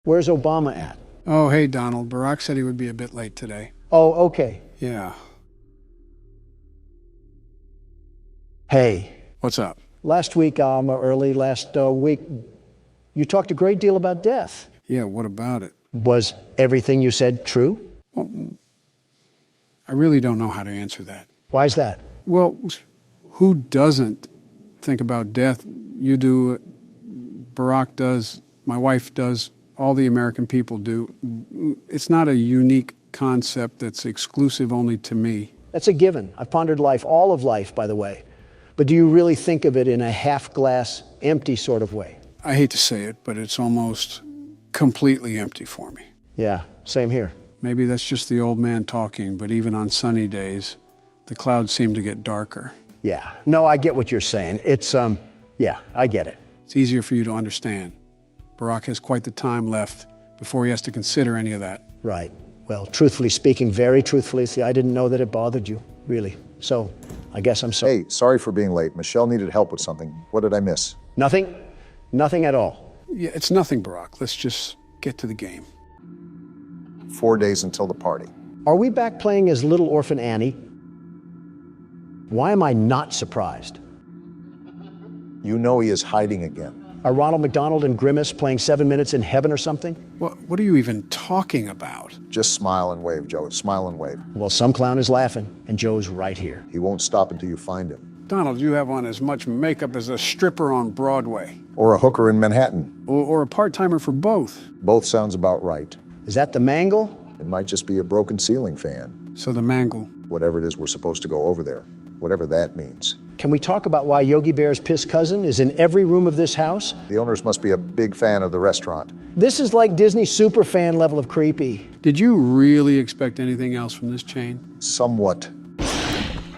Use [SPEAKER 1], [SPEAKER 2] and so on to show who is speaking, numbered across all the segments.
[SPEAKER 1] Where's Obama at?
[SPEAKER 2] Oh, hey, Donald. Barack said he would be a bit late today.
[SPEAKER 1] Oh, okay.
[SPEAKER 2] Yeah.
[SPEAKER 1] Hey.
[SPEAKER 2] What's up?
[SPEAKER 1] Last week, you talked a great deal about death.
[SPEAKER 2] Yeah, what about it?
[SPEAKER 1] Was everything you said true?
[SPEAKER 2] Well, I really don't know how to answer that.
[SPEAKER 1] Why's that?
[SPEAKER 2] Well, who doesn't think about death? You do, Barack does, my wife does, all the American people do. It's not a unique concept that's exclusive only to me.
[SPEAKER 1] That's a given. I've pondered life, all of life, by the way. But do you really think of it in a half-glass, empty sort of way?
[SPEAKER 2] I hate to say it, but it's almost completely empty for me.
[SPEAKER 1] Yeah, same here.
[SPEAKER 2] Maybe that's just the old man talking, but even on sunny days, the clouds seem to get darker.
[SPEAKER 1] Yeah, no, I get what you're saying. Yeah, I get it.
[SPEAKER 2] It's easier for you to understand. Barack has quite the time left before he has to consider any of that.
[SPEAKER 1] Right. Well, truthfully speaking, very truthfully, see, I didn't know that it bothered you, really. So, I guess I'm sorry.
[SPEAKER 3] Hey, sorry for being late. Michelle needed help with something. What did I miss?
[SPEAKER 1] Nothing? Nothing at all.
[SPEAKER 2] Yeah, it's nothing, Barack. Let's just get to the game.
[SPEAKER 3] 4 days until the party.
[SPEAKER 1] Are we back playing as Little Orphan Annie? Why am I not surprised?
[SPEAKER 3] You know he is hiding again.
[SPEAKER 1] Are Ronald McDonald and Grimace playing 7 Minutes in Heaven or something?
[SPEAKER 2] What are you even talking about?
[SPEAKER 3] Just smile and wave, Joe. Smile and wave.
[SPEAKER 1] Well, some clown is laughing, and Joe's right here.
[SPEAKER 3] He won't stop until you find him.
[SPEAKER 2] Donald, you have on as much makeup as a stripper on Broadway.
[SPEAKER 3] Or a hooker in Manhattan.
[SPEAKER 2] Or a part-timer for both.
[SPEAKER 3] Both sounds about right.
[SPEAKER 1] Is that the mangle?
[SPEAKER 3] It might just be a broken ceiling fan.
[SPEAKER 2] So the mangle.
[SPEAKER 3] Whatever it is we're supposed to go over there. Whatever that means.
[SPEAKER 1] Can we talk about why Yogi Bear's piss cousin is in every room of this house?
[SPEAKER 3] The owners must be a big fan of the restaurant.
[SPEAKER 1] This is like Disney superfan level of creepy.
[SPEAKER 2] Did you really expect anything else from this chain?
[SPEAKER 3] Somewhat.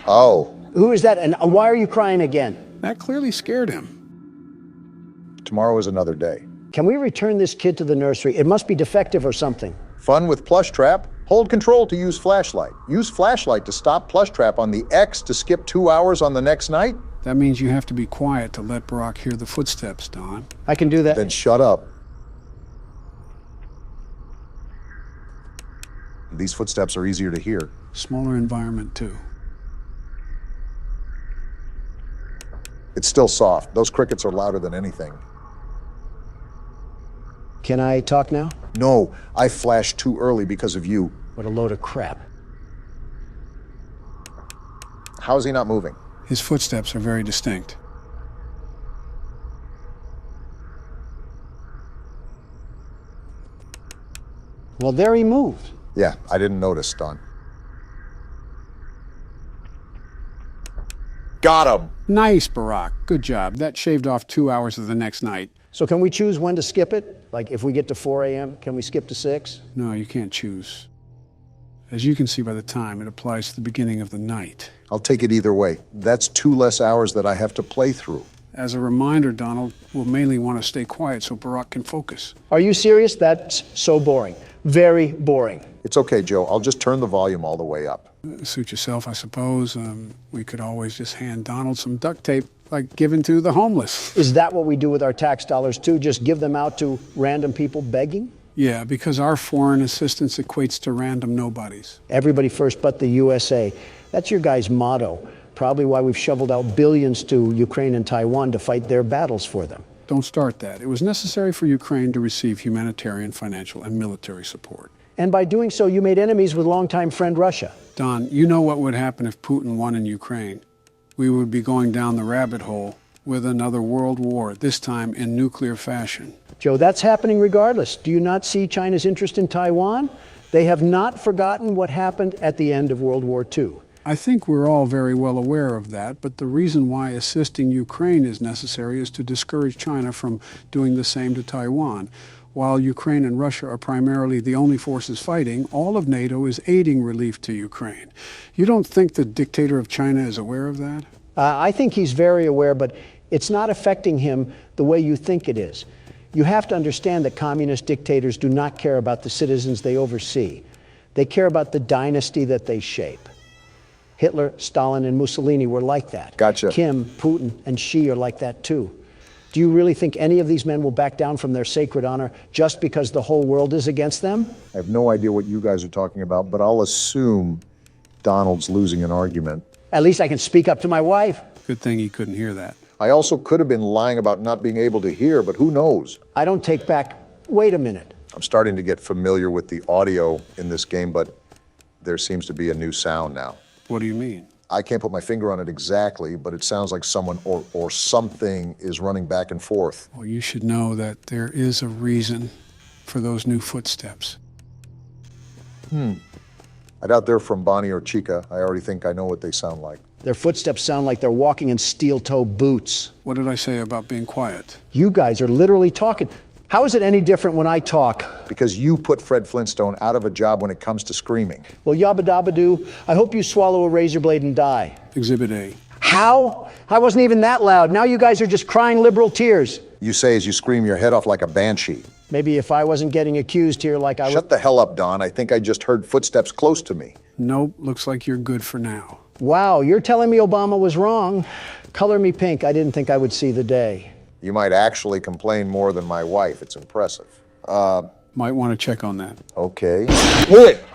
[SPEAKER 3] Oh.
[SPEAKER 1] Who is that, and why are you crying again?
[SPEAKER 2] That clearly scared him.
[SPEAKER 3] Tomorrow is another day.
[SPEAKER 1] Can we return this kid to the nursery? It must be defective or something.
[SPEAKER 3] Fun with Plushtrap. Hold control to use flashlight. Use flashlight to stop Plushtrap on the X to skip 2 hours on the next night.
[SPEAKER 2] That means you have to be quiet to let Barack hear the footsteps, Don.
[SPEAKER 1] I can do that.
[SPEAKER 3] Then shut up. These footsteps are easier to hear.
[SPEAKER 2] Smaller environment, too.
[SPEAKER 3] It's still soft. Those crickets are louder than anything.
[SPEAKER 1] Can I talk now?
[SPEAKER 3] No, I flashed too early because of you.
[SPEAKER 1] What a load of crap.
[SPEAKER 3] How is he not moving?
[SPEAKER 2] His footsteps are very distinct.
[SPEAKER 1] Well, there he moved.
[SPEAKER 3] Yeah, I didn't notice, Don. Got him!
[SPEAKER 2] Nice, Barack. Good job. That shaved off 2 hours of the next night.
[SPEAKER 1] So can we choose when to skip it? Like if we get to 4 a.m., can we skip to 6?
[SPEAKER 2] No, you can't choose. As you can see by the time, it applies to the beginning of the night.
[SPEAKER 3] I'll take it either way. That's 2 less hours that I have to play through.
[SPEAKER 2] As a reminder, Donald, we'll mainly want to stay quiet so Barack can focus.
[SPEAKER 1] Are you serious? That's so boring. Very boring.
[SPEAKER 3] It's okay, Joe. I'll just turn the volume all the way up.
[SPEAKER 2] Suit yourself, I suppose. We could always just hand Donald some duct tape, like given to the homeless.
[SPEAKER 1] Is that what we do with our tax dollars too? Just give them out to random people begging?
[SPEAKER 2] Yeah, because our foreign assistance equates to random nobodies.
[SPEAKER 1] Everybody first but the USA. That's your guy's motto. Probably why we've shoveled out billions to Ukraine and Taiwan to fight their battles for them.
[SPEAKER 2] Don't start that. It was necessary for Ukraine to receive humanitarian, financial, and military support.
[SPEAKER 1] And by doing so, you made enemies with longtime friend Russia.
[SPEAKER 2] Don, you know what would happen if Putin won in Ukraine. We would be going down the rabbit hole with another world war, this time in nuclear fashion.
[SPEAKER 1] Joe, that's happening regardless. Do you not see China's interest in Taiwan? They have not forgotten what happened at the end of World War II.
[SPEAKER 2] I think we're all very well aware of that, but the reason why assisting Ukraine is necessary is to discourage China from doing the same to Taiwan. While Ukraine and Russia are primarily the only forces fighting, all of NATO is aiding relief to Ukraine. You don't think the dictator of China is aware of that?
[SPEAKER 1] I think he's very aware, but it's not affecting him the way you think it is. You have to understand that communist dictators do not care about the citizens they oversee. They care about the dynasty that they shape. Hitler, Stalin, and Mussolini were like that.
[SPEAKER 3] Gotcha.
[SPEAKER 1] Kim, Putin, and Xi are like that too. Do you really think any of these men will back down from their sacred honor just because the whole world is against them?
[SPEAKER 3] I have no idea what you guys are talking about, but I'll assume Donald's losing an argument.
[SPEAKER 1] At least I can speak up to my wife.
[SPEAKER 2] Good thing he couldn't hear that.
[SPEAKER 3] I also could have been lying about not being able to hear, but who knows?
[SPEAKER 1] I don't take back. Wait a minute.
[SPEAKER 3] I'm starting to get familiar with the audio in this game, but there seems to be a new sound now.
[SPEAKER 2] What do you mean?
[SPEAKER 3] I can't put my finger on it exactly, but it sounds like someone or something is running back and forth.
[SPEAKER 2] Well, you should know that there is a reason for those new footsteps.
[SPEAKER 3] I doubt they're from Bonnie or Chica. I already think I know what they sound like.
[SPEAKER 1] Their footsteps sound like they're walking in steel-toe boots.
[SPEAKER 2] What did I say about being quiet?
[SPEAKER 1] You guys are literally talking. How is it any different when I talk?
[SPEAKER 3] Because you put Fred Flintstone out of a job when it comes to screaming.
[SPEAKER 1] Well, yabba dabba doo, I hope you swallow a razor blade and die.
[SPEAKER 2] Exhibit A.
[SPEAKER 1] How? I wasn't even that loud. Now you guys are just crying liberal tears.
[SPEAKER 3] You say as you scream your head off like a banshee.
[SPEAKER 1] Maybe if I wasn't getting accused here like I was.
[SPEAKER 3] Shut the hell up, Don. I think I just heard footsteps close to me.
[SPEAKER 2] Nope, looks like you're good for now.
[SPEAKER 1] Wow, you're telling me Obama was wrong. Color me pink. I didn't think I would see the day.
[SPEAKER 3] You might actually complain more than my wife. It's impressive.
[SPEAKER 2] Might want to check on that.
[SPEAKER 3] Okay.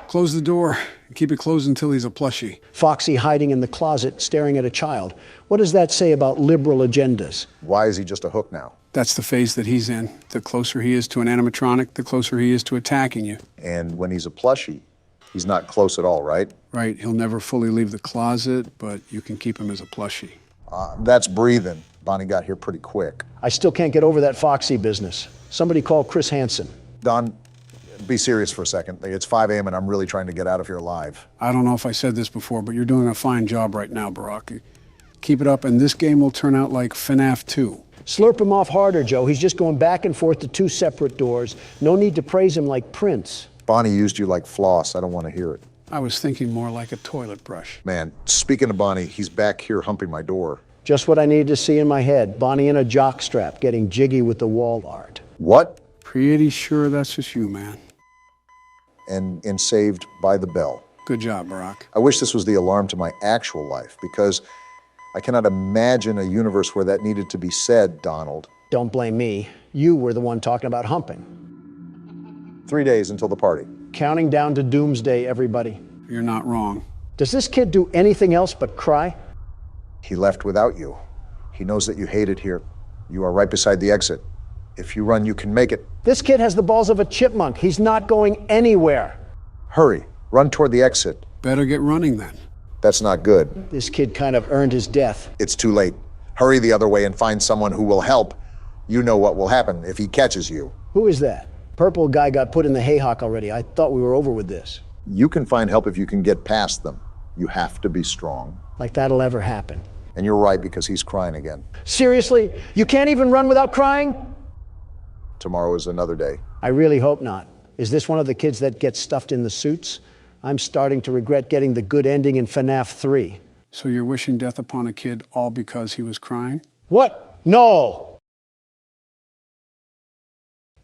[SPEAKER 2] Close the door and keep it closed until he's a plushie.
[SPEAKER 1] Foxy hiding in the closet, staring at a child. What does that say about liberal agendas?
[SPEAKER 3] Why is he just a hook now?
[SPEAKER 2] That's the phase that he's in. The closer he is to an animatronic, the closer he is to attacking you.
[SPEAKER 3] And when he's a plushie, he's not close at all, right?
[SPEAKER 2] Right, he'll never fully leave the closet, but you can keep him as a plushie.
[SPEAKER 3] That's breathing. Bonnie got here pretty quick.
[SPEAKER 1] I still can't get over that Foxy business. Somebody call Chris Hansen.
[SPEAKER 3] Don, be serious for a second. It's 5 a.m. and I'm really trying to get out of here alive.
[SPEAKER 2] I don't know if I said this before, but you're doing a fine job right now, Barack. Keep it up, and this game will turn out like FNAF 2.
[SPEAKER 1] Slurp him off harder, Joe. He's just going back and forth to 2 separate doors. No need to praise him like Prince.
[SPEAKER 3] Bonnie used you like floss. I don't want to hear it.
[SPEAKER 2] I was thinking more like a toilet brush.
[SPEAKER 3] Man, speaking of Bonnie, he's back here humping my door.
[SPEAKER 1] Just what I needed to see in my head. Bonnie in a jockstrap, getting jiggy with the wall art.
[SPEAKER 3] What?
[SPEAKER 2] Pretty sure that's just you, man.
[SPEAKER 3] And saved by the bell.
[SPEAKER 2] Good job, Barack.
[SPEAKER 3] I wish this was the alarm to my actual life, because I cannot imagine a universe where that needed to be said, Donald.
[SPEAKER 1] Don't blame me. You were the one talking about humping.
[SPEAKER 3] 3 days until the party.
[SPEAKER 1] Counting down to doomsday, everybody.
[SPEAKER 2] You're not wrong.
[SPEAKER 1] Does this kid do anything else but cry?
[SPEAKER 3] He left without you. He knows that you hate it here. You are right beside the exit. If you run, you can make it.
[SPEAKER 1] This kid has the balls of a chipmunk. He's not going anywhere.
[SPEAKER 3] Hurry. Run toward the exit.
[SPEAKER 2] Better get running then.
[SPEAKER 3] That's not good.
[SPEAKER 1] This kid kind of earned his death.
[SPEAKER 3] It's too late. Hurry the other way and find someone who will help. You know what will happen if he catches you.
[SPEAKER 1] Who is that? Purple guy got put in the haycock already. I thought we were over with this.
[SPEAKER 3] You can find help if you can get past them. You have to be strong.
[SPEAKER 1] Like that'll ever happen.
[SPEAKER 3] And you're right, because he's crying again.
[SPEAKER 1] Seriously? You can't even run without crying?
[SPEAKER 3] Tomorrow is another day.
[SPEAKER 1] I really hope not. Is this one of the kids that gets stuffed in the suits? I'm starting to regret getting the good ending in FNAF 3.
[SPEAKER 2] So you're wishing death upon a kid all because he was crying?
[SPEAKER 1] What? No!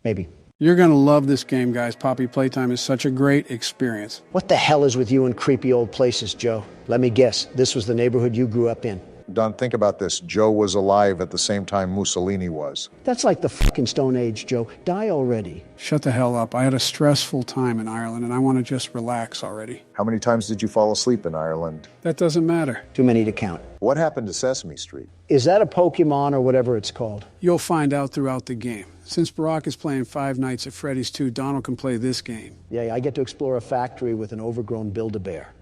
[SPEAKER 1] Maybe.
[SPEAKER 2] You're gonna love this game, guys. Poppy Playtime is such a great experience.
[SPEAKER 1] What the hell is with you in creepy old places, Joe? Let me guess, this was the neighborhood you grew up in.
[SPEAKER 3] Don, think about this. Joe was alive at the same time Mussolini was.
[SPEAKER 1] That's like the fucking Stone Age, Joe. Die already.
[SPEAKER 2] Shut the hell up. I had a stressful time in Ireland, and I want to just relax already.
[SPEAKER 3] How many times did you fall asleep in Ireland?
[SPEAKER 2] That doesn't matter.
[SPEAKER 1] Too many to count.
[SPEAKER 3] What happened to Sesame Street?
[SPEAKER 1] Is that a Pokemon or whatever it's called?
[SPEAKER 2] You'll find out throughout the game. Since Barack is playing Five Nights at Freddy's 2, Donald can play this game.
[SPEAKER 1] Yeah, I get to explore a factory with an overgrown Build-A-Bear.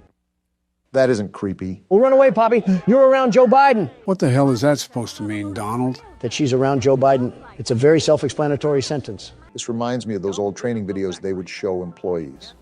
[SPEAKER 3] That isn't creepy.
[SPEAKER 1] Well, run away, Poppy. You're around Joe Biden.
[SPEAKER 2] What the hell is that supposed to mean, Donald?
[SPEAKER 1] That she's around Joe Biden. It's a very self-explanatory sentence.
[SPEAKER 3] This reminds me of those old training videos they would show employees.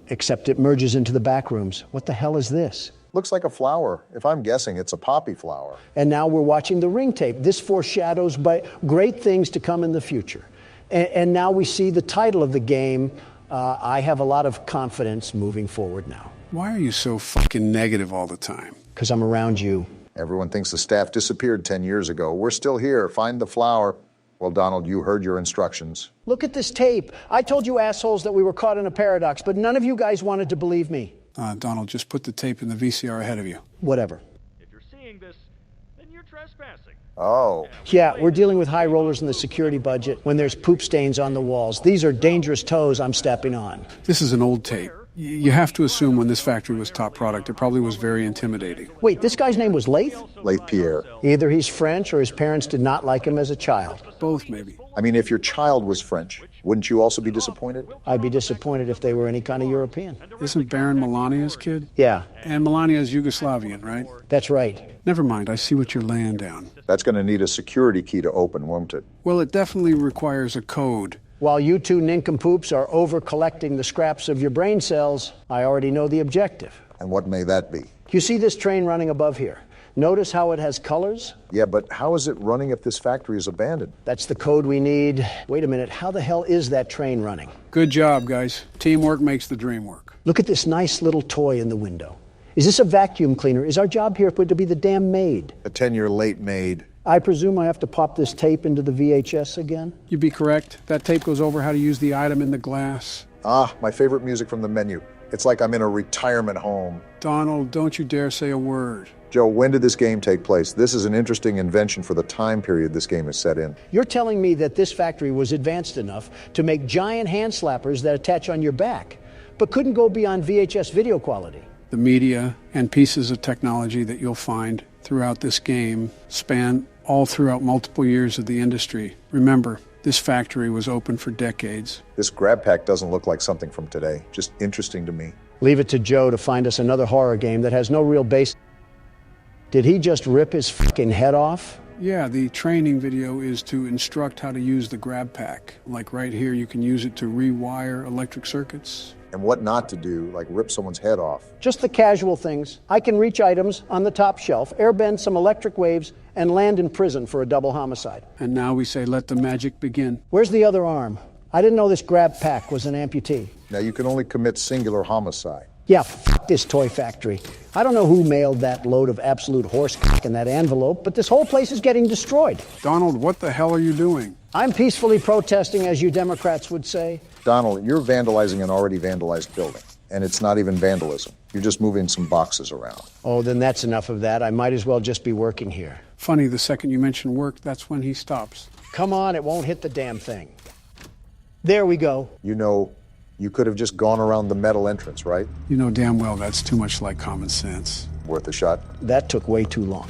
[SPEAKER 1] Except it merges into the back rooms. What the hell is this?
[SPEAKER 3] Looks like a flower. If I'm guessing, it's a poppy flower.
[SPEAKER 1] And now we're watching the ring tape. This foreshadows great things to come in the future. And now we see the title of the game. I have a lot of confidence moving forward now.
[SPEAKER 2] Why are you so fucking negative all the time?
[SPEAKER 1] Because I'm around you.
[SPEAKER 3] Everyone thinks the staff disappeared 10 years ago. We're still here. Find the flower. Well, Donald, you heard your instructions.
[SPEAKER 1] Look at this tape. I told you assholes that we were caught in a paradox, but none of you guys wanted to believe me.
[SPEAKER 2] Donald, just put the tape in the VCR ahead of you.
[SPEAKER 1] Whatever.
[SPEAKER 4] If you're seeing this, then you're trespassing.
[SPEAKER 3] Oh,
[SPEAKER 1] Yeah, we're dealing with high rollers in the security budget when there's poop stains on the walls. These are dangerous toes I'm stepping on.
[SPEAKER 2] This is an old tape. You have to assume when this factory was top product, it probably was very intimidating.
[SPEAKER 1] Wait, this guy's name was Lath?
[SPEAKER 3] Lathe Pierre.
[SPEAKER 1] Either he's French or his parents did not like him as a child.
[SPEAKER 2] Both, maybe.
[SPEAKER 3] I mean, if your child was French, wouldn't you also be disappointed?
[SPEAKER 1] I'd be disappointed if they were any kind of European.
[SPEAKER 2] Isn't Baron Melania's kid?
[SPEAKER 1] Yeah,
[SPEAKER 2] And Melania's Yugoslavian, right?
[SPEAKER 1] that's right.
[SPEAKER 2] Never mind, I see what you're laying down.
[SPEAKER 3] That's going to need a security key to open, won't it?
[SPEAKER 2] Well, it definitely requires a code.
[SPEAKER 1] While you two nincompoops are over collecting the scraps of your brain cells, I already know the objective.
[SPEAKER 3] And what may that be?
[SPEAKER 1] You see this train running above here? Notice how it has colors?
[SPEAKER 3] Yeah, but how is it running if this factory is abandoned?
[SPEAKER 1] That's the code we need. Wait a minute, how the hell is that train running?
[SPEAKER 2] Good job, guys. Teamwork makes the dream work.
[SPEAKER 1] Look at this nice little toy in the window. Is this a vacuum cleaner? Is our job here to be the damn maid?
[SPEAKER 3] A 10-year late maid.
[SPEAKER 1] I presume I have to pop this tape into the VHS again?
[SPEAKER 2] You'd be correct. That tape goes over how to use the item in the glass.
[SPEAKER 3] Ah, my favorite music from the menu. It's like I'm in a retirement home.
[SPEAKER 2] Donald, don't you dare say a word.
[SPEAKER 3] Joe, when did this game take place? This is an interesting invention for the time period this game is set in.
[SPEAKER 1] You're telling me that this factory was advanced enough to make giant hand slappers that attach on your back, but couldn't go beyond VHS video quality?
[SPEAKER 2] The media and pieces of technology that you'll find throughout this game span all throughout multiple years of the industry. Remember, this factory was open for decades.
[SPEAKER 3] This GrabPack doesn't look like something from today. Just interesting to me.
[SPEAKER 1] Leave it to Joe to find us another horror game that has no real base. Did he just rip his fucking head off?
[SPEAKER 2] Yeah, the training video is to instruct how to use the GrabPack. Like right here, you can use it to rewire electric circuits.
[SPEAKER 3] And what not to do, like rip someone's head off.
[SPEAKER 1] Just the casual things. I can reach items on the top shelf, airbend some electric waves, and land in prison for a double homicide.
[SPEAKER 2] And now we say, let the magic begin.
[SPEAKER 1] Where's the other arm? I didn't know this GrabPack was an amputee.
[SPEAKER 3] Now, you can only commit singular homicide.
[SPEAKER 1] Yeah, this toy factory. I don't know who mailed that load of absolute horse in that envelope, but this whole place is getting destroyed.
[SPEAKER 2] Donald, what the hell are you doing?
[SPEAKER 1] I'm peacefully protesting, as you Democrats would say.
[SPEAKER 3] Donald, you're vandalizing an already vandalized building. And it's not even vandalism. You're just moving some boxes around.
[SPEAKER 1] Oh, then that's enough of that. I might as well just be working here.
[SPEAKER 2] Funny, the second you mention work, that's when he stops.
[SPEAKER 1] Come on, it won't hit the damn thing. There we go.
[SPEAKER 3] You know, you could have just gone around the metal entrance, right?
[SPEAKER 2] You know damn well that's too much like common sense.
[SPEAKER 3] Worth a shot.
[SPEAKER 1] That took way too long.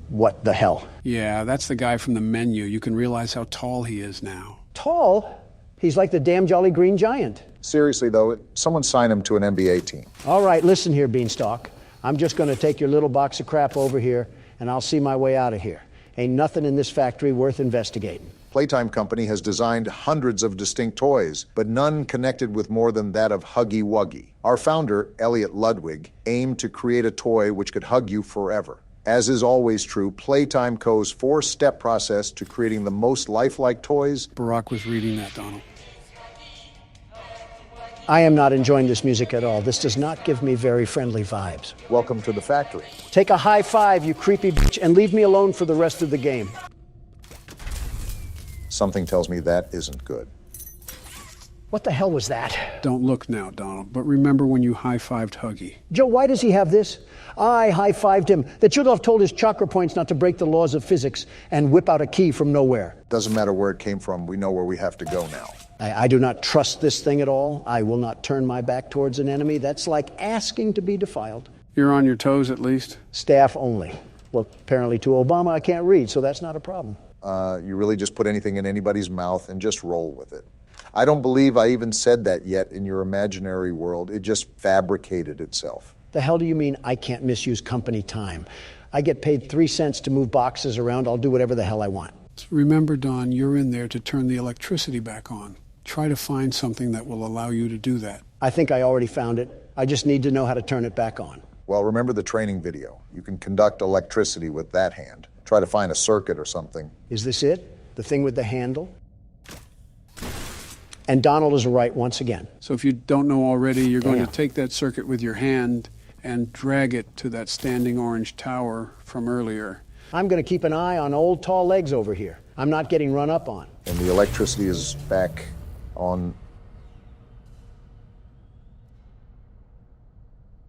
[SPEAKER 1] What the hell?
[SPEAKER 2] Yeah, that's the guy from the menu. You can realize how tall he is now.
[SPEAKER 1] Tall? He's like the damn Jolly Green Giant.
[SPEAKER 3] Seriously, though, someone sign him to an NBA team.
[SPEAKER 1] All right, listen here, Beanstalk. I'm just going to take your little box of crap over here, and I'll see my way out of here. Ain't nothing in this factory worth investigating.
[SPEAKER 3] Playtime Company has designed hundreds of distinct toys, but none connected with more than that of Huggy Wuggy. Our founder, Elliot Ludwig, aimed to create a toy which could hug you forever. As is always true, Playtime Co.'s four-step process to creating the most lifelike toys.
[SPEAKER 2] Barack was reading that, Donald.
[SPEAKER 1] I am not enjoying this music at all. This does not give me very friendly vibes.
[SPEAKER 3] Welcome to the factory.
[SPEAKER 1] Take a high five, you creepy bitch, and leave me alone for the rest of the game.
[SPEAKER 3] Something tells me that isn't good.
[SPEAKER 1] What the hell was that?
[SPEAKER 2] Don't look now, Donald, but remember when you high-fived Huggy.
[SPEAKER 1] Joe, why does he have this? I high-fived him. That should have told his chakra points not to break the laws of physics and whip out a key from nowhere.
[SPEAKER 3] Doesn't matter where it came from, we know where we have to go now.
[SPEAKER 1] I do not trust this thing at all. I will not turn my back towards an enemy. That's like asking to be defiled.
[SPEAKER 2] You're on your toes, at least?
[SPEAKER 1] Staff only. Well, apparently to Obama I can't read, so that's not a problem.
[SPEAKER 3] You really just put anything in anybody's mouth and just roll with it. I don't believe I even said that yet in your imaginary world. It just fabricated itself.
[SPEAKER 1] The hell do you mean I can't misuse company time? I get paid 3 cents to move boxes around. I'll do whatever the hell I want.
[SPEAKER 2] Remember, Don, you're in there to turn the electricity back on. Try to find something that will allow you to do that.
[SPEAKER 1] I think I already found it. I just need to know how to turn it back on.
[SPEAKER 3] Well, remember the training video. You can conduct electricity with that hand. Try to find a circuit or something.
[SPEAKER 1] Is this it? The thing with the handle? And Donald is right once again.
[SPEAKER 2] So if you don't know already, you're going
[SPEAKER 1] Yeah.
[SPEAKER 2] to take that circuit with your hand and drag it to that standing orange tower from earlier.
[SPEAKER 1] I'm going to keep an eye on old tall legs over here. I'm not getting run up on.
[SPEAKER 3] And the electricity is back on.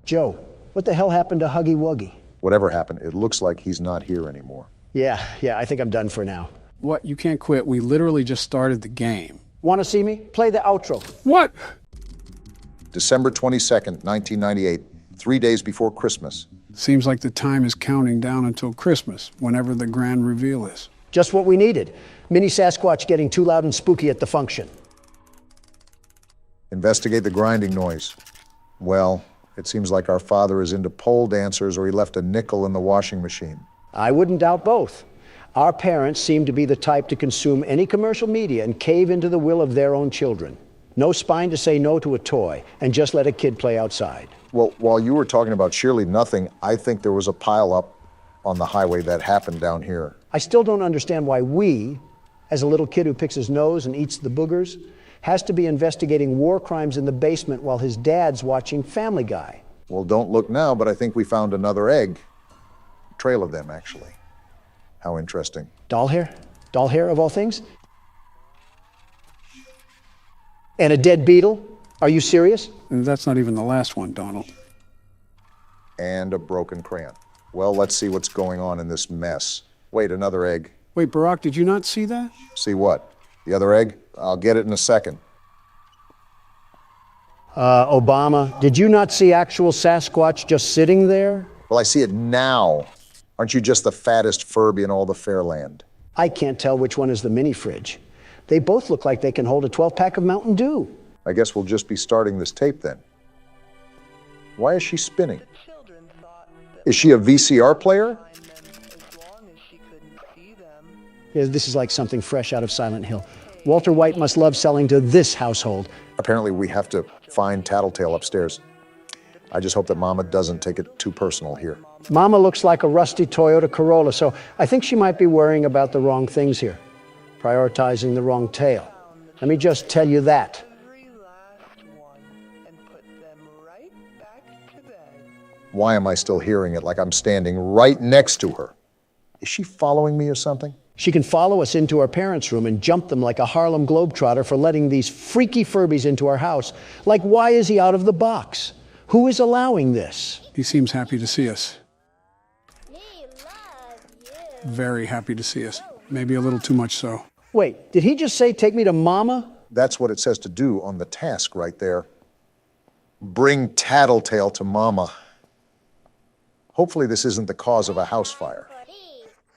[SPEAKER 1] Joe, what the hell happened to Huggy Wuggy?
[SPEAKER 3] Whatever happened, it looks like he's not here anymore.
[SPEAKER 1] Yeah, I think I'm done for now.
[SPEAKER 2] What? You can't quit. We literally just started the game.
[SPEAKER 1] Want to see me? Play the outro.
[SPEAKER 2] What?
[SPEAKER 3] December 22nd, 1998, 3 days before Christmas.
[SPEAKER 2] Seems like the time is counting down until Christmas, whenever the grand reveal is.
[SPEAKER 1] Just what we needed. Mini Sasquatch getting too loud and spooky at the function.
[SPEAKER 3] Investigate the grinding noise. Well, it seems like our father is into pole dancers or he left a nickel in the washing machine.
[SPEAKER 1] I wouldn't doubt both. Our parents seem to be the type to consume any commercial media and cave into the will of their own children. No spine to say no to a toy and just let a kid play outside.
[SPEAKER 3] Well, while you were talking about surely nothing, I think there was a pileup on the highway that happened down here.
[SPEAKER 1] I still don't understand why we, as a little kid who picks his nose and eats the boogers, has to be investigating war crimes in the basement while his dad's watching Family Guy.
[SPEAKER 3] Well, don't look now, but I think we found another egg. A trail of them, actually. How interesting.
[SPEAKER 1] Doll hair? Doll hair, of all things? And a dead beetle? Are you serious?
[SPEAKER 2] And that's not even the last one, Donald.
[SPEAKER 3] And a broken crayon. Well, let's see what's going on in this mess. Wait, another egg.
[SPEAKER 2] Wait, Barack, did you not see that?
[SPEAKER 3] See what? The other egg? I'll get it in a second.
[SPEAKER 1] Obama, did you not see actual Sasquatch just sitting there?
[SPEAKER 3] Well, I see it now. Aren't you just the fattest Furby in all the Fairland?
[SPEAKER 1] I can't tell which one is the mini fridge. They both look like they can hold a 12-pack of Mountain Dew.
[SPEAKER 3] I guess we'll just be starting this tape then. Why is she spinning? Is she a VCR player?
[SPEAKER 1] Yeah, this is like something fresh out of Silent Hill. Walter White must love selling to this household.
[SPEAKER 3] Apparently we have to find Tattletail upstairs. I just hope that Mama doesn't take it too personal here.
[SPEAKER 1] Mama looks like a rusty Toyota Corolla, so I think she might be worrying about the wrong things here, prioritizing the wrong tale. Let me just tell you that.
[SPEAKER 3] Why am I still hearing it like I'm standing right next to her? Is she following me or something?
[SPEAKER 1] She can follow us into our parents' room and jump them like a Harlem Globetrotter for letting these freaky Furbies into our house. Like, why is he out of the box? Who is allowing this?
[SPEAKER 2] He seems happy to see us.
[SPEAKER 4] He loves you.
[SPEAKER 2] Very happy to see us. Maybe a little too much so.
[SPEAKER 1] Wait, did he just say take me to Mama?
[SPEAKER 3] That's what it says to do on the task right there. Bring Tattletail to Mama. Hopefully this isn't the cause of a house fire.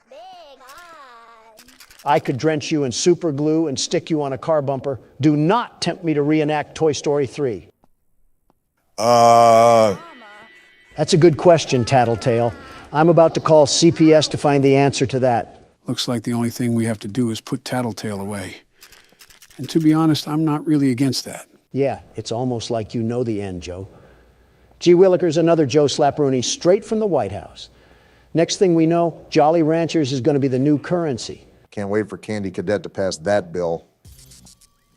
[SPEAKER 4] Big eyes.
[SPEAKER 1] I could drench you in super glue and stick you on a car bumper. Do not tempt me to reenact Toy Story 3. That's a good question, Tattletail. I'm about to call CPS to find the answer to that.
[SPEAKER 2] Looks like the only thing we have to do is put Tattletail away. And to be honest, I'm not really against that.
[SPEAKER 1] Yeah, it's almost like you know the end, Joe. G. Willikers, another Joe Slaprooney, straight from the White House. Next thing we know, Jolly Ranchers is going to be the new currency.
[SPEAKER 3] Can't wait for Candy Cadet to pass that bill.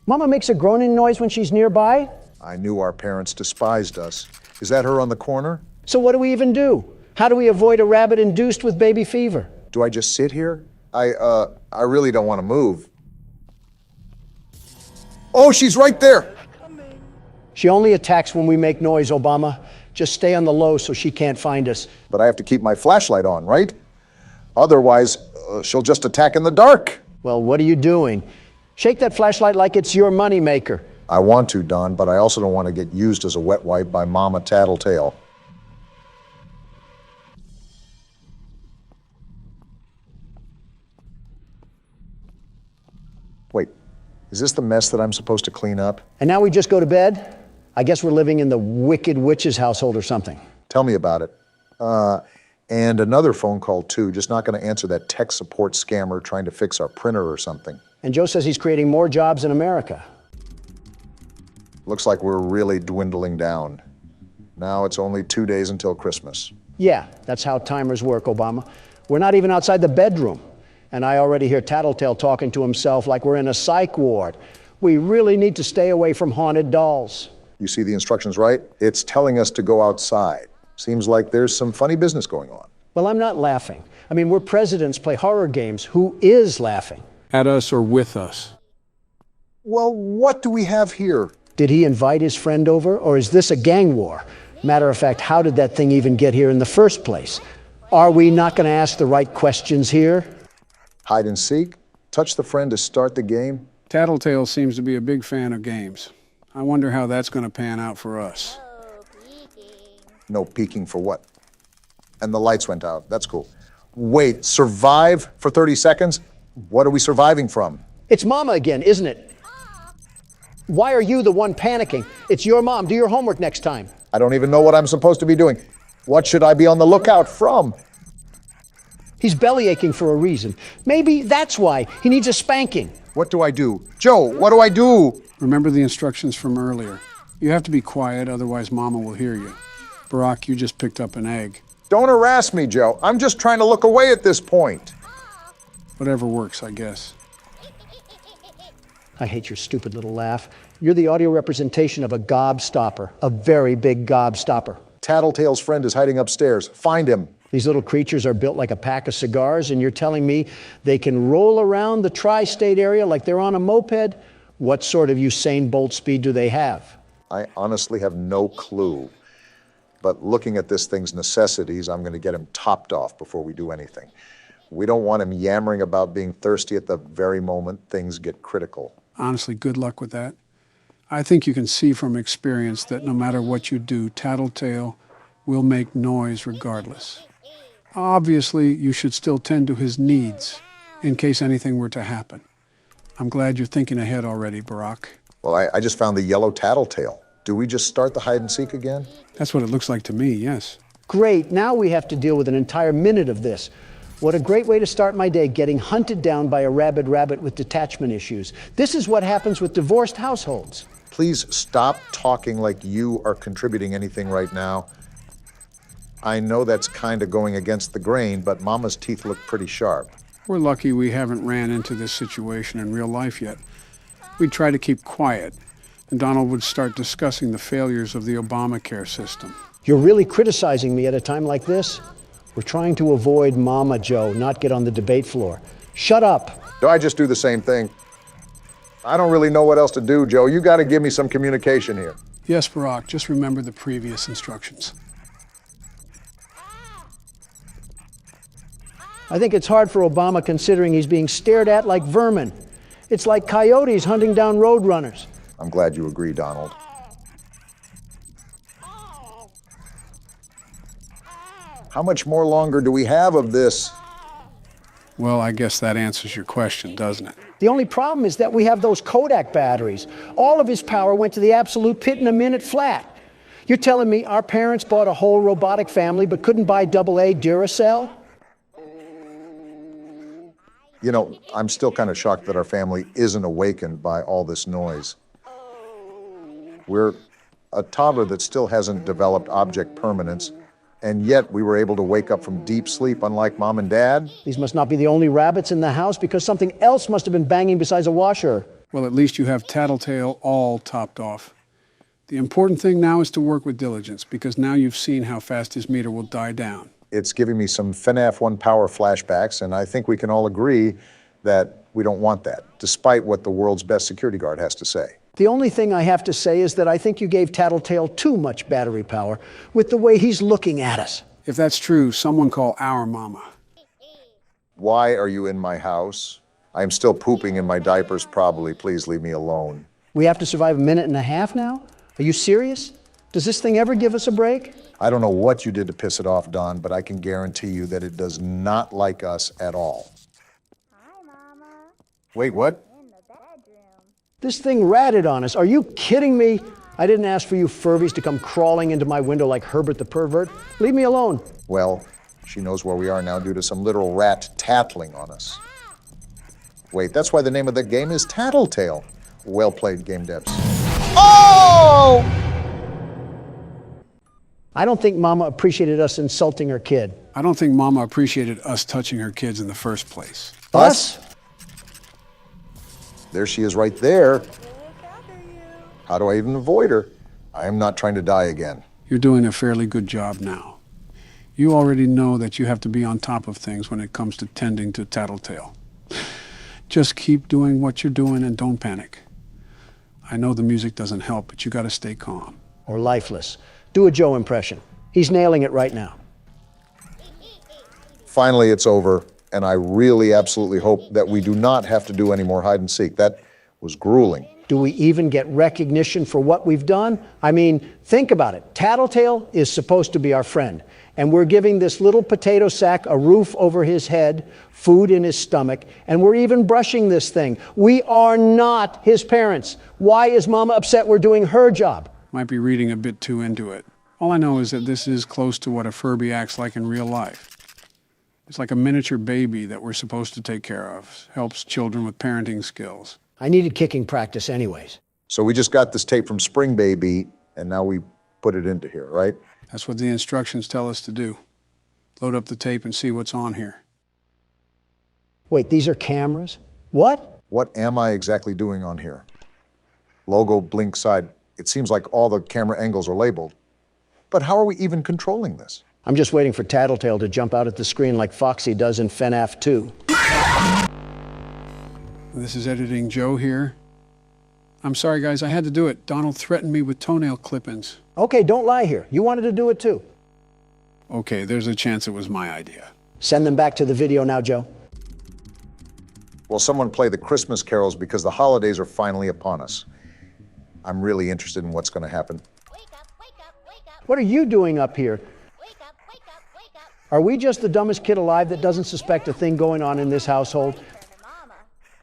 [SPEAKER 1] Mama makes a groaning noise when she's nearby.
[SPEAKER 3] I knew our parents despised us. Is that her on the corner?
[SPEAKER 1] So what do we even do? How do we avoid a rabbit induced with baby fever?
[SPEAKER 3] Do I just sit here? I really don't want to move. Oh, she's right there!
[SPEAKER 1] She only attacks when we make noise, Obama. Just stay on the low so she can't find us.
[SPEAKER 3] But I have to keep my flashlight on, right? Otherwise, she'll just attack in the dark.
[SPEAKER 1] Well, what are you doing? Shake that flashlight like it's your moneymaker.
[SPEAKER 3] I want to, Don, but I also don't want to get used as a wet wipe by Mama Tattletail. Wait, is this the mess that I'm supposed to clean up?
[SPEAKER 1] And now we just go to bed? I guess we're living in the Wicked Witch's household or something.
[SPEAKER 3] Tell me about it. And another phone call, too. Just not going to answer that tech support scammer trying to fix our printer or something.
[SPEAKER 1] And Joe says he's creating more jobs in America.
[SPEAKER 3] Looks like we're really dwindling down. Now it's only 2 days until Christmas.
[SPEAKER 1] Yeah, that's how timers work, Obama. We're not even outside the bedroom. And I already hear Tattletail talking to himself like we're in a psych ward. We really need to stay away from haunted dolls.
[SPEAKER 3] You see the instructions, right? It's telling us to go outside. Seems like there's some funny business going on.
[SPEAKER 1] Well, I'm not laughing. I mean, we're presidents play horror games. Who is laughing?
[SPEAKER 2] At us or with us?
[SPEAKER 3] Well, what do we have here?
[SPEAKER 1] Did he invite his friend over, or is this a gang war? Matter of fact, how did that thing even get here in the first place? Are we not going to ask the right questions here?
[SPEAKER 3] Hide and seek? Touch the friend to start the game?
[SPEAKER 2] Tattletail seems to be a big fan of games. I wonder how that's going to pan out for us.
[SPEAKER 4] Oh, peeking.
[SPEAKER 3] No peeking for what? And the lights went out. That's cool. Wait, survive for 30 seconds? What are we surviving from?
[SPEAKER 1] It's Mama again, isn't it? Why are you the one panicking? It's your mom. Do your homework next time.
[SPEAKER 3] I don't even know what I'm supposed to be doing. What should I be on the lookout from?
[SPEAKER 1] He's belly aching for a reason. Maybe that's why. He needs a spanking.
[SPEAKER 3] What do I do? Joe, what do I do?
[SPEAKER 2] Remember the instructions from earlier. You have to be quiet, otherwise Mama will hear you. Barack, you just picked up an egg.
[SPEAKER 3] Don't harass me, Joe. I'm just trying to look away at this point.
[SPEAKER 2] Whatever works, I guess.
[SPEAKER 1] I hate your stupid little laugh. You're the audio representation of a gobstopper, a very big gobstopper.
[SPEAKER 3] Tattletail's friend is hiding upstairs. Find him.
[SPEAKER 1] These little creatures are built like a pack of cigars, and you're telling me they can roll around the tri-state area like they're on a moped? What sort of Usain Bolt speed do they have?
[SPEAKER 3] I honestly have no clue. But looking at this thing's necessities, I'm going to get him topped off before we do anything. We don't want him yammering about being thirsty at the very moment things get critical.
[SPEAKER 2] Honestly, good luck with that. I think you can see from experience that no matter what you do, Tattletail will make noise regardless. Obviously, you should still tend to his needs in case anything were to happen. I'm glad you're thinking ahead already, Barack.
[SPEAKER 3] Well, I just found the yellow Tattletail. Do we just start the hide and seek again?
[SPEAKER 2] That's what it looks like to me, yes.
[SPEAKER 1] Great, now we have to deal with an entire minute of this. What a great way to start my day, getting hunted down by a rabid rabbit with detachment issues. This is what happens with divorced households.
[SPEAKER 3] Please stop talking like you are contributing anything right now. I know that's kind of going against the grain, but Mama's teeth look pretty sharp.
[SPEAKER 2] We're lucky we haven't ran into this situation in real life yet. We'd try to keep quiet, and Donald would start discussing the failures of the Obamacare system.
[SPEAKER 1] You're really criticizing me at a time like this? We're trying to avoid Mama, Joe, not get on the debate floor. Shut up.
[SPEAKER 3] Do I just do the same thing? I don't really know what else to do, Joe. You got to give me some communication here.
[SPEAKER 2] Yes, Barack, just remember the previous instructions.
[SPEAKER 1] I think it's hard for Obama considering he's being stared at like vermin. It's like coyotes hunting down roadrunners.
[SPEAKER 3] I'm glad you agree, Donald. How much more longer do we have of this?
[SPEAKER 2] Well, I guess that answers your question, doesn't it?
[SPEAKER 1] The only problem is that we have those Kodak batteries. All of his power went to the absolute pit in a minute flat. You're telling me our parents bought a whole robotic family but couldn't buy AA Duracell?
[SPEAKER 3] You know, I'm still kind of shocked that our family isn't awakened by all this noise. We're a toddler that still hasn't developed object permanence, and yet we were able to wake up from deep sleep unlike Mom and Dad.
[SPEAKER 1] These must not be the only rabbits in the house because something else must have been banging besides a washer.
[SPEAKER 2] Well, at least you have Tattletail all topped off. The important thing now is to work with diligence, because now you've seen how fast his meter will die down.
[SPEAKER 3] It's giving me some FNAF 1 power flashbacks, and I think we can all agree that we don't want that, despite what the world's best security guard has to say.
[SPEAKER 1] The only thing I have to say is that I think you gave Tattletail too much battery power with the way he's looking at us.
[SPEAKER 2] If that's true, someone call our mama.
[SPEAKER 3] Why are you in my house? I am still pooping in my diapers, probably. Please leave me alone.
[SPEAKER 1] We have to survive a minute and a half now? Are you serious? Does this thing ever give us a break?
[SPEAKER 3] I don't know what you did to piss it off, Don, but I can guarantee you that it does not like us at all.
[SPEAKER 4] Hi, Mama.
[SPEAKER 3] Wait, what?
[SPEAKER 4] In the bedroom.
[SPEAKER 1] This thing ratted on us. Are you kidding me? I didn't ask for you Furbies to come crawling into my window like Herbert the pervert. Leave me alone.
[SPEAKER 3] Well, she knows where we are now due to some literal rat tattling on us. Wait, that's why the name of the game is Tattletail. Well played, game devs. Oh!
[SPEAKER 1] I don't think Mama appreciated us insulting her kid.
[SPEAKER 2] I don't think Mama appreciated us touching her kids in the first place.
[SPEAKER 1] Us?
[SPEAKER 3] There she is right there. How do I even avoid her? I am not trying to die again.
[SPEAKER 2] You're doing a fairly good job now. You already know that you have to be on top of things when it comes to tending to Tattletail. Just keep doing what you're doing and don't panic. I know the music doesn't help, but you gotta stay calm.
[SPEAKER 1] Or lifeless. Do a Joe impression. He's nailing it right now.
[SPEAKER 3] Finally, it's over, and I really absolutely hope that we do not have to do any more hide and seek. That was grueling.
[SPEAKER 1] Do we even get recognition for what we've done? I mean, think about it. Tattletail is supposed to be our friend, and we're giving this little potato sack a roof over his head, food in his stomach, and we're even brushing this thing. We are not his parents. Why is Mama upset we're doing her job?
[SPEAKER 2] Might be reading a bit too into it. All I know is that this is close to what a Furby acts like in real life. It's like a miniature baby that we're supposed to take care of. Helps children with parenting skills.
[SPEAKER 1] I needed kicking practice anyways.
[SPEAKER 3] So we just got this tape from Spring Baby, and now we put it into here, right?
[SPEAKER 2] That's what the instructions tell us to do. Load up the tape and see what's on here.
[SPEAKER 1] Wait, these are cameras? What?
[SPEAKER 3] What am I exactly doing on here? Logo, blink side. It seems like all the camera angles are labeled. But how are we even controlling this?
[SPEAKER 1] I'm just waiting for Tattletail to jump out at the screen like Foxy does in FNAF 2.
[SPEAKER 2] This is Editing Joe here. I'm sorry, guys, I had to do it. Donald threatened me with toenail clippings.
[SPEAKER 1] Okay, don't lie here. You wanted to do it too.
[SPEAKER 2] Okay, there's a chance it was my idea.
[SPEAKER 1] Send them back to the video now, Joe.
[SPEAKER 3] Will someone play the Christmas carols because the holidays are finally upon us? I'm really interested in what's going to happen.
[SPEAKER 4] Wake up, wake up, wake up.
[SPEAKER 1] What are you doing up here?
[SPEAKER 4] Wake up, wake up, wake up.
[SPEAKER 1] Are we just the dumbest kid alive that doesn't suspect a thing going on in this household?
[SPEAKER 4] Mama,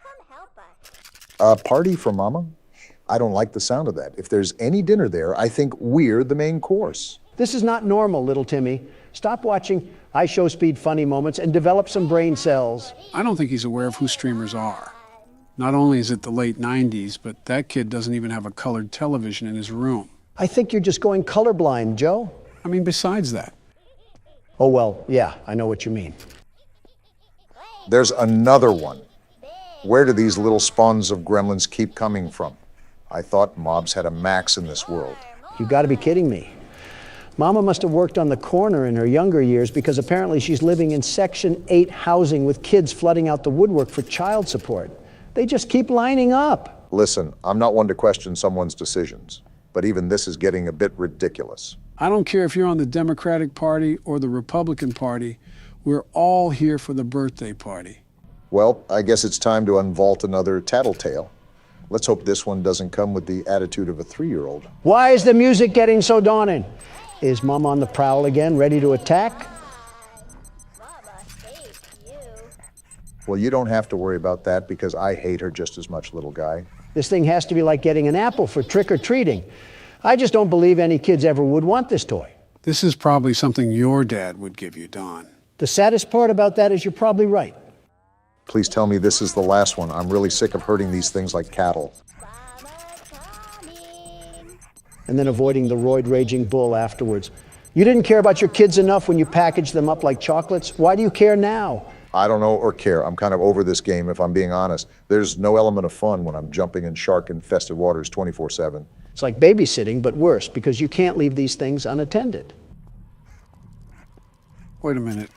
[SPEAKER 4] come help us.
[SPEAKER 3] A party for Mama? I don't like the sound of that. If there's any dinner there, I think we're the main course.
[SPEAKER 1] This is not normal, little Timmy. Stop watching iShowSpeed funny moments and develop some brain cells.
[SPEAKER 2] I don't think he's aware of who streamers are. Not only is it the late 90s, but that kid doesn't even have a colored television in his room.
[SPEAKER 1] I think you're just going colorblind, Joe.
[SPEAKER 2] I mean, besides that.
[SPEAKER 1] Oh, well, yeah, I know what you mean.
[SPEAKER 3] There's another one. Where do these little spawns of gremlins keep coming from? I thought mobs had a max in this world.
[SPEAKER 1] You gotta be kidding me. Mama must have worked on the corner in her younger years because apparently she's living in Section 8 housing with kids flooding out the woodwork for child support. They just keep lining up.
[SPEAKER 3] Listen, I'm not one to question someone's decisions, but even this is getting a bit ridiculous.
[SPEAKER 2] I don't care if you're on the Democratic Party or the Republican Party. We're all here for the birthday party.
[SPEAKER 3] Well, I guess it's time to unvault another Tattletail. Let's hope this one doesn't come with the attitude of a 3-year-old.
[SPEAKER 1] Why is the music getting so daunting? Is Mama on the prowl again, ready to attack?
[SPEAKER 4] Mama saved you.
[SPEAKER 3] Well, you don't have to worry about that because I hate her just as much, little guy.
[SPEAKER 1] This thing has to be like getting an apple for trick-or-treating. I just don't believe any kids ever would want this toy.
[SPEAKER 2] This is probably something your dad would give you, Don.
[SPEAKER 1] The saddest part about that is you're probably right.
[SPEAKER 3] Please tell me this is the last one. I'm really sick of hurting these things like cattle.
[SPEAKER 4] Mama's coming.
[SPEAKER 1] And then avoiding the roid-raging bull afterwards. You didn't care about your kids enough when you packaged them up like chocolates. Why do you care now?
[SPEAKER 3] I don't know or care. I'm kind of over this game, if I'm being honest. There's no element of fun when I'm jumping in shark-infested waters 24/7.
[SPEAKER 1] It's like babysitting, but worse, because you can't leave these things unattended.
[SPEAKER 2] Wait a minute.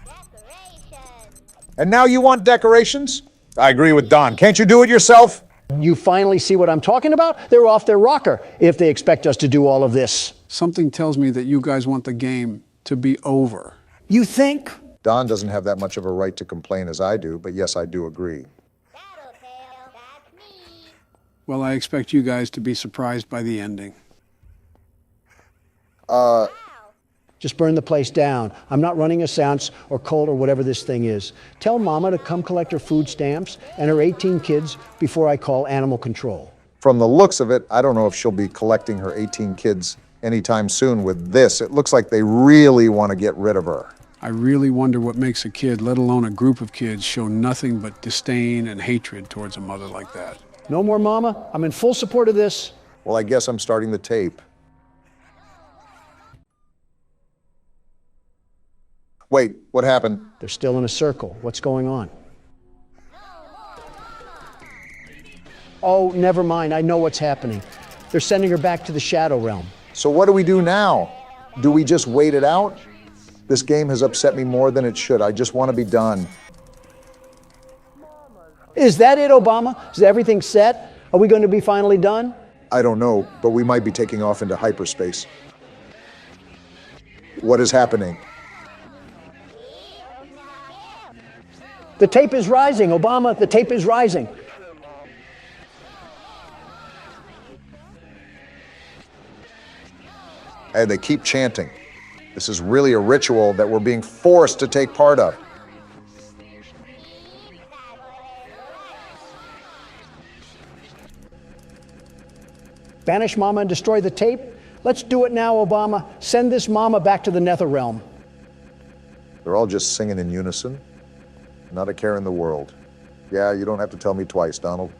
[SPEAKER 4] Decorations.
[SPEAKER 3] And now you want decorations? I agree with Don. Can't you do it yourself?
[SPEAKER 1] You finally see what I'm talking about? They're off their rocker if they expect us to do all of this.
[SPEAKER 2] Something tells me that you guys want the game to be over.
[SPEAKER 1] You think?
[SPEAKER 3] Don doesn't have that much of a right to complain as I do, but yes, I do agree.
[SPEAKER 4] Tattletail, that's me.
[SPEAKER 2] Well, I expect you guys to be surprised by the ending.
[SPEAKER 4] Wow.
[SPEAKER 1] Just burn the place down. I'm not running a seance or cold or whatever this thing is. Tell Mama to come collect her food stamps and her 18 kids before I call animal control.
[SPEAKER 3] From the looks of it, I don't know if she'll be collecting her 18 kids anytime soon with this. It looks like they really want to get rid of her.
[SPEAKER 2] I really wonder what makes a kid, let alone a group of kids, show nothing but disdain and hatred towards a mother like that.
[SPEAKER 1] No more Mama? I'm in full support of this.
[SPEAKER 3] Well, I guess I'm starting the tape. Wait, what happened?
[SPEAKER 1] They're still in a circle. What's going on? Oh, never mind. I know what's happening. They're sending her back to the Shadow Realm.
[SPEAKER 3] So what do we do now? Do we just wait it out? This game has upset me more than it should. I just want to be done.
[SPEAKER 1] Is that it, Obama? Is everything set? Are we going to be finally done?
[SPEAKER 3] I don't know, but we might be taking off into hyperspace. What is happening?
[SPEAKER 1] The tape is rising, Obama. The tape is rising.
[SPEAKER 3] Hey, they keep chanting. This is really a ritual that we're being forced to take part of.
[SPEAKER 1] Banish Mama and destroy the tape? Let's do it now, Obama. Send this Mama back to the nether realm.
[SPEAKER 3] They're all just singing in unison. Not a care in the world. Yeah, you don't have to tell me twice, Donald.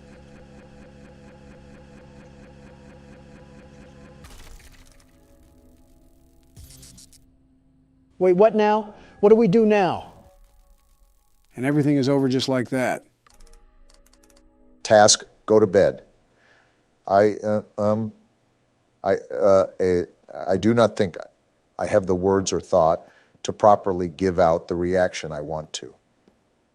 [SPEAKER 1] Wait, what now? What do we do now?
[SPEAKER 2] And everything is over just like that.
[SPEAKER 3] Task, go to bed. I do not think I have the words or thought to properly give out the reaction I want to.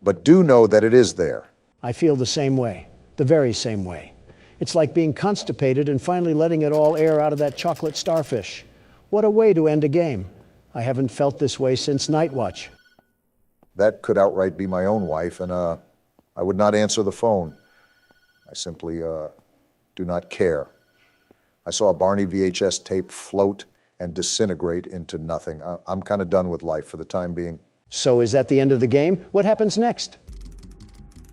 [SPEAKER 3] But do know that it is there.
[SPEAKER 1] I feel the same way, the very same way. It's like being constipated and finally letting it all air out of that chocolate starfish. What a way to end a game. I haven't felt this way since Night Watch.
[SPEAKER 3] That could outright be my own wife, and I would not answer the phone. I simply do not care. I saw a Barney VHS tape float and disintegrate into nothing. I'm kind of done with life for the time being.
[SPEAKER 1] So is that the end of the game? What happens next?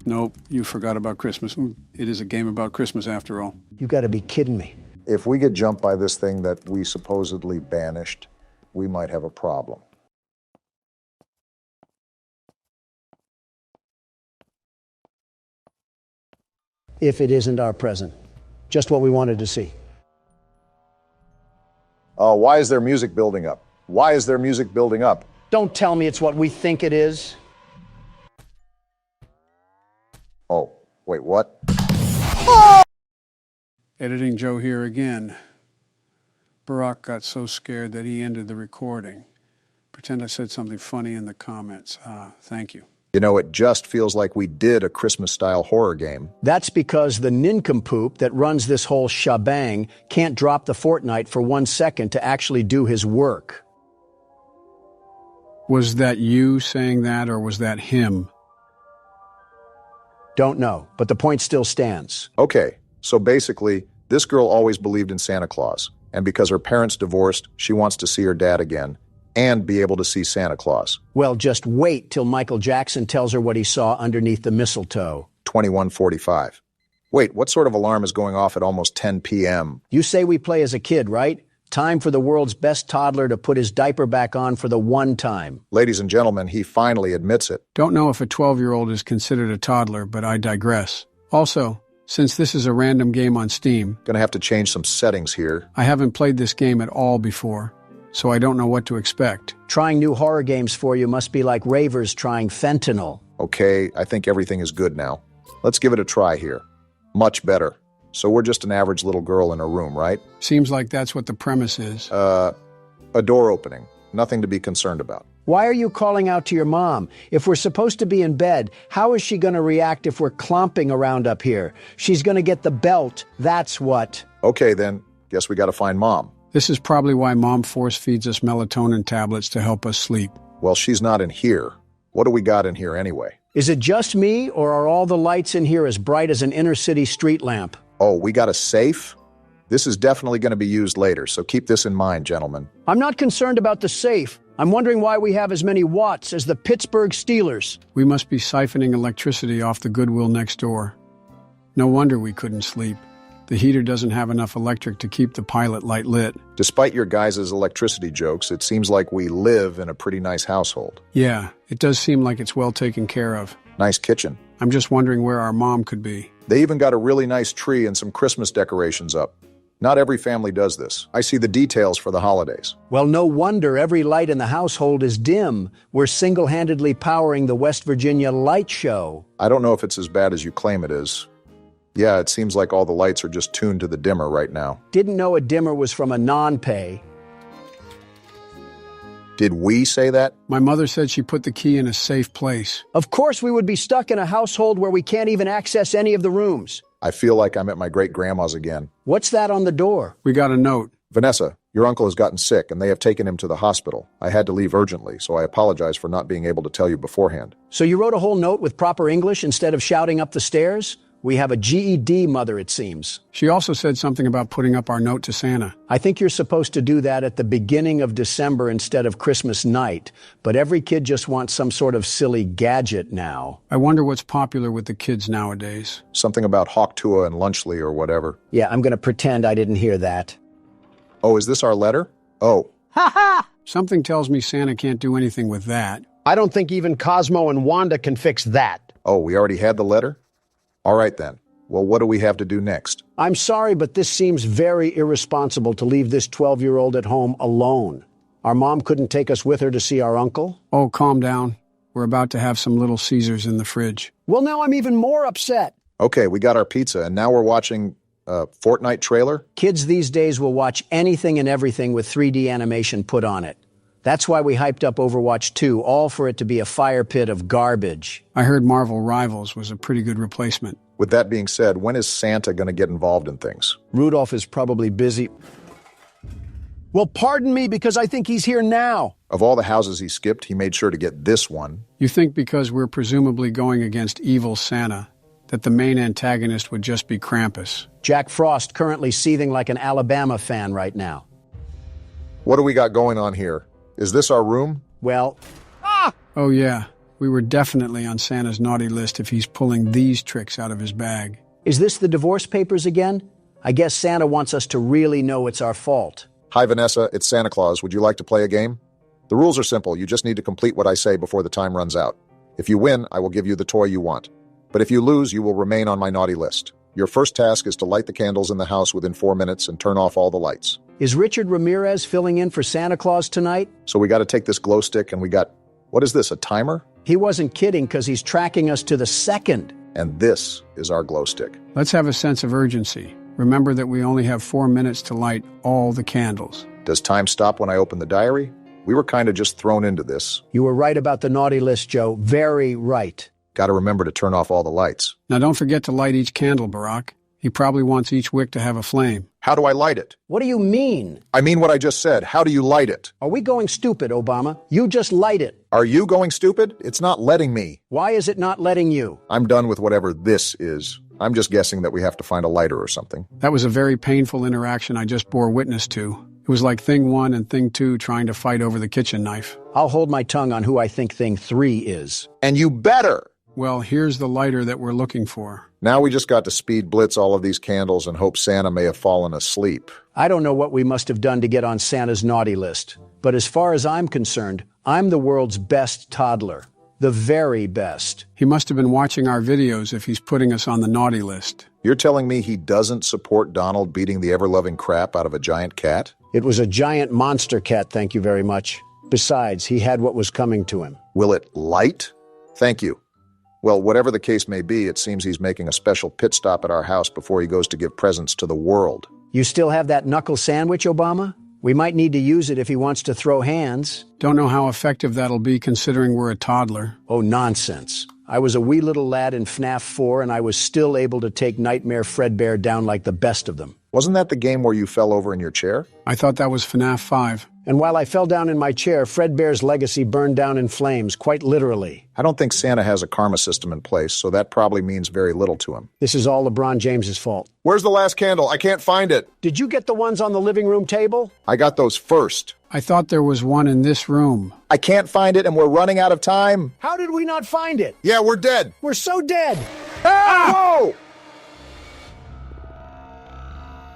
[SPEAKER 2] Nope, you forgot about Christmas. It is a game about Christmas after all.
[SPEAKER 1] You gotta be kidding me.
[SPEAKER 3] If we get jumped by this thing that we supposedly banished, we might have a problem.
[SPEAKER 1] If it isn't our present. Just what we wanted to see.
[SPEAKER 3] Oh, why is there music building up? Why is there music building up?
[SPEAKER 1] Don't tell me it's what we think it is.
[SPEAKER 3] Oh, wait, what?
[SPEAKER 2] Editing Joe here again. Barack got so scared that he ended the recording. Pretend I said something funny in the comments. Thank you.
[SPEAKER 3] You know, it just feels like we did a Christmas-style horror game.
[SPEAKER 1] That's because the nincompoop that runs this whole shebang can't drop the Fortnite for 1 second to actually do his work.
[SPEAKER 2] Was that you saying that, or was that him?
[SPEAKER 1] Don't know, but the point still stands.
[SPEAKER 3] Okay, so basically, this girl always believed in Santa Claus, and because her parents divorced, she wants to see her dad again and be able to see Santa Claus.
[SPEAKER 1] Well, just wait till Michael Jackson tells her what he saw underneath the mistletoe.
[SPEAKER 3] 21:45. Wait, what sort of alarm is going off at almost 10 p.m.?
[SPEAKER 1] You say we play as a kid, right? Time for the world's best toddler to put his diaper back on for the one time.
[SPEAKER 3] Ladies and gentlemen, he finally admits it.
[SPEAKER 2] Don't know if a 12-year-old is considered a toddler, but I digress. Also, since this is a random game on Steam,
[SPEAKER 3] Gonna have to change some settings here.
[SPEAKER 2] I haven't played this game at all before, so I don't know what to expect.
[SPEAKER 1] Trying new horror games for you must be like ravers trying fentanyl.
[SPEAKER 3] Okay, I think everything is good now. Let's give it a try here. Much better. So we're just an average little girl in a room, right?
[SPEAKER 2] Seems like that's what the premise is.
[SPEAKER 3] A door opening. Nothing to be concerned about.
[SPEAKER 1] Why are you calling out to your mom? If we're supposed to be in bed, how is she going to react if we're clomping around up here? She's going to get the belt, that's what.
[SPEAKER 3] Okay, then. Guess we gotta find Mom.
[SPEAKER 2] This is probably why Mom force feeds us melatonin tablets to help us sleep.
[SPEAKER 3] Well, she's not in here. What do we got in here anyway?
[SPEAKER 1] Is it just me, or are all the lights in here as bright as an inner-city street lamp?
[SPEAKER 3] Oh, we got a safe? This is definitely going to be used later, so keep this in mind, gentlemen.
[SPEAKER 1] I'm not concerned about the safe. I'm wondering why we have as many watts as the Pittsburgh Steelers.
[SPEAKER 2] We must be siphoning electricity off the Goodwill next door. No wonder we couldn't sleep. The heater doesn't have enough electric to keep the pilot light lit.
[SPEAKER 3] Despite your guys' electricity jokes, it seems like we live in a pretty nice household.
[SPEAKER 2] Yeah, it does seem like it's well taken care of.
[SPEAKER 3] Nice kitchen.
[SPEAKER 2] I'm just wondering where our mom could be.
[SPEAKER 3] They even got a really nice tree and some Christmas decorations up. Not every family does this. I see the details for the holidays.
[SPEAKER 1] Well, no wonder every light in the household is dim. We're single-handedly powering the West Virginia Light Show.
[SPEAKER 3] I don't know if it's as bad as you claim it is. Yeah, it seems like all the lights are just tuned to the dimmer right now.
[SPEAKER 1] Didn't know a dimmer was from a non-pay.
[SPEAKER 3] Did we say that?
[SPEAKER 2] My mother said she put the key in a safe place.
[SPEAKER 1] Of course we would be stuck in a household where we can't even access any of the rooms.
[SPEAKER 3] I feel like I'm at my great-grandma's again.
[SPEAKER 1] What's that on the door?
[SPEAKER 2] We got a note.
[SPEAKER 3] Vanessa, Your uncle has gotten sick, and they have taken him to the hospital. I had to leave urgently, so I apologize for not being able to tell you beforehand.
[SPEAKER 1] So you wrote a whole note with proper English instead of shouting up the stairs? We have a GED mother, it seems.
[SPEAKER 2] She also said something about putting up our note to Santa.
[SPEAKER 1] I think you're supposed to do that at the beginning of December instead of Christmas night, but every kid just wants some sort of silly gadget now.
[SPEAKER 2] I wonder what's popular with the kids nowadays.
[SPEAKER 3] Something about Hawktua and Lunchley or whatever.
[SPEAKER 1] Yeah, I'm going to pretend I didn't hear that.
[SPEAKER 3] Oh, is this our letter? Oh.
[SPEAKER 2] Something tells me Santa can't do anything with that.
[SPEAKER 1] I don't think even Cosmo and Wanda can fix that.
[SPEAKER 3] Oh, we already had the letter? All right, then. Well, what do we have to do next?
[SPEAKER 1] I'm sorry, but this seems very irresponsible to leave this 12-year-old at home alone. Our mom couldn't take us with her to see our uncle?
[SPEAKER 2] Oh, calm down. We're about to have some Little Caesars in the fridge.
[SPEAKER 1] Well, now I'm even more upset.
[SPEAKER 3] Okay, we got our pizza, and now we're watching a Fortnite trailer?
[SPEAKER 1] Kids these days will watch anything and everything with 3D animation put on it. That's why we hyped up Overwatch 2, all for it to be a fire pit of garbage.
[SPEAKER 2] I heard Marvel Rivals was a pretty good replacement.
[SPEAKER 3] With that being said, when is Santa going to get involved in things?
[SPEAKER 1] Rudolph is probably busy. Well, pardon me, because I think he's here now.
[SPEAKER 3] Of all the houses he skipped, he made sure to get this one.
[SPEAKER 2] You think because we're presumably going against evil Santa, that the main antagonist would just be Krampus?
[SPEAKER 1] Jack Frost currently seething like an Alabama fan right now.
[SPEAKER 3] What do we got going on here? Is this our room?
[SPEAKER 1] Well,
[SPEAKER 2] Oh yeah, we were definitely on Santa's naughty list if he's pulling these tricks out of his bag.
[SPEAKER 1] is this the divorce papers again? I guess Santa wants us to really know it's our fault.
[SPEAKER 3] Hi, Vanessa. It's Santa Claus. Would you like to play a game? The rules are simple. You just need to complete what I say before the time runs out. If you win, I will give you the toy you want. But if you lose, you will remain on my naughty list. Your first task is to light the candles in the house within 4 minutes and turn off all the lights.
[SPEAKER 1] Is Richard Ramirez filling in for Santa Claus tonight?
[SPEAKER 3] So we got to take this glow stick and we got, what is this, a timer?
[SPEAKER 1] He wasn't kidding because he's tracking us to the second.
[SPEAKER 3] And this is our glow stick.
[SPEAKER 2] Let's have a sense of urgency. Remember that we only have 4 minutes to light all the candles.
[SPEAKER 3] Does time stop when I open the diary? We were kind of just thrown into this.
[SPEAKER 1] You were right about the naughty list, Joe. Very right.
[SPEAKER 3] Got to remember to turn off all the lights.
[SPEAKER 2] Now don't forget to light each candle, Barack. He probably wants each wick to have a flame.
[SPEAKER 3] How do I light it?
[SPEAKER 1] What do you mean?
[SPEAKER 3] I mean what I just said. How do you light it?
[SPEAKER 1] Are we going stupid, Obama? You just light it.
[SPEAKER 3] Are you going stupid? It's not letting me.
[SPEAKER 1] Why is it not letting you?
[SPEAKER 3] I'm done with whatever this is. I'm just guessing that we have to find a lighter or something.
[SPEAKER 2] That was a very painful interaction I just bore witness to. It was like Thing 1 and Thing 2 trying to fight over the kitchen knife.
[SPEAKER 1] I'll hold my tongue on who I think Thing 3 is.
[SPEAKER 3] And you better!
[SPEAKER 2] Well, here's the lighter that we're looking for.
[SPEAKER 3] Now we just got to speed blitz all of these candles and hope Santa may have fallen asleep.
[SPEAKER 1] I don't know what we must have done to get on Santa's naughty list, but as far as I'm concerned, I'm the world's best toddler. The very best.
[SPEAKER 2] He must have been watching our videos if he's putting us on the naughty list.
[SPEAKER 3] You're telling me he doesn't support Donald beating the ever-loving crap out of a giant cat?
[SPEAKER 1] It was a giant monster cat, thank you very much. Besides, he had what was coming to him.
[SPEAKER 3] Will it light? Thank you. Well, whatever the case may be, it seems he's making a special pit stop at our house before he goes to give presents to the world.
[SPEAKER 1] You still have that knuckle sandwich, Obama? We might need to use it if he wants to throw hands.
[SPEAKER 2] Don't know how effective that'll be considering we're a toddler.
[SPEAKER 1] Oh, nonsense. I was a wee little lad in FNAF 4, and I was still able to take Nightmare Fredbear down like the best of them.
[SPEAKER 3] Wasn't that the game where you fell over in your chair?
[SPEAKER 2] I thought that was FNAF 5.
[SPEAKER 1] And while I fell down in my chair, Fredbear's legacy burned down in flames, quite literally.
[SPEAKER 3] I don't think Santa has a karma system in place, so that probably means very little to him.
[SPEAKER 1] This is all LeBron James's fault.
[SPEAKER 3] Where's the last candle? I can't find it.
[SPEAKER 1] Did you get the ones on the living room table?
[SPEAKER 3] I got those first.
[SPEAKER 2] I thought there was one in this room.
[SPEAKER 3] I can't find it and we're running out of time.
[SPEAKER 1] How did we not find it?
[SPEAKER 3] Yeah, we're dead.
[SPEAKER 1] We're so dead.
[SPEAKER 3] Whoa!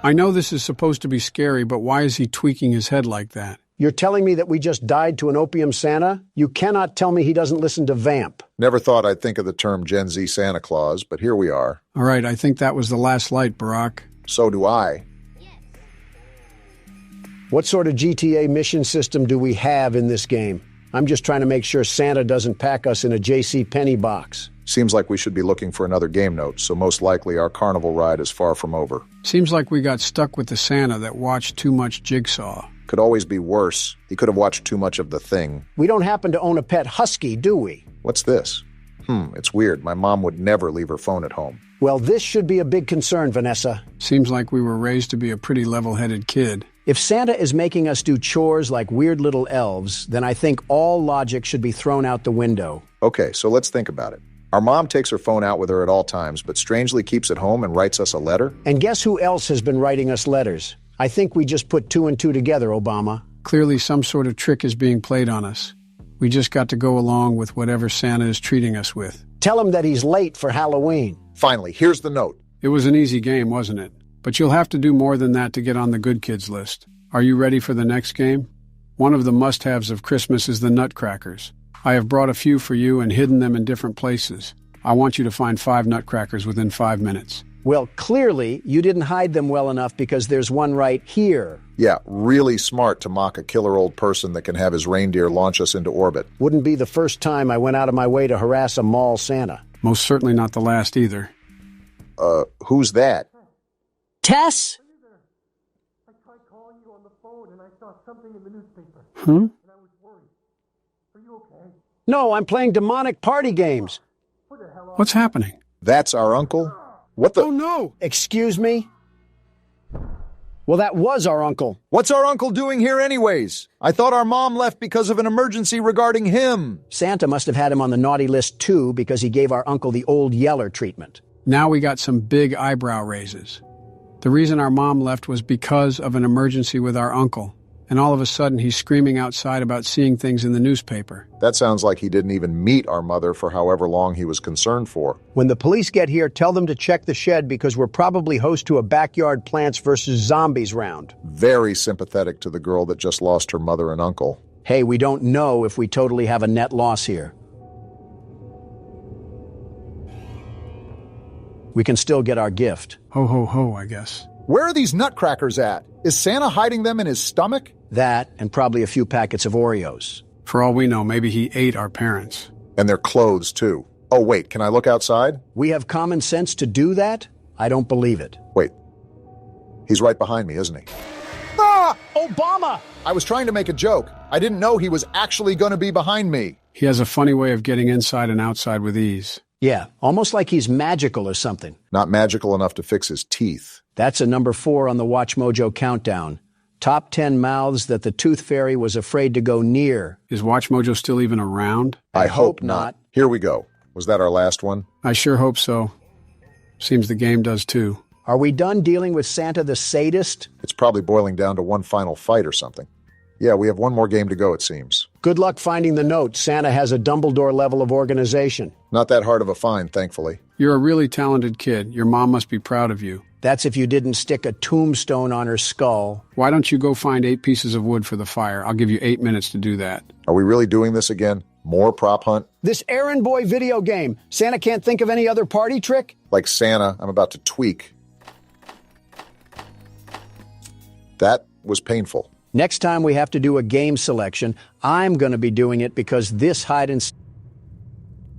[SPEAKER 2] I know this is supposed to be scary, but why is he tweaking his head like that?
[SPEAKER 1] You're telling me that we just died to an opium Santa? You cannot tell me he doesn't listen to Vamp.
[SPEAKER 3] Never thought I'd think of the term Gen Z Santa Claus, but here we are.
[SPEAKER 2] All right, I think that was the last light, Barack.
[SPEAKER 3] So do I.
[SPEAKER 1] What sort of GTA mission system do we have in this game? I'm just trying to make sure Santa doesn't pack us in a JCPenney box.
[SPEAKER 3] Seems like we should be looking for another game note, so most likely our carnival ride is far from over.
[SPEAKER 2] Seems like we got stuck with the Santa that watched too much Jigsaw.
[SPEAKER 3] Could always be worse. He could have watched too much of The Thing.
[SPEAKER 1] We don't happen to own a pet husky, do we?
[SPEAKER 3] What's this? It's weird. My mom would never leave her phone at home.
[SPEAKER 1] Well, this should be a big concern, Vanessa.
[SPEAKER 2] Seems like we were raised to be a pretty level-headed kid.
[SPEAKER 1] If Santa is making us do chores like weird little elves, then I think all logic should be thrown out the window.
[SPEAKER 3] Okay, so let's think about it. Our mom takes her phone out with her at all times, but strangely keeps it home and writes us a letter?
[SPEAKER 1] And guess who else has been writing us letters? I think we just put 2 and 2 together, Obama.
[SPEAKER 2] Clearly some sort of trick is being played on us. We just got to go along with whatever Santa is treating us with.
[SPEAKER 1] Tell him that he's late for Halloween.
[SPEAKER 3] Finally, here's the note.
[SPEAKER 2] It was an easy game, wasn't it? But you'll have to do more than that to get on the good kids list. Are you ready for the next game? One of the must-haves of Christmas is the nutcrackers. I have brought a few for you and hidden them in different places. I want you to find 5 nutcrackers within 5 minutes.
[SPEAKER 1] Well, clearly, you didn't hide them well enough because there's one right here.
[SPEAKER 3] Yeah, really smart to mock a killer old person that can have his reindeer launch us into orbit.
[SPEAKER 1] Wouldn't be the first time I went out of my way to harass a mall Santa.
[SPEAKER 2] Most certainly not the last either.
[SPEAKER 3] Who's that?
[SPEAKER 1] Tess?
[SPEAKER 5] I tried calling you on the phone and I saw something in the newspaper.
[SPEAKER 2] Hmm?
[SPEAKER 5] And I was worried. Are you okay?
[SPEAKER 1] No, I'm playing demonic party games.
[SPEAKER 5] Who the hell are
[SPEAKER 2] What's happening?
[SPEAKER 3] That's our uncle? What the?
[SPEAKER 2] Oh no!
[SPEAKER 1] Excuse me? Well, that was our uncle.
[SPEAKER 6] What's our uncle doing here anyways? I thought our mom left because of an emergency regarding him.
[SPEAKER 1] Santa must have had him on the naughty list too because he gave our uncle the old yeller treatment.
[SPEAKER 2] Now we got some big eyebrow raises. The reason our mom left was because of an emergency with our uncle. And all of a sudden he's screaming outside about seeing things in the newspaper.
[SPEAKER 3] That sounds like he didn't even meet our mother for however long he was concerned for.
[SPEAKER 1] When the police get here, tell them to check the shed because we're probably host to a backyard Plants vs. Zombies round.
[SPEAKER 3] Very sympathetic to the girl that just lost her mother and uncle.
[SPEAKER 1] Hey, we don't know if we totally have a net loss here. We can still get our gift.
[SPEAKER 2] Ho, ho, ho, I guess.
[SPEAKER 6] Where are these nutcrackers at? Is Santa hiding them in his stomach?
[SPEAKER 1] That, and probably a few packets of Oreos.
[SPEAKER 2] For all we know, maybe he ate our parents.
[SPEAKER 3] And their clothes, too. Oh, wait, can I look outside?
[SPEAKER 1] We have common sense to do that? I don't believe it.
[SPEAKER 3] Wait. He's right behind me, isn't he?
[SPEAKER 6] Ah!
[SPEAKER 1] Obama!
[SPEAKER 6] I was trying to make a joke. I didn't know he was actually going to be behind me.
[SPEAKER 2] He has a funny way of getting inside and outside with ease.
[SPEAKER 1] Yeah, almost like he's magical or something.
[SPEAKER 3] Not magical enough to fix his teeth.
[SPEAKER 1] That's a number 4 on the Watch Mojo countdown. Top 10 mouths that the Tooth Fairy was afraid to go near.
[SPEAKER 2] Is Watch Mojo still even around?
[SPEAKER 3] I hope not. Here we go. Was that our last one?
[SPEAKER 2] I sure hope so. Seems the game does too.
[SPEAKER 1] Are we done dealing with Santa the sadist?
[SPEAKER 3] It's probably boiling down to one final fight or something. Yeah, we have one more game to go, it seems.
[SPEAKER 1] Good luck finding the note. Santa has a Dumbledore level of organization.
[SPEAKER 3] Not that hard of a find, thankfully.
[SPEAKER 2] You're a really talented kid. Your mom must be proud of you.
[SPEAKER 1] That's if you didn't stick a tombstone on her skull.
[SPEAKER 2] Why don't you go find 8 pieces of wood for the fire? I'll give you 8 minutes to do that.
[SPEAKER 3] Are we really doing this again? More prop hunt?
[SPEAKER 1] This errand boy video game. Santa can't think of any other party trick?
[SPEAKER 3] Like Santa, I'm about to tweak. That was painful.
[SPEAKER 1] Next time we have to do a game selection, I'm going to be doing it because this hide and...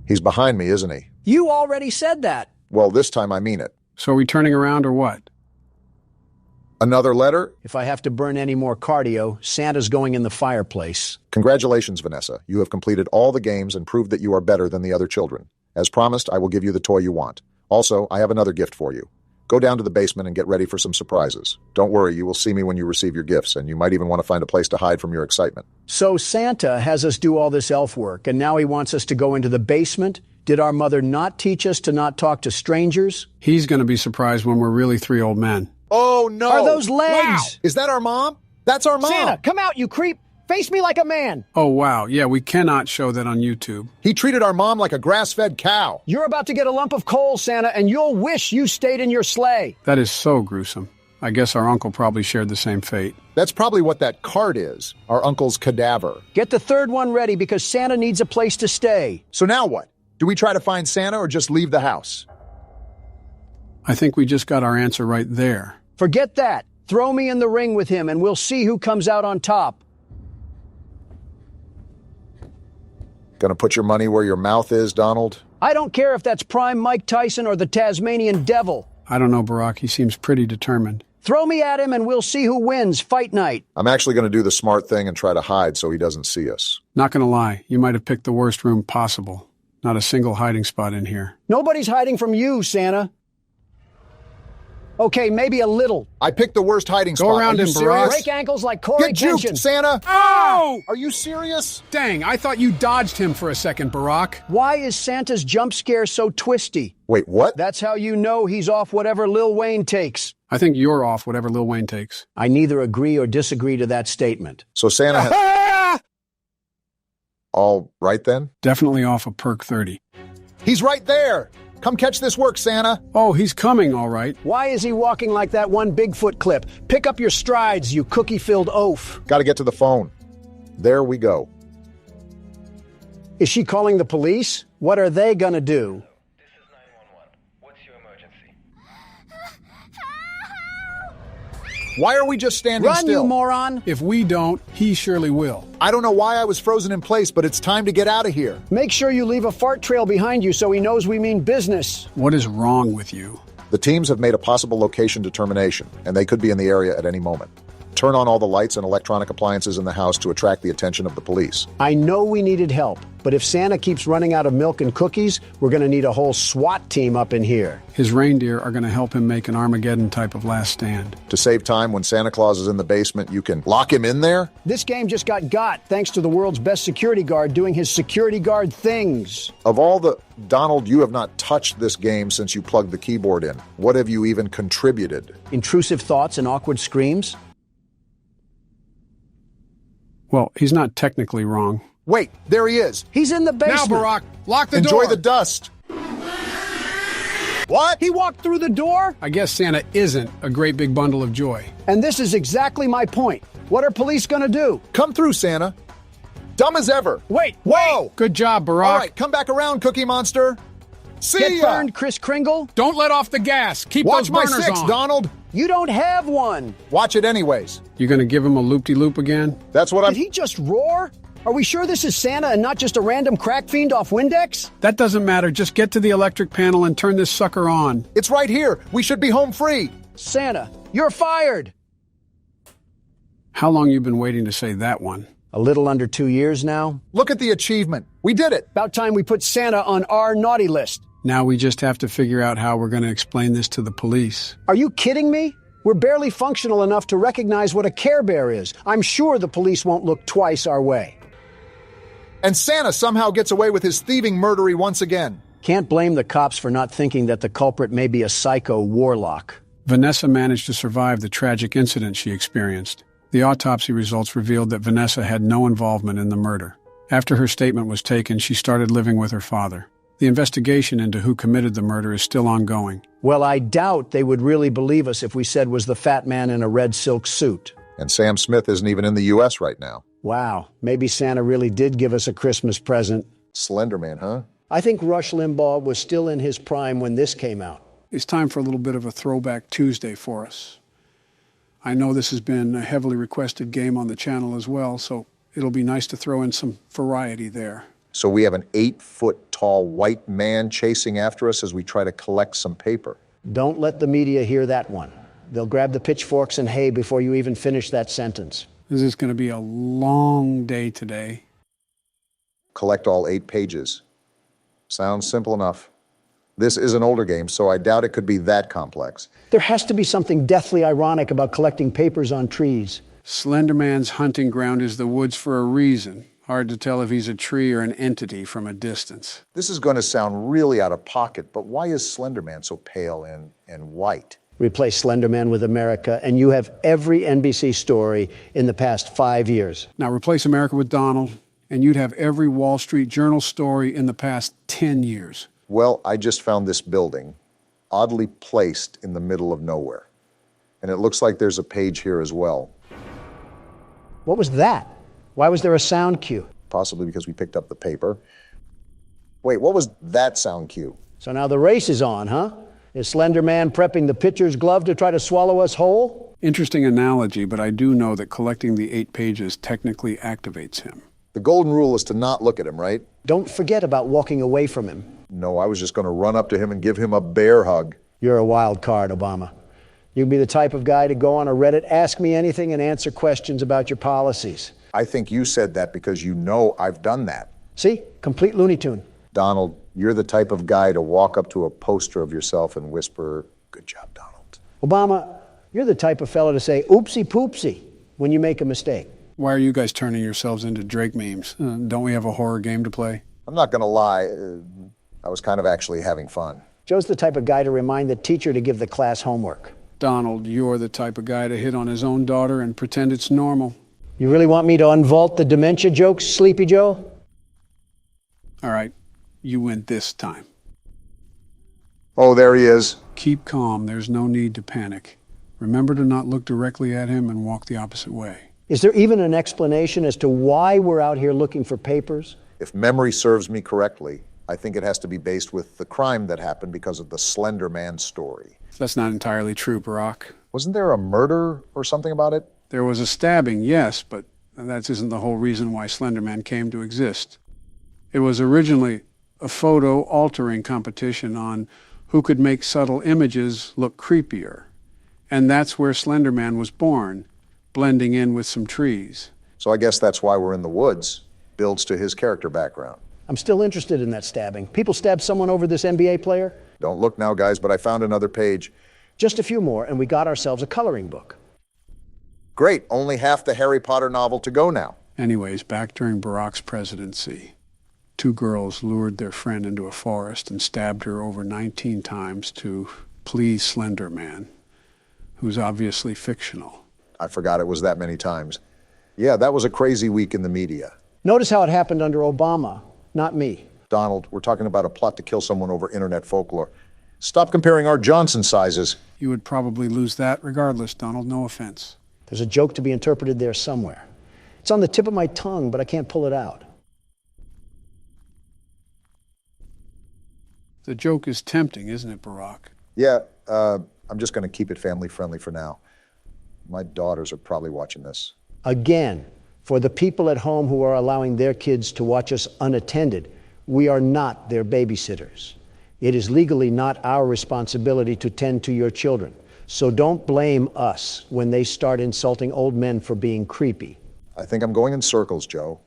[SPEAKER 3] He's behind me, isn't he?
[SPEAKER 1] You already said that.
[SPEAKER 3] Well, this time I mean it.
[SPEAKER 2] So are we turning around or what?
[SPEAKER 3] Another letter?
[SPEAKER 1] If I have to burn any more cardio, Santa's going in the fireplace.
[SPEAKER 3] Congratulations, Vanessa. You have completed all the games and proved that you are better than the other children. As promised, I will give you the toy you want. Also, I have another gift for you. Go down to the basement and get ready for some surprises. Don't worry, you will see me when you receive your gifts, and you might even want to find a place to hide from your excitement.
[SPEAKER 1] So Santa has us do all this elf work, and now he wants us to go into the basement? Did our mother not teach us to not talk to strangers?
[SPEAKER 2] He's going to be surprised when we're really 3 old men.
[SPEAKER 6] Oh, no.
[SPEAKER 1] Are those legs?
[SPEAKER 6] Wow. Is that our mom? That's our mom.
[SPEAKER 1] Santa, come out, you creep! Face me like a man!
[SPEAKER 2] Oh, wow. Yeah, we cannot show that on YouTube.
[SPEAKER 6] He treated our mom like a grass-fed cow.
[SPEAKER 1] You're about to get a lump of coal, Santa, and you'll wish you stayed in your sleigh.
[SPEAKER 2] That is so gruesome. I guess our uncle probably shared the same fate.
[SPEAKER 6] That's probably what that cart is, our uncle's cadaver.
[SPEAKER 1] Get the third one ready because Santa needs a place to stay.
[SPEAKER 6] So now what? Do we try to find Santa or just leave the house?
[SPEAKER 2] I think we just got our answer right there.
[SPEAKER 1] Forget that. Throw me in the ring with him and we'll see who comes out on top.
[SPEAKER 3] Gonna put your money where your mouth is, Donald?
[SPEAKER 1] I don't care if that's prime Mike Tyson or the Tasmanian Devil.
[SPEAKER 2] I don't know, Barack. He seems pretty determined.
[SPEAKER 1] Throw me at him and we'll see who wins. Fight night.
[SPEAKER 3] I'm actually gonna do the smart thing and try to hide so he doesn't see us.
[SPEAKER 2] Not gonna lie, you might have picked the worst room possible. Not a single hiding spot in here.
[SPEAKER 1] Nobody's hiding from you, Santa. Okay, maybe a little.
[SPEAKER 6] I picked the worst hiding spot.
[SPEAKER 2] around
[SPEAKER 6] Are you
[SPEAKER 2] him,
[SPEAKER 6] serious?
[SPEAKER 2] Barack.
[SPEAKER 1] Break ankles like Corey
[SPEAKER 6] Get juked,
[SPEAKER 1] Kenshin.
[SPEAKER 6] Santa!
[SPEAKER 2] Oh!
[SPEAKER 6] Are you serious?
[SPEAKER 2] Dang, I thought you dodged him for a second, Barack.
[SPEAKER 1] Why is Santa's jump scare so twisty?
[SPEAKER 3] Wait, what?
[SPEAKER 1] That's how you know he's off whatever Lil Wayne takes.
[SPEAKER 2] I think you're off whatever Lil Wayne takes.
[SPEAKER 1] I neither agree or disagree to that statement.
[SPEAKER 3] So Santa has... All right then?
[SPEAKER 2] Definitely off a perk 30.
[SPEAKER 6] He's right there! Come catch this work, Santa!
[SPEAKER 2] Oh, he's coming, all right.
[SPEAKER 1] Why is he walking like that one Bigfoot clip? Pick up your strides, you cookie-filled oaf.
[SPEAKER 3] Gotta get to the phone. There we go.
[SPEAKER 1] Is she calling the police? What are they gonna do?
[SPEAKER 7] This is 911. What's your emergency?
[SPEAKER 6] Why are we just standing
[SPEAKER 1] Run,
[SPEAKER 6] still?
[SPEAKER 1] you moron!
[SPEAKER 2] If we don't, he surely will.
[SPEAKER 6] I don't know why I was frozen in place, but it's time to get out of here.
[SPEAKER 1] Make sure you leave a fart trail behind you so he knows we mean business.
[SPEAKER 2] What is wrong with you?
[SPEAKER 3] The teams have made a possible location determination, and they could be in the area at any moment. Turn on all the lights and electronic appliances in the house to attract the attention of the police.
[SPEAKER 1] I know we needed help, but if Santa keeps running out of milk and cookies, we're gonna need a whole SWAT team up in here.
[SPEAKER 2] His reindeer are going to help him make an Armageddon type of last stand.
[SPEAKER 3] To save time, when Santa Claus is in the basement, you can lock him in there?
[SPEAKER 1] This game just got thanks to the world's best security guard doing his security guard things.
[SPEAKER 3] Of all the... Donald, you have not touched this game since you plugged the keyboard in. What have you even contributed?
[SPEAKER 1] Intrusive thoughts and awkward screams?
[SPEAKER 2] Well, he's not technically wrong.
[SPEAKER 6] Wait, there he is.
[SPEAKER 1] He's in the
[SPEAKER 2] Now,
[SPEAKER 1] basement.
[SPEAKER 2] Barack, lock the
[SPEAKER 6] Enjoy
[SPEAKER 2] door.
[SPEAKER 6] the dust. What?
[SPEAKER 1] He walked through the door?
[SPEAKER 2] I guess Santa isn't a great big bundle of joy.
[SPEAKER 1] And this is exactly my point. What are police gonna do?
[SPEAKER 6] Come through, Santa. Dumb as ever.
[SPEAKER 1] Wait,
[SPEAKER 6] Whoa!
[SPEAKER 2] Good job, Barack.
[SPEAKER 6] All right, come back around, Cookie Monster. See
[SPEAKER 1] Get
[SPEAKER 6] ya!
[SPEAKER 1] burned, Kris Kringle?
[SPEAKER 2] Don't let off the gas. Keep
[SPEAKER 6] Watch
[SPEAKER 2] those
[SPEAKER 6] my
[SPEAKER 2] burners
[SPEAKER 6] 6,
[SPEAKER 2] on.
[SPEAKER 6] Donald.
[SPEAKER 1] You don't have one.
[SPEAKER 6] Watch it anyways.
[SPEAKER 2] You gonna give him a loop-de-loop again?
[SPEAKER 3] That's what I'm...
[SPEAKER 1] Did he just roar? Are we sure this is Santa and not just a random crack fiend off Windex?
[SPEAKER 2] That doesn't matter. Just get to the electric panel and turn this sucker on.
[SPEAKER 6] It's right here. We should be home free.
[SPEAKER 1] Santa, you're fired.
[SPEAKER 2] How long you been waiting to say that one?
[SPEAKER 1] A little under 2 years now.
[SPEAKER 6] Look at the achievement. We did it.
[SPEAKER 1] About time we put Santa on our naughty list.
[SPEAKER 2] Now we just have to figure out how we're going to explain this to the police.
[SPEAKER 1] Are you kidding me? We're barely functional enough to recognize what a Care Bear is. I'm sure the police won't look twice our way.
[SPEAKER 6] And Santa somehow gets away with his thieving murdery once again.
[SPEAKER 1] Can't blame the cops for not thinking that the culprit may be a psycho warlock.
[SPEAKER 2] Vanessa managed to survive the tragic incident she experienced. The autopsy results revealed that Vanessa had no involvement in the murder. After her statement was taken, she started living with her father. The investigation into who committed the murder is still ongoing.
[SPEAKER 1] Well, I doubt they would really believe us if we said was the fat man in a red silk suit.
[SPEAKER 3] And Sam Smith isn't even in the U.S. right now.
[SPEAKER 1] Wow, maybe Santa really did give us a Christmas present.
[SPEAKER 3] Slender Man, huh?
[SPEAKER 1] I think Rush Limbaugh was still in his prime when this came out.
[SPEAKER 2] It's time for a little bit of a throwback Tuesday for us. I know this has been a heavily requested game on the channel as well, so it'll be nice to throw in some variety there.
[SPEAKER 3] So we have an 8-foot-tall white man chasing after us as we try to collect some paper.
[SPEAKER 1] Don't let the media hear that one. They'll grab the pitchforks and hay before you even finish that sentence.
[SPEAKER 2] This is going to be a long day today.
[SPEAKER 3] Collect all 8 pages. Sounds simple enough. This is an older game, so I doubt it could be that complex.
[SPEAKER 1] There has to be something deathly ironic about collecting papers on trees.
[SPEAKER 2] Slender Man's hunting ground is the woods for a reason. Hard to tell if he's a tree or an entity from a distance.
[SPEAKER 3] This is going to sound really out of pocket, but why is Slender Man so pale and white?
[SPEAKER 1] Replace Slender Man with America, and you have every NBC story in the past 5 years.
[SPEAKER 2] Now replace America with Donald, and you'd have every Wall Street Journal story in the past 10 years.
[SPEAKER 3] Well, I just found this building, oddly placed in the middle of nowhere. And it looks like there's a page here as well.
[SPEAKER 1] What was that? Why was there a sound cue?
[SPEAKER 3] Possibly because we picked up the paper. Wait, what was that sound cue?
[SPEAKER 1] So now the race is on, huh? Is Slender Man prepping the pitcher's glove to try to swallow us whole?
[SPEAKER 2] Interesting analogy, but I do know that collecting the 8 pages technically activates him.
[SPEAKER 3] The golden rule is to not look at him, right?
[SPEAKER 1] Don't forget about walking away from him.
[SPEAKER 3] No, I was just going to run up to him and give him a bear hug.
[SPEAKER 1] You're a wild card, Obama. You'd be the type of guy to go on a Reddit, ask me anything, and answer questions about your policies.
[SPEAKER 3] I think you said that because you know I've done that.
[SPEAKER 1] See? Complete Looney Tune.
[SPEAKER 3] Donald, you're the type of guy to walk up to a poster of yourself and whisper, "Good job, Donald."
[SPEAKER 1] Obama, you're the type of fellow to say oopsie poopsie when you make a mistake.
[SPEAKER 2] Why are you guys turning yourselves into Drake memes? Don't we have a horror game to play?
[SPEAKER 3] I'm not going to lie, I was kind of actually having fun.
[SPEAKER 1] Joe's the type of guy to remind the teacher to give the class homework.
[SPEAKER 2] Donald, you're the type of guy to hit on his own daughter and pretend it's normal.
[SPEAKER 1] You really want me to unvault the dementia jokes, Sleepy Joe?
[SPEAKER 2] All right, you win this time.
[SPEAKER 3] Oh, there he is.
[SPEAKER 2] Keep calm. There's no need to panic. Remember to not look directly at him and walk the opposite way.
[SPEAKER 1] Is there even an explanation as to why we're out here looking for papers?
[SPEAKER 3] If memory serves me correctly, I think it has to be based with the crime that happened because of the Slender Man story.
[SPEAKER 2] That's not entirely true, Barack.
[SPEAKER 3] Wasn't there a murder or something about it?
[SPEAKER 2] There was a stabbing, yes, but that isn't the whole reason why Slender Man came to exist. It was originally a photo altering competition on who could make subtle images look creepier. And that's where Slender Man was born, blending in with some trees.
[SPEAKER 3] So I guess that's why we're in the woods. Builds to his character background.
[SPEAKER 1] I'm still interested in that stabbing. People stabbed someone over this NBA player?
[SPEAKER 3] Don't look now, guys, but I found another page.
[SPEAKER 1] Just a few more, and we got ourselves a coloring book.
[SPEAKER 3] Great, only half the Harry Potter novel to go now.
[SPEAKER 2] Anyways, back during Barack's presidency, 2 girls lured their friend into a forest and stabbed her over 19 times to please Slender Man, who's obviously fictional.
[SPEAKER 3] I forgot it was that many times. Yeah, that was a crazy week in the media.
[SPEAKER 1] Notice how it happened under Obama, not me.
[SPEAKER 3] Donald, we're talking about a plot to kill someone over internet folklore. Stop comparing our Johnson sizes.
[SPEAKER 2] You would probably lose that regardless, Donald, no offense.
[SPEAKER 1] There's a joke to be interpreted there somewhere. It's on the tip of my tongue, but I can't pull it out.
[SPEAKER 2] The joke is tempting, isn't it, Barack?
[SPEAKER 3] Yeah, I'm just going to keep it family friendly for now. My daughters are probably watching this.
[SPEAKER 1] Again, for the people at home who are allowing their kids to watch us unattended, we are not their babysitters. It is legally not our responsibility to tend to your children. So don't blame us when they start insulting old men for being creepy.
[SPEAKER 3] I think I'm going in circles, Joe.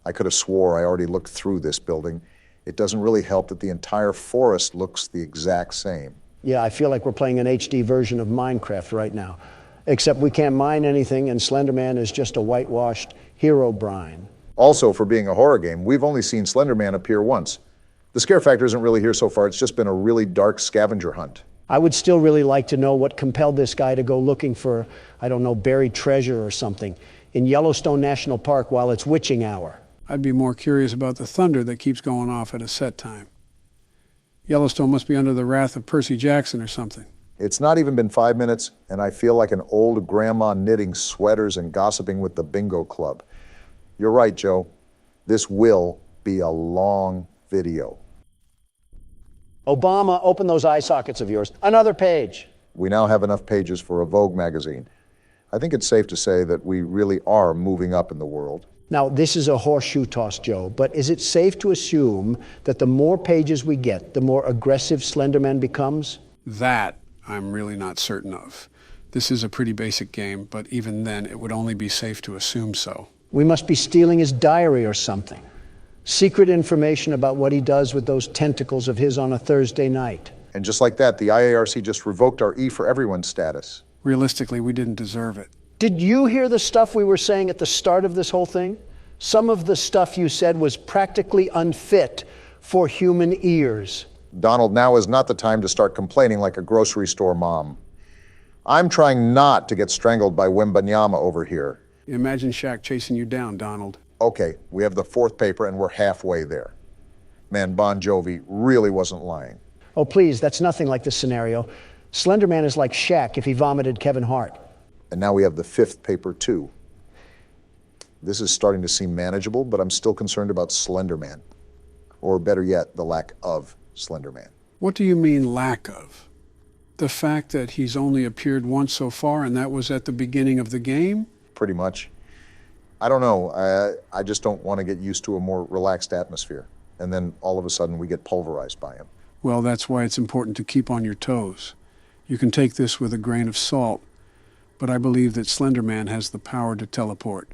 [SPEAKER 3] I could have swore I already looked through this building. It doesn't really help that the entire forest looks the exact same.
[SPEAKER 1] Yeah, I feel like we're playing an HD version of Minecraft right now. Except we can't mine anything, and Slender Man is just a whitewashed hero brine.
[SPEAKER 3] Also, for being a horror game, we've only seen Slender Man appear once. The scare factor isn't really here so far. It's just been a really dark scavenger hunt.
[SPEAKER 1] I would still really like to know what compelled this guy to go looking for, I don't know, buried treasure or something in Yellowstone National Park while it's witching hour.
[SPEAKER 2] I'd be more curious about the thunder that keeps going off at a set time. Yellowstone must be under the wrath of Percy Jackson or something.
[SPEAKER 3] It's not even been 5 minutes, and I feel like an old grandma knitting sweaters and gossiping with the bingo club. You're right, Joe. This will be a long video.
[SPEAKER 1] Obama, open those eye sockets of yours. Another page.
[SPEAKER 3] We now have enough pages for a Vogue magazine. I think it's safe to say that we really are moving up in the world.
[SPEAKER 1] Now, this is a horseshoe toss, Joe, but is it safe to assume that the more pages we get, the more aggressive Slender Man becomes?
[SPEAKER 2] That I'm really not certain of. This is a pretty basic game, but even then, it would only be safe to assume so.
[SPEAKER 1] We must be stealing his diary or something. Secret information about what he does with those tentacles of his on a Thursday night.
[SPEAKER 3] And just like that, the IARC just revoked our E for Everyone status.
[SPEAKER 2] Realistically, we didn't deserve it.
[SPEAKER 1] Did you hear the stuff we were saying at the start of this whole thing? Some of the stuff you said was practically unfit for human ears.
[SPEAKER 3] Donald, now is not the time to start complaining like a grocery store mom. I'm trying not to get strangled by Wembanyama over here.
[SPEAKER 2] Imagine Shaq chasing you down, Donald.
[SPEAKER 3] Okay, we have the 4th paper and we're halfway there. Man, Bon Jovi really wasn't lying.
[SPEAKER 1] Oh, please, that's nothing like this scenario. Slender Man is like Shaq if he vomited Kevin Hart.
[SPEAKER 3] And now we have the 5th paper too. This is starting to seem manageable, but I'm still concerned about Slender Man. Or better yet, the lack of Slender Man.
[SPEAKER 2] What do you mean lack of? The fact that he's only appeared once so far and that was at the beginning of the game?
[SPEAKER 3] Pretty much. I don't know. I just don't want to get used to a more relaxed atmosphere. And then all of a sudden we get pulverized by him.
[SPEAKER 2] Well, that's why it's important to keep on your toes. You can take this with a grain of salt, but I believe that Slender Man has the power to teleport.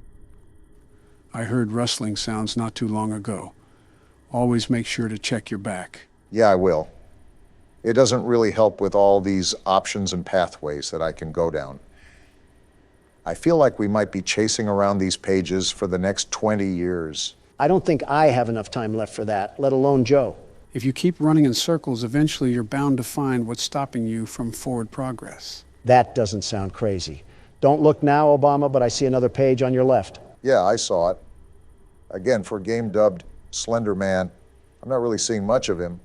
[SPEAKER 2] I heard rustling sounds not too long ago. Always make sure to check your back.
[SPEAKER 3] Yeah, I will. It doesn't really help with all these options and pathways that I can go down. I feel like we might be chasing around these pages for the next 20 years.
[SPEAKER 1] I don't think I have enough time left for that, let alone Joe.
[SPEAKER 2] If you keep running in circles, eventually you're bound to find what's stopping you from forward progress.
[SPEAKER 1] That doesn't sound crazy. Don't look now, Obama, but I see another page on your left.
[SPEAKER 3] Yeah, I saw it. Again, for a game dubbed Slender Man, I'm not really seeing much of him.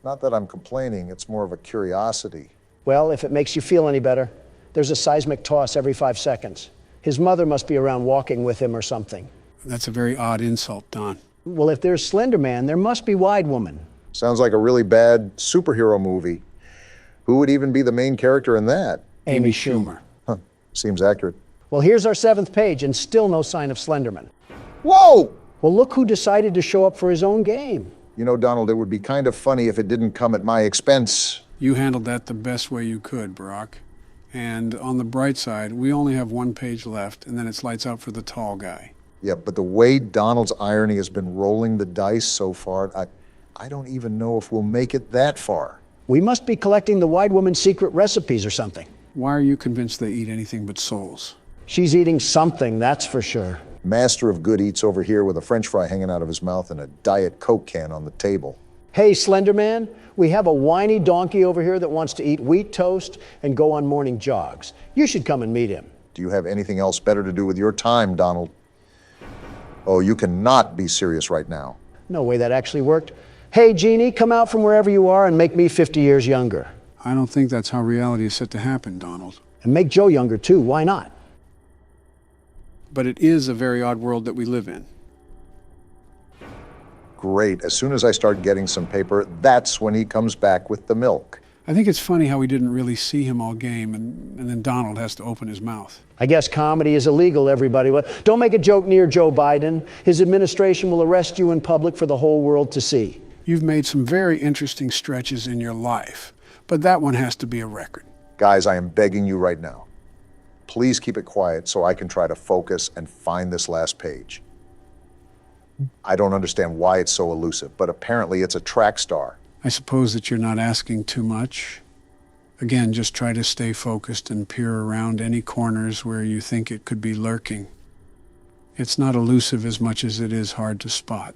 [SPEAKER 3] Not that I'm complaining, it's more of a curiosity.
[SPEAKER 1] Well, if it makes you feel any better, there's a seismic toss every 5 seconds. His mother must be around walking with him or something.
[SPEAKER 2] That's a very odd insult, Don.
[SPEAKER 1] Well, if there's Slender Man, there must be Wide Woman.
[SPEAKER 3] Sounds like a really bad superhero movie. Who would even be the main character in that?
[SPEAKER 2] Amy Schumer.
[SPEAKER 3] Huh, seems accurate.
[SPEAKER 1] Well, here's our 7th page, and still no sign of Slenderman.
[SPEAKER 3] Whoa!
[SPEAKER 1] Well, look who decided to show up for his own game.
[SPEAKER 3] You know, Donald, it would be kind of funny if it didn't come at my expense.
[SPEAKER 2] You handled that the best way you could, Barack. And on the bright side, we only have 1 page left, and then it's lights out for the tall guy.
[SPEAKER 3] Yeah, but the way Donald's irony has been rolling the dice so far, I don't even know if we'll make it that far.
[SPEAKER 1] We must be collecting the Wide Woman's secret recipes or something.
[SPEAKER 2] Why are you convinced they eat anything but souls?
[SPEAKER 1] She's eating something, that's for sure.
[SPEAKER 3] Master of good eats over here with a French fry hanging out of his mouth and a Diet Coke can on the table.
[SPEAKER 1] Hey, Slender Man, we have a whiny donkey over here that wants to eat wheat toast and go on morning jogs. You should come and meet him.
[SPEAKER 3] Do you have anything else better to do with your time, Donald? Oh, you cannot be serious right now.
[SPEAKER 1] No way that actually worked. Hey, Jeannie, come out from wherever you are and make me 50 years younger.
[SPEAKER 2] I don't think that's how reality is set to happen, Donald.
[SPEAKER 1] And make Joe younger, too. Why not?
[SPEAKER 2] But it is a very odd world that we live in.
[SPEAKER 3] Great. As soon as I start getting some paper, that's when he comes back with the milk.
[SPEAKER 2] I think it's funny how we didn't really see him all game, and then Donald has to open his mouth.
[SPEAKER 1] I guess comedy is illegal, everybody. Well, don't make a joke near Joe Biden. His administration will arrest you in public for the whole world to see.
[SPEAKER 2] You've made some very interesting stretches in your life, but that one has to be a record.
[SPEAKER 3] Guys, I am begging you right now. Please keep it quiet so I can try to focus and find this last page. I don't understand why it's so elusive, but apparently it's a track star.
[SPEAKER 2] I suppose that you're not asking too much. Again, just try to stay focused and peer around any corners where you think it could be lurking. It's not elusive as much as it is hard to spot.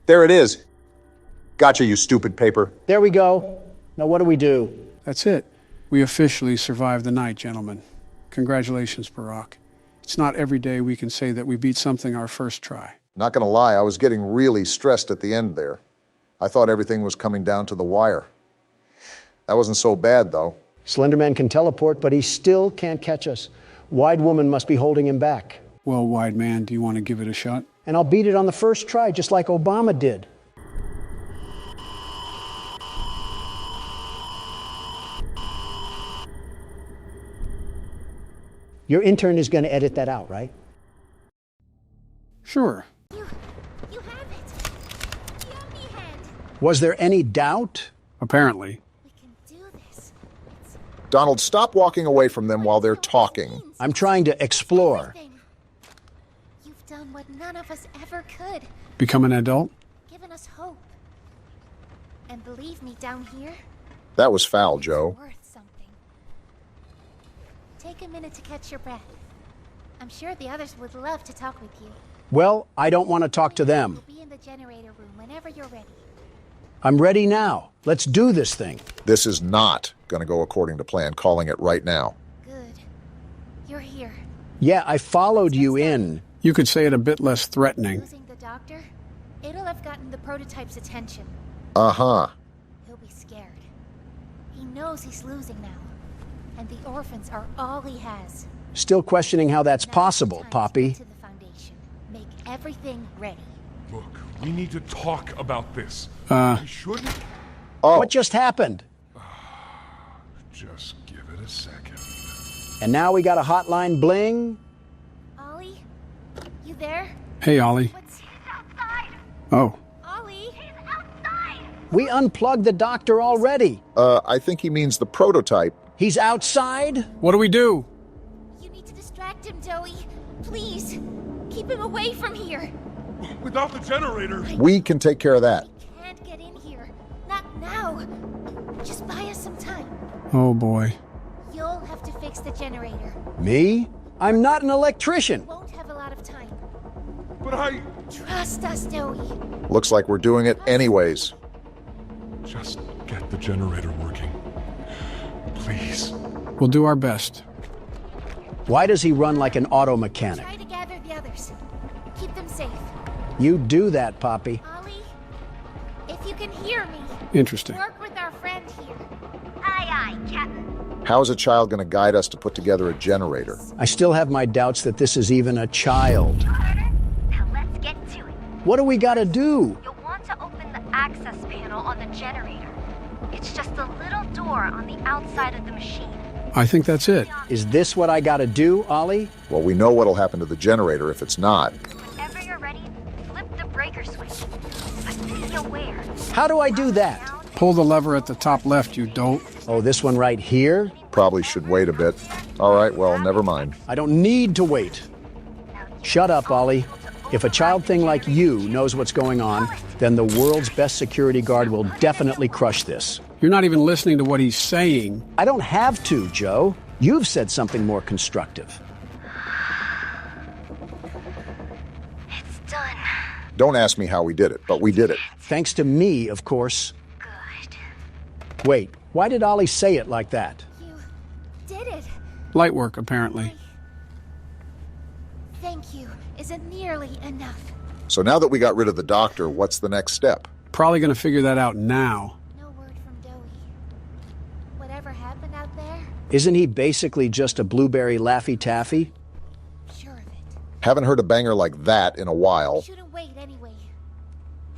[SPEAKER 3] There it is. Gotcha, you stupid paper.
[SPEAKER 1] There we go. Now what do we do?
[SPEAKER 2] That's it. We officially survived the night, gentlemen. Congratulations, Barack. It's not every day we can say that we beat something our first try.
[SPEAKER 3] Not gonna lie, I was getting really stressed at the end there. I thought everything was coming down to the wire. That wasn't so bad, though.
[SPEAKER 1] Slender Man can teleport, but he still can't catch us. Wide Woman must be holding him back.
[SPEAKER 2] Well, Wide Man, do you want to give it a shot?
[SPEAKER 1] And I'll beat it on the first try, just like Obama did. Your intern is going to edit that out, right?
[SPEAKER 2] Sure.
[SPEAKER 4] You have it. Yummy hand.
[SPEAKER 1] Was there any doubt?
[SPEAKER 2] Apparently.
[SPEAKER 4] We can do this.
[SPEAKER 3] Donald, stop walking away from them while they're talking.
[SPEAKER 1] I'm trying to explore.
[SPEAKER 4] Everything. You've done what none of us ever could.
[SPEAKER 2] Become an adult?
[SPEAKER 4] Given us hope. And believe me, down here,
[SPEAKER 3] That was foul, Joe.
[SPEAKER 4] worth something. Take a minute to catch your breath. I'm sure the others would love to talk with you.
[SPEAKER 1] Well, I don't want to talk to them.
[SPEAKER 4] We'll be in the generator room whenever you're ready.
[SPEAKER 1] I'm ready now. Let's do this thing.
[SPEAKER 3] This is not gonna go according to plan, calling it right now.
[SPEAKER 4] Good. You're here.
[SPEAKER 1] Yeah, I followed you in.
[SPEAKER 2] You could say it a bit less threatening.
[SPEAKER 4] Losing the doctor? It'll have gotten the prototype's attention.
[SPEAKER 3] Uh-huh.
[SPEAKER 4] He'll be scared. He knows he's losing now. And the orphans are all he has.
[SPEAKER 1] Still questioning how that's
[SPEAKER 4] Now's
[SPEAKER 1] possible,
[SPEAKER 4] the time
[SPEAKER 1] Poppy.
[SPEAKER 4] To get to the foundation. Make everything ready.
[SPEAKER 8] Look, we need to talk about this. We shouldn't
[SPEAKER 3] Oh,
[SPEAKER 1] What just happened?
[SPEAKER 8] just give it a second.
[SPEAKER 1] And now we got a hotline bling.
[SPEAKER 4] Ollie? You there?
[SPEAKER 2] Hey, Ollie.
[SPEAKER 4] What's outside?
[SPEAKER 2] Oh.
[SPEAKER 4] Ollie? He's outside!
[SPEAKER 1] We unplugged the doctor already.
[SPEAKER 3] I think he means the prototype.
[SPEAKER 1] He's outside?
[SPEAKER 2] What do we do?
[SPEAKER 4] You need to distract him, Joey. Please. Keep him away from here.
[SPEAKER 8] Without the generator.
[SPEAKER 3] We can take care of that.
[SPEAKER 4] We can't get in here. Not now. Just buy us some time.
[SPEAKER 2] Oh boy.
[SPEAKER 4] You'll have to fix the generator.
[SPEAKER 1] Me? I'm not an electrician.
[SPEAKER 4] Won't have a lot of time.
[SPEAKER 8] But I...
[SPEAKER 4] Trust us, Joey.
[SPEAKER 3] Looks like we're doing it anyways.
[SPEAKER 8] Just get the generator working. Please.
[SPEAKER 2] We'll do our best.
[SPEAKER 1] Why does he run like an auto mechanic?
[SPEAKER 4] Try to gather the others. Keep them safe.
[SPEAKER 1] You do that, Poppy.
[SPEAKER 4] Ollie, if you can hear me,
[SPEAKER 2] Interesting.
[SPEAKER 4] work with our friend here. Aye, aye, Captain.
[SPEAKER 3] How is a child going to guide us to put together a generator?
[SPEAKER 1] I still have my doubts that this is even a child.
[SPEAKER 9] Now let's get to it.
[SPEAKER 1] What do we gotta do?
[SPEAKER 9] You'll want to open the access panel on the generator. It's just a little door on the outside of the machine.
[SPEAKER 2] I think that's it.
[SPEAKER 1] Is this what I gotta do, Ollie?
[SPEAKER 3] Well, we know what'll happen to the generator if it's not.
[SPEAKER 9] Whenever you're ready, flip the breaker switch. But be aware.
[SPEAKER 1] How do I do that?
[SPEAKER 2] Pull the lever at the top left, you dope.
[SPEAKER 1] Oh, this one right here?
[SPEAKER 3] Probably should wait a bit. All right, well, never mind.
[SPEAKER 1] I don't need to wait. Shut up, Ollie. If a child thing like you knows what's going on, then the world's best security guard will definitely crush this.
[SPEAKER 2] You're not even listening to what he's saying.
[SPEAKER 1] I don't have to, Joe. You've said something more constructive.
[SPEAKER 9] It's done.
[SPEAKER 3] Don't ask me how we did it, but we did it.
[SPEAKER 1] Thanks to me, of course.
[SPEAKER 9] Good.
[SPEAKER 1] Wait, why did Ollie say it like that?
[SPEAKER 4] You did it.
[SPEAKER 2] Light work, apparently.
[SPEAKER 4] Thank you isn't nearly enough.
[SPEAKER 3] So now that we got rid of the doctor, what's the next step?
[SPEAKER 2] Probably going to figure that out now.
[SPEAKER 4] No word from Joey. Whatever happened out there?
[SPEAKER 1] Isn't he basically just a blueberry Laffy Taffy?
[SPEAKER 4] Sure of it.
[SPEAKER 3] Haven't heard a banger like that in a while.
[SPEAKER 4] Shouldn't wait anyway.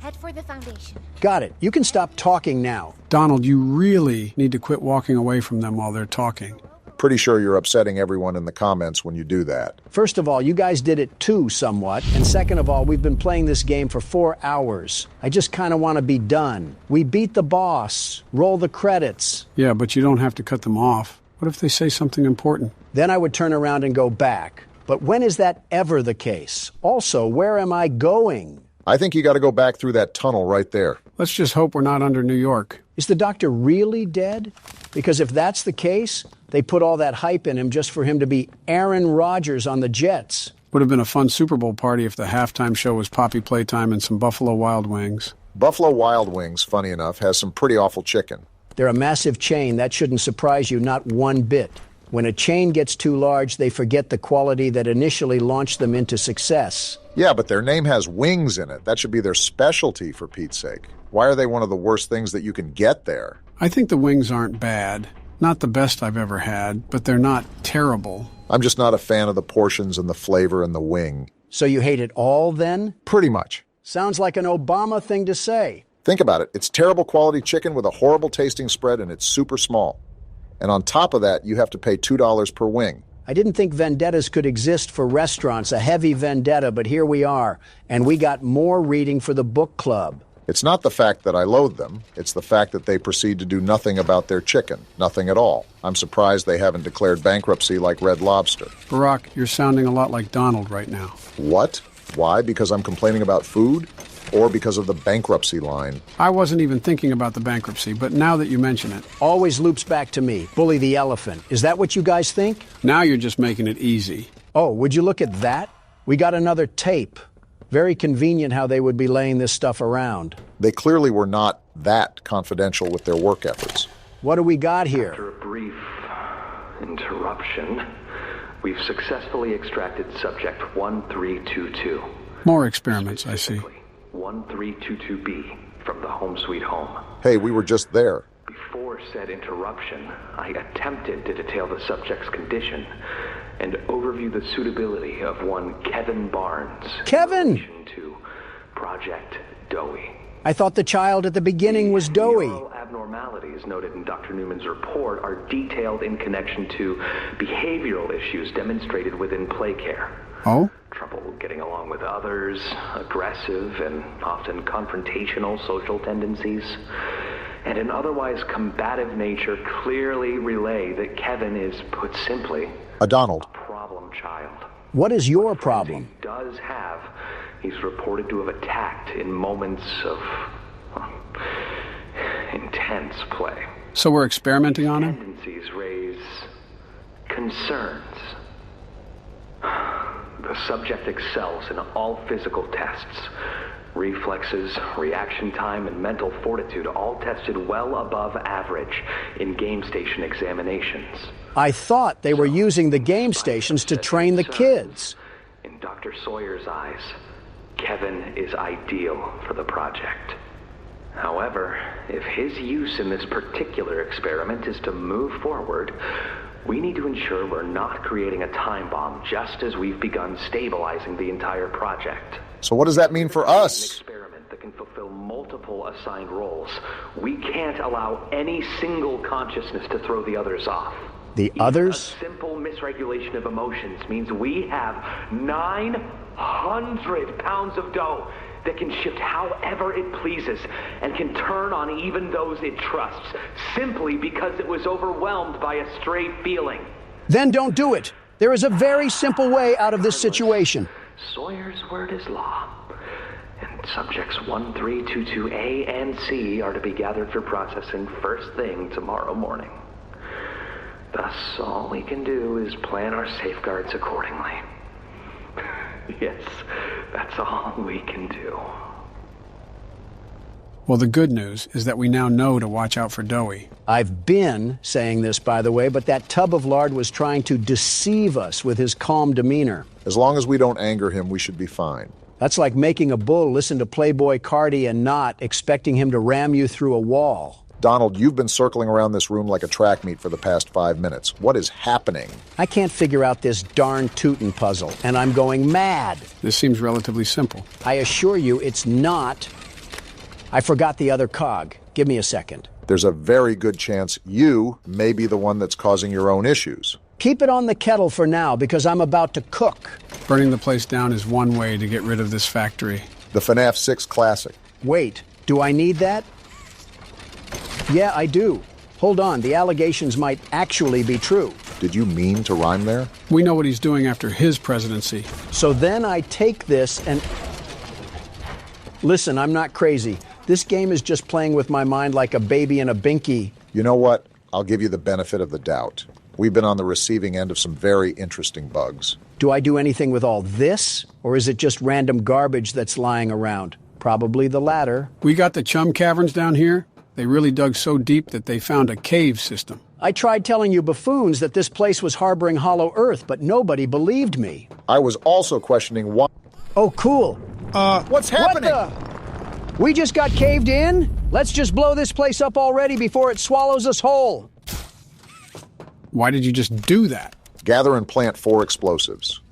[SPEAKER 4] Head for the foundation.
[SPEAKER 1] Got it. You can stop talking now.
[SPEAKER 2] Donald, you really need to quit walking away from them while they're talking.
[SPEAKER 3] Pretty sure you're upsetting everyone in the comments when you do that.
[SPEAKER 1] First of all, you guys did it too, somewhat. And second of all, we've been playing this game for 4 hours. I just kind of want to be done. We beat the boss. Roll the credits.
[SPEAKER 2] Yeah, but you don't have to cut them off. What if they say something important?
[SPEAKER 1] Then I would turn around and go back. But when is that ever the case? Also, where am I going?
[SPEAKER 3] I think you got to go back through that tunnel right there.
[SPEAKER 2] Let's just hope we're not under New York.
[SPEAKER 1] Is the doctor really dead? Because if that's the case, they put all that hype in him just for him to be Aaron Rodgers on the Jets.
[SPEAKER 2] Would have been a fun Super Bowl party if the halftime show was Poppy Playtime and some Buffalo Wild Wings.
[SPEAKER 3] Buffalo Wild Wings, funny enough, has some pretty awful chicken.
[SPEAKER 1] They're a massive chain. That shouldn't surprise you, not one bit. When a chain gets too large, they forget the quality that initially launched them into success.
[SPEAKER 3] Yeah, but their name has wings in it. That should be their specialty, for Pete's sake. Why are they one of the worst things that you can get there?
[SPEAKER 2] I think the wings aren't bad. Not the best I've ever had, but they're not terrible.
[SPEAKER 3] I'm just not a fan of the portions and the flavor and the wing.
[SPEAKER 1] So you hate it all, then?
[SPEAKER 3] Pretty much.
[SPEAKER 1] Sounds like an Obama thing to say.
[SPEAKER 3] Think about it. It's terrible quality chicken with a horrible tasting spread, and it's super small. And on top of that, you have to pay $2 per wing.
[SPEAKER 1] I didn't think vendettas could exist for restaurants, a heavy vendetta, but here we are. And we got more reading for the book club.
[SPEAKER 3] It's not the fact that I loathe them. It's the fact that they proceed to do nothing about their chicken. Nothing at all. I'm surprised they haven't declared bankruptcy like Red Lobster.
[SPEAKER 2] Barack, you're sounding a lot like Donald right now.
[SPEAKER 3] What? Why? Because I'm complaining about food? Or because of the bankruptcy line?
[SPEAKER 2] I wasn't even thinking about the bankruptcy, but now that you mention it.
[SPEAKER 1] Always loops back to me. Bully the elephant. Is that what you guys think?
[SPEAKER 2] Now you're just making it easy.
[SPEAKER 1] Oh, would you look at that? We got another tape. Very convenient how they would be laying this stuff around.
[SPEAKER 3] They clearly were not that confidential with their work efforts.
[SPEAKER 1] What do we got here?
[SPEAKER 10] After a brief interruption, we've successfully extracted subject 1322.
[SPEAKER 2] More experiments, I see.
[SPEAKER 10] 1322B from the home sweet home.
[SPEAKER 3] Hey, we were just there.
[SPEAKER 10] Before said interruption, I attempted to detail the subject's condition and overview the suitability of one Kevin Barnes.
[SPEAKER 1] Kevin!
[SPEAKER 10] In relation to Project Doughy.
[SPEAKER 1] I thought the child at the beginning was doughy.
[SPEAKER 10] Neural abnormalities noted in Dr. Newman's report are detailed in connection to behavioral issues demonstrated within Playcare.
[SPEAKER 2] Oh?
[SPEAKER 10] Trouble getting along with others, aggressive and often confrontational social tendencies. and an otherwise combative nature clearly relay that Kevin is, put simply,
[SPEAKER 3] a Donald.
[SPEAKER 10] A problem child.
[SPEAKER 1] What is your problem?
[SPEAKER 10] He does have. He's reported to have attacked in moments of intense play.
[SPEAKER 2] So we're experimenting on him?
[SPEAKER 10] Tendencies raise concerns. The subject excels in all physical tests. Reflexes, reaction time, and mental fortitude all tested well above average in game station examinations.
[SPEAKER 1] I thought they were using the game stations to train the kids.
[SPEAKER 10] In Dr. Sawyer's eyes, Kevin is ideal for the project. However, if his use in this particular experiment is to move forward, we need to ensure we're not creating a time bomb just as we've begun stabilizing the entire project.
[SPEAKER 3] So what does that mean for us?
[SPEAKER 10] An experiment that can fulfill multiple assigned roles. We can't allow any single consciousness to throw the others off.
[SPEAKER 1] The others?
[SPEAKER 10] A simple misregulation of emotions means we have 900 pounds of dough that can shift however it pleases and can turn on even those it trusts, simply because it was overwhelmed by a stray feeling.
[SPEAKER 1] Then don't do it. There is a very simple way out of this situation.
[SPEAKER 10] Sawyer's word is law. And subjects 1322A and C are to be gathered for processing first thing tomorrow morning. Thus, all we can do is plan our safeguards accordingly. Yes, that's all we can do.
[SPEAKER 2] Well, the good news is that we now know to watch out for Doughy.
[SPEAKER 1] I've been saying this, by the way, but that tub of lard was trying to deceive us with his calm demeanor.
[SPEAKER 3] As long as we don't anger him, we should be fine.
[SPEAKER 1] That's like making a bull listen to Playboy Cardi and not expecting him to ram you through a wall.
[SPEAKER 3] Donald, you've been circling around this room like a track meet for the past 5 minutes. What is happening?
[SPEAKER 1] I can't figure out this darn Tootin' puzzle, and I'm going mad.
[SPEAKER 2] This seems relatively simple.
[SPEAKER 1] I assure you it's not. I forgot the other cog. Give me a second.
[SPEAKER 3] There's a very good chance you may be the one that's causing your own issues.
[SPEAKER 1] Keep it on the kettle for now, because I'm about to cook.
[SPEAKER 2] Burning the place down is one way to get rid of this factory.
[SPEAKER 3] The FNAF 6 Classic.
[SPEAKER 1] Wait, do I need that? Yeah, I do. Hold on, the allegations might actually be true.
[SPEAKER 3] Did you mean to rhyme there?
[SPEAKER 2] We know what he's doing after his presidency.
[SPEAKER 1] So then I take this and... Listen, I'm not crazy. This game is just playing with my mind like a baby in a binky.
[SPEAKER 3] You know what? I'll give you the benefit of the doubt. We've been on the receiving end of some very interesting bugs.
[SPEAKER 1] Do I do anything with all this? Or is it just random garbage that's lying around? Probably the latter.
[SPEAKER 2] We got the chum caverns down here. They really dug so deep that they found a cave system.
[SPEAKER 1] I tried telling you buffoons that this place was harboring hollow earth, but nobody believed me.
[SPEAKER 3] I was also questioning why...
[SPEAKER 1] Oh, cool.
[SPEAKER 3] What's happening?
[SPEAKER 1] What the? We just got caved in? Let's just blow this place up already before it swallows us whole.
[SPEAKER 2] Why did you just do that?
[SPEAKER 3] Gather and plant 4 explosives.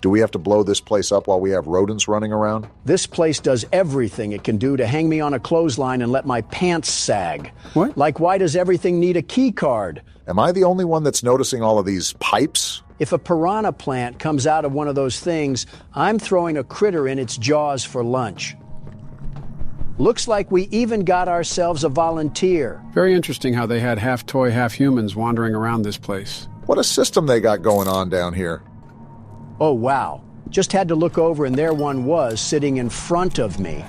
[SPEAKER 3] Do we have to blow this place up while we have rodents running around?
[SPEAKER 1] This place does everything it can do to hang me on a clothesline and let my pants sag.
[SPEAKER 2] What?
[SPEAKER 1] Like, why does everything need a key card?
[SPEAKER 3] Am I the only one that's noticing all of these pipes?
[SPEAKER 1] If a piranha plant comes out of one of those things, I'm throwing a critter in its jaws for lunch. Looks like we even got ourselves a volunteer.
[SPEAKER 2] Very interesting how they had half toy, half humans wandering around this place.
[SPEAKER 3] What a system they got going on down here.
[SPEAKER 1] Oh, wow. Just had to look over and there one was sitting in front of me.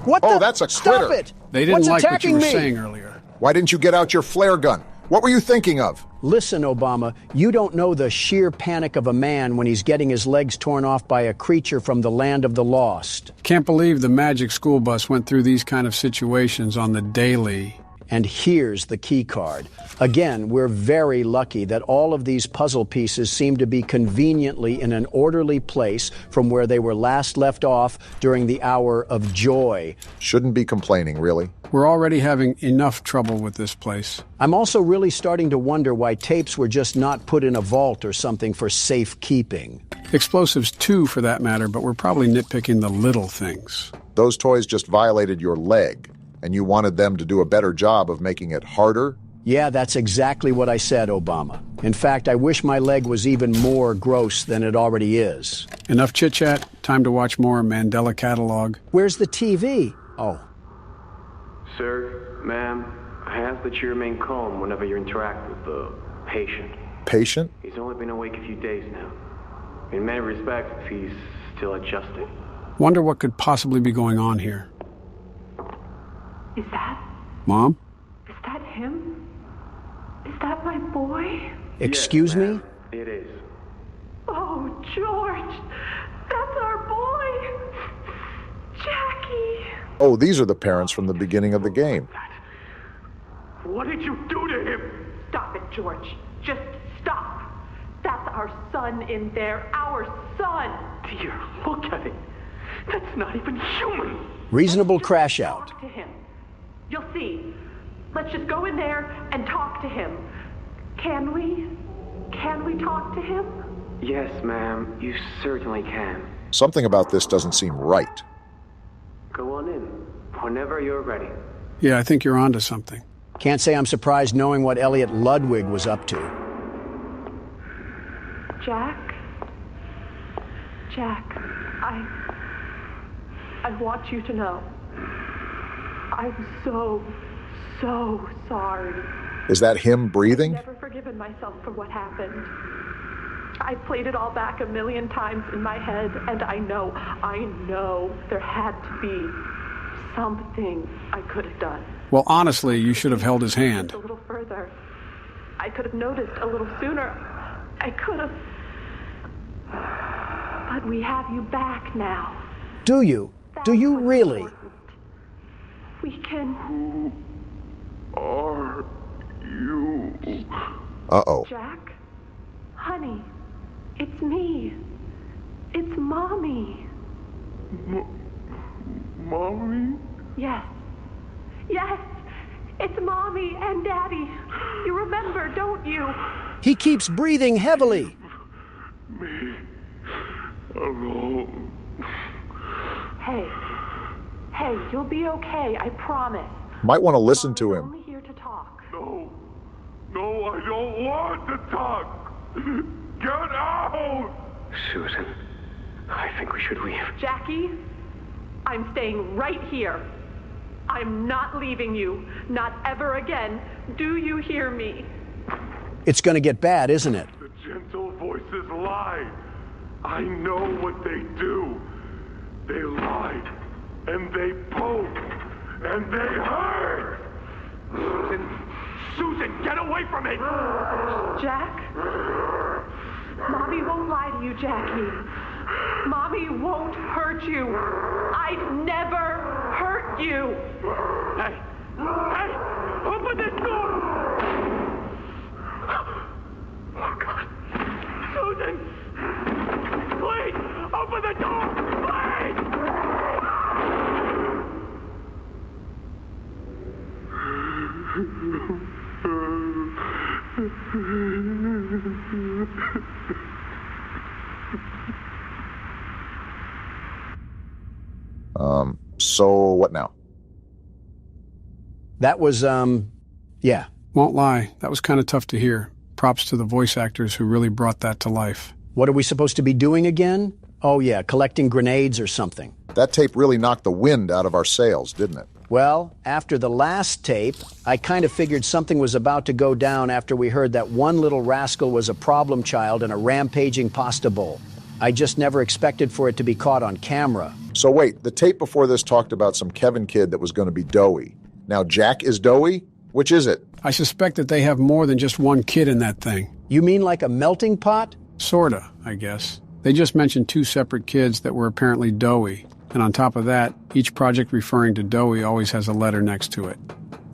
[SPEAKER 1] What the?
[SPEAKER 3] Oh, that's a critter.
[SPEAKER 1] Stop it!
[SPEAKER 2] They didn't
[SPEAKER 1] What's
[SPEAKER 2] like what
[SPEAKER 1] attacking
[SPEAKER 2] you were
[SPEAKER 1] me?
[SPEAKER 2] saying earlier.
[SPEAKER 3] Why didn't you get out your flare gun? What were you thinking of?
[SPEAKER 1] Listen, Obama, you don't know the sheer panic of a man when he's getting his legs torn off by a creature from the land of the lost.
[SPEAKER 2] Can't believe the magic school bus went through these kind of situations on the daily.
[SPEAKER 1] And here's the key card. Again, we're very lucky that all of these puzzle pieces seem to be conveniently in an orderly place from where they were last left off during the hour of joy.
[SPEAKER 3] Shouldn't be complaining, really.
[SPEAKER 2] We're already having enough trouble with this place.
[SPEAKER 1] I'm also really starting to wonder why tapes were just not put in a vault or something for safekeeping.
[SPEAKER 2] Explosives too, for that matter, but we're probably nitpicking the little things.
[SPEAKER 3] Those toys just violated your leg, and you wanted them to do a better job of making it harder?
[SPEAKER 1] Yeah, that's exactly what I said, Obama. In fact, I wish my leg was even more gross than it already is.
[SPEAKER 2] Enough chit-chat. Time to watch more Mandela Catalog.
[SPEAKER 1] Where's the TV? Oh.
[SPEAKER 10] Sir, ma'am, I ask that you remain calm whenever you interact with the patient.
[SPEAKER 3] Patient?
[SPEAKER 10] He's only been awake a few days now. In many respects, he's still adjusting.
[SPEAKER 2] Wonder what could possibly be going on here.
[SPEAKER 11] Is that...
[SPEAKER 2] Mom?
[SPEAKER 11] Is that him? Is that my boy?
[SPEAKER 1] Excuse
[SPEAKER 10] Yes,
[SPEAKER 1] me?
[SPEAKER 10] ma'am. It is.
[SPEAKER 11] Oh, George! That's our boy! Jackie!
[SPEAKER 3] Oh, these are the parents from the beginning of the game.
[SPEAKER 10] What did you do to him?
[SPEAKER 11] Stop it, George. Just stop. That's our son in there. Our son!
[SPEAKER 10] Dear, look at it. That's not even human.
[SPEAKER 1] Reasonable crash out.
[SPEAKER 11] Talk to him. You'll see. Let's just go in there and talk to him. Can we? Can we talk to him?
[SPEAKER 10] Yes, ma'am. You certainly can.
[SPEAKER 3] Something about this doesn't seem right.
[SPEAKER 10] Go on in. Whenever you're ready.
[SPEAKER 2] Yeah, I think you're onto something.
[SPEAKER 1] Can't say I'm surprised knowing what Elliot Ludwig was up to.
[SPEAKER 11] Jack? Jack, I want you to know. I'm so sorry.
[SPEAKER 3] Is that him breathing?
[SPEAKER 11] I've never forgiven myself for what happened. I've played it all back a million times in my head, and I know there had to be something I could have done.
[SPEAKER 2] Well, honestly, you should have held his hand.
[SPEAKER 11] A little further. I could have noticed a little sooner. I could have. But we have you back now.
[SPEAKER 1] Do you? Do you really?
[SPEAKER 11] Important. We can.
[SPEAKER 8] Who are you?
[SPEAKER 3] Uh-oh.
[SPEAKER 11] Jack? Honey, it's me. It's Mommy.
[SPEAKER 8] Mommy?
[SPEAKER 11] Yes. Yes. It's Mommy and Daddy. You remember, don't you?
[SPEAKER 1] He keeps breathing heavily.
[SPEAKER 8] Me alone.
[SPEAKER 11] Hey, you'll be okay, I promise.
[SPEAKER 3] Might want to listen to
[SPEAKER 11] I'm
[SPEAKER 3] him.
[SPEAKER 11] only here to talk.
[SPEAKER 8] No, I don't want to talk. Get out!
[SPEAKER 10] Susan, I think we should leave.
[SPEAKER 11] Jackie, I'm staying right here. I'm not leaving you. Not ever again. Do you hear me?
[SPEAKER 1] It's going to get bad, isn't it?
[SPEAKER 8] The gentle voices lie. I know what they do. They lie, and they poke, and they hurt. Susan, get away from me!
[SPEAKER 11] Jack? Mommy won't lie to you, Jackie. Mommy won't hurt you. I'd never hurt you.
[SPEAKER 8] Hey, open this door! Oh, God. Susan! Please, open the door!
[SPEAKER 3] So what now?
[SPEAKER 1] That was, yeah.
[SPEAKER 2] Won't lie, that was kind of tough to hear. Props to the voice actors who really brought that to life.
[SPEAKER 1] What are we supposed to be doing again? Oh, yeah, collecting grenades or something.
[SPEAKER 3] That tape really knocked the wind out of our sails, didn't it?
[SPEAKER 1] Well, after the last tape, I kind of figured something was about to go down after we heard that one little rascal was a problem child and a rampaging pasta bowl. I just never expected for it to be caught on camera.
[SPEAKER 3] So wait, the tape before this talked about some Kevin kid that was going to be doughy. Now Jack is doughy? Which is it?
[SPEAKER 2] I suspect that they have more than just one kid in that thing.
[SPEAKER 1] You mean like a melting pot?
[SPEAKER 2] Sorta, I guess. They just mentioned two separate kids that were apparently doughy. And on top of that, each project referring to doughy always has a letter next to it.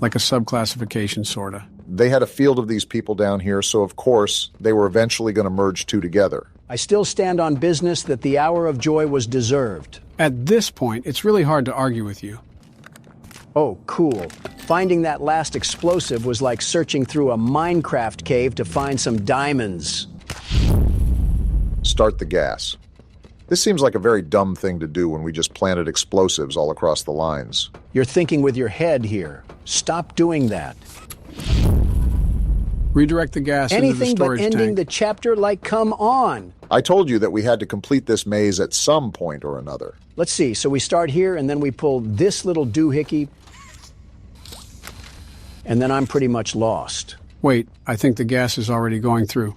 [SPEAKER 2] Like a subclassification, sorta.
[SPEAKER 3] They had a field of these people down here, so of course, they were eventually going to merge two together.
[SPEAKER 1] I still stand on business that the hour of joy was deserved.
[SPEAKER 2] At this point, it's really hard to argue with you.
[SPEAKER 1] Oh, cool. Finding that last explosive was like searching through a Minecraft cave to find some diamonds.
[SPEAKER 3] Start the gas. This seems like a very dumb thing to do when we just planted explosives all across the lines.
[SPEAKER 1] You're thinking with your head here. Stop doing that.
[SPEAKER 2] Redirect the gas into the
[SPEAKER 1] Anything but
[SPEAKER 2] storage
[SPEAKER 1] ending
[SPEAKER 2] tank.
[SPEAKER 1] the chapter, like, come on.
[SPEAKER 3] I told you that we had to complete this maze at some point or another.
[SPEAKER 1] Let's see. So we start here, and then we pull this little doohickey. and then I'm pretty much lost.
[SPEAKER 2] Wait, I think the gas is already going through.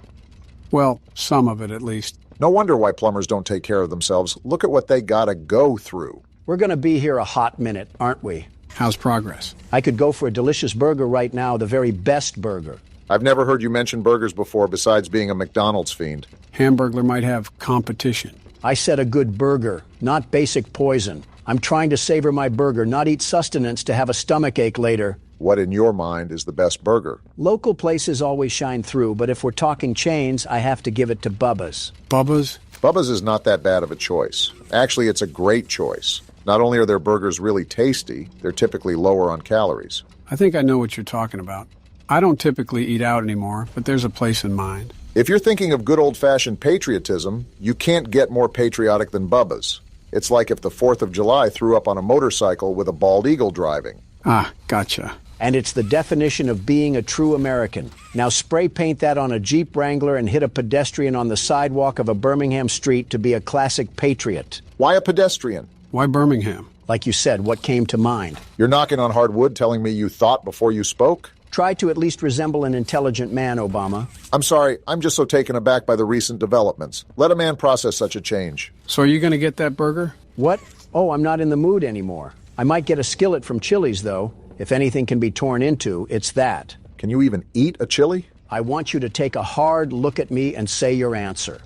[SPEAKER 2] Well, some of it at least.
[SPEAKER 3] No wonder why plumbers don't take care of themselves. Look at what they gotta go through.
[SPEAKER 1] We're gonna be here a hot minute, aren't we?
[SPEAKER 2] How's progress?
[SPEAKER 1] I could go for a delicious burger right now, the very best burger.
[SPEAKER 3] I've never heard you mention burgers before besides being a McDonald's fiend.
[SPEAKER 2] Hamburglar might have competition.
[SPEAKER 1] I said a good burger, not basic poison. I'm trying to savor my burger, not eat sustenance to have a stomachache later.
[SPEAKER 3] What in your mind is the best burger?
[SPEAKER 1] Local places always shine through, but if we're talking chains, I have to give it to Bubba's.
[SPEAKER 2] Bubba's?
[SPEAKER 3] Bubba's is not that bad of a choice. Actually, it's a great choice. Not only are their burgers really tasty, they're typically lower on calories.
[SPEAKER 2] I think I know what you're talking about. I don't typically eat out anymore, but there's a place in mind.
[SPEAKER 3] If you're thinking of good old-fashioned patriotism, you can't get more patriotic than Bubba's. It's like if the 4th of July threw up on a motorcycle with a bald eagle driving.
[SPEAKER 2] Ah, gotcha.
[SPEAKER 1] And it's the definition of being a true American. Now spray paint that on a Jeep Wrangler and hit a pedestrian on the sidewalk of a Birmingham street to be a classic patriot.
[SPEAKER 3] Why a pedestrian?
[SPEAKER 2] Why Birmingham?
[SPEAKER 1] Like you said, what came to mind?
[SPEAKER 3] You're knocking on hard wood telling me you thought before you spoke?
[SPEAKER 1] Try to at least resemble an intelligent man, Obama.
[SPEAKER 3] I'm sorry, I'm just so taken aback by the recent developments. Let a man process such a change.
[SPEAKER 2] So are you going to get that burger?
[SPEAKER 1] What? Oh, I'm not in the mood anymore. I might get a skillet from Chili's, though. If anything can be torn into, it's that.
[SPEAKER 3] Can you even eat a chili?
[SPEAKER 1] I want you to take a hard look at me and say your answer.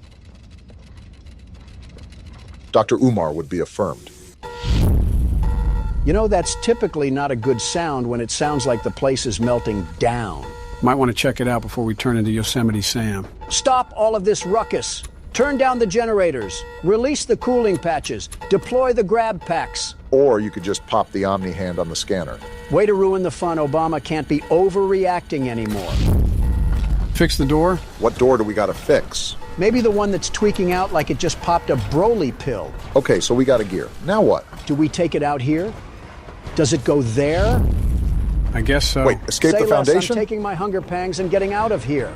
[SPEAKER 3] Dr. Umar would be affirmed.
[SPEAKER 1] You know, that's typically not a good sound when it sounds like the place is melting down.
[SPEAKER 2] Might want to check it out before we turn into Yosemite Sam.
[SPEAKER 1] Stop all of this ruckus. Turn down the generators. Release the cooling patches. Deploy the GrabPacks.
[SPEAKER 3] Or you could just pop the Omni hand on the scanner.
[SPEAKER 1] Way to ruin the fun. Obama can't be overreacting anymore.
[SPEAKER 2] Fix the door?
[SPEAKER 3] What door do we gotta fix?
[SPEAKER 1] Maybe the one that's tweaking out like it just popped a Broly pill.
[SPEAKER 3] Okay, so we got a gear. Now what?
[SPEAKER 1] Do we take it out here? Does it go there?
[SPEAKER 2] I guess so.
[SPEAKER 3] Wait, escape
[SPEAKER 1] Say
[SPEAKER 3] the foundation?
[SPEAKER 1] Less, I'm taking my hunger pangs and getting out of here.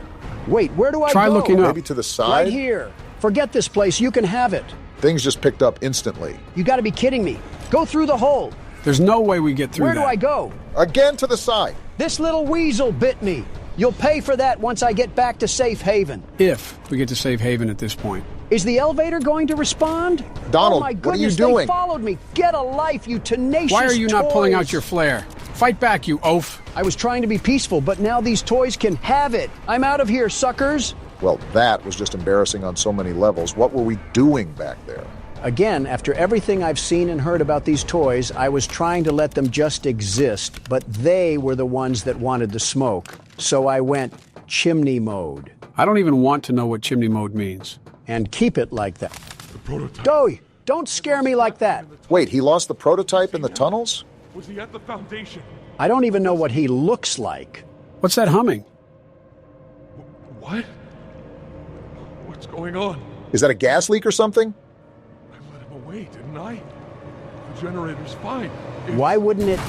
[SPEAKER 1] Wait, where do I
[SPEAKER 2] Try
[SPEAKER 1] go?
[SPEAKER 2] looking up.
[SPEAKER 3] Maybe to the side?
[SPEAKER 1] Right here. Forget this place. You can have it.
[SPEAKER 3] Things just picked up instantly.
[SPEAKER 1] You gotta be kidding me. Go through the hole.
[SPEAKER 2] There's no way we get through
[SPEAKER 1] Where
[SPEAKER 2] that.
[SPEAKER 1] do I go?
[SPEAKER 3] Again to the side.
[SPEAKER 1] This little weasel bit me. You'll pay for that once I get back to safe haven.
[SPEAKER 2] If we get to safe haven at this point.
[SPEAKER 1] Is the elevator going to respond?
[SPEAKER 3] Donald,
[SPEAKER 1] oh my
[SPEAKER 3] what are you
[SPEAKER 1] goodness,
[SPEAKER 3] doing?
[SPEAKER 1] They followed me. Get a life, you tenacious
[SPEAKER 2] Why are you not pulling
[SPEAKER 1] toys.
[SPEAKER 2] out your flare? Fight back, you oaf.
[SPEAKER 1] I was trying to be peaceful, but now these toys can have it. I'm out of here, suckers.
[SPEAKER 3] Well, that was just embarrassing on so many levels. What were we doing back there?
[SPEAKER 1] Again, after everything I've seen and heard about these toys, I was trying to let them just exist, but they were the ones that wanted the smoke. So I went chimney mode.
[SPEAKER 2] I don't even want to know what chimney mode means.
[SPEAKER 1] And keep it like that.
[SPEAKER 8] The prototype.
[SPEAKER 1] Doey, don't scare me like that.
[SPEAKER 3] Wait, he lost the prototype in the tunnels?
[SPEAKER 8] Was he at the foundation?
[SPEAKER 1] I don't even know what he looks like.
[SPEAKER 2] What's that humming?
[SPEAKER 8] What? What's going on?
[SPEAKER 3] Is that a gas leak or something?
[SPEAKER 8] I let him away, didn't I? The generator's fine.
[SPEAKER 1] Why wouldn't it...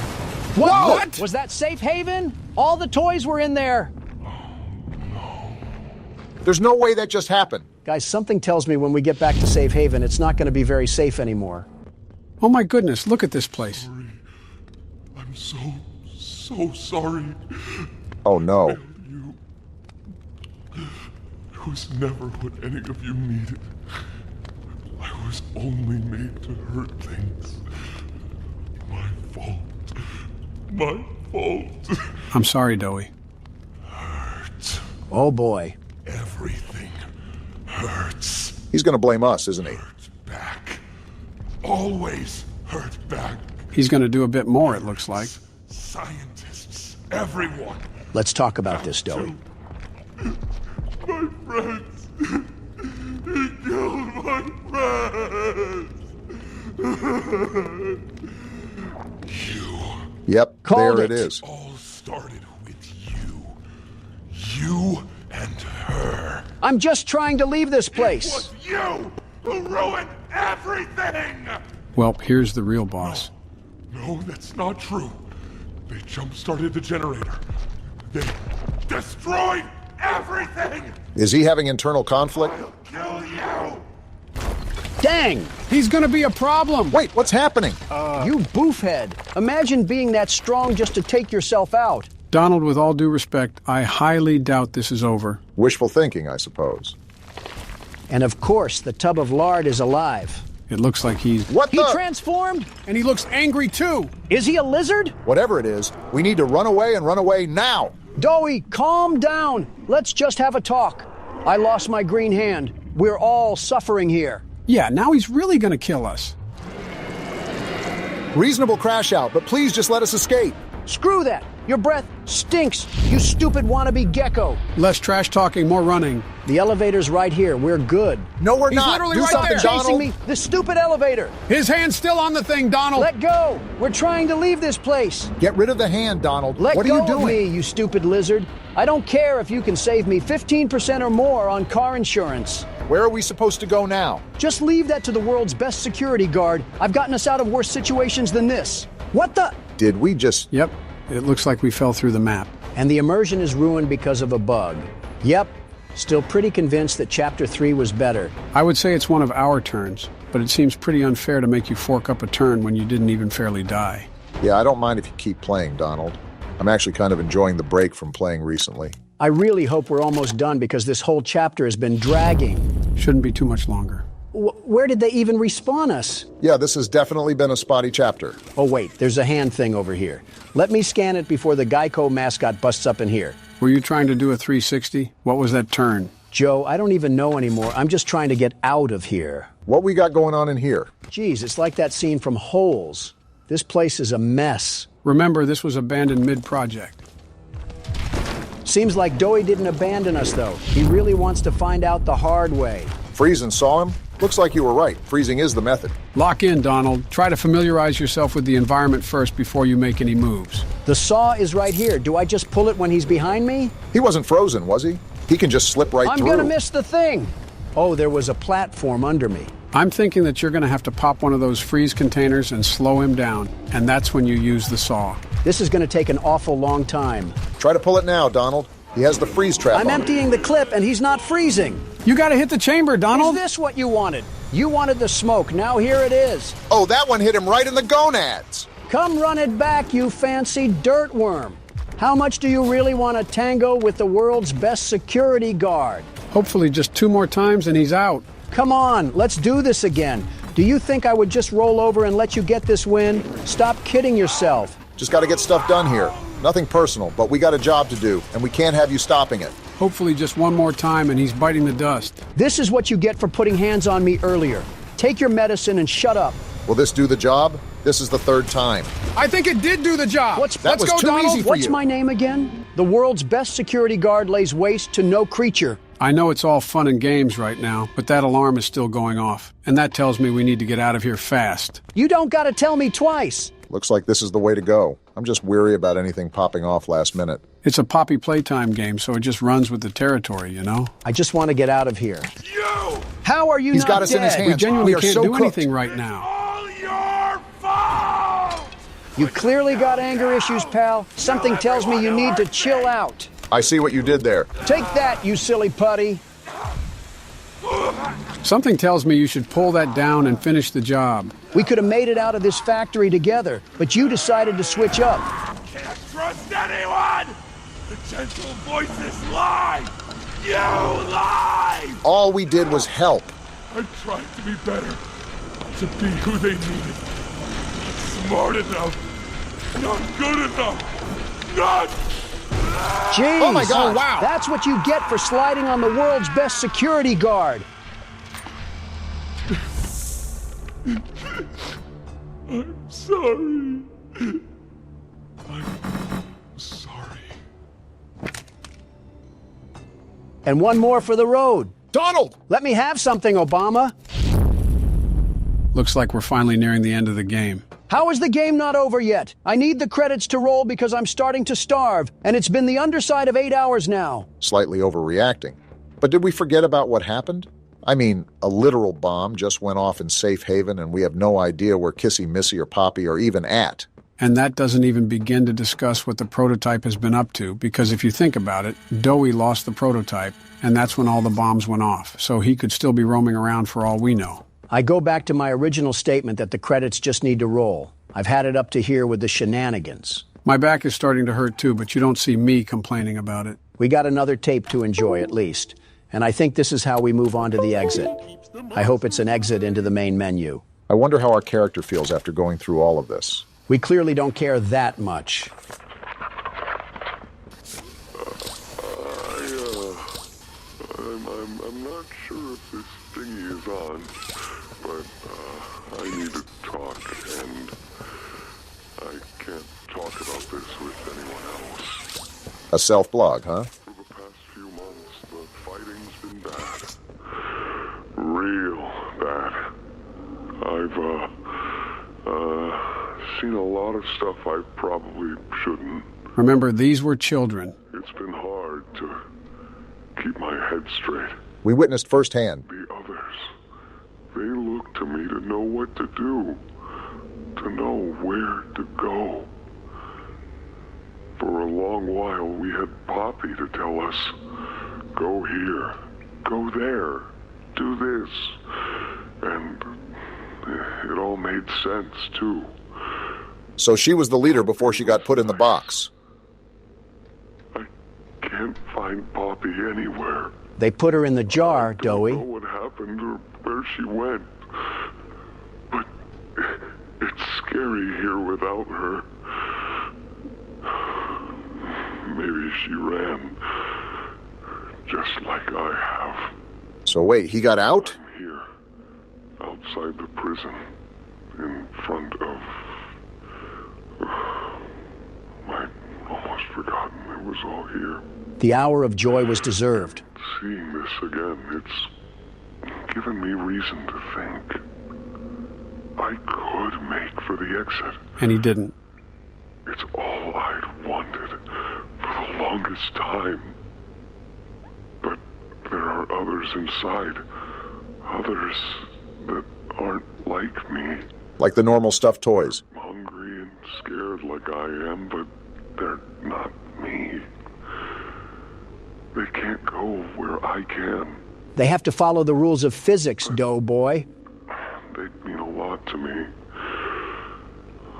[SPEAKER 2] What?
[SPEAKER 1] Was that safe haven? All the toys were in there.
[SPEAKER 3] There's no way that just happened.
[SPEAKER 1] Guys, something tells me when we get back to safe haven, it's not going to be very safe anymore.
[SPEAKER 2] Oh my goodness, look at this place.
[SPEAKER 8] I'm so sorry.
[SPEAKER 3] Oh no.
[SPEAKER 8] You. It was never what any of you needed. I was only made to hurt things. My fault. My fault.
[SPEAKER 2] I'm sorry, Doey.
[SPEAKER 8] Hurt.
[SPEAKER 1] Oh boy.
[SPEAKER 8] Everything hurts.
[SPEAKER 3] He's gonna blame us, isn't he?
[SPEAKER 8] Hurt back. Always hurt back.
[SPEAKER 2] He's going to do a bit more, it looks like.
[SPEAKER 8] Scientists, everyone.
[SPEAKER 1] Let's talk about this, Doey.
[SPEAKER 8] My friends. He killed my friends. You.
[SPEAKER 3] Yep,
[SPEAKER 1] Called
[SPEAKER 3] there
[SPEAKER 1] it.
[SPEAKER 3] it is.
[SPEAKER 8] All started with you. You and her.
[SPEAKER 1] I'm just trying to leave this
[SPEAKER 8] It
[SPEAKER 1] place.
[SPEAKER 8] was you who ruined everything!
[SPEAKER 2] Well, here's the real boss.
[SPEAKER 8] No, that's not true. They jump-started the generator. They destroyed everything!
[SPEAKER 3] Is he having internal conflict?
[SPEAKER 8] I'll kill you!
[SPEAKER 1] Dang!
[SPEAKER 2] He's going to be a problem.
[SPEAKER 3] Wait, what's happening?
[SPEAKER 1] You boofhead. Imagine being that strong just to take yourself out.
[SPEAKER 2] Donald, with all due respect, I highly doubt this is over.
[SPEAKER 3] Wishful thinking, I suppose.
[SPEAKER 1] And of course, the tub of lard is alive.
[SPEAKER 2] It looks like
[SPEAKER 1] He transformed?
[SPEAKER 2] And he looks angry, too!
[SPEAKER 1] Is he a lizard?
[SPEAKER 3] Whatever it is, we need to run away and run away now!
[SPEAKER 1] Doey, calm down. Let's just have a talk. I lost my green hand. We're all suffering here.
[SPEAKER 2] Yeah, now he's really gonna kill us.
[SPEAKER 3] Reasonable crash out, but please just let us escape.
[SPEAKER 1] Screw that. Your breath stinks, you stupid wannabe gecko.
[SPEAKER 2] Less trash talking, more running.
[SPEAKER 1] The elevator's right here. We're good.
[SPEAKER 3] No, we're
[SPEAKER 2] He's
[SPEAKER 3] not.
[SPEAKER 2] literally
[SPEAKER 3] Do
[SPEAKER 2] right
[SPEAKER 3] something,
[SPEAKER 2] there.
[SPEAKER 1] Chasing
[SPEAKER 3] Donald.
[SPEAKER 1] me. The stupid elevator.
[SPEAKER 2] His hand's still on the thing, Donald!
[SPEAKER 1] Let go. We're trying to leave this place.
[SPEAKER 3] Get rid of the hand, Donald.
[SPEAKER 1] Let
[SPEAKER 3] what
[SPEAKER 1] go
[SPEAKER 3] are you doing?
[SPEAKER 1] of me, you stupid lizard. I don't care if you can save me 15% or more on car insurance.
[SPEAKER 3] Where are we supposed to go now?
[SPEAKER 1] Just leave that to the world's best security guard. I've gotten us out of worse situations than this. What the?
[SPEAKER 3] Did we just...
[SPEAKER 2] Yep, it looks like we fell through the map.
[SPEAKER 1] And the immersion is ruined because of a bug. Yep, still pretty convinced that Chapter 3 was better.
[SPEAKER 2] I would say it's one of our turns, but it seems pretty unfair to make you fork up a turn when you didn't even fairly die.
[SPEAKER 3] Yeah, I don't mind if you keep playing, Donald. I'm actually kind of enjoying the break from playing recently.
[SPEAKER 1] I really hope we're almost done because this whole chapter has been dragging.
[SPEAKER 2] Shouldn't be too much longer.
[SPEAKER 1] Where did they even respawn us?
[SPEAKER 3] Yeah, this has definitely been a spotty chapter.
[SPEAKER 1] Oh wait, there's a hand thing over here. Let me scan it before the Geico mascot busts up in here.
[SPEAKER 2] Were you trying to do a 360? What was that turn?
[SPEAKER 1] Joe, I don't even know anymore. I'm just trying to get out of here.
[SPEAKER 3] What we got going on in here?
[SPEAKER 1] Geez, it's like that scene from Holes. This place is a mess.
[SPEAKER 2] Remember, this was abandoned mid-project.
[SPEAKER 1] Seems like Doey didn't abandon us, though. He really wants to find out the hard way.
[SPEAKER 3] Freezing saw him? Looks like you were right. Freezing is the method.
[SPEAKER 2] Lock in, Donald. Try to familiarize yourself with the environment first before you make any moves.
[SPEAKER 1] The saw is right here. Do I just pull it when he's behind me?
[SPEAKER 3] He wasn't frozen, was he? He can just slip right through.
[SPEAKER 1] I'm gonna miss the thing. Oh, there was a platform under me.
[SPEAKER 2] I'm thinking that you're gonna have to pop one of those freeze containers and slow him down, and that's when you use the saw.
[SPEAKER 1] This is gonna take an awful long time.
[SPEAKER 3] Try to pull it now, Donald. He has the freeze trap
[SPEAKER 1] I'm
[SPEAKER 3] on
[SPEAKER 1] emptying the clip and he's not freezing.
[SPEAKER 2] You gotta hit the chamber, Donald!
[SPEAKER 1] Is this what you wanted? You wanted the smoke, now here it is.
[SPEAKER 3] Oh, that one hit him right in the gonads.
[SPEAKER 1] Come run it back, you fancy dirtworm. How much do you really want to tango with the world's best security guard?
[SPEAKER 2] Hopefully just 2 more times and he's out.
[SPEAKER 1] Come on, let's do this again. Do you think I would just roll over and let you get this win? Stop kidding yourself.
[SPEAKER 3] Just got to get stuff done here. Nothing personal, but we got a job to do, and we can't have you stopping it.
[SPEAKER 2] Hopefully just 1 more time and he's biting the dust.
[SPEAKER 1] This is what you get for putting hands on me earlier. Take your medicine and shut up.
[SPEAKER 3] Will this do the job? This is the 3rd time.
[SPEAKER 2] I think it did do the job.
[SPEAKER 3] That
[SPEAKER 2] Let's
[SPEAKER 3] was
[SPEAKER 2] go,
[SPEAKER 3] too
[SPEAKER 2] Donald.
[SPEAKER 3] easy for
[SPEAKER 1] What's
[SPEAKER 3] you.
[SPEAKER 1] my name again? The world's best security guard lays waste to no creature.
[SPEAKER 2] I know it's all fun and games right now, but that alarm is still going off. And that tells me we need to get out of here fast.
[SPEAKER 1] You don't gotta tell me twice.
[SPEAKER 3] Looks like this is the way to go. I'm just weary about anything popping off last minute.
[SPEAKER 2] It's a Poppy Playtime game, so it just runs with the territory, you know?
[SPEAKER 1] I just want to get out of here.
[SPEAKER 8] You!
[SPEAKER 1] How are you
[SPEAKER 3] He's
[SPEAKER 1] not
[SPEAKER 3] got us
[SPEAKER 1] dead?
[SPEAKER 3] in his hands.
[SPEAKER 2] We genuinely
[SPEAKER 3] are
[SPEAKER 2] can't
[SPEAKER 3] so
[SPEAKER 2] do
[SPEAKER 3] cooked.
[SPEAKER 2] anything right now.
[SPEAKER 8] All your fault!
[SPEAKER 1] You clearly got anger issues, pal. Something tells me you need to chill out.
[SPEAKER 3] I see what you did there.
[SPEAKER 1] Take that, you silly putty.
[SPEAKER 2] Something tells me you should pull that down and finish the job.
[SPEAKER 1] We could have made it out of this factory together, but you decided to switch up.
[SPEAKER 8] Can't trust anyone! The gentle voices lie! You lie!
[SPEAKER 3] All we did was help.
[SPEAKER 8] I tried to be better, to be who they needed. Not smart enough, not good enough, not...
[SPEAKER 1] Jeez,
[SPEAKER 3] Oh my God.
[SPEAKER 2] wow.
[SPEAKER 1] That's what you get for sliding on the world's best security guard.
[SPEAKER 8] I'm sorry. I'm sorry.
[SPEAKER 1] And one more for the road.
[SPEAKER 3] Donald!
[SPEAKER 1] Let me have something, Obama.
[SPEAKER 2] Looks like we're finally nearing the end of the game.
[SPEAKER 1] How is the game not over yet? I need the credits to roll because I'm starting to starve, and it's been the underside of 8 hours now.
[SPEAKER 3] Slightly overreacting. But did we forget about what happened? I mean, a literal bomb just went off in Safe Haven, and we have no idea where Kissy, Missy, or Poppy are even at.
[SPEAKER 2] And that doesn't even begin to discuss what the prototype has been up to, because if you think about it, Doey lost the prototype, and that's when all the bombs went off, so he could still be roaming around for all we know.
[SPEAKER 1] I go back to my original statement that the credits just need to roll. I've had it up to here with the shenanigans.
[SPEAKER 2] My back is starting to hurt too, but you don't see me complaining about it.
[SPEAKER 1] We got another tape to enjoy at least. And I think this is how we move on to the exit. I hope it's an exit into the main menu.
[SPEAKER 3] I wonder how our character feels after going through all of this.
[SPEAKER 1] We clearly don't care that much.
[SPEAKER 8] I'm not sure if this thingy is on, but I need to talk, and I can't talk about this with anyone else.
[SPEAKER 3] A self-blog, huh?
[SPEAKER 8] For the past few months, the fighting's been bad. Real bad. I've, seen a lot of stuff I probably shouldn't.
[SPEAKER 2] Remember, these were children.
[SPEAKER 8] It's been hard to keep my head straight.
[SPEAKER 3] We witnessed firsthand.
[SPEAKER 8] The others, they look to me to know what to do, to know where to go. For a long while, we had Poppy to tell us, go here, go there, do this. And it all made sense, too.
[SPEAKER 3] So she was the leader before she got put in the box.
[SPEAKER 8] I can't find Poppy anywhere.
[SPEAKER 1] They put her in the jar, Doey.
[SPEAKER 8] I don't know what happened or where she went. But it's scary here without her. Maybe she ran, just like I have.
[SPEAKER 3] So wait, he got out?
[SPEAKER 8] I'm here, outside the prison, in front of... I'd almost forgotten it was all here.
[SPEAKER 1] The hour of joy was deserved.
[SPEAKER 8] Seeing this again, it's given me reason to think I could make for the exit.
[SPEAKER 2] And he didn't.
[SPEAKER 8] It's all I'd wanted for the longest time. But there are others inside. Others that aren't like me.
[SPEAKER 3] Like the normal stuffed toys.
[SPEAKER 8] Hungry and scared like I am, but they're not me. They can't go where I can.
[SPEAKER 1] They have to follow the rules of physics, Doughboy.
[SPEAKER 8] They mean a lot to me.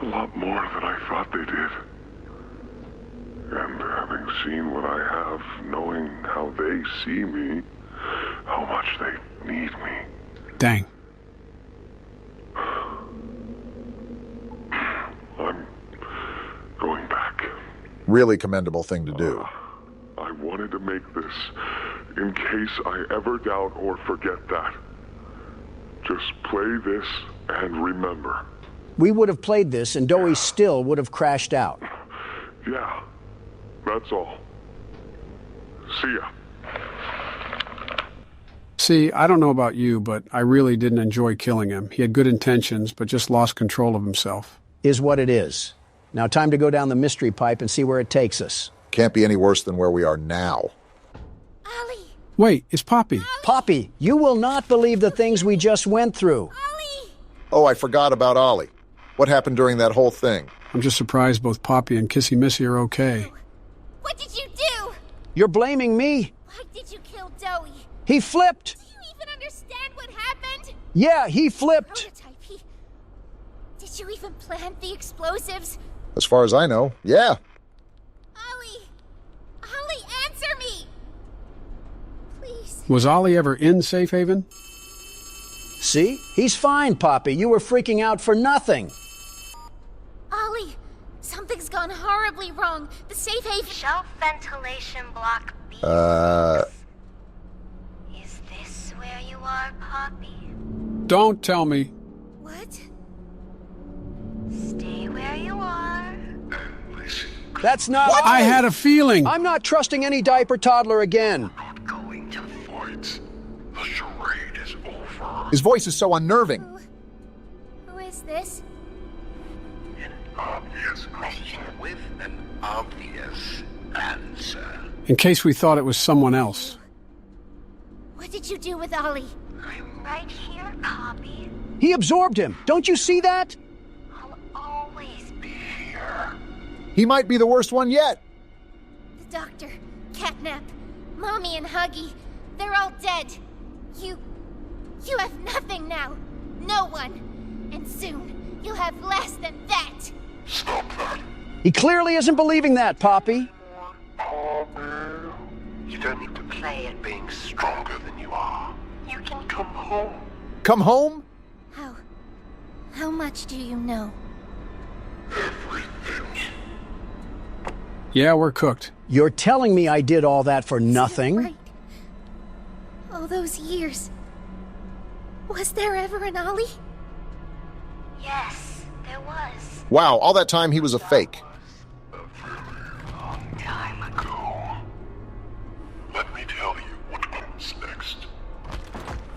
[SPEAKER 8] A lot more than I thought they did. And having seen what I have, knowing how they see me, how much they need me.
[SPEAKER 2] Dang.
[SPEAKER 8] I'm going back.
[SPEAKER 3] Really commendable thing to do.
[SPEAKER 8] I wanted to make this in case I ever doubt or forget that. Just play this and remember.
[SPEAKER 1] We would have played this and Doey still would have crashed out.
[SPEAKER 8] Yeah, that's all. See ya.
[SPEAKER 2] See, I don't know about you, but I really didn't enjoy killing him. He had good intentions, but just lost control of himself.
[SPEAKER 1] Is what it is. Now time to go down the mystery pipe and see where it takes us.
[SPEAKER 3] Can't be any worse than where we are now.
[SPEAKER 4] Ollie!
[SPEAKER 2] Wait, it's Poppy.
[SPEAKER 4] Ollie!
[SPEAKER 1] Poppy, you will not believe the things we just went through.
[SPEAKER 4] Ollie!
[SPEAKER 3] Oh, I forgot about Ollie. What happened during that whole thing?
[SPEAKER 2] I'm just surprised both Poppy and Kissy Missy are okay.
[SPEAKER 4] What did you do?
[SPEAKER 1] You're blaming me.
[SPEAKER 4] Why did you kill Doey?
[SPEAKER 1] He flipped.
[SPEAKER 4] Do you even understand what happened?
[SPEAKER 1] Yeah, he flipped.
[SPEAKER 4] Prototype, Did you even plant the explosives?
[SPEAKER 3] As far as I know, yeah.
[SPEAKER 4] Ollie, answer me! Please.
[SPEAKER 2] Was Ollie ever in Safe Haven?
[SPEAKER 1] See? He's fine, Poppy. You were freaking out for nothing.
[SPEAKER 4] Ollie, something's gone horribly wrong. The safe haven...
[SPEAKER 9] Shelf ventilation block B. Is this where you are, Poppy?
[SPEAKER 2] Don't tell me.
[SPEAKER 4] What?
[SPEAKER 9] Stay where you are.
[SPEAKER 8] And listen.
[SPEAKER 1] That's not...
[SPEAKER 2] What? I had a feeling.
[SPEAKER 1] I'm not trusting any diaper toddler again.
[SPEAKER 8] Not going to fight. The charade is over.
[SPEAKER 3] His voice is so unnerving.
[SPEAKER 4] Who is this?
[SPEAKER 8] An obvious question with an obvious answer.
[SPEAKER 2] In case we thought it was someone else.
[SPEAKER 4] What did you do with Ollie?
[SPEAKER 9] I'm right here, Poppy.
[SPEAKER 1] He absorbed him. Don't you see that?
[SPEAKER 9] I'll always be here.
[SPEAKER 3] He might be the worst one yet.
[SPEAKER 4] The doctor, Catnap, Mommy and Huggy, they're all dead. You have nothing now. No one. And soon, you'll have less than that.
[SPEAKER 8] Stop that.
[SPEAKER 1] He clearly isn't believing that, Poppy.
[SPEAKER 8] You don't need to play at being stronger than you are. You can come home.
[SPEAKER 6] Come home?
[SPEAKER 4] How much do you know?
[SPEAKER 2] Yeah, we're cooked.
[SPEAKER 1] You're telling me I did all that for nothing?
[SPEAKER 4] Right. All those years. Was there ever an Ollie?
[SPEAKER 9] Yes, there was.
[SPEAKER 3] Wow, all that time he was a fake.
[SPEAKER 8] A very long time ago. Let me tell you what comes next.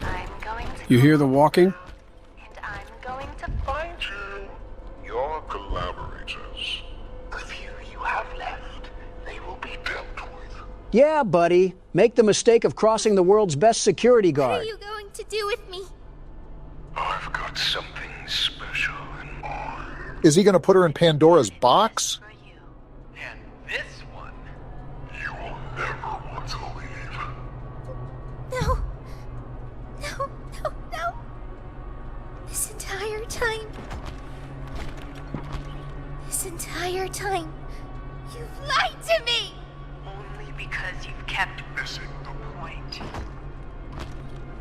[SPEAKER 9] I'm going to...
[SPEAKER 2] You hear the walking?
[SPEAKER 9] And I'm going to
[SPEAKER 8] Find you. Your collaborators. The few you have left, they will be dealt with.
[SPEAKER 1] Yeah, buddy. Make the mistake of crossing the world's best security
[SPEAKER 4] What are
[SPEAKER 1] guard.
[SPEAKER 4] you going to do with me?
[SPEAKER 8] I've got something special in mind.
[SPEAKER 3] Is he going to put her in Pandora's box?
[SPEAKER 9] for you.
[SPEAKER 8] And this one, you will never want to leave.
[SPEAKER 4] No. No, no, no. This entire time. This entire time. You've lied to me!
[SPEAKER 12] Only because you've kept missing the point.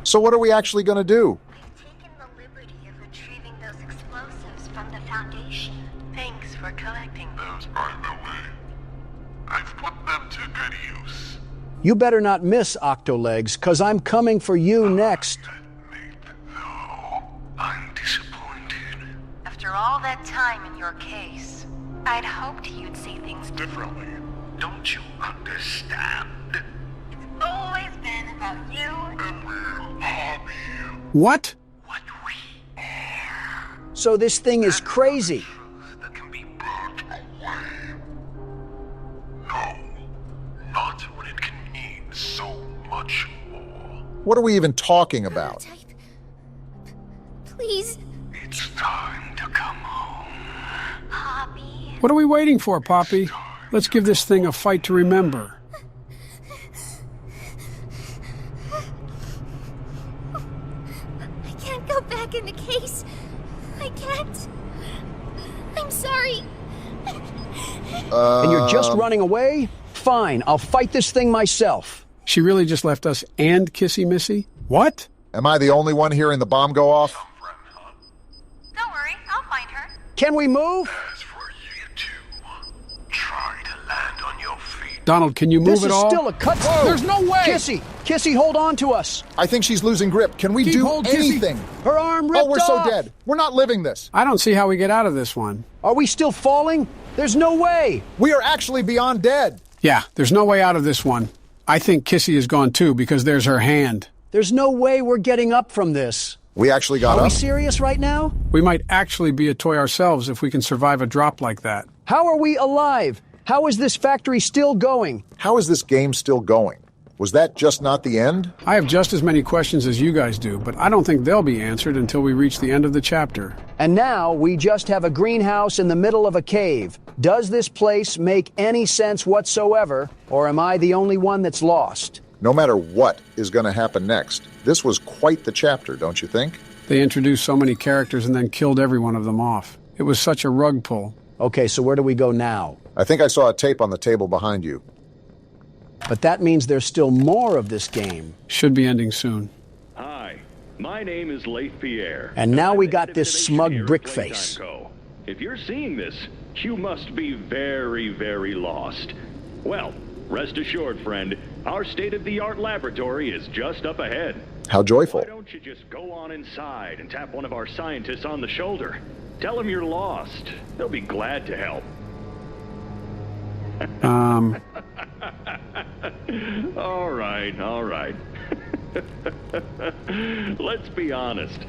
[SPEAKER 3] So what are we actually going to do?
[SPEAKER 9] I've taken the liberty of retrieving those explosives from the Foundation. Thanks for collecting them.
[SPEAKER 8] Those are the way. I've put them to good use.
[SPEAKER 1] You better not miss, Octolegs, 'cause I'm coming for you next.
[SPEAKER 8] No, I'm disappointed.
[SPEAKER 12] After all that time in your case,
[SPEAKER 9] I'd hoped you'd see things
[SPEAKER 8] Differently. Don't you understand?
[SPEAKER 12] it's always been about you.
[SPEAKER 8] And we'll harm you.
[SPEAKER 2] What?
[SPEAKER 8] What we are.
[SPEAKER 1] So this thing is crazy.
[SPEAKER 8] That can be brought away. No, not when it can mean so much more.
[SPEAKER 3] What are we even talking about?
[SPEAKER 4] Type. Please.
[SPEAKER 8] It's time to come home.
[SPEAKER 9] Poppy.
[SPEAKER 2] What are we waiting for, Poppy? Let's give this thing a fight to remember.
[SPEAKER 4] I can't go back in the case. I can't. I'm sorry.
[SPEAKER 1] And you're just running away? Fine, I'll fight this thing myself.
[SPEAKER 2] She really just left us and Kissy Missy? What?
[SPEAKER 3] Am I the only one hearing the bomb go off?
[SPEAKER 12] Don't worry, I'll find her.
[SPEAKER 1] Can we move?
[SPEAKER 8] As for you two, try to land on your feet.
[SPEAKER 2] Donald, can you move
[SPEAKER 1] This
[SPEAKER 2] at
[SPEAKER 1] is
[SPEAKER 2] all?
[SPEAKER 1] still a cut.
[SPEAKER 3] Whoa.
[SPEAKER 2] There's no way!
[SPEAKER 1] Kissy, hold on to us.
[SPEAKER 3] I think she's losing grip. Can we
[SPEAKER 2] Keep
[SPEAKER 3] do
[SPEAKER 2] hold, Kissy.
[SPEAKER 3] anything?
[SPEAKER 1] Her arm ripped
[SPEAKER 3] Oh, we're so
[SPEAKER 1] off.
[SPEAKER 3] dead. We're not living this.
[SPEAKER 2] I don't see how we get out of this one.
[SPEAKER 1] Are we still falling? There's no way.
[SPEAKER 3] We are actually beyond dead.
[SPEAKER 2] Yeah, there's no way out of this one. I think Kissy is gone too because there's her hand.
[SPEAKER 1] There's no way we're getting up from this.
[SPEAKER 3] We actually got
[SPEAKER 1] Are we
[SPEAKER 3] up.
[SPEAKER 1] serious right now?
[SPEAKER 2] We might actually be a toy ourselves if we can survive a drop like that.
[SPEAKER 1] How are we alive? How is this factory still going?
[SPEAKER 3] How is this game still going? Was that just not the end?
[SPEAKER 2] I have just as many questions as you guys do, but I don't think they'll be answered until we reach the end of the chapter.
[SPEAKER 1] And now we just have a greenhouse in the middle of a cave. Does this place make any sense whatsoever, or am I the only one that's lost?
[SPEAKER 3] No matter what is going to happen next, this was quite the chapter, don't you think?
[SPEAKER 2] They introduced so many characters and then killed every one of them off. It was such a rug pull.
[SPEAKER 1] Okay, so where do we go now?
[SPEAKER 3] I think I saw a tape on the table behind you.
[SPEAKER 1] But that means there's still more of this game.
[SPEAKER 2] Should be ending soon.
[SPEAKER 13] Hi, my name is Leif Pierre.
[SPEAKER 1] And now
[SPEAKER 13] I'm
[SPEAKER 1] we
[SPEAKER 13] the
[SPEAKER 1] got
[SPEAKER 13] head of
[SPEAKER 1] this
[SPEAKER 13] innovation
[SPEAKER 1] smug
[SPEAKER 13] here at
[SPEAKER 1] brick
[SPEAKER 13] Playtime
[SPEAKER 1] face.
[SPEAKER 13] Co. If you're seeing this, you must be very, very lost. Well, rest assured, friend, our state-of-the-art laboratory is just up ahead.
[SPEAKER 3] How joyful.
[SPEAKER 13] Why don't you just go on inside and tap one of our scientists on the shoulder? Tell them you're lost. They'll be glad to help. All right. Let's be honest.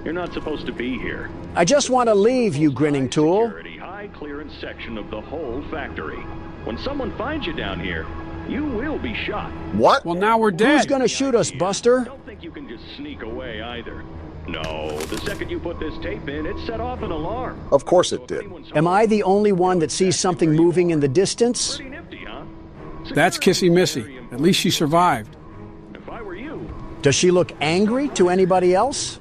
[SPEAKER 13] You're not supposed to be here.
[SPEAKER 1] I just want to leave, you grinning tool.
[SPEAKER 13] Security, high clearance section of the whole factory. When someone finds you down here, you will be shot.
[SPEAKER 3] What?
[SPEAKER 2] Well, now we're dead.
[SPEAKER 1] Who's gonna shoot us, Buster?
[SPEAKER 13] Don't think you can just sneak away either. No, the second you put this tape in, it set off an alarm.
[SPEAKER 3] Of course it did.
[SPEAKER 1] Am I the only one that sees something moving in the distance?
[SPEAKER 13] Pretty nifty, huh?
[SPEAKER 2] That's Kissy Missy. At least she survived.
[SPEAKER 13] If I were you,
[SPEAKER 1] Does she look angry to anybody else?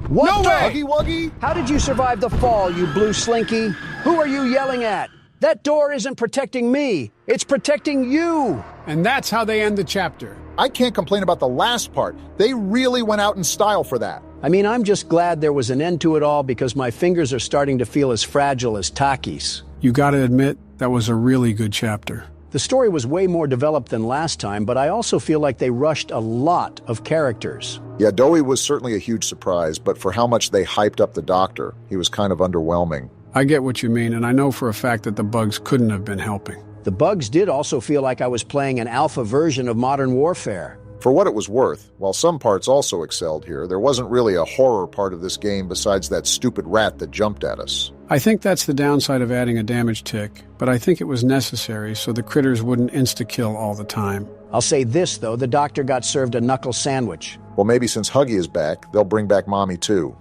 [SPEAKER 1] What
[SPEAKER 2] No
[SPEAKER 1] the?
[SPEAKER 2] way!
[SPEAKER 3] Huggy Wuggy?
[SPEAKER 1] How did you survive the fall, you blue slinky? Who are you yelling at? That door isn't protecting me. It's protecting you.
[SPEAKER 2] And that's how they end the chapter.
[SPEAKER 6] I can't complain about the last part. They really went out in style for that.
[SPEAKER 1] I mean, I'm just glad there was an end to it all because my fingers are starting to feel as fragile as Taki's.
[SPEAKER 2] You gotta admit, that was a really good chapter.
[SPEAKER 1] The story was way more developed than last time, but I also feel like they rushed a lot of characters.
[SPEAKER 3] Yeah, Dowie was certainly a huge surprise, but for how much they hyped up the Doctor, he was kind of underwhelming.
[SPEAKER 2] I get what you mean, and I know for a fact that the bugs couldn't have been helping.
[SPEAKER 1] The bugs did also feel like I was playing an alpha version of Modern Warfare.
[SPEAKER 3] For what it was worth, while some parts also excelled here, there wasn't really a horror part of this game besides that stupid rat that jumped at us.
[SPEAKER 2] I think that's the downside of adding a damage tick, but I think it was necessary so the critters wouldn't insta-kill all the time.
[SPEAKER 1] I'll say this, though, the Doctor got served a knuckle sandwich.
[SPEAKER 3] Well, maybe since Huggy is back, they'll bring back Mommy too.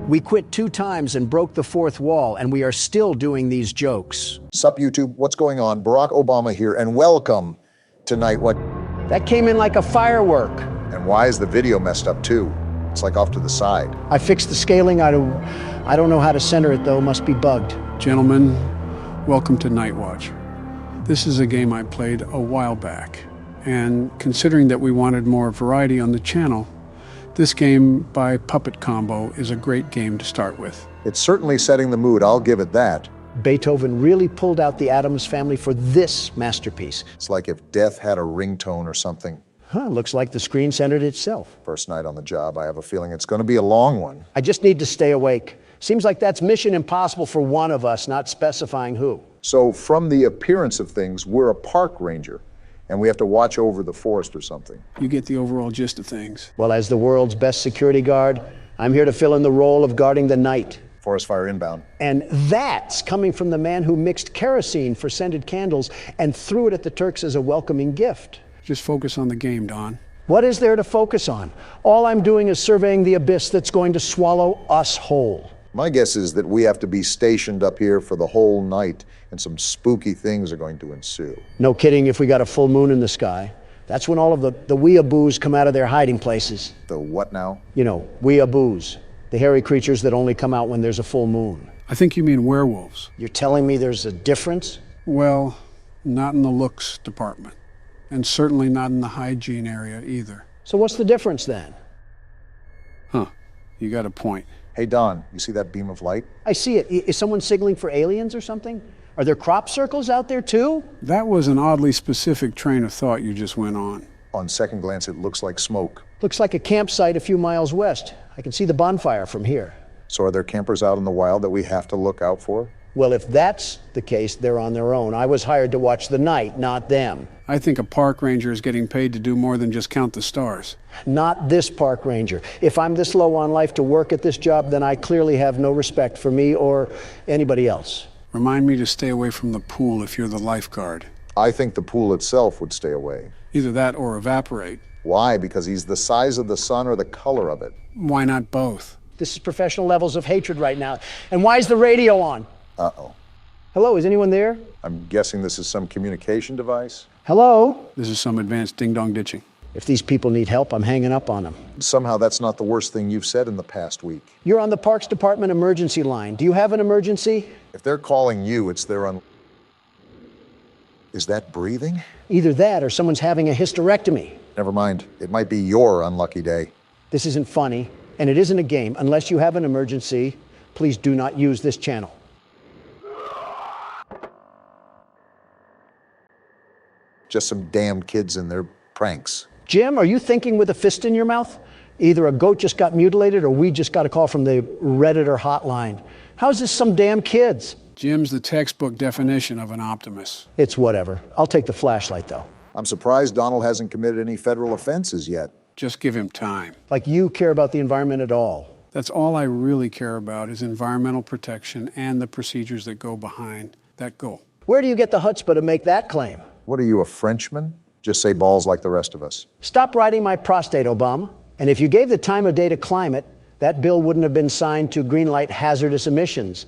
[SPEAKER 1] We quit 2 times and broke the 4th wall, and we are still doing these jokes.
[SPEAKER 3] Sup, YouTube? What's going on? Barack Obama here, and welcome to Night What?
[SPEAKER 1] That came in like a firework.
[SPEAKER 3] And why is the video messed up too? It's like off to the side.
[SPEAKER 1] I fixed the scaling. I don't know how to center it, though. Must be bugged.
[SPEAKER 2] Gentlemen, welcome to Night Watch. This is a game I played a while back, and considering that we wanted more variety on the channel, this game by Puppet Combo is a great game to start with.
[SPEAKER 3] It's certainly setting the mood, I'll give it that.
[SPEAKER 1] Beethoven really pulled out the Addams Family for this masterpiece.
[SPEAKER 3] It's like if death had a ringtone or something.
[SPEAKER 1] Huh, looks like the screen centered itself.
[SPEAKER 3] First night on the job, I have a feeling it's going to be a long one.
[SPEAKER 1] I just need to stay awake. Seems like that's mission impossible for one of us, not specifying who.
[SPEAKER 3] So from the appearance of things, we're a park ranger, and we have to watch over the forest or something.
[SPEAKER 2] You get the overall gist of things.
[SPEAKER 1] Well, as the world's best security guard, I'm here to fill in the role of guarding the night.
[SPEAKER 3] Forest fire inbound.
[SPEAKER 1] And that's coming from the man who mixed kerosene for scented candles and threw it at the Turks as a welcoming gift.
[SPEAKER 2] Just focus on the game, Don.
[SPEAKER 1] What is there to focus on? All I'm doing is surveying the abyss that's going to swallow us whole.
[SPEAKER 3] My guess is that we have to be stationed up here for the whole night, and some spooky things are going to ensue.
[SPEAKER 1] No kidding if we got a full moon in the sky. That's when all of the weeaboos come out of their hiding places.
[SPEAKER 3] The what now?
[SPEAKER 1] You know, weeaboos. The hairy creatures that only come out when there's a full moon.
[SPEAKER 2] I think you mean werewolves.
[SPEAKER 1] You're telling me there's a difference?
[SPEAKER 2] Well, not in the looks department. And certainly not in the hygiene area either.
[SPEAKER 1] So what's the difference then?
[SPEAKER 2] Huh, you got a point.
[SPEAKER 3] Hey, Don, you see that beam of light?
[SPEAKER 1] I see it. Is someone signaling for aliens or something? Are there crop circles out there too?
[SPEAKER 2] That was an oddly specific train of thought you just went on.
[SPEAKER 3] On second glance, it looks like smoke.
[SPEAKER 1] Looks like a campsite a few miles west. I can see the bonfire from here.
[SPEAKER 3] So are there campers out in the wild that we have to look out for?
[SPEAKER 1] Well, if that's the case, they're on their own. I was hired to watch the night, not them.
[SPEAKER 2] I think a park ranger is getting paid to do more than just count the stars.
[SPEAKER 1] Not this park ranger. If I'm this low on life to work at this job, then I clearly have no respect for me or anybody else.
[SPEAKER 2] Remind me to stay away from the pool if you're the lifeguard.
[SPEAKER 3] I think the pool itself would stay away.
[SPEAKER 2] Either that or evaporate.
[SPEAKER 3] Why? Because he's the size of the sun or the color of it?
[SPEAKER 2] Why not both?
[SPEAKER 1] This is professional levels of hatred right now. And why is the radio on?
[SPEAKER 3] Uh-oh.
[SPEAKER 1] Hello, is anyone there?
[SPEAKER 3] I'm guessing this is some communication device?
[SPEAKER 1] Hello?
[SPEAKER 2] This is some advanced ding-dong ditching.
[SPEAKER 1] If these people need help, I'm hanging up on them.
[SPEAKER 3] Somehow that's not the worst thing you've said in the past week.
[SPEAKER 1] You're on the Parks Department emergency line. Do you have an emergency?
[SPEAKER 3] If they're calling you, it's their Is that breathing?
[SPEAKER 1] Either that or someone's having a hysterectomy.
[SPEAKER 3] Never mind. It might be your unlucky day.
[SPEAKER 1] This isn't funny, and it isn't a game. Unless you have an emergency, please do not use this channel.
[SPEAKER 3] Just some damn kids and their pranks.
[SPEAKER 1] Jim, are you thinking with a fist in your mouth? Either a goat just got mutilated or we just got a call from the Redditor hotline. How's this some damn kids?
[SPEAKER 2] Jim's the textbook definition of an optimist.
[SPEAKER 1] It's whatever. I'll take the flashlight, though.
[SPEAKER 3] I'm surprised Donald hasn't committed any federal offenses yet.
[SPEAKER 2] Just give him time.
[SPEAKER 1] Like you care about the environment at all.
[SPEAKER 2] That's all I really care about is environmental protection and the procedures that go behind that goal.
[SPEAKER 1] Where do you get the chutzpah to make that claim?
[SPEAKER 3] What are you, a Frenchman? Just say balls like the rest of us.
[SPEAKER 1] Stop riding my prostate, Obama. And if you gave the time of day to climate, that bill wouldn't have been signed to greenlight hazardous emissions.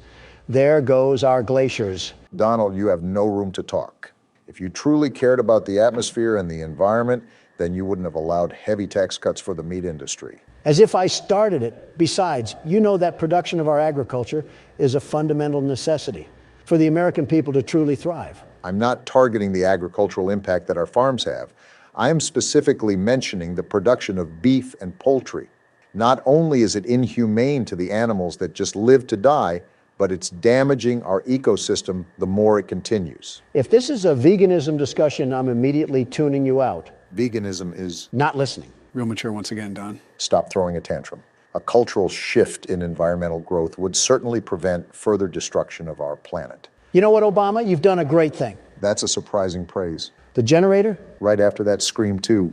[SPEAKER 1] There goes our glaciers.
[SPEAKER 3] Donald, you have no room to talk. If you truly cared about the atmosphere and the environment, then you wouldn't have allowed heavy tax cuts for the meat industry.
[SPEAKER 1] As if I started it. Besides, you know that production of our agriculture is a fundamental necessity for the American people to truly thrive.
[SPEAKER 3] I'm not targeting the agricultural impact that our farms have. I am specifically mentioning the production of beef and poultry. Not only is it inhumane to the animals that just live to die, but it's damaging our ecosystem the more it continues.
[SPEAKER 1] If this is a veganism discussion, I'm immediately tuning you out.
[SPEAKER 3] Veganism is
[SPEAKER 1] not listening.
[SPEAKER 2] Real mature once again, Don.
[SPEAKER 3] Stop throwing a tantrum. A cultural shift in environmental growth would certainly prevent further destruction of our planet.
[SPEAKER 1] You know what, Obama? You've done a great thing.
[SPEAKER 3] That's a surprising praise.
[SPEAKER 1] The generator?
[SPEAKER 3] Right after that Scream 2.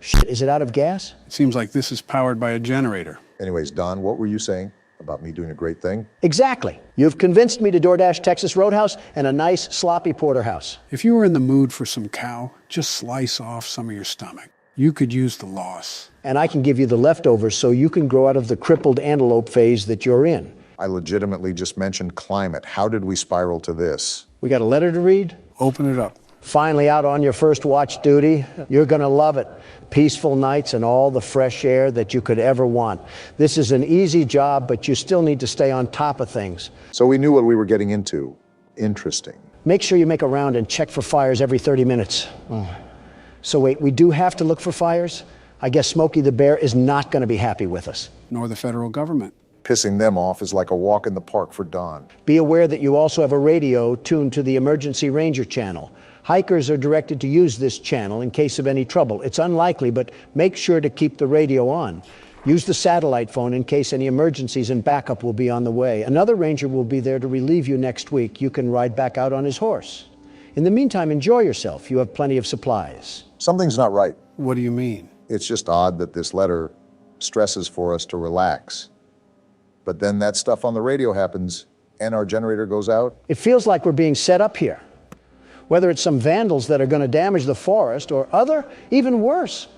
[SPEAKER 1] Shit, is it out of gas?
[SPEAKER 2] It seems like this is powered by a generator.
[SPEAKER 3] Anyways, Don, what were you saying about me doing a great thing?
[SPEAKER 1] Exactly. You've convinced me to DoorDash Texas Roadhouse and a nice sloppy porterhouse.
[SPEAKER 2] If you were in the mood for some cow, just slice off some of your stomach. You could use the loss.
[SPEAKER 1] And I can give you the leftovers so you can grow out of the crippled antelope phase that you're in.
[SPEAKER 3] I legitimately just mentioned climate. How did we spiral to this?
[SPEAKER 1] We got a letter to read?
[SPEAKER 2] Open it up.
[SPEAKER 1] Finally out on your first watch duty. You're gonna love it. Peaceful nights and all the fresh air that you could ever want. This is an easy job, but you still need to stay on top of things.
[SPEAKER 3] So we knew what we were getting into. Interesting.
[SPEAKER 1] Make sure you make a round and check for fires every 30 minutes. Oh. So wait, we do have to look for fires? I guess Smokey the Bear is not gonna be happy with us.
[SPEAKER 2] Nor the federal government.
[SPEAKER 3] Pissing them off is like a walk in the park for Don.
[SPEAKER 1] Be aware that you also have a radio tuned to the Emergency Ranger channel. Hikers are directed to use this channel in case of any trouble. It's unlikely, but make sure to keep the radio on. Use the satellite phone in case any emergencies, and backup will be on the way. Another ranger will be there to relieve you next week. You can ride back out on his horse. In the meantime, enjoy yourself. You have plenty of supplies.
[SPEAKER 3] Something's not right.
[SPEAKER 2] What do you mean?
[SPEAKER 3] It's just odd that this letter stresses for us to relax. But then that stuff on the radio happens and our generator goes out.
[SPEAKER 1] It feels like we're being set up here. Whether it's some vandals that are going to damage the forest or other, even worse.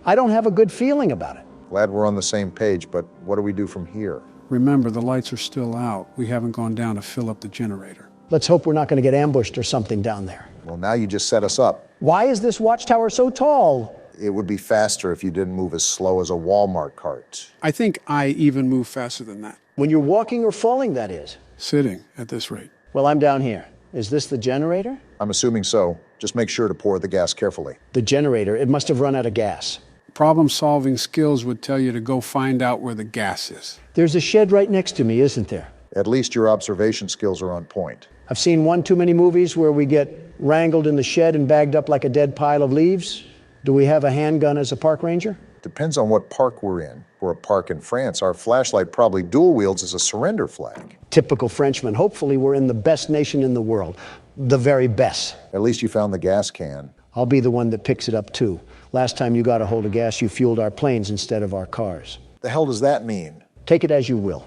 [SPEAKER 1] I don't have a good feeling about it.
[SPEAKER 3] Glad we're on the same page, but what do we do from here?
[SPEAKER 2] Remember, the lights are still out. We haven't gone down to fill up the generator.
[SPEAKER 1] Let's hope we're not going to get ambushed or something down there.
[SPEAKER 3] Well, now you just set us up.
[SPEAKER 1] Why is this watchtower so tall?
[SPEAKER 3] It would be faster if you didn't move as slow as a Walmart cart.
[SPEAKER 2] I think I even move faster than that.
[SPEAKER 1] When you're walking or falling, that is.
[SPEAKER 2] Sitting at this rate.
[SPEAKER 1] Well, I'm down here. Is this the generator?
[SPEAKER 3] I'm assuming so. Just make sure to pour the gas carefully.
[SPEAKER 1] The generator, it must have run out of gas.
[SPEAKER 2] Problem-solving skills would tell you to go find out where the gas is.
[SPEAKER 1] There's a shed right next to me, isn't there?
[SPEAKER 3] At least your observation skills are on point.
[SPEAKER 1] I've seen one too many movies where we get wrangled in the shed and bagged up like a dead pile of leaves. Do we have a handgun as a park ranger?
[SPEAKER 3] Depends on what park we're in. For a park in France, our flashlight probably dual wields as a surrender flag.
[SPEAKER 1] Typical Frenchman. Hopefully we're in the best nation in the world. The very best.
[SPEAKER 3] At least you found the gas can.
[SPEAKER 1] I'll be the one that picks it up too. Last time you got a hold of gas, you fueled our planes instead of our cars.
[SPEAKER 3] The hell does that mean?
[SPEAKER 1] Take it as you will.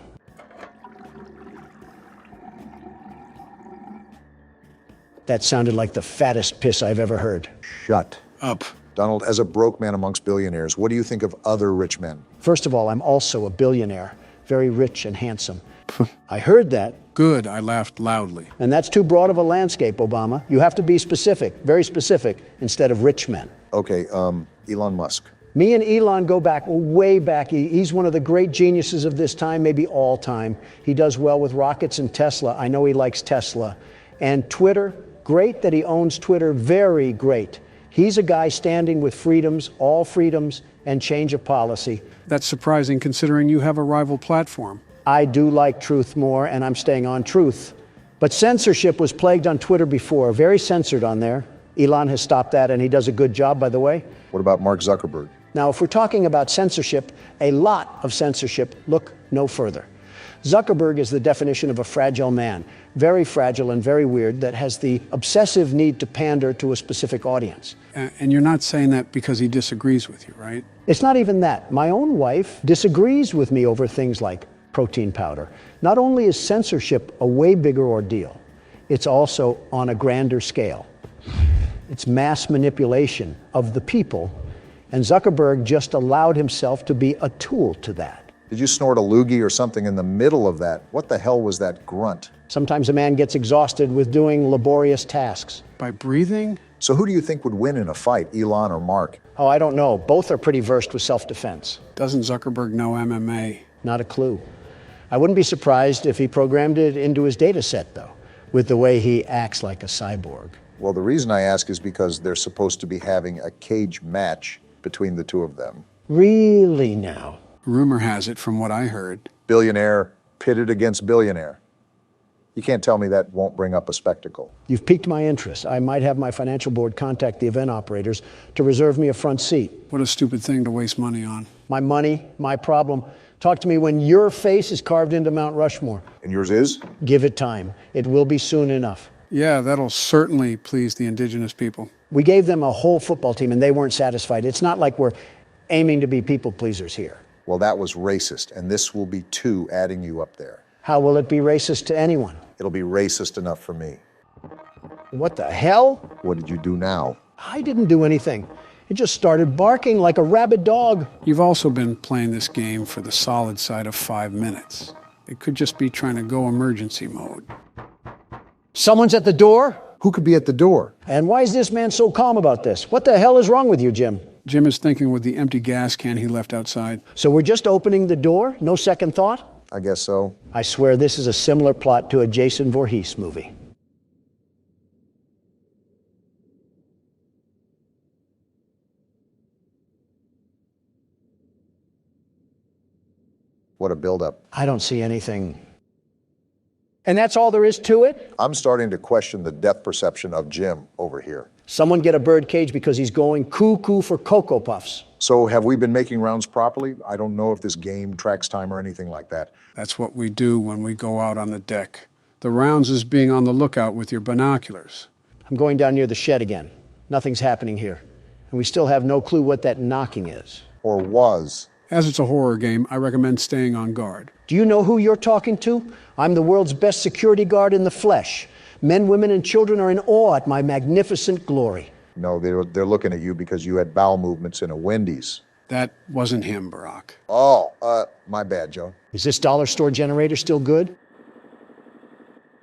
[SPEAKER 1] That sounded like the fattest piss I've ever heard.
[SPEAKER 3] Shut
[SPEAKER 2] up.
[SPEAKER 3] Donald, as a broke man amongst billionaires, what do you think of other rich men?
[SPEAKER 1] First of all, I'm also a billionaire. Very rich and handsome. I heard that.
[SPEAKER 2] Good, I laughed loudly.
[SPEAKER 1] And that's too broad of a landscape, Obama. You have to be specific, very specific, instead of rich men.
[SPEAKER 3] Okay, Elon Musk.
[SPEAKER 1] Me and Elon go back, way back. He's one of the great geniuses of this time, maybe all time. He does well with rockets and Tesla. I know he likes Tesla. And Twitter, great that he owns Twitter, very great. He's a guy standing with freedoms, all freedoms, and change of policy.
[SPEAKER 2] That's surprising considering you have a rival platform.
[SPEAKER 1] I do like truth more, and I'm staying on truth. But censorship was plagued on Twitter before, very censored on there. Elon has stopped that, and he does a good job, by the way.
[SPEAKER 3] What about Mark Zuckerberg?
[SPEAKER 1] Now, if we're talking about censorship, a lot of censorship, look no further. Zuckerberg is the definition of a fragile man, very fragile and very weird, that has the obsessive need to pander to a specific audience.
[SPEAKER 2] And you're not saying that because he disagrees with you, right?
[SPEAKER 1] It's not even that. My own wife disagrees with me over things like protein powder. Not only is censorship a way bigger ordeal, it's also on a grander scale. It's mass manipulation of the people, and Zuckerberg just allowed himself to be a tool to that.
[SPEAKER 3] Did you snort a loogie or something in the middle of that? What the hell was that grunt?
[SPEAKER 1] Sometimes a man gets exhausted with doing laborious tasks.
[SPEAKER 2] By breathing?
[SPEAKER 3] So who do you think would win in a fight, Elon or Mark?
[SPEAKER 1] Oh, I don't know. Both are pretty versed with self-defense.
[SPEAKER 2] Doesn't Zuckerberg know MMA?
[SPEAKER 1] Not a clue. I wouldn't be surprised if he programmed it into his data set, though, with the way he acts like a cyborg.
[SPEAKER 3] Well, the reason I ask is because they're supposed to be having a cage match between the two of them.
[SPEAKER 1] Really now?
[SPEAKER 2] Rumor has it, from what I heard.
[SPEAKER 3] Billionaire pitted against billionaire. You can't tell me that won't bring up a spectacle.
[SPEAKER 1] You've piqued my interest. I might have my financial board contact the event operators to reserve me a front seat.
[SPEAKER 2] What a stupid thing to waste money on.
[SPEAKER 1] My money, my problem. Talk to me when your face is carved into Mount Rushmore.
[SPEAKER 3] And yours is?
[SPEAKER 1] Give it time. It will be soon enough.
[SPEAKER 2] Yeah, that'll certainly please the indigenous people.
[SPEAKER 1] We gave them a whole football team and they weren't satisfied. It's not like we're aiming to be people pleasers here.
[SPEAKER 3] Well, that was racist, and this will be two adding you up there.
[SPEAKER 1] How will it be racist to anyone?
[SPEAKER 3] It'll be racist enough for me.
[SPEAKER 1] What the hell?
[SPEAKER 3] What did you do now?
[SPEAKER 1] I didn't do anything. It just started barking like a rabid dog.
[SPEAKER 2] You've also been playing this game for the solid side of 5 minutes. It could just be trying to go emergency mode.
[SPEAKER 1] Someone's at the door?
[SPEAKER 3] Who could be at the door?
[SPEAKER 1] And why is this man so calm about this? What the hell is wrong with you, Jim?
[SPEAKER 2] Jim is thinking with the empty gas can he left outside.
[SPEAKER 1] So we're just opening the door? No second thought?
[SPEAKER 3] I guess so.
[SPEAKER 1] I swear this is a similar plot to a Jason Voorhees movie.
[SPEAKER 3] What a buildup.
[SPEAKER 1] I don't see anything. And that's all there is to it?
[SPEAKER 3] I'm starting to question the depth perception of Jim over here.
[SPEAKER 1] Someone get a bird cage because he's going cuckoo for Cocoa Puffs.
[SPEAKER 3] So have we been making rounds properly? I don't know if this game tracks time or anything like that.
[SPEAKER 2] That's what we do when we go out on the deck. The rounds is being on the lookout with your binoculars.
[SPEAKER 1] I'm going down near the shed again. Nothing's happening here. And we still have no clue what that knocking is.
[SPEAKER 3] Or was.
[SPEAKER 2] As it's a horror game, I recommend staying on guard.
[SPEAKER 1] Do you know who you're talking to? I'm the world's best security guard in the flesh. Men, women, and children are in awe at my magnificent glory.
[SPEAKER 3] No, they're looking at you because you had bowel movements in a Wendy's.
[SPEAKER 2] That wasn't him, Barack.
[SPEAKER 3] Oh, my bad, Joe.
[SPEAKER 1] Is this dollar store generator still good?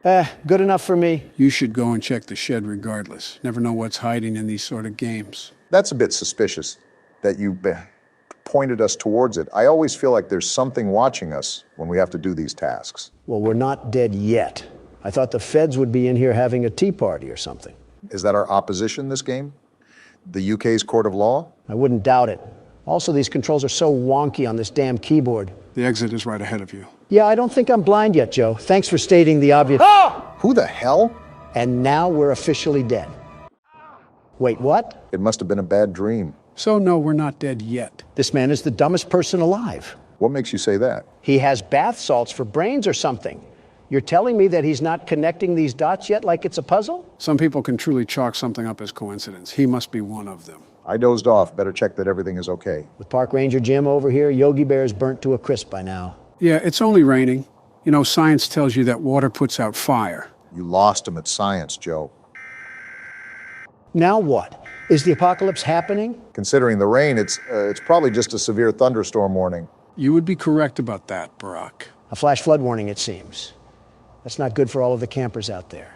[SPEAKER 1] Good enough for me.
[SPEAKER 2] You should go and check the shed regardless. Never know what's hiding in these sort of games.
[SPEAKER 3] That's a bit suspicious that you pointed us towards it. I always feel like there's something watching us when we have to do these tasks.
[SPEAKER 1] Well, we're not dead yet. I thought the feds would be in here having a tea party or something.
[SPEAKER 3] Is that our opposition this game? The UK's court of law?
[SPEAKER 1] I wouldn't doubt it. Also, these controls are so wonky on this damn keyboard.
[SPEAKER 2] The exit is right ahead of you.
[SPEAKER 1] Yeah, I don't think I'm blind yet, Joe. Thanks for stating the obvious.
[SPEAKER 3] Ah! Who the hell?
[SPEAKER 1] And now we're officially dead. Wait, what?
[SPEAKER 3] It must have been a bad dream.
[SPEAKER 2] So no, we're not dead yet.
[SPEAKER 1] This man is the dumbest person alive.
[SPEAKER 3] What makes you say that?
[SPEAKER 1] He has bath salts for brains or something. You're telling me that he's not connecting these dots yet like it's a puzzle?
[SPEAKER 2] Some people can truly chalk something up as coincidence. He must be one of them.
[SPEAKER 3] I dozed off. Better check that everything is okay.
[SPEAKER 1] With Park Ranger Jim over here, Yogi Bear's burnt to a crisp by now.
[SPEAKER 2] Yeah, it's only raining. You know, science tells you that water puts out fire.
[SPEAKER 3] You lost him at science, Joe.
[SPEAKER 1] Now what? Is the apocalypse happening?
[SPEAKER 3] Considering the rain, it's probably just a severe thunderstorm warning.
[SPEAKER 2] You would be correct about that, Barack.
[SPEAKER 1] A flash flood warning, it seems. That's not good for all of the campers out there.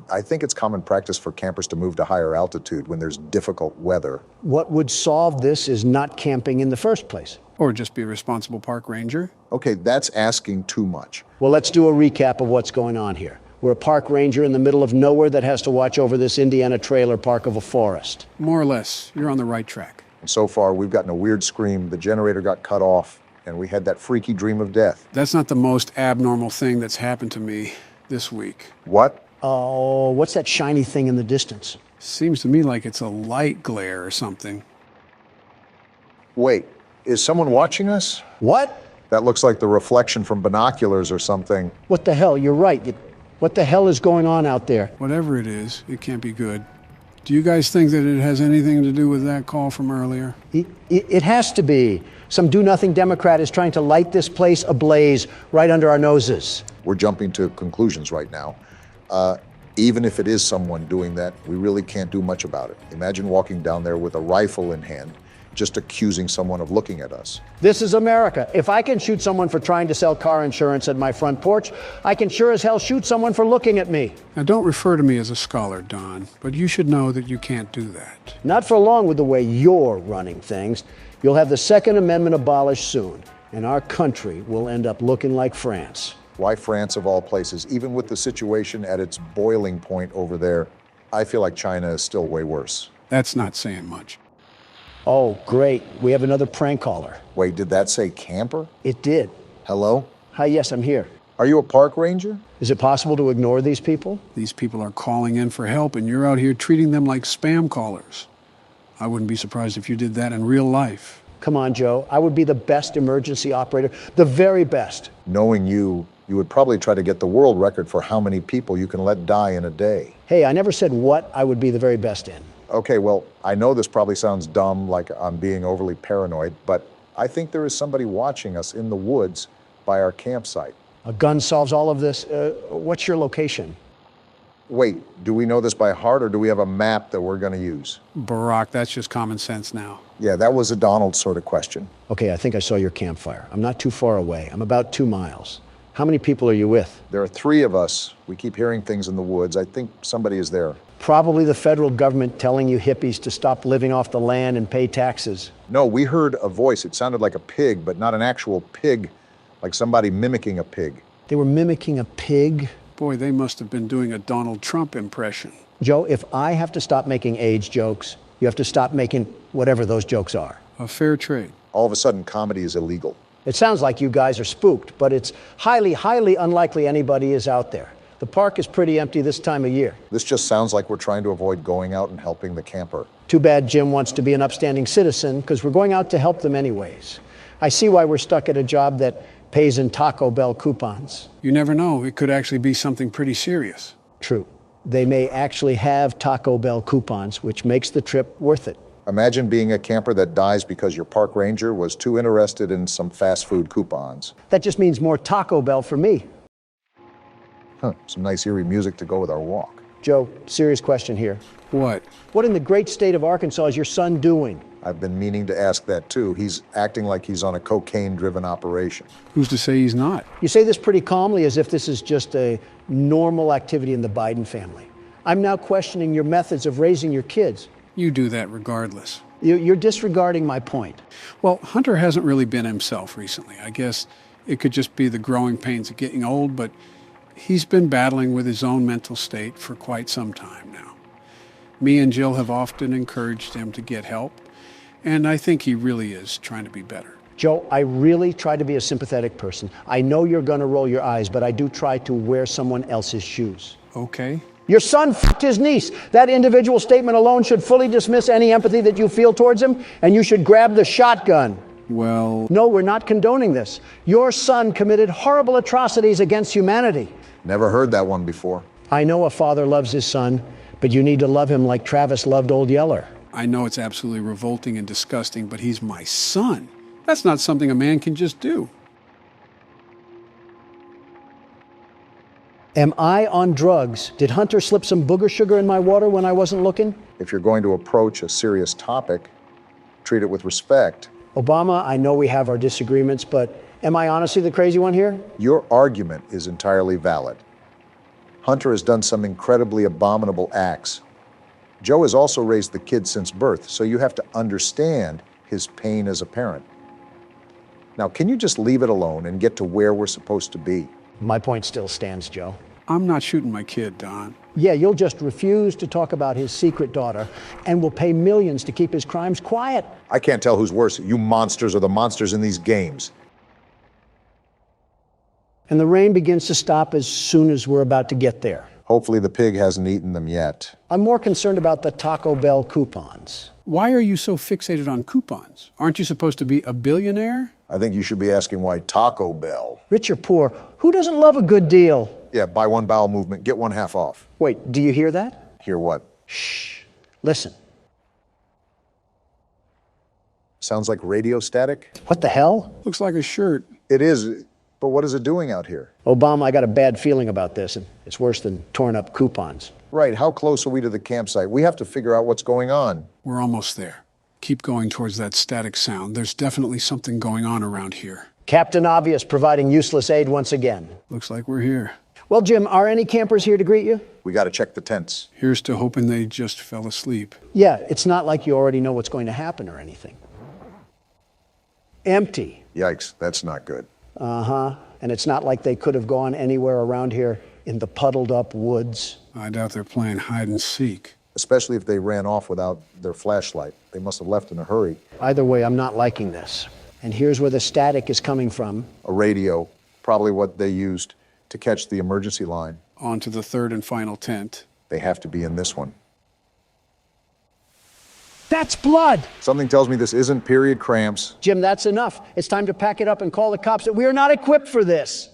[SPEAKER 3] I think it's common practice for campers to move to higher altitude when there's difficult weather.
[SPEAKER 1] What would solve this is not camping in the first place.
[SPEAKER 2] Or just be a responsible park ranger.
[SPEAKER 3] Okay, that's asking too much.
[SPEAKER 1] Well, let's do a recap of what's going on here. We're a park ranger in the middle of nowhere that has to watch over this Indiana trailer park of a forest.
[SPEAKER 2] More or less. You're on the right track.
[SPEAKER 3] And so far, we've gotten a weird scream, the generator got cut off, and we had that freaky dream of death.
[SPEAKER 2] That's not the most abnormal thing that's happened to me this week.
[SPEAKER 3] What?
[SPEAKER 1] Oh, what's that shiny thing in the distance?
[SPEAKER 2] Seems to me like it's a light glare or something.
[SPEAKER 3] Wait, is someone watching us?
[SPEAKER 1] What?
[SPEAKER 3] That looks like the reflection from binoculars or something.
[SPEAKER 1] What the hell? You're right. What the hell is going on out there?
[SPEAKER 2] Whatever it is, it can't be good. Do you guys think that it has anything to do with that call from earlier?
[SPEAKER 1] It has to be. Some do-nothing Democrat is trying to light this place ablaze right under our noses.
[SPEAKER 3] We're jumping to conclusions right now. Even if it is someone doing that, we really can't do much about it. Imagine walking down there with a rifle in hand just accusing someone of looking at us.
[SPEAKER 1] This is America. If I can shoot someone for trying to sell car insurance at my front porch, I can sure as hell shoot someone for looking at me.
[SPEAKER 2] Now, don't refer to me as a scholar, Don, but you should know that you can't do that.
[SPEAKER 1] Not for long with the way you're running things. You'll have the Second Amendment abolished soon, and our country will end up looking like France.
[SPEAKER 3] Why France of all places? Even with the situation at its boiling point over there, I feel like China is still way worse.
[SPEAKER 2] That's not saying much.
[SPEAKER 1] Oh, great. We have another prank caller.
[SPEAKER 3] Wait, did that say camper?
[SPEAKER 1] It did.
[SPEAKER 3] Hello?
[SPEAKER 1] Hi, yes, I'm here.
[SPEAKER 3] Are you a park ranger?
[SPEAKER 1] Is it possible to ignore these people?
[SPEAKER 2] These people are calling in for help, and you're out here treating them like spam callers. I wouldn't be surprised if you did that in real life.
[SPEAKER 1] Come on, Joe. I would be the best emergency operator, the very best.
[SPEAKER 3] Knowing you, you would probably try to get the world record for how many people you can let die in a day.
[SPEAKER 1] Hey, I never said what I would be the very best in.
[SPEAKER 3] Okay, well, I know this probably sounds dumb, like I'm being overly paranoid, but I think there is somebody watching us in the woods by our campsite.
[SPEAKER 1] A gun solves all of this. What's your location?
[SPEAKER 3] Wait, do we know this by heart, or do we have a map that we're going to use?
[SPEAKER 2] Barack, that's just common sense now.
[SPEAKER 3] Yeah, that was a Donald sort of question.
[SPEAKER 1] Okay, I think I saw your campfire. I'm not too far away. I'm about 2 miles. How many people are you with?
[SPEAKER 3] There are 3 of us. We keep hearing things in the woods. I think somebody is there.
[SPEAKER 1] Probably the federal government telling you hippies to stop living off the land and pay taxes.
[SPEAKER 3] No, we heard a voice. It sounded like a pig, but not an actual pig, like somebody mimicking a pig.
[SPEAKER 1] They were mimicking a pig?
[SPEAKER 2] Boy, they must have been doing a Donald Trump impression.
[SPEAKER 1] Joe, if I have to stop making age jokes, you have to stop making whatever those jokes are.
[SPEAKER 2] A fair trade.
[SPEAKER 3] All of a sudden, comedy is illegal.
[SPEAKER 1] It sounds like you guys are spooked, but it's highly, highly unlikely anybody is out there. The park is pretty empty this time of year.
[SPEAKER 3] This just sounds like we're trying to avoid going out and helping the camper.
[SPEAKER 1] Too bad Jim wants to be an upstanding citizen, because we're going out to help them anyways. I see why we're stuck at a job that pays in Taco Bell coupons.
[SPEAKER 2] You never know. It could actually be something pretty serious.
[SPEAKER 1] True. They may actually have Taco Bell coupons, which makes the trip worth it.
[SPEAKER 3] Imagine being a camper that dies because your park ranger was too interested in some fast food coupons.
[SPEAKER 1] That just means more Taco Bell for me.
[SPEAKER 3] Some nice eerie music to go with our walk.
[SPEAKER 1] Joe, serious question here.
[SPEAKER 2] What?
[SPEAKER 1] What in the great state of Arkansas is your son doing?
[SPEAKER 3] I've been meaning to ask that too. He's acting like he's on a cocaine-driven operation.
[SPEAKER 2] Who's to say he's not?
[SPEAKER 1] You say this pretty calmly, as if this is just a normal activity in the Biden family. I'm now questioning your methods of raising your kids.
[SPEAKER 2] You do that regardless.
[SPEAKER 1] You're disregarding my point.
[SPEAKER 2] Well, Hunter hasn't really been himself recently. I guess it could just be the growing pains of getting old, but he's been battling with his own mental state for quite some time now. Me and Jill have often encouraged him to get help, and I think he really is trying to be better.
[SPEAKER 1] Joe, I really try to be a sympathetic person. I know you're going to roll your eyes, but I do try to wear someone else's shoes.
[SPEAKER 2] Okay.
[SPEAKER 1] Your son fucked his niece. That individual statement alone should fully dismiss any empathy that you feel towards him, and you should grab the shotgun.
[SPEAKER 2] Well...
[SPEAKER 1] No, we're not condoning this. Your son committed horrible atrocities against humanity.
[SPEAKER 3] Never heard that one before.
[SPEAKER 1] I know a father loves his son, but you need to love him like Travis loved Old Yeller.
[SPEAKER 2] I know it's absolutely revolting and disgusting, but he's my son. That's not something a man can just do.
[SPEAKER 1] Am I on drugs? Did Hunter slip some booger sugar in my water when I wasn't looking?
[SPEAKER 3] If you're going to approach a serious topic, treat it with respect.
[SPEAKER 1] Obama, I know we have our disagreements, but am I honestly the crazy one here?
[SPEAKER 3] Your argument is entirely valid. Hunter has done some incredibly abominable acts. Joe has also raised the kid since birth, so you have to understand his pain as a parent. Now, can you just leave it alone and get to where we're supposed to be?
[SPEAKER 1] My point still stands, Joe.
[SPEAKER 2] I'm not shooting my kid, Don.
[SPEAKER 1] Yeah, you'll just refuse to talk about his secret daughter and will pay millions to keep his crimes quiet.
[SPEAKER 3] I can't tell who's worse, you monsters or the monsters in these games.
[SPEAKER 1] And the rain begins to stop as soon as we're about to get there.
[SPEAKER 3] Hopefully the pig hasn't eaten them yet.
[SPEAKER 1] I'm more concerned about the Taco Bell coupons.
[SPEAKER 2] Why are you so fixated on coupons? Aren't you supposed to be a billionaire?
[SPEAKER 3] I think you should be asking why Taco Bell.
[SPEAKER 1] Rich or poor, who doesn't love a good deal?
[SPEAKER 3] Yeah, buy one bowel movement, get one half off.
[SPEAKER 1] Wait, do you hear that?
[SPEAKER 3] Hear what?
[SPEAKER 1] Shh. Listen.
[SPEAKER 3] Sounds like radio static?
[SPEAKER 1] What the hell?
[SPEAKER 2] Looks like a shirt.
[SPEAKER 3] It is, but what is it doing out here?
[SPEAKER 1] Obama, I got a bad feeling about this, and it's worse than torn up coupons.
[SPEAKER 3] Right, how close are we to the campsite? We have to figure out what's going on.
[SPEAKER 2] We're almost there. Keep going towards that static sound. There's definitely something going on around here.
[SPEAKER 1] Captain Obvious providing useless aid once again.
[SPEAKER 2] Looks like we're here.
[SPEAKER 1] Well, Jim, are any campers here to greet you?
[SPEAKER 3] We got to check the tents.
[SPEAKER 2] Here's to hoping they just fell asleep.
[SPEAKER 1] Yeah, it's not like you already know what's going to happen or anything. Empty.
[SPEAKER 3] Yikes, that's not good.
[SPEAKER 1] Uh-huh. And it's not like they could have gone anywhere around here in the puddled up woods.
[SPEAKER 2] I doubt they're playing hide and seek.
[SPEAKER 3] Especially if they ran off without their flashlight. They must have left in a hurry.
[SPEAKER 1] Either way, I'm not liking this. And here's where the static is coming from.
[SPEAKER 3] A radio, probably what they used to catch the emergency line.
[SPEAKER 2] On to the third and final tent.
[SPEAKER 3] They have to be in this one.
[SPEAKER 1] That's blood!
[SPEAKER 3] Something tells me this isn't period cramps.
[SPEAKER 1] Jim, that's enough. It's time to pack it up and call the cops. We are not equipped for this.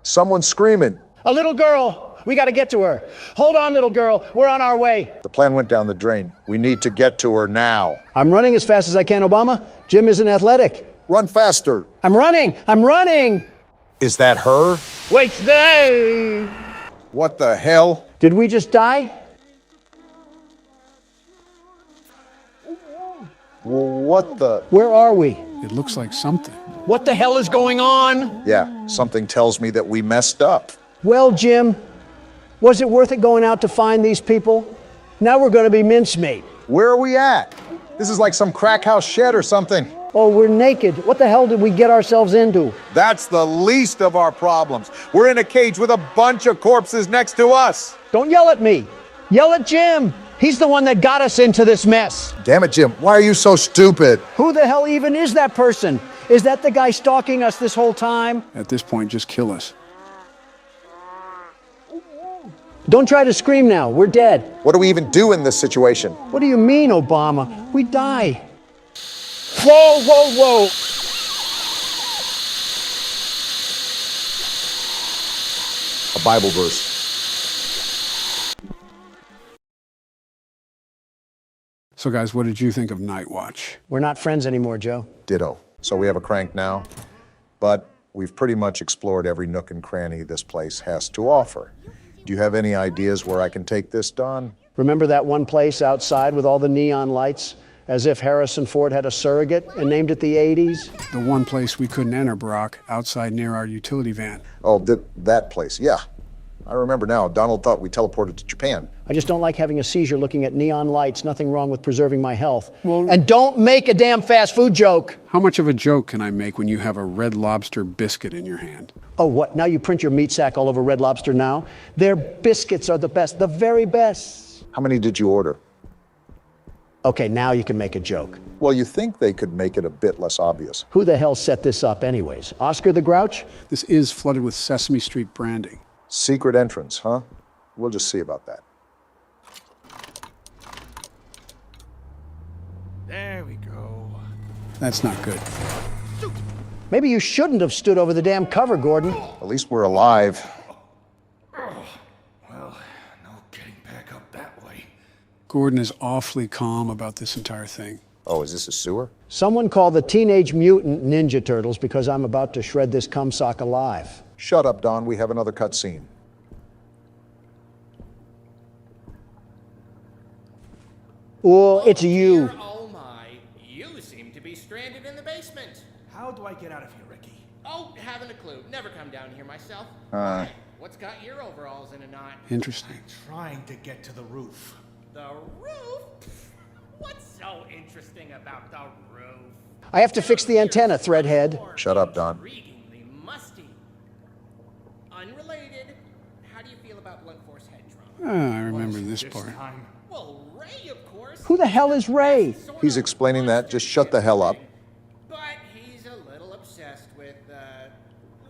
[SPEAKER 3] Someone's screaming.
[SPEAKER 1] A little girl. We got to get to her. Hold on, little girl. We're on our way.
[SPEAKER 3] The plan went down the drain. We need to get to her now.
[SPEAKER 1] I'm running as fast as I can, Obama. Jim isn't athletic.
[SPEAKER 3] Run faster.
[SPEAKER 1] I'm running. I'm running.
[SPEAKER 3] Is that her?
[SPEAKER 1] Wait there.
[SPEAKER 3] What the hell?
[SPEAKER 1] Did we just die?
[SPEAKER 3] What the?
[SPEAKER 1] Where are we?
[SPEAKER 2] It looks like something.
[SPEAKER 1] What the hell is going on?
[SPEAKER 3] Yeah, something tells me that we messed up.
[SPEAKER 1] Well, Jim, was it worth it going out to find these people? Now we're going to be mincemeat.
[SPEAKER 3] Where are we at? This is like some crack house shed or something.
[SPEAKER 1] Oh, we're naked. What the hell did we get ourselves into?
[SPEAKER 6] That's the least of our problems. We're in a cage with a bunch of corpses next to us.
[SPEAKER 1] Don't yell at me. Yell at Jim. He's the one that got us into this mess.
[SPEAKER 3] Damn it, Jim. Why are you so stupid?
[SPEAKER 1] Who the hell even is that person? Is that the guy stalking us this whole time?
[SPEAKER 2] At this point, just kill us.
[SPEAKER 1] Don't try to scream now. We're dead.
[SPEAKER 3] What do we even do in this situation?
[SPEAKER 1] What do you mean, Obama? We die. Whoa, whoa, whoa.
[SPEAKER 3] A Bible verse.
[SPEAKER 2] So guys, what did you think of Night Watch?
[SPEAKER 1] We're not friends anymore, Joe.
[SPEAKER 3] Ditto. So we have a crank now, but we've pretty much explored every nook and cranny this place has to offer. Do you have any ideas where I can take this, Don?
[SPEAKER 1] Remember that one place outside with all the neon lights? As if Harrison Ford had a surrogate and named it the 80s?
[SPEAKER 2] The one place we couldn't enter, Brock, outside near our utility van.
[SPEAKER 3] Oh, that place, yeah. I remember now. Donald thought we teleported to Japan.
[SPEAKER 1] I just don't like having a seizure looking at neon lights. Nothing wrong with preserving my health. Well, and don't make a damn fast food joke.
[SPEAKER 2] How much of a joke can I make when you have a Red Lobster biscuit in your hand?
[SPEAKER 1] Oh, what? Now you print your meat sack all over Red Lobster now? Their biscuits are the best, the very best.
[SPEAKER 3] How many did you order?
[SPEAKER 1] Okay, now you can make a joke.
[SPEAKER 3] Well, you think they could make it a bit less obvious.
[SPEAKER 1] Who the hell set this up anyways? Oscar the Grouch?
[SPEAKER 2] This is flooded with Sesame Street branding.
[SPEAKER 3] Secret entrance, huh? We'll just see about that.
[SPEAKER 5] There we go.
[SPEAKER 2] That's not good.
[SPEAKER 1] Maybe you shouldn't have stood over the damn cover, Gordon.
[SPEAKER 3] At least we're alive.
[SPEAKER 12] Well, no getting back up that way.
[SPEAKER 2] Gordon is awfully calm about this entire thing.
[SPEAKER 3] Oh, is this a sewer?
[SPEAKER 1] Someone call the Teenage Mutant Ninja Turtles because I'm about to shred this cumsock alive.
[SPEAKER 3] Shut up, Don. We have another cutscene.
[SPEAKER 1] Oh, it's you.
[SPEAKER 14] Oh my, you seem to be stranded in the basement.
[SPEAKER 5] How do I get out of here, Ricky?
[SPEAKER 14] Oh, haven't a clue. Never come down here myself. Why? What's got your overalls in a knot?
[SPEAKER 2] Interesting.
[SPEAKER 5] Trying to get to the roof.
[SPEAKER 14] The roof? What's so interesting about the roof?
[SPEAKER 1] I have to fix the antenna, Threadhead.
[SPEAKER 3] Shut up, Don.
[SPEAKER 14] Intriguingly musty. Unrelated, how do you feel about blunt force head trauma?
[SPEAKER 2] I remember this part.
[SPEAKER 14] Well, Ray, of course.
[SPEAKER 1] Who the hell is Ray?
[SPEAKER 3] He's explaining that. Just shut the hell up.
[SPEAKER 14] But he's a little obsessed with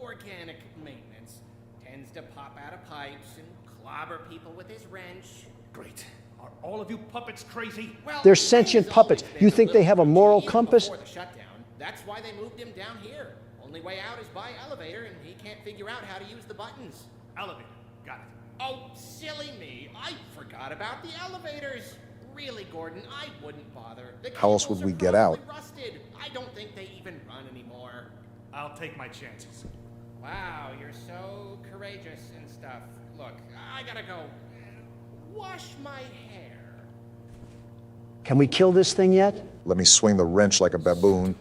[SPEAKER 14] organic maintenance. Tends to pop out of pipes and clobber people with his wrench.
[SPEAKER 5] Great. Are all of you puppets crazy?
[SPEAKER 14] Well,
[SPEAKER 1] They're sentient puppets. You think they have a moral compass?
[SPEAKER 14] Before the shutdown, that's why they moved him down here. Only way out is by elevator, and he can't figure out how to use the buttons.
[SPEAKER 5] Elevator. Got it.
[SPEAKER 14] Oh, silly me. I forgot about the elevators. Really, Gordon, I wouldn't bother. The
[SPEAKER 3] How else would
[SPEAKER 14] cables
[SPEAKER 3] we
[SPEAKER 14] are
[SPEAKER 3] get out?
[SPEAKER 14] probably rusted. I don't think they even run anymore.
[SPEAKER 5] I'll take my chances.
[SPEAKER 14] Wow, you're so courageous and stuff. Look, I gotta go wash my hair.
[SPEAKER 1] Can we kill this thing yet?
[SPEAKER 3] Let me swing the wrench like a baboon.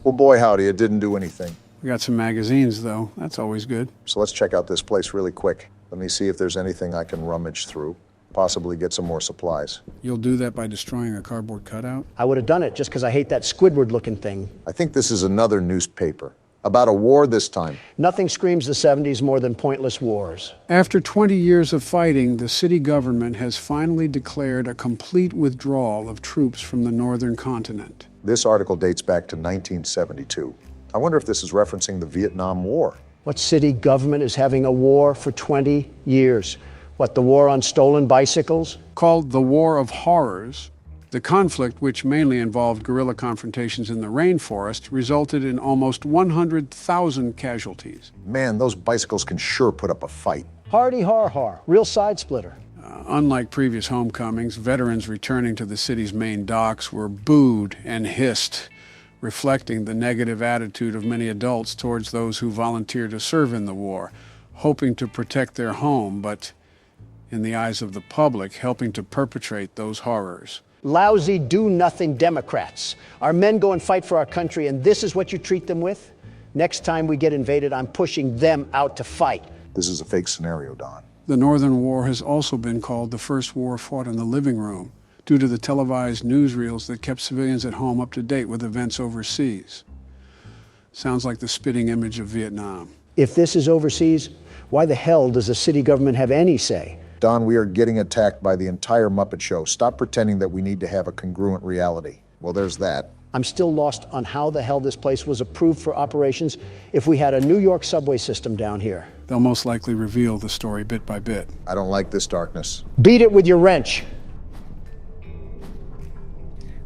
[SPEAKER 3] Well, boy, howdy, it didn't do anything.
[SPEAKER 2] We got some magazines, though. That's always good.
[SPEAKER 3] So let's check out this place really quick. Let me see if there's anything I can rummage through. Possibly get some more supplies.
[SPEAKER 2] You'll do that by destroying a cardboard cutout?
[SPEAKER 1] I would have done it just because I hate that Squidward-looking thing.
[SPEAKER 3] I think this is another newspaper. About a war this time.
[SPEAKER 1] Nothing screams the 70s more than pointless wars.
[SPEAKER 2] After 20 years of fighting, the city government has finally declared a complete withdrawal of troops from the northern continent.
[SPEAKER 3] This article dates back to 1972. I wonder if this is referencing the Vietnam War.
[SPEAKER 1] What city government is having a war for 20 years? What, the war on stolen bicycles?
[SPEAKER 2] Called the War of Horrors, the conflict, which mainly involved guerrilla confrontations in the rainforest, resulted in almost 100,000 casualties.
[SPEAKER 3] Man, those bicycles can sure put up a fight.
[SPEAKER 1] Hardy har har, real side splitter.
[SPEAKER 2] Unlike previous homecomings, veterans returning to the city's main docks were booed and hissed, reflecting the negative attitude of many adults towards those who volunteered to serve in the war, hoping to protect their home, but in the eyes of the public, helping to perpetrate those horrors.
[SPEAKER 1] Lousy, do-nothing Democrats. Our men go and fight for our country, and this is what you treat them with? Next time we get invaded, I'm pushing them out to fight.
[SPEAKER 3] This is a fake scenario, Don.
[SPEAKER 2] The Northern War has also been called the first war fought in the living room, due to the televised newsreels that kept civilians at home up to date with events overseas. Sounds like the spitting image of Vietnam.
[SPEAKER 1] If this is overseas, why the hell does the city government have any say?
[SPEAKER 3] Don, we are getting attacked by the entire Muppet Show. Stop pretending that we need to have a congruent reality. Well, there's that.
[SPEAKER 1] I'm still lost on how the hell this place was approved for operations if we had a New York subway system down here.
[SPEAKER 2] They'll most likely reveal the story bit by bit.
[SPEAKER 3] I don't like this darkness.
[SPEAKER 1] Beat it with your wrench.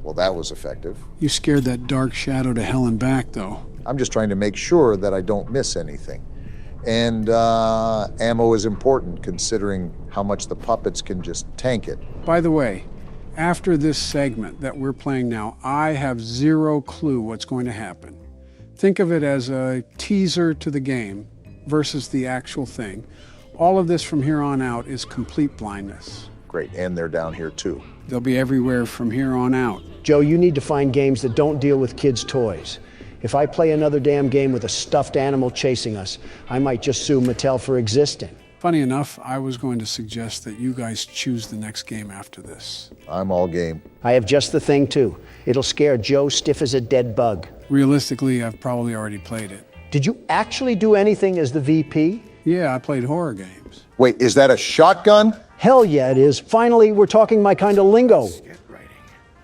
[SPEAKER 3] Well, that was effective.
[SPEAKER 2] You scared that dark shadow to hell and back, though.
[SPEAKER 3] I'm just trying to make sure that I don't miss anything. And ammo is important, considering how much the puppets can just tank it.
[SPEAKER 2] By the way, after this segment that we're playing now, I have zero clue what's going to happen. Think of it as a teaser to the game versus the actual thing. All of this from here on out is complete blindness.
[SPEAKER 3] Great, and they're down here too.
[SPEAKER 2] They'll be everywhere from here on out.
[SPEAKER 1] Joe, you need to find games that don't deal with kids' toys. If I play another damn game with a stuffed animal chasing us, I might just sue Mattel for existing.
[SPEAKER 2] Funny enough, I was going to suggest that you guys choose the next game after this.
[SPEAKER 3] I'm all game.
[SPEAKER 1] I have just the thing, too. It'll scare Joe stiff as a dead bug.
[SPEAKER 2] Realistically, I've probably already played it.
[SPEAKER 1] Did you actually do anything as the VP?
[SPEAKER 2] Yeah, I played horror games.
[SPEAKER 3] Wait, is that a shotgun?
[SPEAKER 1] Hell yeah, it is. Finally, we're talking my kind of lingo.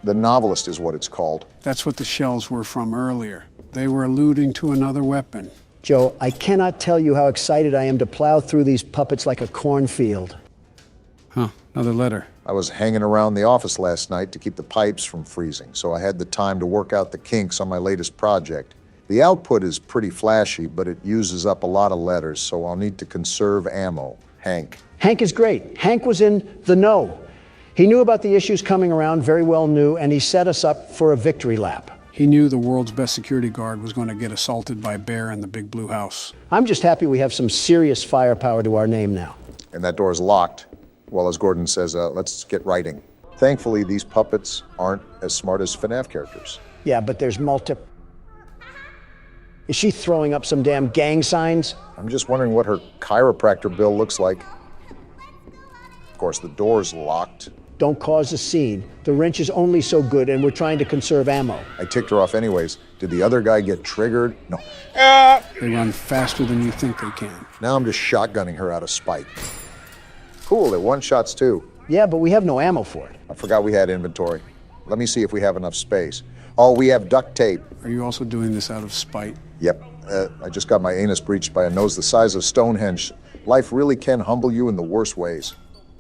[SPEAKER 3] The Novelist is what it's called.
[SPEAKER 2] That's what the shells were from earlier. They were alluding to another weapon.
[SPEAKER 1] Joe, I cannot tell you how excited I am to plow through these puppets like a cornfield.
[SPEAKER 2] Huh, another letter.
[SPEAKER 3] I was hanging around the office last night to keep the pipes from freezing, so I had the time to work out the kinks on my latest project. The output is pretty flashy, but it uses up a lot of letters, so I'll need to conserve ammo. Hank.
[SPEAKER 1] Hank is great. Hank was in the know. He knew about the issues coming around, very well knew, and he set us up for a victory lap.
[SPEAKER 2] He knew the world's best security guard was going to get assaulted by a bear in the big blue house.
[SPEAKER 1] I'm just happy we have some serious firepower to our name now.
[SPEAKER 3] And that door's locked. Well, as Gordon says, let's get writing. Thankfully, these puppets aren't as smart as FNAF characters.
[SPEAKER 1] Yeah, but there's Is she throwing up some damn gang signs?
[SPEAKER 3] I'm just wondering what her chiropractor bill looks like. Of course, the door's locked.
[SPEAKER 1] Don't cause a scene. The wrench is only so good, and we're trying to conserve ammo.
[SPEAKER 3] I ticked her off anyways. Did the other guy get triggered? No.
[SPEAKER 2] They run faster than you think they can.
[SPEAKER 3] Now I'm just shotgunning her out of spite. Cool, it one-shots too.
[SPEAKER 1] Yeah, but we have no ammo for it.
[SPEAKER 3] I forgot we had inventory. Let me see if we have enough space. Oh, we have duct tape.
[SPEAKER 2] Are you also doing this out of spite?
[SPEAKER 3] Yep. I just got my anus breached by a nose the size of Stonehenge. Life really can humble you in the worst ways.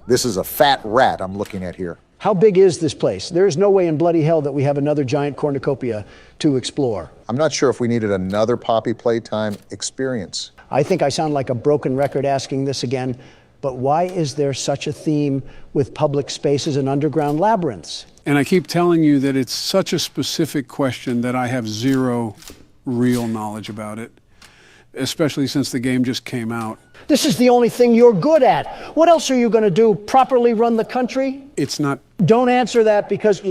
[SPEAKER 3] This is a fat rat I'm looking at here.
[SPEAKER 1] How big is this place? There is no way in bloody hell that we have another giant cornucopia to explore.
[SPEAKER 3] I'm not sure if we needed another Poppy Playtime experience.
[SPEAKER 1] I think I sound like a broken record asking this again, but why is there such a theme with public spaces and underground labyrinths?
[SPEAKER 2] And I keep telling you that it's such a specific question that I have zero real knowledge about it. especially since the game just came out.
[SPEAKER 1] This is the only thing you're good at. What else are you going to do? Properly run the country?
[SPEAKER 2] It's not...
[SPEAKER 1] Don't answer that because...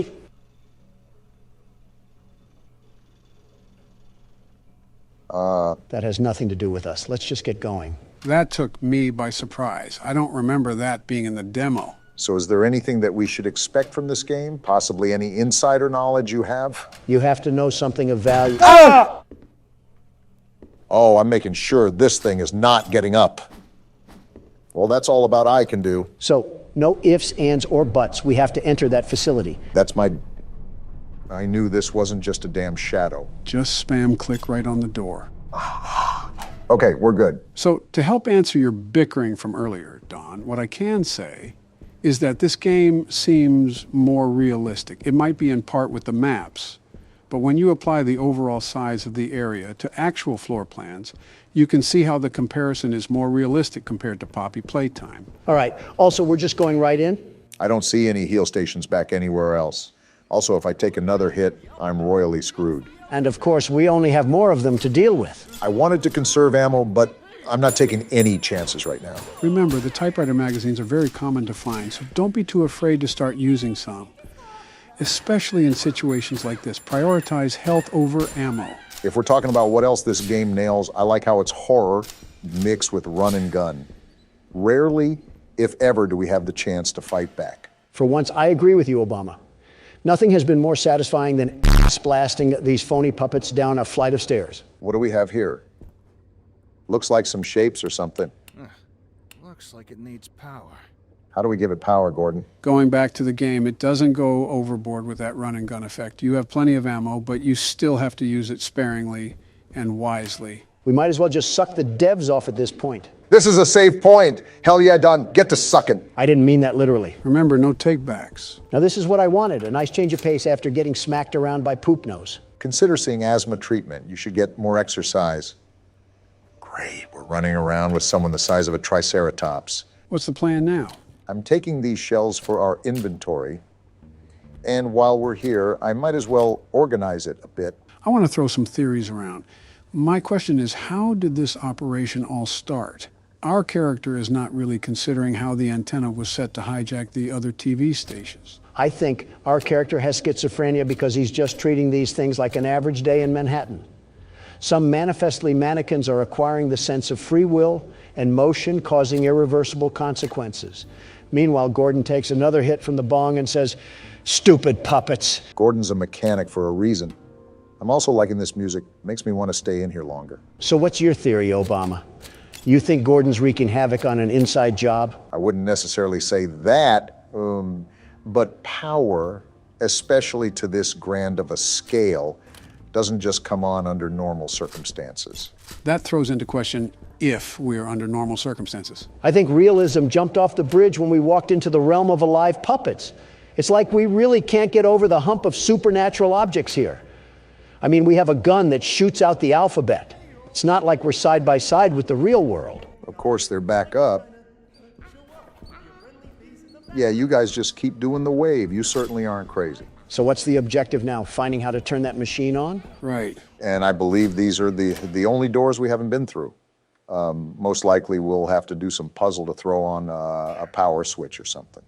[SPEAKER 1] That has nothing to do with us. Let's just get going.
[SPEAKER 2] That took me by surprise. I don't remember that being in the demo.
[SPEAKER 3] So is there anything that we should expect from this game? Possibly any insider knowledge you have?
[SPEAKER 1] You have to know something of value.
[SPEAKER 3] Oh, I'm making sure this thing is not getting up. Well, that's all about I can do.
[SPEAKER 1] So, no ifs, ands, or buts. We have to enter that facility.
[SPEAKER 3] That's my... I knew this wasn't just a damn shadow.
[SPEAKER 2] Just spam click right on the door.
[SPEAKER 3] Okay, we're good.
[SPEAKER 2] So, to help answer your bickering from earlier, Don, what I can say is that this game seems more realistic. It might be in part with the maps, but when you apply the overall size of the area to actual floor plans, you can see how the comparison is more realistic compared to Poppy Playtime.
[SPEAKER 1] All right. Also, we're just going right in?
[SPEAKER 3] I don't see any heal stations back anywhere else. Also, if I take another hit, I'm royally screwed.
[SPEAKER 1] And of course, we only have more of them to deal with.
[SPEAKER 3] I wanted to conserve ammo, but I'm not taking any chances right now.
[SPEAKER 2] Remember, the typewriter magazines are very common to find, so don't be too afraid to start using some. Especially in situations like this, prioritize health over ammo.
[SPEAKER 3] If we're talking about what else this game nails, I like how it's horror mixed with run and gun. Rarely, if ever, do we have the chance to fight back.
[SPEAKER 1] For once, I agree with you, Obama. Nothing has been more satisfying than ass blasting these phony puppets down a flight of stairs.
[SPEAKER 3] What do we have here? Looks like some shapes or something.
[SPEAKER 12] Looks like it needs power.
[SPEAKER 3] How do we give it power, Gordon?
[SPEAKER 2] Going back to the game, it doesn't go overboard with that run and gun effect. You have plenty of ammo, but you still have to use it sparingly and wisely.
[SPEAKER 1] We might as well just suck the devs off at this point.
[SPEAKER 3] This is a safe point. Hell yeah, Don. Get to sucking.
[SPEAKER 1] I didn't mean that literally.
[SPEAKER 2] Remember, no takebacks.
[SPEAKER 1] Now this is what I wanted, a nice change of pace after getting smacked around by Poop Nose.
[SPEAKER 3] Consider seeing asthma treatment. You should get more exercise. Great, we're running around with someone the size of a triceratops.
[SPEAKER 2] What's the plan now?
[SPEAKER 3] I'm taking these shells for our inventory, and while we're here, I might as well organize it a bit.
[SPEAKER 2] I want to throw some theories around. My question is, how did this operation all start? Our character is not really considering how the antenna was set to hijack the other TV stations.
[SPEAKER 1] I think our character has schizophrenia because he's just treating these things like an average day in Manhattan. Some manifestly mannequins are acquiring the sense of free will and motion, causing irreversible consequences. Meanwhile, Gordon takes another hit from the bong and says, "Stupid puppets."
[SPEAKER 3] Gordon's a mechanic for a reason. I'm also liking this music. Makes me want to stay in here longer.
[SPEAKER 1] So what's your theory, Obama? You think Gordon's wreaking havoc on an inside job?
[SPEAKER 3] I wouldn't necessarily say that, but power, especially to this grand of a scale, doesn't just come on under normal circumstances.
[SPEAKER 2] That throws into question if we are under normal circumstances.
[SPEAKER 1] I think realism jumped off the bridge when we walked into the realm of alive puppets. It's like we really can't get over the hump of supernatural objects here. I mean, we have a gun that shoots out the alphabet. It's not like we're side by side with the real world.
[SPEAKER 3] Of course, they're back up. Yeah, you guys just keep doing the wave. You certainly aren't crazy.
[SPEAKER 1] So what's the objective now? Finding how to turn that machine on?
[SPEAKER 2] Right.
[SPEAKER 3] And I believe these are the only doors we haven't been through. Most likely we'll have to do some puzzle to throw on a power switch or something.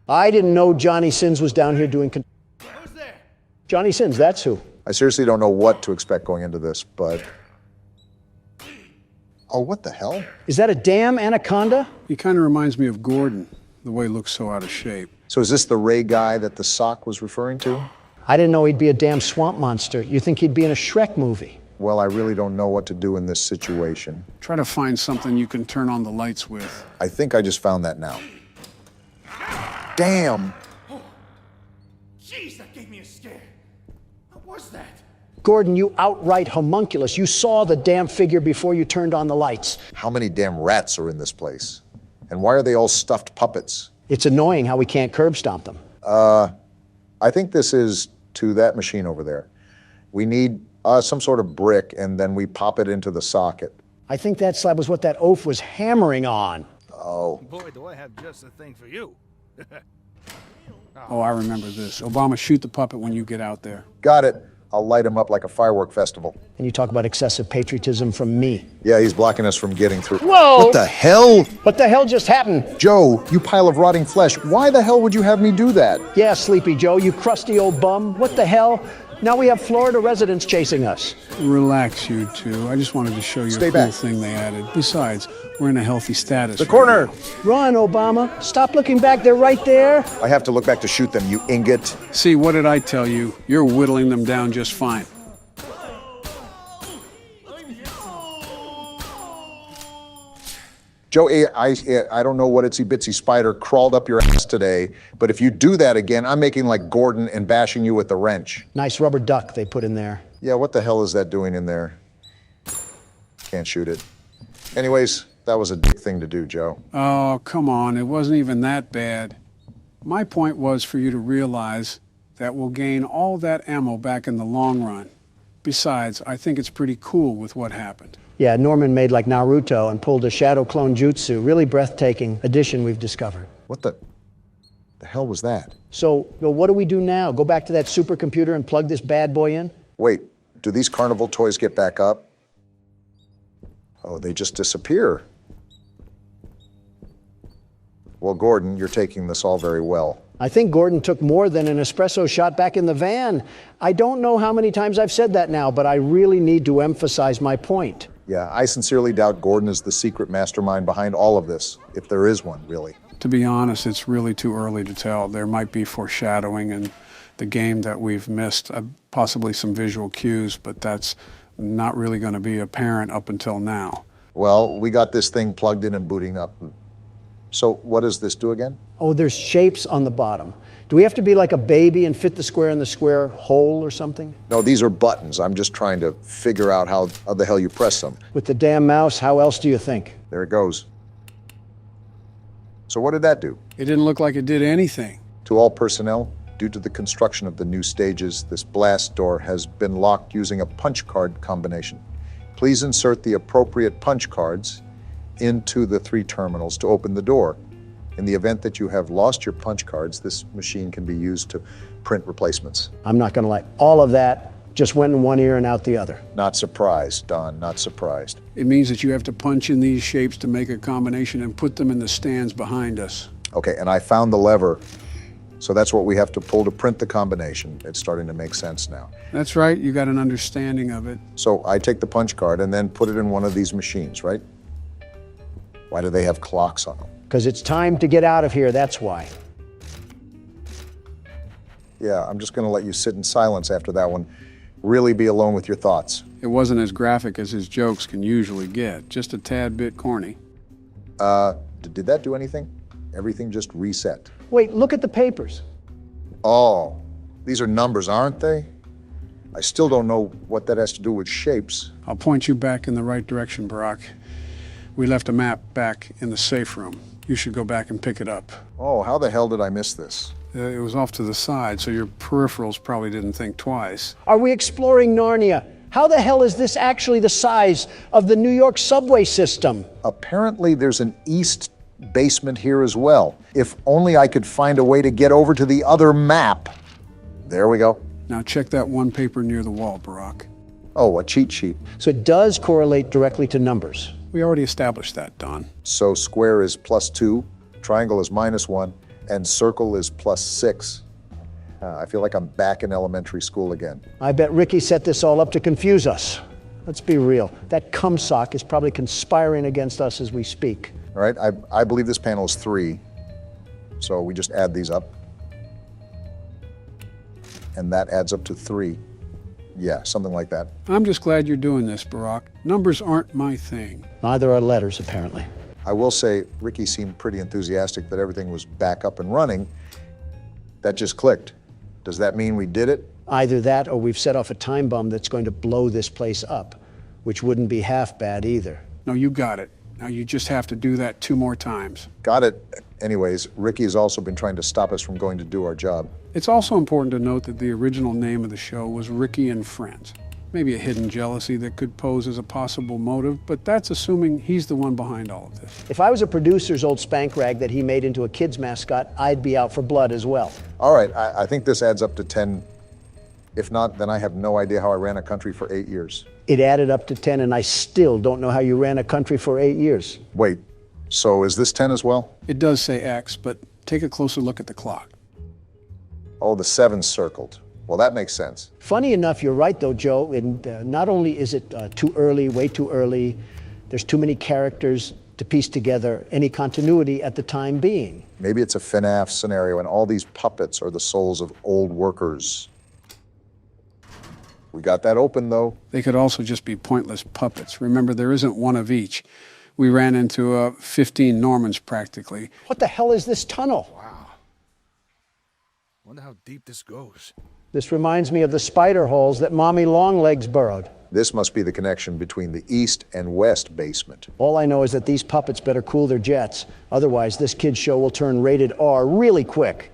[SPEAKER 1] I didn't know Johnny Sins was down here doing...
[SPEAKER 12] Who's there?
[SPEAKER 1] Johnny Sins, that's who.
[SPEAKER 3] I seriously don't know what to expect going into this, but... Oh, what the hell?
[SPEAKER 1] Is that a damn anaconda?
[SPEAKER 2] He kind of reminds me of Gordon, the way he looks so out of shape.
[SPEAKER 3] So is this the Ray guy that the sock was referring to?
[SPEAKER 1] I didn't know he'd be a damn swamp monster. You think he'd be in a Shrek movie?
[SPEAKER 3] Well, I really don't know what to do in this situation.
[SPEAKER 2] Try to find something you can turn on the lights with.
[SPEAKER 3] I think I just found that now. Damn!
[SPEAKER 12] Oh, jeez, that gave me a scare. What was that?
[SPEAKER 1] Gordon, you outright homunculus. You saw the damn figure before you turned on the lights.
[SPEAKER 3] How many damn rats are in this place? And why are they all stuffed puppets?
[SPEAKER 1] It's annoying how we can't curb stomp them.
[SPEAKER 3] I think this is to that machine over there. We need some sort of brick, and then we pop it into the socket.
[SPEAKER 1] I think that slab was what that oaf was hammering on.
[SPEAKER 3] Oh.
[SPEAKER 12] Boy, do I have just the thing for you.
[SPEAKER 2] Oh, I remember this. Obama, shoot the puppet when you get out there.
[SPEAKER 3] Got it. I'll light him up like a firework festival.
[SPEAKER 1] And you talk about excessive patriotism from me.
[SPEAKER 3] Yeah, he's blocking us from getting through.
[SPEAKER 1] Whoa!
[SPEAKER 3] What the hell?
[SPEAKER 1] What the hell just happened?
[SPEAKER 3] Joe, you pile of rotting flesh. Why the hell would you have me do that?
[SPEAKER 1] Yeah, Sleepy Joe, you crusty old bum. What the hell? Now we have Florida residents chasing us.
[SPEAKER 2] Relax, you two. I just wanted to show you
[SPEAKER 3] Stay
[SPEAKER 2] a cool
[SPEAKER 3] back.
[SPEAKER 2] thing they added. Besides, we're in a healthy status.
[SPEAKER 3] The corner!
[SPEAKER 2] Right
[SPEAKER 1] Run, Obama. Stop looking back. They're right there.
[SPEAKER 3] I have to look back to shoot them, you ingot.
[SPEAKER 2] See, what did I tell you? You're whittling them down just fine.
[SPEAKER 3] Joe, I don't know what itsy-bitsy spider crawled up your ass today, but if you do that again, I'm making like Gordon and bashing you with the wrench.
[SPEAKER 1] Nice rubber duck they put in there.
[SPEAKER 3] Yeah, what the hell is that doing in there? Can't shoot it. Anyways, that was a dick thing to do, Joe.
[SPEAKER 2] Oh, come on. It wasn't even that bad. My point was for you to realize that we'll gain all that ammo back in the long run. Besides, I think it's pretty cool with what happened.
[SPEAKER 1] Yeah, Norman made like Naruto and pulled a shadow clone jutsu. Really breathtaking addition we've discovered.
[SPEAKER 3] What the hell was that?
[SPEAKER 1] So, well, what do we do now? Go back to that supercomputer and plug this bad boy in?
[SPEAKER 3] Wait, do these carnival toys get back up? Oh, they just disappear. Well, Gordon, you're taking this all very well.
[SPEAKER 1] I think Gordon took more than an espresso shot back in the van. I don't know how many times I've said that now, but I really need to emphasize my point.
[SPEAKER 3] Yeah, I sincerely doubt Gordon is the secret mastermind behind all of this, if there is one, really.
[SPEAKER 2] To be honest, it's really too early to tell. There might be foreshadowing in the game that we've missed, possibly some visual cues, but that's not really going to be apparent up until now.
[SPEAKER 3] Well, we got this thing plugged in and booting up. So what does this do again?
[SPEAKER 1] Oh, there's shapes on the bottom. Do we have to be like a baby and fit the square in the square hole or something?
[SPEAKER 3] No, these are buttons. I'm just trying to figure out how the hell you press them.
[SPEAKER 1] With the damn mouse, how else do you think?
[SPEAKER 3] There it goes. So what did that do?
[SPEAKER 2] It didn't look like it did anything.
[SPEAKER 3] To all personnel, due to the construction of the new stages, this blast door has been locked using a punch card combination. Please insert the appropriate punch cards into the 3 terminals to open the door. In the event that you have lost your punch cards, this machine can be used to print replacements.
[SPEAKER 1] I'm not going to lie. All of that just went in one ear and out the other.
[SPEAKER 3] Not surprised, Don, not surprised.
[SPEAKER 2] It means that you have to punch in these shapes to make a combination and put them in the stands behind us.
[SPEAKER 3] Okay, and I found the lever, so that's what we have to pull to print the combination. It's starting to make sense now.
[SPEAKER 2] That's right, you got an understanding of it.
[SPEAKER 3] So I take the punch card and then put it in one of these machines, right? Why do they have clocks on them?
[SPEAKER 1] Because it's time to get out of here, that's why.
[SPEAKER 3] Yeah, I'm just going to let you sit in silence after that one. Really be alone with your thoughts.
[SPEAKER 2] It wasn't as graphic as his jokes can usually get, just a tad bit corny.
[SPEAKER 3] Did that do anything? Everything just reset.
[SPEAKER 1] Wait, look at the papers.
[SPEAKER 3] Oh, these are numbers, aren't they? I still don't know what that has to do with shapes.
[SPEAKER 2] I'll point you back in the right direction, Barack. We left a map back in the safe room. You should go back and pick it up.
[SPEAKER 3] Oh, how the hell did I miss this?
[SPEAKER 2] It was off to the side, so your peripherals probably didn't think twice.
[SPEAKER 1] Are we exploring Narnia? How the hell is this actually the size of the New York subway system?
[SPEAKER 3] Apparently there's an east basement here as well. If only I could find a way to get over to the other map. There we go.
[SPEAKER 2] Now check that one paper near the wall, Barack.
[SPEAKER 3] Oh, a cheat sheet.
[SPEAKER 1] So it does correlate directly to numbers.
[SPEAKER 2] We already established that, Don.
[SPEAKER 3] So square is +2, triangle is -1, and circle is +6. I feel like I'm back in elementary school again.
[SPEAKER 1] I bet Ricky set this all up to confuse us. Let's be real. That cumsock is probably conspiring against us as we speak.
[SPEAKER 3] All right, I believe this panel is 3. So we just add these up. And that adds up to 3. Yeah, something like that.
[SPEAKER 2] I'm just glad you're doing this, Barack. Numbers aren't my thing.
[SPEAKER 1] Neither are letters, apparently.
[SPEAKER 3] I will say, Ricky seemed pretty enthusiastic that everything was back up and running. That just clicked. Does that mean we did it?
[SPEAKER 1] Either that or we've set off a time bomb that's going to blow this place up, which wouldn't be half bad either.
[SPEAKER 2] No, you got it. Now you just have to do that 2 more times.
[SPEAKER 3] Got it. Anyways, Ricky has also been trying to stop us from going to do our job.
[SPEAKER 2] It's also important to note that the original name of the show was Ricky and Friends. Maybe a hidden jealousy that could pose as a possible motive, but that's assuming he's the one behind all of this.
[SPEAKER 1] If I was a producer's old spank rag that he made into a kid's mascot, I'd be out for blood as well.
[SPEAKER 3] All right, I think this adds up to 10 If not, then I have no idea how I ran a country for 8 years.
[SPEAKER 1] It added up to 10, and I still don't know how you ran a country for 8 years.
[SPEAKER 3] Wait, so is this 10 as well?
[SPEAKER 2] It does say X, but take a closer look at the clock.
[SPEAKER 3] Oh, the 7's circled. Well, that makes sense.
[SPEAKER 1] Funny enough, you're right, though, Joe. And not only is it too early, way too early, there's too many characters to piece together any continuity at the time being.
[SPEAKER 3] Maybe it's a FNAF scenario, and all these puppets are the souls of old workers. We got that open, though.
[SPEAKER 2] They could also just be pointless puppets. Remember, there isn't one of each. We ran into 15 Normans, practically.
[SPEAKER 1] What the hell is this tunnel?
[SPEAKER 12] Wow. Wonder how deep this goes.
[SPEAKER 1] This reminds me of the spider holes that Mommy Longlegs burrowed.
[SPEAKER 3] This must be the connection between the east and west basement.
[SPEAKER 1] All I know is that these puppets better cool their jets. Otherwise, this kid's show will turn rated R really quick.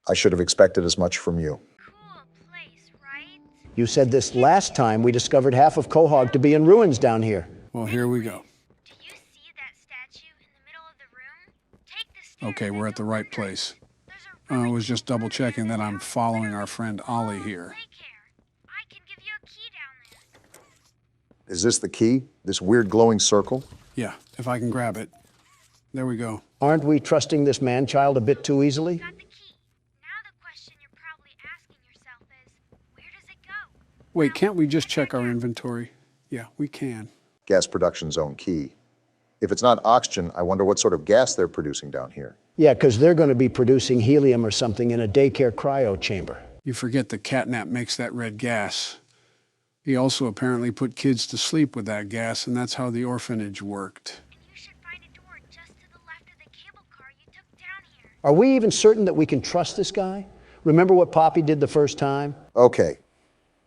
[SPEAKER 3] I should have expected as much from you.
[SPEAKER 9] Cool place, right?
[SPEAKER 1] You said this last time we discovered half of Quahog to be in ruins down here.
[SPEAKER 2] Well, here we go.
[SPEAKER 9] Do you see that statue in the middle of the room? Take the stairs.
[SPEAKER 2] Okay, we're at the right place. I was just double checking that I'm following our friend Ollie here.
[SPEAKER 9] Playcare. I can give you a key down there.
[SPEAKER 3] Is this the key? This weird glowing circle?
[SPEAKER 2] Yeah, if I can grab it. There we go.
[SPEAKER 1] Aren't we trusting this man-child a bit too easily?
[SPEAKER 9] Got the key. Now the question you're probably asking yourself is, where does it go?
[SPEAKER 2] Wait, can't we just check our inventory? Yeah, we can.
[SPEAKER 3] Gas production zone key. If it's not oxygen, I wonder what sort of gas they're producing down here.
[SPEAKER 1] Yeah, because they're going to be producing helium or something in a daycare cryo chamber.
[SPEAKER 2] You forget that Catnap makes that red gas. He also apparently put kids to sleep with that gas, and that's how the orphanage worked.
[SPEAKER 9] And you should find a door just to the left of the cable car you took down here.
[SPEAKER 1] Are we even certain that we can trust this guy? Remember what Poppy did the first time?
[SPEAKER 3] Okay,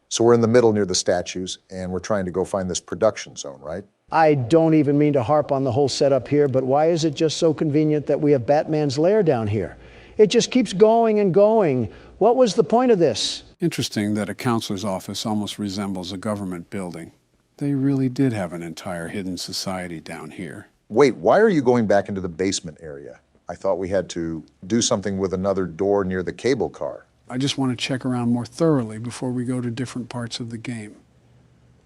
[SPEAKER 3] so we're in the middle near the statues, and we're trying to go find this production zone, right?
[SPEAKER 1] I don't even mean to harp on the whole setup here, but why is it just so convenient that we have Batman's lair down here? It just keeps going and going. What was the point of this?
[SPEAKER 2] Interesting that a counselor's office almost resembles a government building. They really did have an entire hidden society down here.
[SPEAKER 3] Wait, why are you going back into the basement area? I thought we had to do something with another door near the cable car.
[SPEAKER 2] I just want to check around more thoroughly before we go to different parts of the game.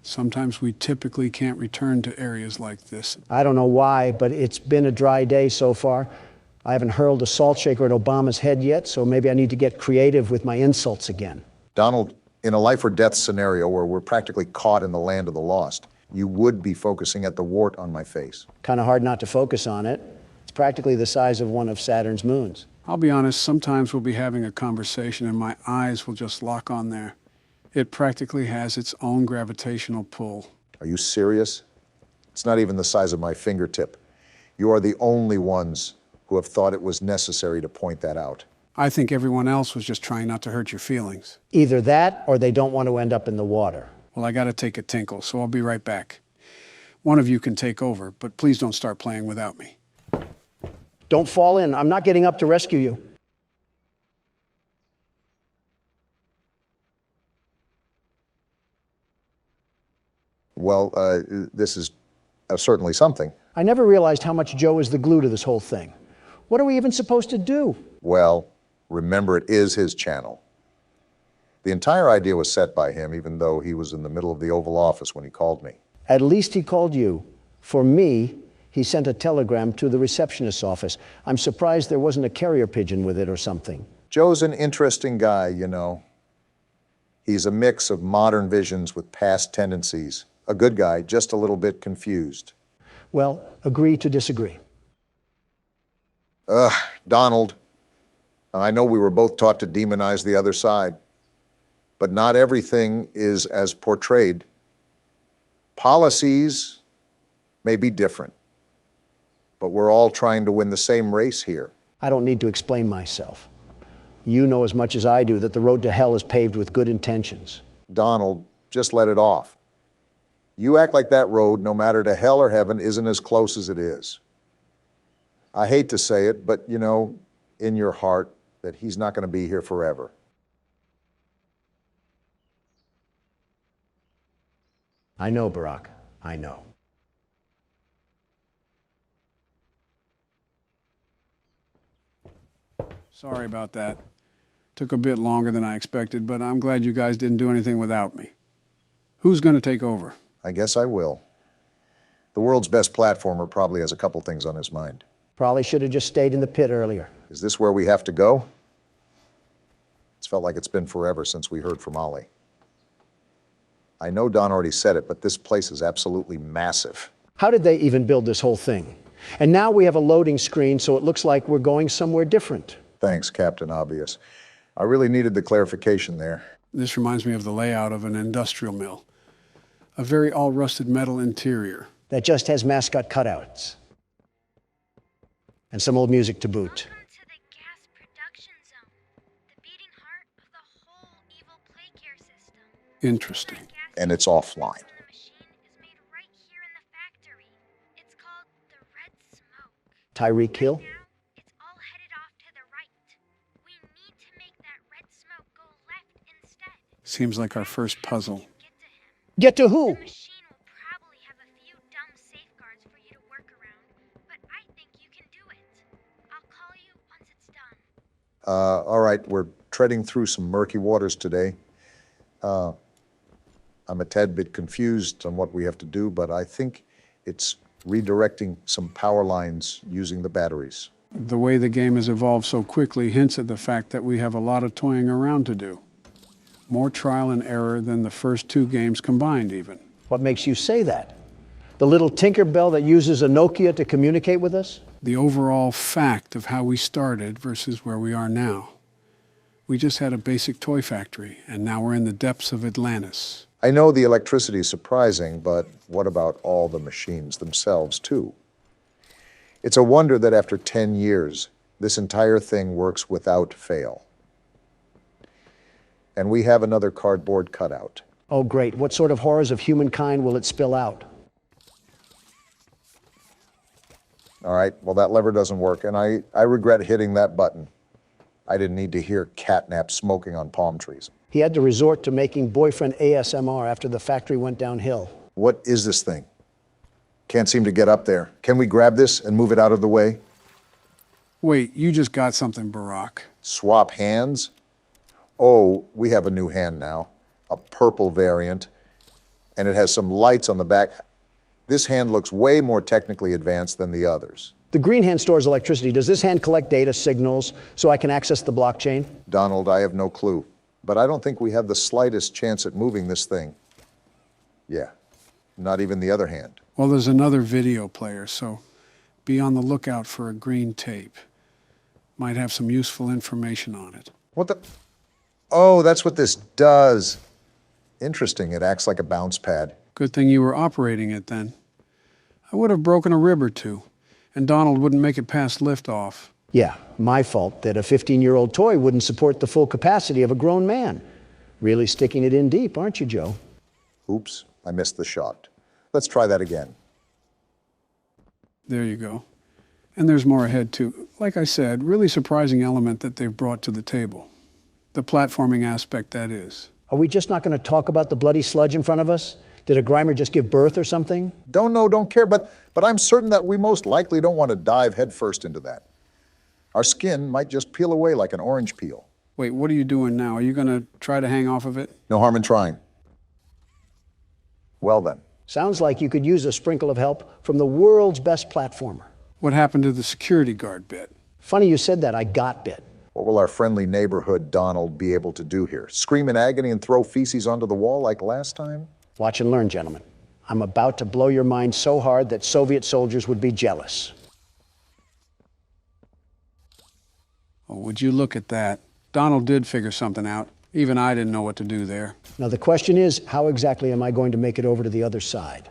[SPEAKER 2] Sometimes we typically can't return to areas like this.
[SPEAKER 1] I don't know why, but it's been a dry day so far. I haven't hurled a salt shaker at Obama's head yet, so maybe I need to get creative with my insults again.
[SPEAKER 3] Donald, in a life or death scenario where we're practically caught in the land of the lost, you would be focusing at the wart on my face.
[SPEAKER 1] Kind of hard not to focus on it. It's practically the size of one of Saturn's moons.
[SPEAKER 2] I'll be honest, sometimes we'll be having a conversation and my eyes will just lock on there. It practically has its own gravitational pull.
[SPEAKER 3] Are you serious? It's not even the size of my fingertip. You are the only ones who have thought it was necessary to point that out.
[SPEAKER 2] I think everyone else was just trying not to hurt your feelings.
[SPEAKER 1] Either that or they don't want to end up in the water.
[SPEAKER 2] Well, I gotta take a tinkle, so I'll be right back. One of you can take over, but please don't start playing without me.
[SPEAKER 1] Don't fall in. I'm not getting up to rescue you.
[SPEAKER 3] Well, this is certainly something.
[SPEAKER 1] I never realized how much Joe is the glue to this whole thing. What are we even supposed to do?
[SPEAKER 3] Well, remember, it is his channel. The entire idea was set by him, even though he was in the middle of the Oval Office when he called me.
[SPEAKER 1] At least he called you. For me, he sent a telegram to the receptionist's office. I'm surprised there wasn't a carrier pigeon with it or something.
[SPEAKER 3] Joe's an interesting guy, you know. He's a mix of modern visions with past tendencies. A good guy, just a little bit confused.
[SPEAKER 1] Well, agree to disagree.
[SPEAKER 3] Donald, I know we were both taught to demonize the other side, but not everything is as portrayed. Policies may be different, but we're all trying to win the same race here.
[SPEAKER 1] I don't need to explain myself. You know as much as I do that the road to hell is paved with good intentions.
[SPEAKER 3] Donald, just let it off. You act like that road, no matter to hell or heaven, isn't as close as it is. I hate to say it, but you know, in your heart, that he's not going to be here forever.
[SPEAKER 1] I know, Barack. I know.
[SPEAKER 2] Sorry about that. Took a bit longer than I expected, but I'm glad you guys didn't do anything without me. Who's going to take over?
[SPEAKER 3] I guess I will. The world's best platformer probably has a couple things on his mind.
[SPEAKER 1] Probably should have just stayed in the pit earlier.
[SPEAKER 3] Is this where we have to go? It's felt like it's been forever since we heard from Ollie. I know Don already said it, but this place is absolutely massive.
[SPEAKER 1] How did they even build this whole thing? And now we have a loading screen, so it looks like we're going somewhere different.
[SPEAKER 3] Thanks, Captain Obvious. I really needed the clarification there.
[SPEAKER 2] This reminds me of the layout of an industrial mill. A very all-rusted metal interior.
[SPEAKER 1] That just has mascot cutouts. And some old music to boot.
[SPEAKER 9] Welcome to the gas production zone, the beating heart of the whole evil Playcare system.
[SPEAKER 2] Interesting.
[SPEAKER 3] And it's offline.
[SPEAKER 9] The machine is made right here in the factory. It's called the Red Smoke.
[SPEAKER 1] Tyreek Hill?
[SPEAKER 9] Now, it's all headed off to the right. We need to make that red smoke go left instead.
[SPEAKER 2] Seems like our first puzzle.
[SPEAKER 1] Get to who?
[SPEAKER 9] The machine will probably have a few dumb safeguards for you to work around, but I think you can do it. I'll call you once it's done.
[SPEAKER 3] All right, we're treading through some murky waters today. I'm a tad bit confused on what we have to do, but I think it's redirecting some power lines using the batteries.
[SPEAKER 2] The way the game has evolved so quickly hints at the fact that we have a lot of toying around to do. More trial and error than the first two games combined, even.
[SPEAKER 1] What makes you say that? The little Tinkerbell that uses a Nokia to communicate with us?
[SPEAKER 2] The overall fact of how we started versus where we are now. We just had a basic toy factory, and now we're in the depths of Atlantis.
[SPEAKER 3] I know the electricity is surprising, but what about all the machines themselves, too? It's a wonder that after 10 years, this entire thing works without fail. And we have another cardboard cutout.
[SPEAKER 1] Oh, great. What sort of horrors of humankind will it spill out?
[SPEAKER 3] All right, well, that lever doesn't work, and I regret hitting that button. I didn't need to hear Catnap smoking on palm trees.
[SPEAKER 1] He had to resort to making boyfriend ASMR after the factory went downhill.
[SPEAKER 3] What is this thing? Can't seem to get up there. Can we grab this and move it out of the way?
[SPEAKER 2] Wait, you just got something, Barack.
[SPEAKER 3] Swap hands? Oh, we have a new hand now. A purple variant. And it has some lights on the back. This hand looks way more technically advanced than the others.
[SPEAKER 1] The green hand stores electricity. Does this hand collect data signals so I can access the blockchain?
[SPEAKER 3] Donald, I have no clue. But I don't think we have the slightest chance at moving this thing. Yeah, not even the other hand.
[SPEAKER 2] Well, there's another video player, so be on the lookout for a green tape. Might have some useful information on it.
[SPEAKER 3] What the? Oh, that's what this does. Interesting, it acts like a bounce pad.
[SPEAKER 2] Good thing you were operating it then. I would have broken a rib or two, and Donald wouldn't make it past liftoff.
[SPEAKER 1] Yeah, my fault that a 15-year-old toy wouldn't support the full capacity of a grown man. Really sticking it in deep, aren't you, Joe?
[SPEAKER 3] Oops, I missed the shot. Let's try that again.
[SPEAKER 2] There you go. And there's more ahead, too. Like I said, really surprising element that they've brought to the table. The platforming aspect, that is.
[SPEAKER 1] Are we just not going to talk about the bloody sludge in front of us? Did a Grimer just give birth or something?
[SPEAKER 3] Don't know, don't care, but I'm certain that we most likely don't want to dive headfirst into that. Our skin might just peel away like an orange peel.
[SPEAKER 2] Wait, what are you doing now? Are you going to try to hang off of it?
[SPEAKER 3] No harm in trying. Well then.
[SPEAKER 1] Sounds like you could use a sprinkle of help from the world's best platformer.
[SPEAKER 2] What happened to the security guard bit?
[SPEAKER 1] Funny you said that. I got bit.
[SPEAKER 3] What will our friendly neighborhood Donald be able to do here? Scream in agony and throw feces onto the wall like last time?
[SPEAKER 1] Watch and learn, gentlemen. I'm about to blow your mind so hard that Soviet soldiers would be jealous.
[SPEAKER 2] Oh, would you look at that? Donald did figure something out. Even I didn't know what to do there.
[SPEAKER 1] Now the question is, how exactly am I going to make it over to the other side?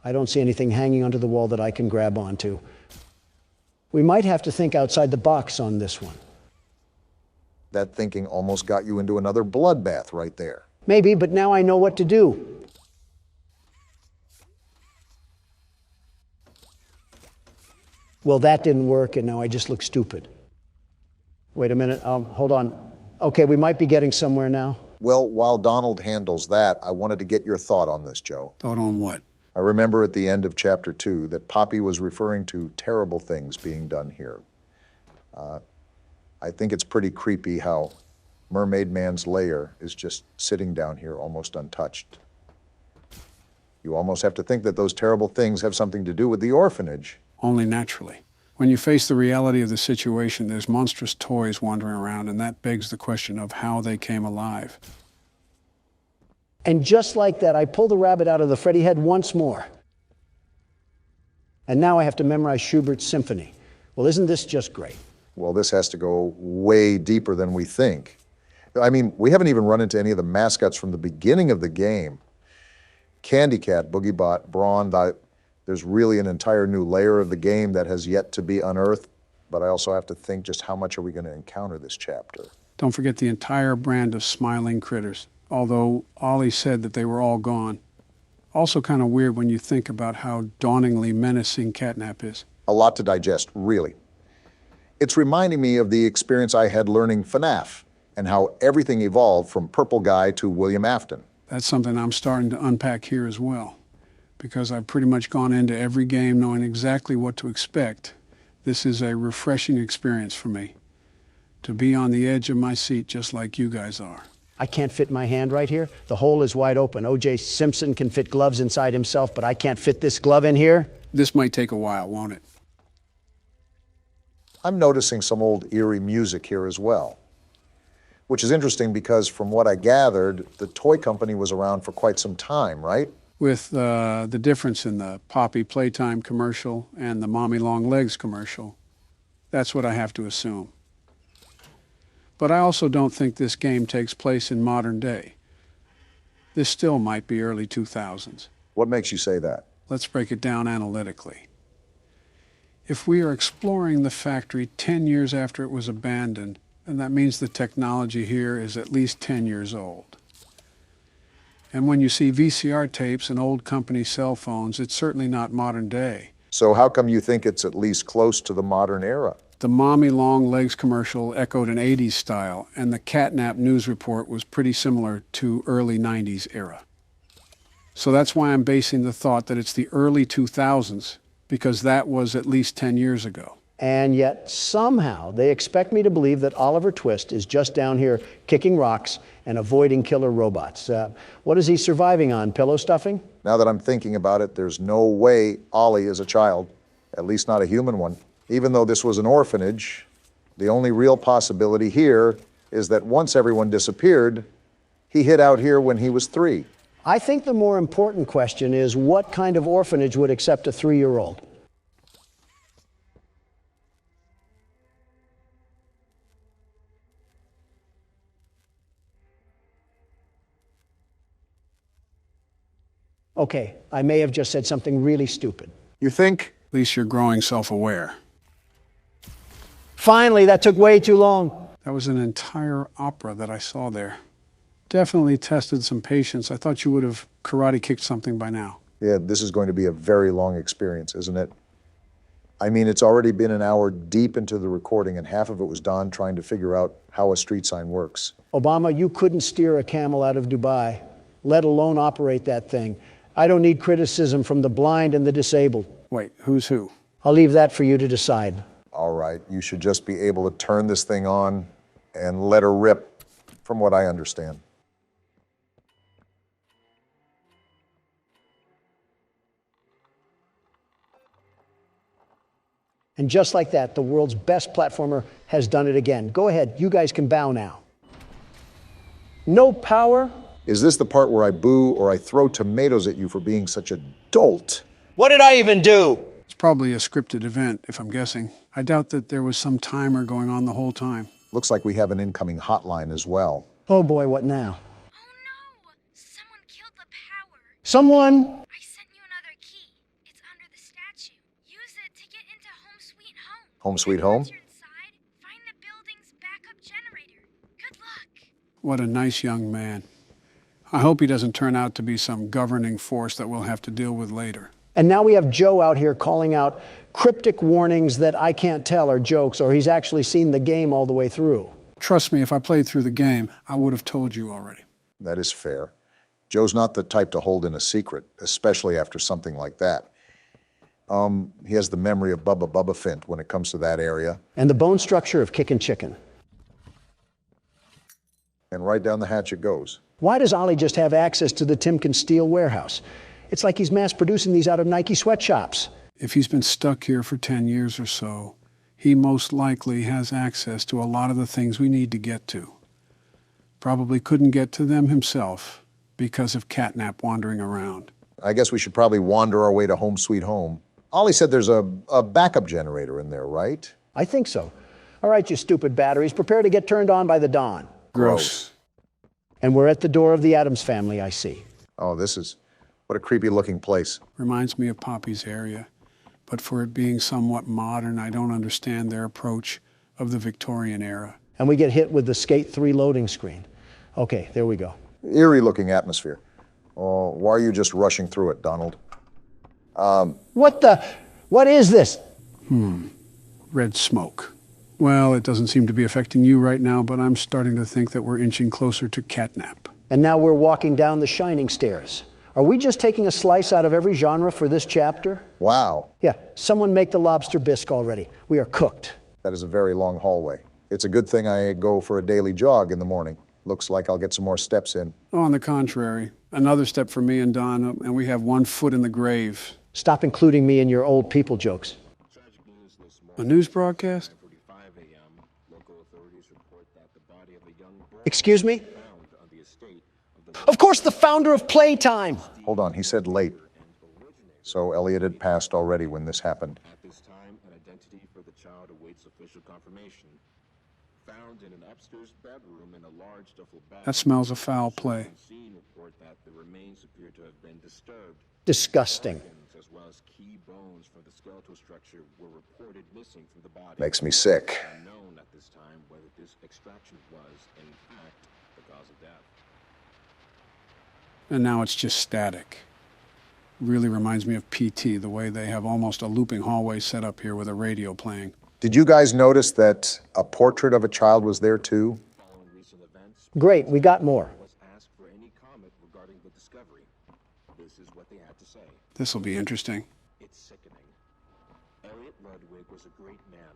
[SPEAKER 1] I don't see anything hanging onto the wall that I can grab onto. We might have to think outside the box on this one.
[SPEAKER 3] That thinking almost got you into another bloodbath right there.
[SPEAKER 1] Maybe, but now I know what to do. Well, that didn't work, and now I just look stupid. Wait a minute, hold on. Okay, we might be getting somewhere now.
[SPEAKER 3] Well, while Donald handles that, I wanted to get your thought on this, Joe.
[SPEAKER 2] Thought on what?
[SPEAKER 3] I remember at the end of Chapter 2 that Poppy was referring to terrible things being done here. I think it's pretty creepy how Mermaid Man's lair is just sitting down here almost untouched. You almost have to think that those terrible things have something to do with the orphanage.
[SPEAKER 2] Only naturally. When you face the reality of the situation, there's monstrous toys wandering around, and that begs the question of how they came alive.
[SPEAKER 1] And just like that, I pulled the rabbit out of the Freddy head once more. And now I have to memorize Schubert's symphony. Well, isn't this just great?
[SPEAKER 3] Well, this has to go way deeper than we think. I mean, we haven't even run into any of the mascots from the beginning of the game. Candy Cat, Boogie Bot, Brawn, there's really an entire new layer of the game that has yet to be unearthed, but I also have to think just how much are we going to encounter this chapter.
[SPEAKER 2] Don't forget the entire brand of smiling critters, although Ollie said that they were all gone. Also kind of weird when you think about how dauntingly menacing Catnap is.
[SPEAKER 3] A lot to digest, really. It's reminding me of the experience I had learning FNAF and how everything evolved from Purple Guy to William Afton.
[SPEAKER 2] That's something I'm starting to unpack here as well, because I've pretty much gone into every game knowing exactly what to expect. This is a refreshing experience for me, to be on the edge of my seat just like you guys are.
[SPEAKER 1] I can't fit my hand right here. The hole is wide open. O.J. Simpson can fit gloves inside himself, but I can't fit this glove in here.
[SPEAKER 2] This might take a while, won't it?
[SPEAKER 3] I'm noticing some old eerie music here as well, which is interesting because from what I gathered, the toy company was around for quite some time, right?
[SPEAKER 2] With the difference in the Poppy Playtime commercial and the Mommy Long Legs commercial. That's what I have to assume. But I also don't think this game takes place in modern day. This still might be early 2000s.
[SPEAKER 3] What makes you say that?
[SPEAKER 2] Let's break it down analytically. If we are exploring the factory 10 years after it was abandoned, then that means the technology here is at least 10 years old. And when you see VCR tapes and old company cell phones, it's certainly not modern day.
[SPEAKER 3] So how come you think it's at least close to the modern era?
[SPEAKER 2] The Mommy Long Legs commercial echoed an 80s style, and the Catnap news report was pretty similar to early 90s era. So that's why I'm basing the thought that it's the early 2000s, because that was at least 10 years ago.
[SPEAKER 1] And yet, somehow, they expect me to believe that Oliver Twist is just down here kicking rocks and avoiding killer robots. What is he surviving on, pillow stuffing?
[SPEAKER 3] Now that I'm thinking about it, there's no way Ollie is a child, at least not a human one. Even though this was an orphanage, the only real possibility here is that once everyone disappeared, he hid out here when he was 3.
[SPEAKER 1] I think the more important question is what kind of orphanage would accept a 3-year-old? Okay, I may have just said something really stupid.
[SPEAKER 3] You think?
[SPEAKER 2] At least you're growing self-aware.
[SPEAKER 1] Finally, that took way too long.
[SPEAKER 2] That was an entire opera that I saw there. Definitely tested some patience. I thought you would have karate kicked something by now.
[SPEAKER 3] Yeah, this is going to be a very long experience, isn't it? I mean, it's already been an hour deep into the recording, and half of it was Don trying to figure out how a street sign works.
[SPEAKER 1] Obama, you couldn't steer a camel out of Dubai, let alone operate that thing. I don't need criticism from the blind and the disabled.
[SPEAKER 2] Wait, who's who?
[SPEAKER 1] I'll leave that for you to decide.
[SPEAKER 3] All right, you should just be able to turn this thing on and let her rip, from what I understand.
[SPEAKER 1] And just like that, the world's best platformer has done it again. Go ahead, you guys can bow now. No power.
[SPEAKER 3] Is this the part where I boo or I throw tomatoes at you for being such a dolt?
[SPEAKER 1] What did I even do?
[SPEAKER 2] It's probably a scripted event, if I'm guessing. I doubt that there was some timer going on the whole time.
[SPEAKER 3] Looks like we have an incoming hotline as well.
[SPEAKER 1] Oh boy, what now?
[SPEAKER 9] Oh no! Someone killed the power.
[SPEAKER 1] Someone?
[SPEAKER 9] I sent you another key. It's under the statue. Use it to get into Home Sweet Home.
[SPEAKER 3] Home Sweet Home?
[SPEAKER 9] Once you're inside, find the building's backup generator. Good luck.
[SPEAKER 2] What a nice young man. I hope he doesn't turn out to be some governing force that we'll have to deal with later.
[SPEAKER 1] And now we have Joe out here calling out cryptic warnings that I can't tell are jokes, or he's actually seen the game all the way through.
[SPEAKER 2] Trust me, if I played through the game, I would have told you already.
[SPEAKER 3] That is fair. Joe's not the type to hold in a secret, especially after something like that. He has the memory of Bubba Fint when it comes to that area.
[SPEAKER 1] And the bone structure of Kickin' Chicken.
[SPEAKER 3] And right down the hatch it goes.
[SPEAKER 1] Why does Ollie just have access to the Timken Steel warehouse? It's like he's mass producing these out of Nike sweatshops.
[SPEAKER 2] If he's been stuck here for 10 years or so, he most likely has access to a lot of the things we need to get to. Probably couldn't get to them himself because of Catnap wandering around.
[SPEAKER 3] I guess we should probably wander our way to home sweet home. Ollie said there's a backup generator in there, right?
[SPEAKER 1] I think so. All right, you stupid batteries, prepare to get turned on by the dawn.
[SPEAKER 2] Gross.
[SPEAKER 1] And we're at the door of the Addams family, I see.
[SPEAKER 3] Oh, what a creepy looking place.
[SPEAKER 2] Reminds me of Poppy's area. But for it being somewhat modern, I don't understand their approach of the Victorian era.
[SPEAKER 1] And we get hit with the Skate 3 loading screen. Okay, there we go.
[SPEAKER 3] Eerie looking atmosphere. Oh, why are you just rushing through it, Donald?
[SPEAKER 1] What is this?
[SPEAKER 2] Red smoke. Well, it doesn't seem to be affecting you right now, but I'm starting to think that we're inching closer to Catnap.
[SPEAKER 1] And now we're walking down the shining stairs. Are we just taking a slice out of every genre for this chapter?
[SPEAKER 3] Wow.
[SPEAKER 1] Yeah, someone make the lobster bisque already. We are cooked.
[SPEAKER 3] That is a very long hallway. It's a good thing I go for a daily jog in the morning. Looks like I'll get some more steps in.
[SPEAKER 2] Oh, on the contrary. Another step for me and Don, and we have 1 foot in the grave.
[SPEAKER 1] Stop including me in your old people jokes.
[SPEAKER 2] A news broadcast?
[SPEAKER 1] Excuse me? Of course, the founder of Playtime.
[SPEAKER 3] Hold on, he said late. So Elliot had passed already when this happened.
[SPEAKER 15] At this time, an identity for the child awaits official confirmation. Found in an upstairs bedroom in a large duffel bag.
[SPEAKER 2] That smells of foul play.
[SPEAKER 15] Report that the remains appear to have been disturbed.
[SPEAKER 1] Disgusting.
[SPEAKER 15] As well as key bones from the skeletal structure were reported missing from the body.
[SPEAKER 3] Makes me sick.
[SPEAKER 15] Unknown at this time whether this extraction was, in fact, the cause of death.
[SPEAKER 2] And now it's just static. Really reminds me of PT, the way they have almost a looping hallway set up here with a radio playing.
[SPEAKER 3] Did you guys notice that a portrait of a child was there too?
[SPEAKER 1] Great, we got more.
[SPEAKER 2] This will be interesting.
[SPEAKER 15] It's sickening. Elliot Ludwig was a great man,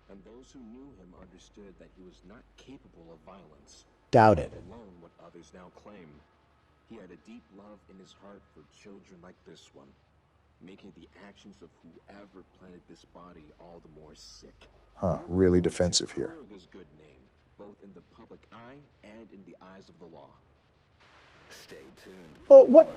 [SPEAKER 15] and those who knew him understood that he was not capable of violence.
[SPEAKER 1] Doubt it.
[SPEAKER 15] Alone what others now claim. He had a deep love in his heart for children like this one, making the actions of whoever planted this body all the more sick.
[SPEAKER 3] Huh, really defensive here.
[SPEAKER 15] His good name, both in the public eye and in the eyes of the law. Stay tuned.
[SPEAKER 1] Oh, what?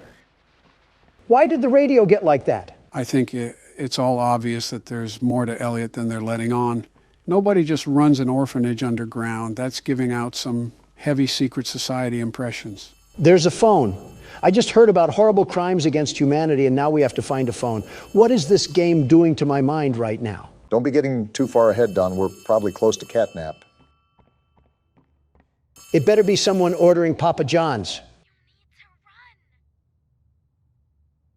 [SPEAKER 1] Why did the radio get like that?
[SPEAKER 2] I think it's all obvious that there's more to Elliot than they're letting on. Nobody just runs an orphanage underground. That's giving out some heavy secret society impressions.
[SPEAKER 1] There's a phone. I just heard about horrible crimes against humanity, and now we have to find a phone. What is this game doing to my mind right now?
[SPEAKER 3] Don't be getting too far ahead, Don. We're probably close to Catnap.
[SPEAKER 1] It better be someone ordering Papa John's.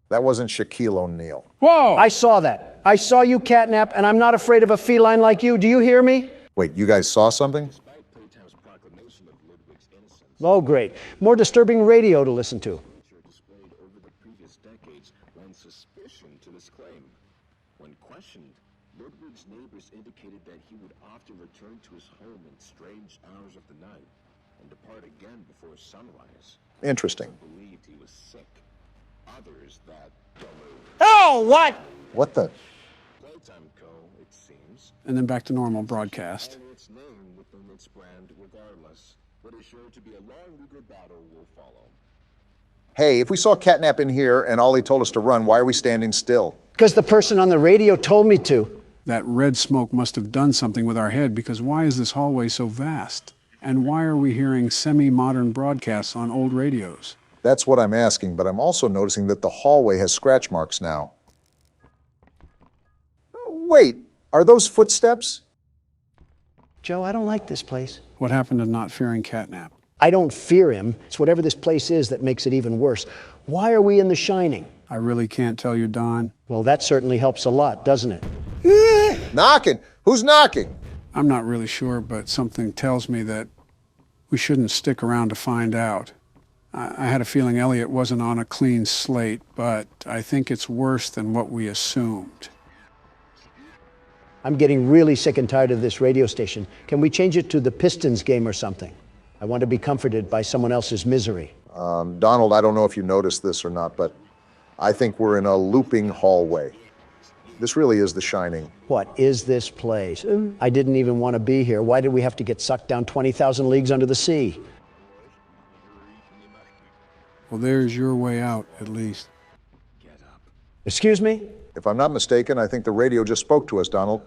[SPEAKER 3] That wasn't Shaquille O'Neal.
[SPEAKER 2] Whoa!
[SPEAKER 1] I saw that. I saw you, Catnap, and I'm not afraid of a feline like you. Do you hear me?
[SPEAKER 3] Wait, you guys saw something?
[SPEAKER 1] Oh, great. More disturbing radio to listen to.
[SPEAKER 15] Displayed over the previous decades lend suspicion to this claim. When questioned, Ludwig's neighbors indicated that he would often return to his home in strange hours of the night and depart again before sunrise.
[SPEAKER 3] Interesting.
[SPEAKER 15] Some believed he was sick. Others that
[SPEAKER 1] Oh, what?
[SPEAKER 3] What the?
[SPEAKER 15] Playtime Co., it seems.
[SPEAKER 2] And then back to normal broadcast.
[SPEAKER 15] Its name within its brand regardless. What is sure to be a long legal battle will follow.
[SPEAKER 3] Hey, if we saw Catnap in here and Ollie told us to run, why are we standing still?
[SPEAKER 1] Because the person on the radio told me to.
[SPEAKER 2] That red smoke must have done something with our head, because why is this hallway so vast? And why are we hearing semi-modern broadcasts on old radios?
[SPEAKER 3] That's what I'm asking, but I'm also noticing that the hallway has scratch marks now. Wait, are those footsteps?
[SPEAKER 1] Joe, I don't like this place.
[SPEAKER 2] What happened to not fearing Catnap?
[SPEAKER 1] I don't fear him. It's whatever this place is that makes it even worse. Why are we in The Shining?
[SPEAKER 2] I really can't tell you, Don.
[SPEAKER 1] Well, that certainly helps a lot, doesn't it?
[SPEAKER 3] Knocking? Who's knocking?
[SPEAKER 2] I'm not really sure, but something tells me that we shouldn't stick around to find out. I had a feeling Elliot wasn't on a clean slate, but I think it's worse than what we assumed.
[SPEAKER 1] I'm getting really sick and tired of this radio station. Can we change it to the Pistons game or something? I want to be comforted by someone else's misery.
[SPEAKER 3] Donald, I don't know if you noticed this or not, but I think we're in a looping hallway. This really is The Shining.
[SPEAKER 1] What is this place? I didn't even want to be here. Why did we have to get sucked down 20,000 leagues under the sea?
[SPEAKER 2] Well, there's your way out, at least.
[SPEAKER 1] Excuse me?
[SPEAKER 3] If I'm not mistaken, I think the radio just spoke to us, Donald.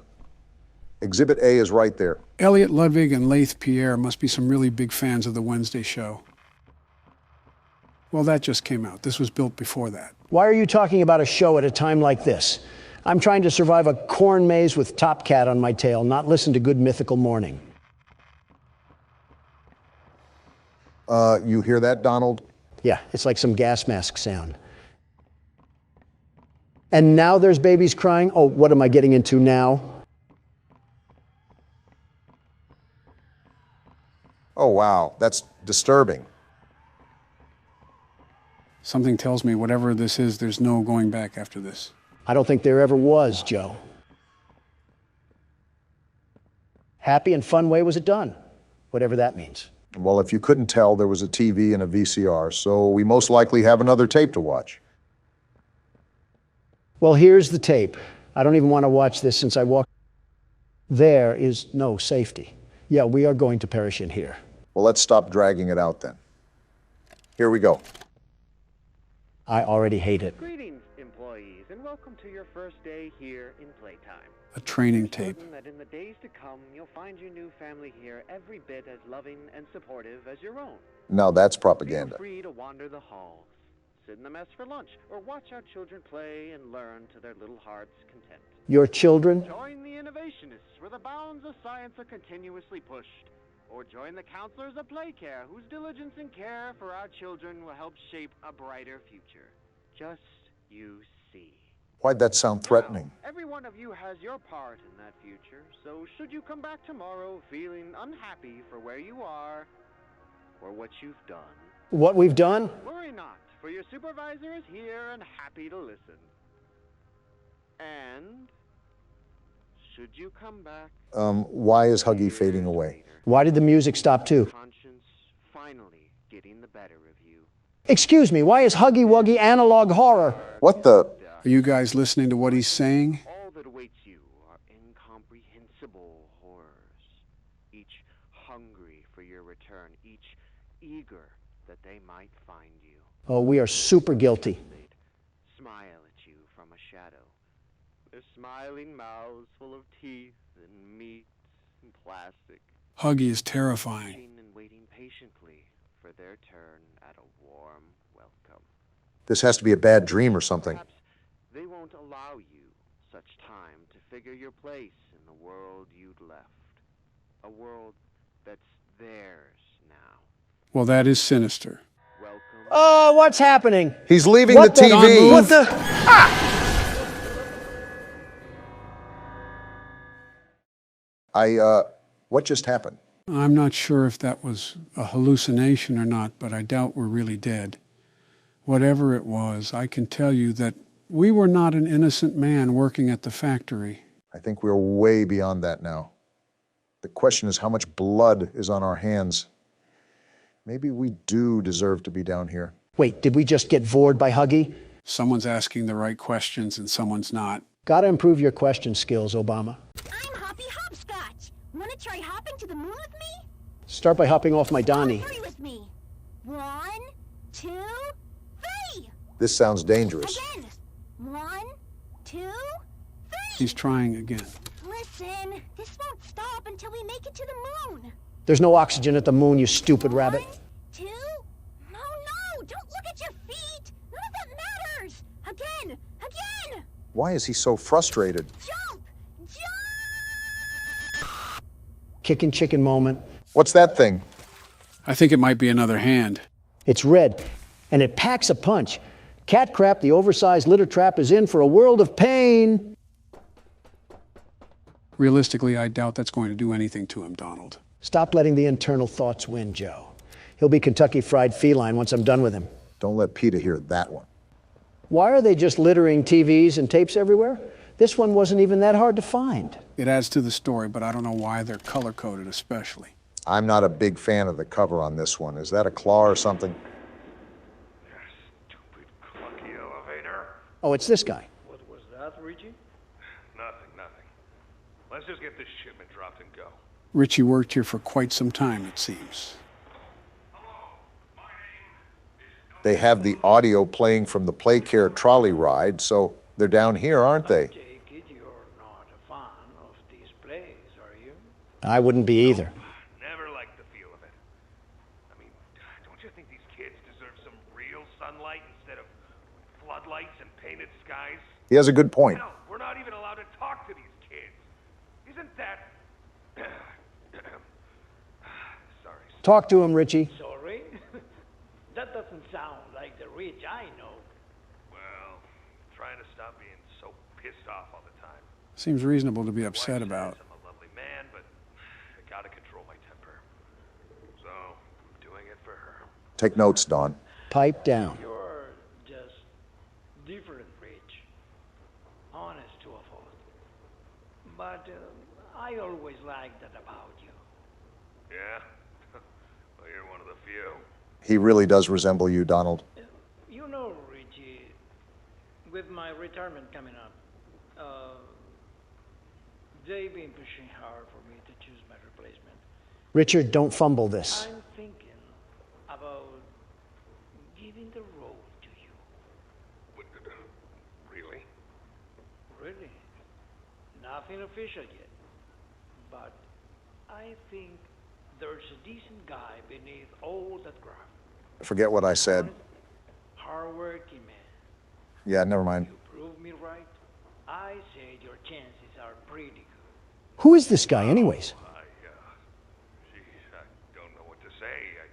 [SPEAKER 3] Exhibit A is right there.
[SPEAKER 2] Elliot Ludwig and Laith Pierre must be some really big fans of the Wednesday show. Well, that just came out. This was built before that.
[SPEAKER 1] Why are you talking about a show at a time like this? I'm trying to survive a corn maze with Top Cat on my tail, not listen to Good Mythical Morning.
[SPEAKER 3] You hear that, Donald?
[SPEAKER 1] Yeah, it's like some gas mask sound. And now there's babies crying? Oh, what am I getting into now?
[SPEAKER 3] Oh, wow, that's disturbing.
[SPEAKER 2] Something tells me whatever this is, there's no going back after this.
[SPEAKER 1] I don't think there ever was, Joe. Happy and fun way was it done? Whatever that means.
[SPEAKER 3] Well, if you couldn't tell, there was a TV and a VCR, so we most likely have another tape to watch.
[SPEAKER 1] Well, here's the tape. I don't even want to watch this since I walked. There is no safety. Yeah, we are going to perish in here.
[SPEAKER 3] Well, let's stop dragging it out then. Here we go.
[SPEAKER 1] I already hate it.
[SPEAKER 16] Greetings, employees, and welcome to your first day here in Playtime.
[SPEAKER 2] A training tape.
[SPEAKER 16] That in the days to come, you'll find your new family here every bit as loving and supportive as your own.
[SPEAKER 3] Now that's propaganda.
[SPEAKER 16] Feel free to wander the halls, sit in the mess for lunch, or watch our children play and learn to their little hearts' content.
[SPEAKER 1] Your children?
[SPEAKER 16] Join the innovationists, where the bounds of science are continuously pushed. Or join the counselors of Playcare, whose diligence and care for our children will help shape a brighter future. Just you see.
[SPEAKER 3] Why'd that sound threatening?
[SPEAKER 16] Now, every one of you has your part in that future, so should you come back tomorrow feeling unhappy for where you are or what you've done.
[SPEAKER 1] What we've done?
[SPEAKER 16] Worry not, for your supervisor is here and happy to listen. And should you come back...
[SPEAKER 3] Why is Huggy fading away?
[SPEAKER 1] Why did the music stop too?
[SPEAKER 16] Conscience finally getting the better of you.
[SPEAKER 1] Excuse me, why is Huggy Wuggy analog horror?
[SPEAKER 3] What the...
[SPEAKER 2] Are you guys listening to what he's saying?
[SPEAKER 16] All that awaits you are incomprehensible horrors, each hungry for your return, each eager that they might find you.
[SPEAKER 1] Oh, we are super guilty.
[SPEAKER 16] Smile at you from a shadow. Their smiling mouths full of teeth and meat and plastic.
[SPEAKER 2] Huggy is terrifying.
[SPEAKER 16] And waiting patiently for their turn at a warm welcome.
[SPEAKER 3] This has to be a bad dream or something.
[SPEAKER 16] Perhaps they won't allow you such time to figure your place in the world you'd left. A world that's theirs now.
[SPEAKER 2] Well, that is sinister.
[SPEAKER 16] Welcome.
[SPEAKER 1] Oh, what's happening?
[SPEAKER 3] He's leaving the TV.
[SPEAKER 1] What the... Ah!
[SPEAKER 3] What just happened?
[SPEAKER 2] I'm not sure if that was a hallucination or not, but I doubt we're really dead. Whatever it was, I can tell you that we were not an innocent man working at the factory.
[SPEAKER 3] I think we're way beyond that now. The question is how much blood is on our hands. Maybe we do deserve to be down here.
[SPEAKER 1] Wait, did we just get vored by Huggy?
[SPEAKER 2] Someone's asking the right questions and someone's not.
[SPEAKER 1] Gotta improve your question skills, Obama.
[SPEAKER 4] I'm Hoppy Hopscotch. Wanna try hopping to the moon with me?
[SPEAKER 1] Start by hopping off my Donnie.
[SPEAKER 4] Hurry with me. 1, 2, 3.
[SPEAKER 3] This sounds dangerous.
[SPEAKER 4] Again. 1, 2, 3.
[SPEAKER 2] He's trying again.
[SPEAKER 4] Listen, this won't stop until we make it to the moon.
[SPEAKER 1] There's no oxygen at the moon, you stupid rabbit.
[SPEAKER 4] 1, 2. No, don't look at your feet. None of that matters. Again.
[SPEAKER 3] Why is he so frustrated?
[SPEAKER 4] Jump.
[SPEAKER 1] Kicking chicken moment.
[SPEAKER 3] What's that thing?
[SPEAKER 2] I think it might be another hand.
[SPEAKER 1] It's red, and it packs a punch. Cat Crap, the oversized litter trap, is in for a world of pain.
[SPEAKER 2] Realistically, I doubt that's going to do anything to him, Donald.
[SPEAKER 1] Stop letting the internal thoughts win, Joe. He'll be Kentucky Fried Feline once I'm done with him.
[SPEAKER 3] Don't let Peter hear that one.
[SPEAKER 1] Why are they just littering TVs and tapes everywhere? This one wasn't even that hard to find.
[SPEAKER 2] It adds to the story, but I don't know why they're color-coded especially.
[SPEAKER 3] I'm not a big fan of the cover on this one. Is that a claw or something?
[SPEAKER 12] Stupid clunky elevator.
[SPEAKER 1] Oh, it's this guy.
[SPEAKER 12] What was that, Richie? Nothing. Let's just get this shipment dropped and go.
[SPEAKER 2] Richie worked here for quite some time, it seems.
[SPEAKER 3] They have the audio playing from the Playcare trolley ride, so they're down here, aren't they?
[SPEAKER 12] Take it you're not a fan of these plays, are you?
[SPEAKER 1] I wouldn't be either.
[SPEAKER 12] Never liked the feel of it. I mean, don't you think these kids deserve some real sunlight instead of floodlights and painted skies?
[SPEAKER 3] He has a good point.
[SPEAKER 12] No, we're not even allowed to talk to these kids. Isn't that... Sorry.
[SPEAKER 1] Talk to him, Richie.
[SPEAKER 12] Sorry? That doesn't sound like the Rich I know. Well, trying to stop being so pissed off all the time.
[SPEAKER 2] Seems reasonable to be upset about.
[SPEAKER 12] I'm a lovely man, but I gotta control my temper. So, I'm doing it for her.
[SPEAKER 3] Take notes, Don.
[SPEAKER 1] Pipe down.
[SPEAKER 12] You're just different, Rich. Honest to a fault. But I always liked that about you. Yeah? Well, you're one of the few.
[SPEAKER 3] He really does resemble you, Donald.
[SPEAKER 12] You know, Richie, with my retirement coming up, they've been pushing hard for me to choose my replacement.
[SPEAKER 1] Richard, don't fumble this.
[SPEAKER 12] I'm thinking about giving the role to you. Really? Really? Nothing official yet. But I think there's a decent guy beneath all that graft.
[SPEAKER 3] Forget what I said.
[SPEAKER 12] Hard-working man.
[SPEAKER 3] Yeah, never mind.
[SPEAKER 12] You prove me right. I said your chances are pretty good.
[SPEAKER 1] Who is this guy, anyways?
[SPEAKER 12] Geez, I don't know what to say.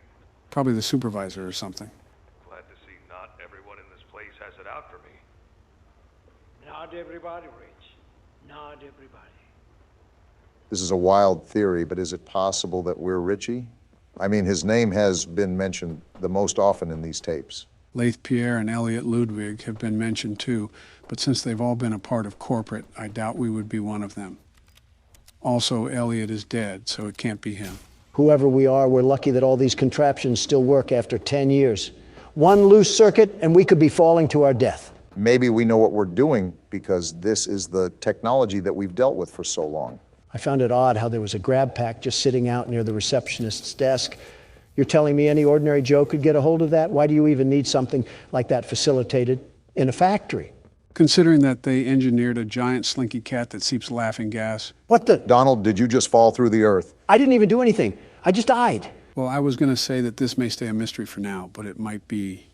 [SPEAKER 2] Probably the supervisor or something.
[SPEAKER 12] Glad to see not everyone in this place has it out for me. Not everybody, Rich. Not everybody.
[SPEAKER 3] This is a wild theory, but is it possible that we're Richie? I mean, his name has been mentioned the most often in these tapes.
[SPEAKER 2] Leith Pierre and Elliot Ludwig have been mentioned too, but since they've all been a part of corporate, I doubt we would be one of them. Also, Elliot is dead, so it can't be him.
[SPEAKER 1] Whoever we are, we're lucky that all these contraptions still work after 10 years. One loose circuit, and we could be falling to our death.
[SPEAKER 3] Maybe we know what we're doing because this is the technology that we've dealt with for so long.
[SPEAKER 1] I found it odd how there was a GrabPack just sitting out near the receptionist's desk. You're telling me any ordinary Joe could get a hold of that? Why do you even need something like that facilitated in a factory?
[SPEAKER 2] Considering that they engineered a giant slinky cat that seeps laughing gas.
[SPEAKER 1] What the?
[SPEAKER 3] Donald, did you just fall through the earth?
[SPEAKER 1] I didn't even do anything. I just died.
[SPEAKER 2] Well, I was going to say that this may stay a mystery for now, but it might be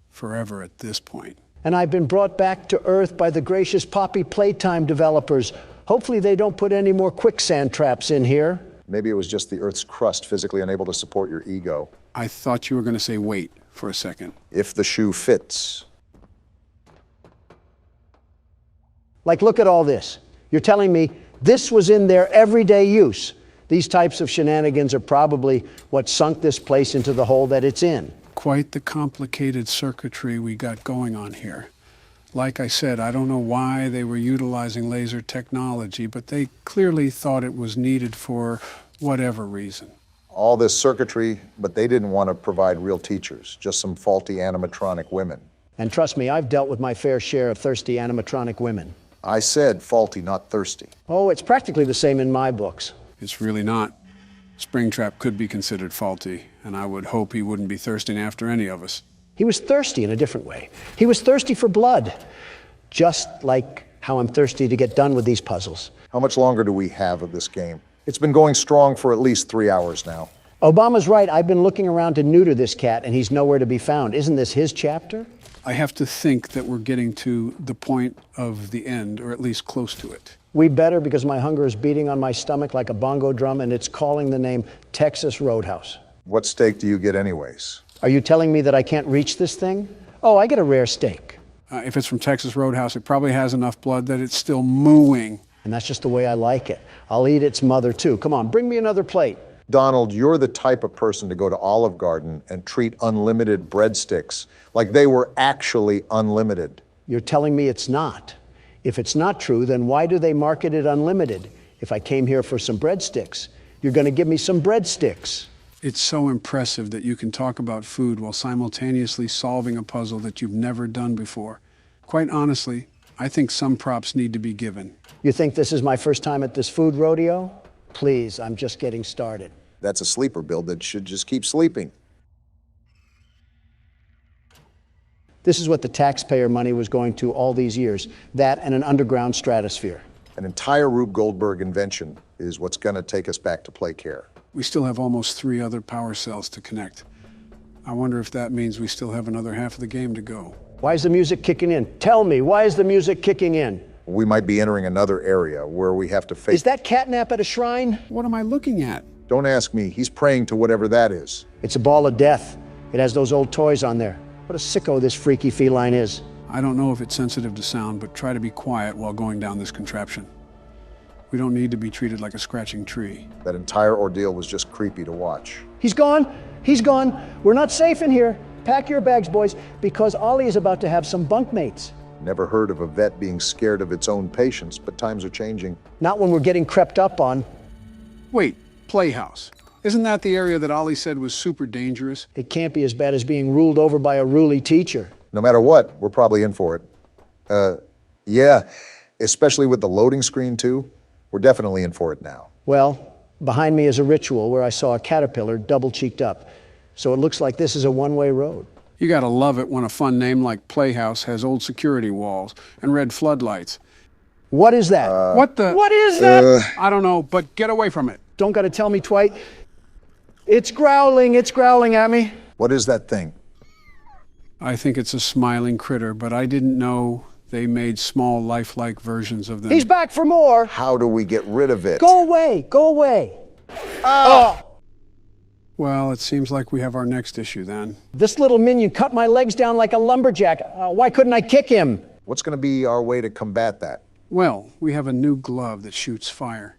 [SPEAKER 2] forever at this point.
[SPEAKER 1] And I've been brought back to Earth by the gracious Poppy Playtime developers. Hopefully they don't put any more quicksand traps in here.
[SPEAKER 3] Maybe it was just the Earth's crust physically unable to support your ego.
[SPEAKER 2] I thought you were going to say wait for a second.
[SPEAKER 3] If the shoe fits.
[SPEAKER 1] Like, look at all this. You're telling me this was in their everyday use. These types of shenanigans are probably what sunk this place into the hole that it's in.
[SPEAKER 2] Quite the complicated circuitry we got going on here. Like I said, I don't know why they were utilizing laser technology, but they clearly thought it was needed for whatever reason.
[SPEAKER 3] All this circuitry, but they didn't want to provide real teachers, just some faulty animatronic women.
[SPEAKER 1] And trust me, I've dealt with my fair share of thirsty animatronic women.
[SPEAKER 3] I said faulty, not thirsty.
[SPEAKER 1] Oh, it's practically the same in my books.
[SPEAKER 2] It's really not. Springtrap could be considered faulty, and I would hope he wouldn't be thirsting after any of us.
[SPEAKER 1] He was thirsty in a different way. He was thirsty for blood, just like how I'm thirsty to get done with these puzzles.
[SPEAKER 3] How much longer do we have of this game? It's been going strong for at least 3 hours now.
[SPEAKER 1] Obama's right. I've been looking around to neuter this cat, and he's nowhere to be found. Isn't this his chapter?
[SPEAKER 2] I have to think that we're getting to the point of the end, or at least close to it.
[SPEAKER 1] We better, because my hunger is beating on my stomach like a bongo drum, and it's calling the name Texas Roadhouse.
[SPEAKER 3] What steak do you get anyways?
[SPEAKER 1] Are you telling me that I can't reach this thing? Oh, I get a rare steak.
[SPEAKER 2] If it's from Texas Roadhouse, it probably has enough blood that it's still mooing.
[SPEAKER 1] And that's just the way I like it. I'll eat its mother, too. Come on, bring me another plate.
[SPEAKER 3] Donald, you're the type of person to go to Olive Garden and treat unlimited breadsticks like they were actually unlimited.
[SPEAKER 1] You're telling me it's not. If it's not true, then why do they market it unlimited? If I came here for some breadsticks, You're going to give me some breadsticks.
[SPEAKER 2] It's so impressive that you can talk about food while simultaneously solving a puzzle that you've never done before. Quite honestly, I think some props need to be given.
[SPEAKER 1] You think this is my first time at this food rodeo? Please, I'm just getting started.
[SPEAKER 3] That's a sleeper build that should just keep sleeping.
[SPEAKER 1] This is what the taxpayer money was going to all these years. That and an underground stratosphere.
[SPEAKER 3] An entire Rube Goldberg invention is what's going to take us back to Playcare.
[SPEAKER 2] We still have almost 3 other power cells to connect. I wonder if that means we still have another half of the game to go.
[SPEAKER 1] Why is the music kicking in? Tell me, why is the music kicking in?
[SPEAKER 3] We might be entering another area where we have to face...
[SPEAKER 1] Is that Catnap at a shrine?
[SPEAKER 2] What am I looking at?
[SPEAKER 3] Don't ask me. He's praying to whatever that is.
[SPEAKER 1] It's a ball of death. It has those old toys on there. What a sicko this freaky feline is.
[SPEAKER 2] I don't know if it's sensitive to sound, but try to be quiet while going down this contraption. We don't need to be treated like a scratching tree.
[SPEAKER 3] That entire ordeal was just creepy to watch.
[SPEAKER 1] He's gone. He's gone. We're not safe in here. Pack your bags, boys, because Ollie is about to have some bunkmates.
[SPEAKER 3] Never heard of a vet being scared of its own patients, but times are changing.
[SPEAKER 1] Not when we're getting crept up on.
[SPEAKER 2] Wait, Playhouse. Isn't that the area that Ollie said was super dangerous?
[SPEAKER 1] It can't be as bad as being ruled over by a ruly teacher.
[SPEAKER 3] No matter what, we're probably in for it. Yeah, especially with the loading screen, too. We're definitely in for it now.
[SPEAKER 1] Well, behind me is a ritual where I saw a caterpillar double-cheeked up. So it looks like this is a one-way road.
[SPEAKER 2] You gotta love it when a fun name like Playhouse has old security walls and red floodlights.
[SPEAKER 1] What is that?
[SPEAKER 2] What is that? I don't know, but get away from it.
[SPEAKER 1] Don't gotta tell me twice. It's growling at me.
[SPEAKER 3] What is that thing?
[SPEAKER 2] I think it's a smiling critter, but I didn't know they made small, lifelike versions of them.
[SPEAKER 1] He's back for more.
[SPEAKER 3] How do we get rid of it?
[SPEAKER 1] Go away, go away.
[SPEAKER 2] Well, it seems like we have our next issue then.
[SPEAKER 1] This little minion cut my legs down like a lumberjack. Why couldn't I kick him?
[SPEAKER 3] What's going to be our way to combat that?
[SPEAKER 2] Well, we have a new glove that shoots fire.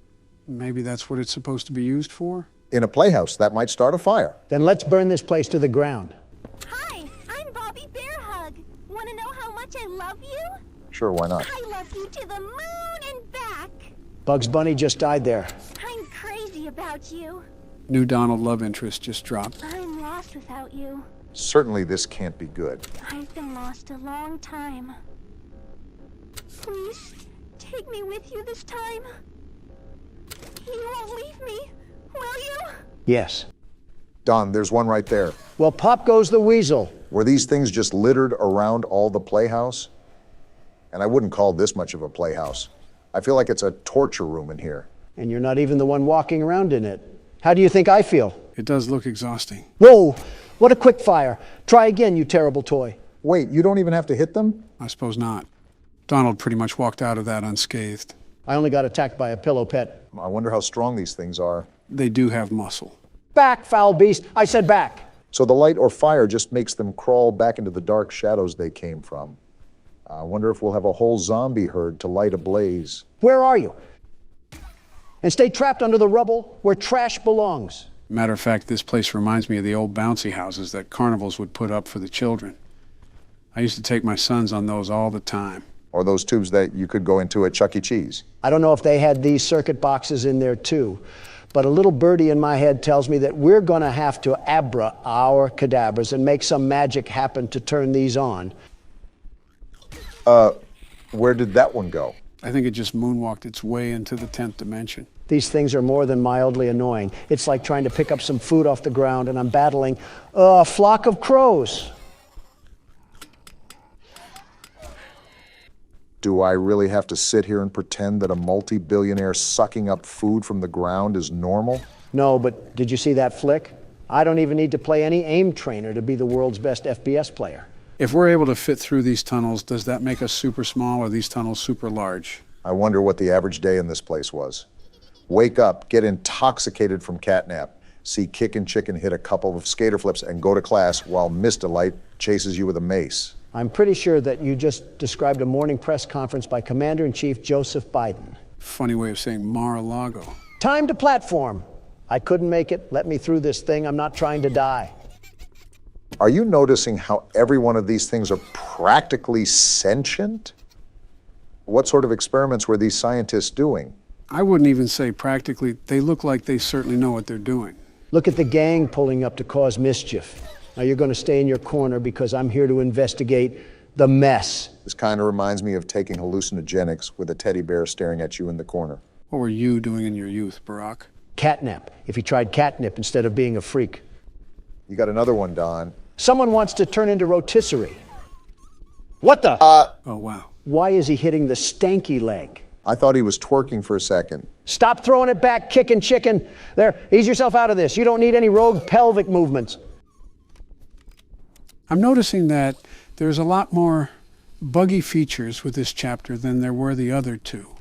[SPEAKER 2] Maybe that's what it's supposed to be used for?
[SPEAKER 3] In a playhouse, that might start a fire.
[SPEAKER 1] Then let's burn this place to the ground.
[SPEAKER 4] Hi, I'm Bobby Bearhug. Want to know how much I love you?
[SPEAKER 3] Sure, why not?
[SPEAKER 4] I love you to the moon and back.
[SPEAKER 1] Bugs Bunny just died there.
[SPEAKER 4] I'm crazy about you.
[SPEAKER 2] New Donald love interest just dropped.
[SPEAKER 4] I'm lost without you.
[SPEAKER 3] Certainly this can't be good.
[SPEAKER 4] I've been lost a long time. Please, take me with you this time. You won't leave me, will you?
[SPEAKER 1] Yes.
[SPEAKER 3] Don, there's one right there.
[SPEAKER 1] Well, pop goes the weasel.
[SPEAKER 3] Were these things just littered around all the playhouse? And I wouldn't call this much of a playhouse. I feel like it's a torture room in here.
[SPEAKER 1] And you're not even the one walking around in it. How do you think I feel?
[SPEAKER 2] It does look exhausting.
[SPEAKER 1] Whoa! What a quick fire. Try again, you terrible toy.
[SPEAKER 3] Wait, you don't even have to hit them?
[SPEAKER 2] I suppose not. Donald pretty much walked out of that unscathed.
[SPEAKER 1] I only got attacked by a pillow pet.
[SPEAKER 3] I wonder how strong these things are.
[SPEAKER 2] They do have muscle.
[SPEAKER 1] Back, foul beast. I said back.
[SPEAKER 3] So the light or fire just makes them crawl back into the dark shadows they came from. I wonder if we'll have a whole zombie herd to light a blaze.
[SPEAKER 1] Where are you? And stay trapped under the rubble where trash belongs.
[SPEAKER 2] Matter of fact, this place reminds me of the old bouncy houses that carnivals would put up for the children. I used to take my sons on those all the time.
[SPEAKER 3] Or those tubes that you could go into at Chuck E. Cheese.
[SPEAKER 1] I don't know if they had these circuit boxes in there too, but a little birdie in my head tells me that we're going to have to abra our cadabras and make some magic happen to turn these on.
[SPEAKER 3] Where did that one go?
[SPEAKER 2] I think it just moonwalked its way into the 10th dimension.
[SPEAKER 1] These things are more than mildly annoying. It's like trying to pick up some food off the ground and I'm battling a flock of crows.
[SPEAKER 3] Do I really have to sit here and pretend that a multi-billionaire sucking up food from the ground is normal?
[SPEAKER 1] No, but did you see that flick? I don't even need to play any aim trainer to be the world's best FPS player.
[SPEAKER 2] If we're able to fit through these tunnels, does that make us super small or these tunnels super large?
[SPEAKER 3] I wonder what the average day in this place was. Wake up, get intoxicated from Catnap, see Kickin' Chicken hit a couple of skater flips and go to class while Mr. Light chases you with a mace.
[SPEAKER 1] I'm pretty sure that you just described a morning press conference by Commander-in-Chief Joseph Biden.
[SPEAKER 2] Funny way of saying Mar-a-Lago.
[SPEAKER 1] Time to platform. I couldn't make it. Let me through this thing. I'm not trying to die.
[SPEAKER 3] Are you noticing how every one of these things are practically sentient? What sort of experiments were these scientists doing?
[SPEAKER 2] I wouldn't even say practically. They look like they certainly know what they're doing.
[SPEAKER 1] Look at the gang pulling up to cause mischief. Now you're going to stay in your corner because I'm here to investigate the mess.
[SPEAKER 3] This kind of reminds me of taking hallucinogenics with a teddy bear staring at you in the corner.
[SPEAKER 2] What were you doing in your youth, Barack?
[SPEAKER 1] Catnap, if he tried catnip instead of being a freak.
[SPEAKER 3] You got another one, Don.
[SPEAKER 1] Someone wants to turn into rotisserie. What the?
[SPEAKER 2] Oh, wow.
[SPEAKER 1] Why is he hitting the stanky leg?
[SPEAKER 3] I thought he was twerking for a second.
[SPEAKER 1] Stop throwing it back, kicking chicken. There, ease yourself out of this. You don't need any rogue pelvic movements.
[SPEAKER 2] I'm noticing that there's a lot more buggy features with this chapter than there were the other two.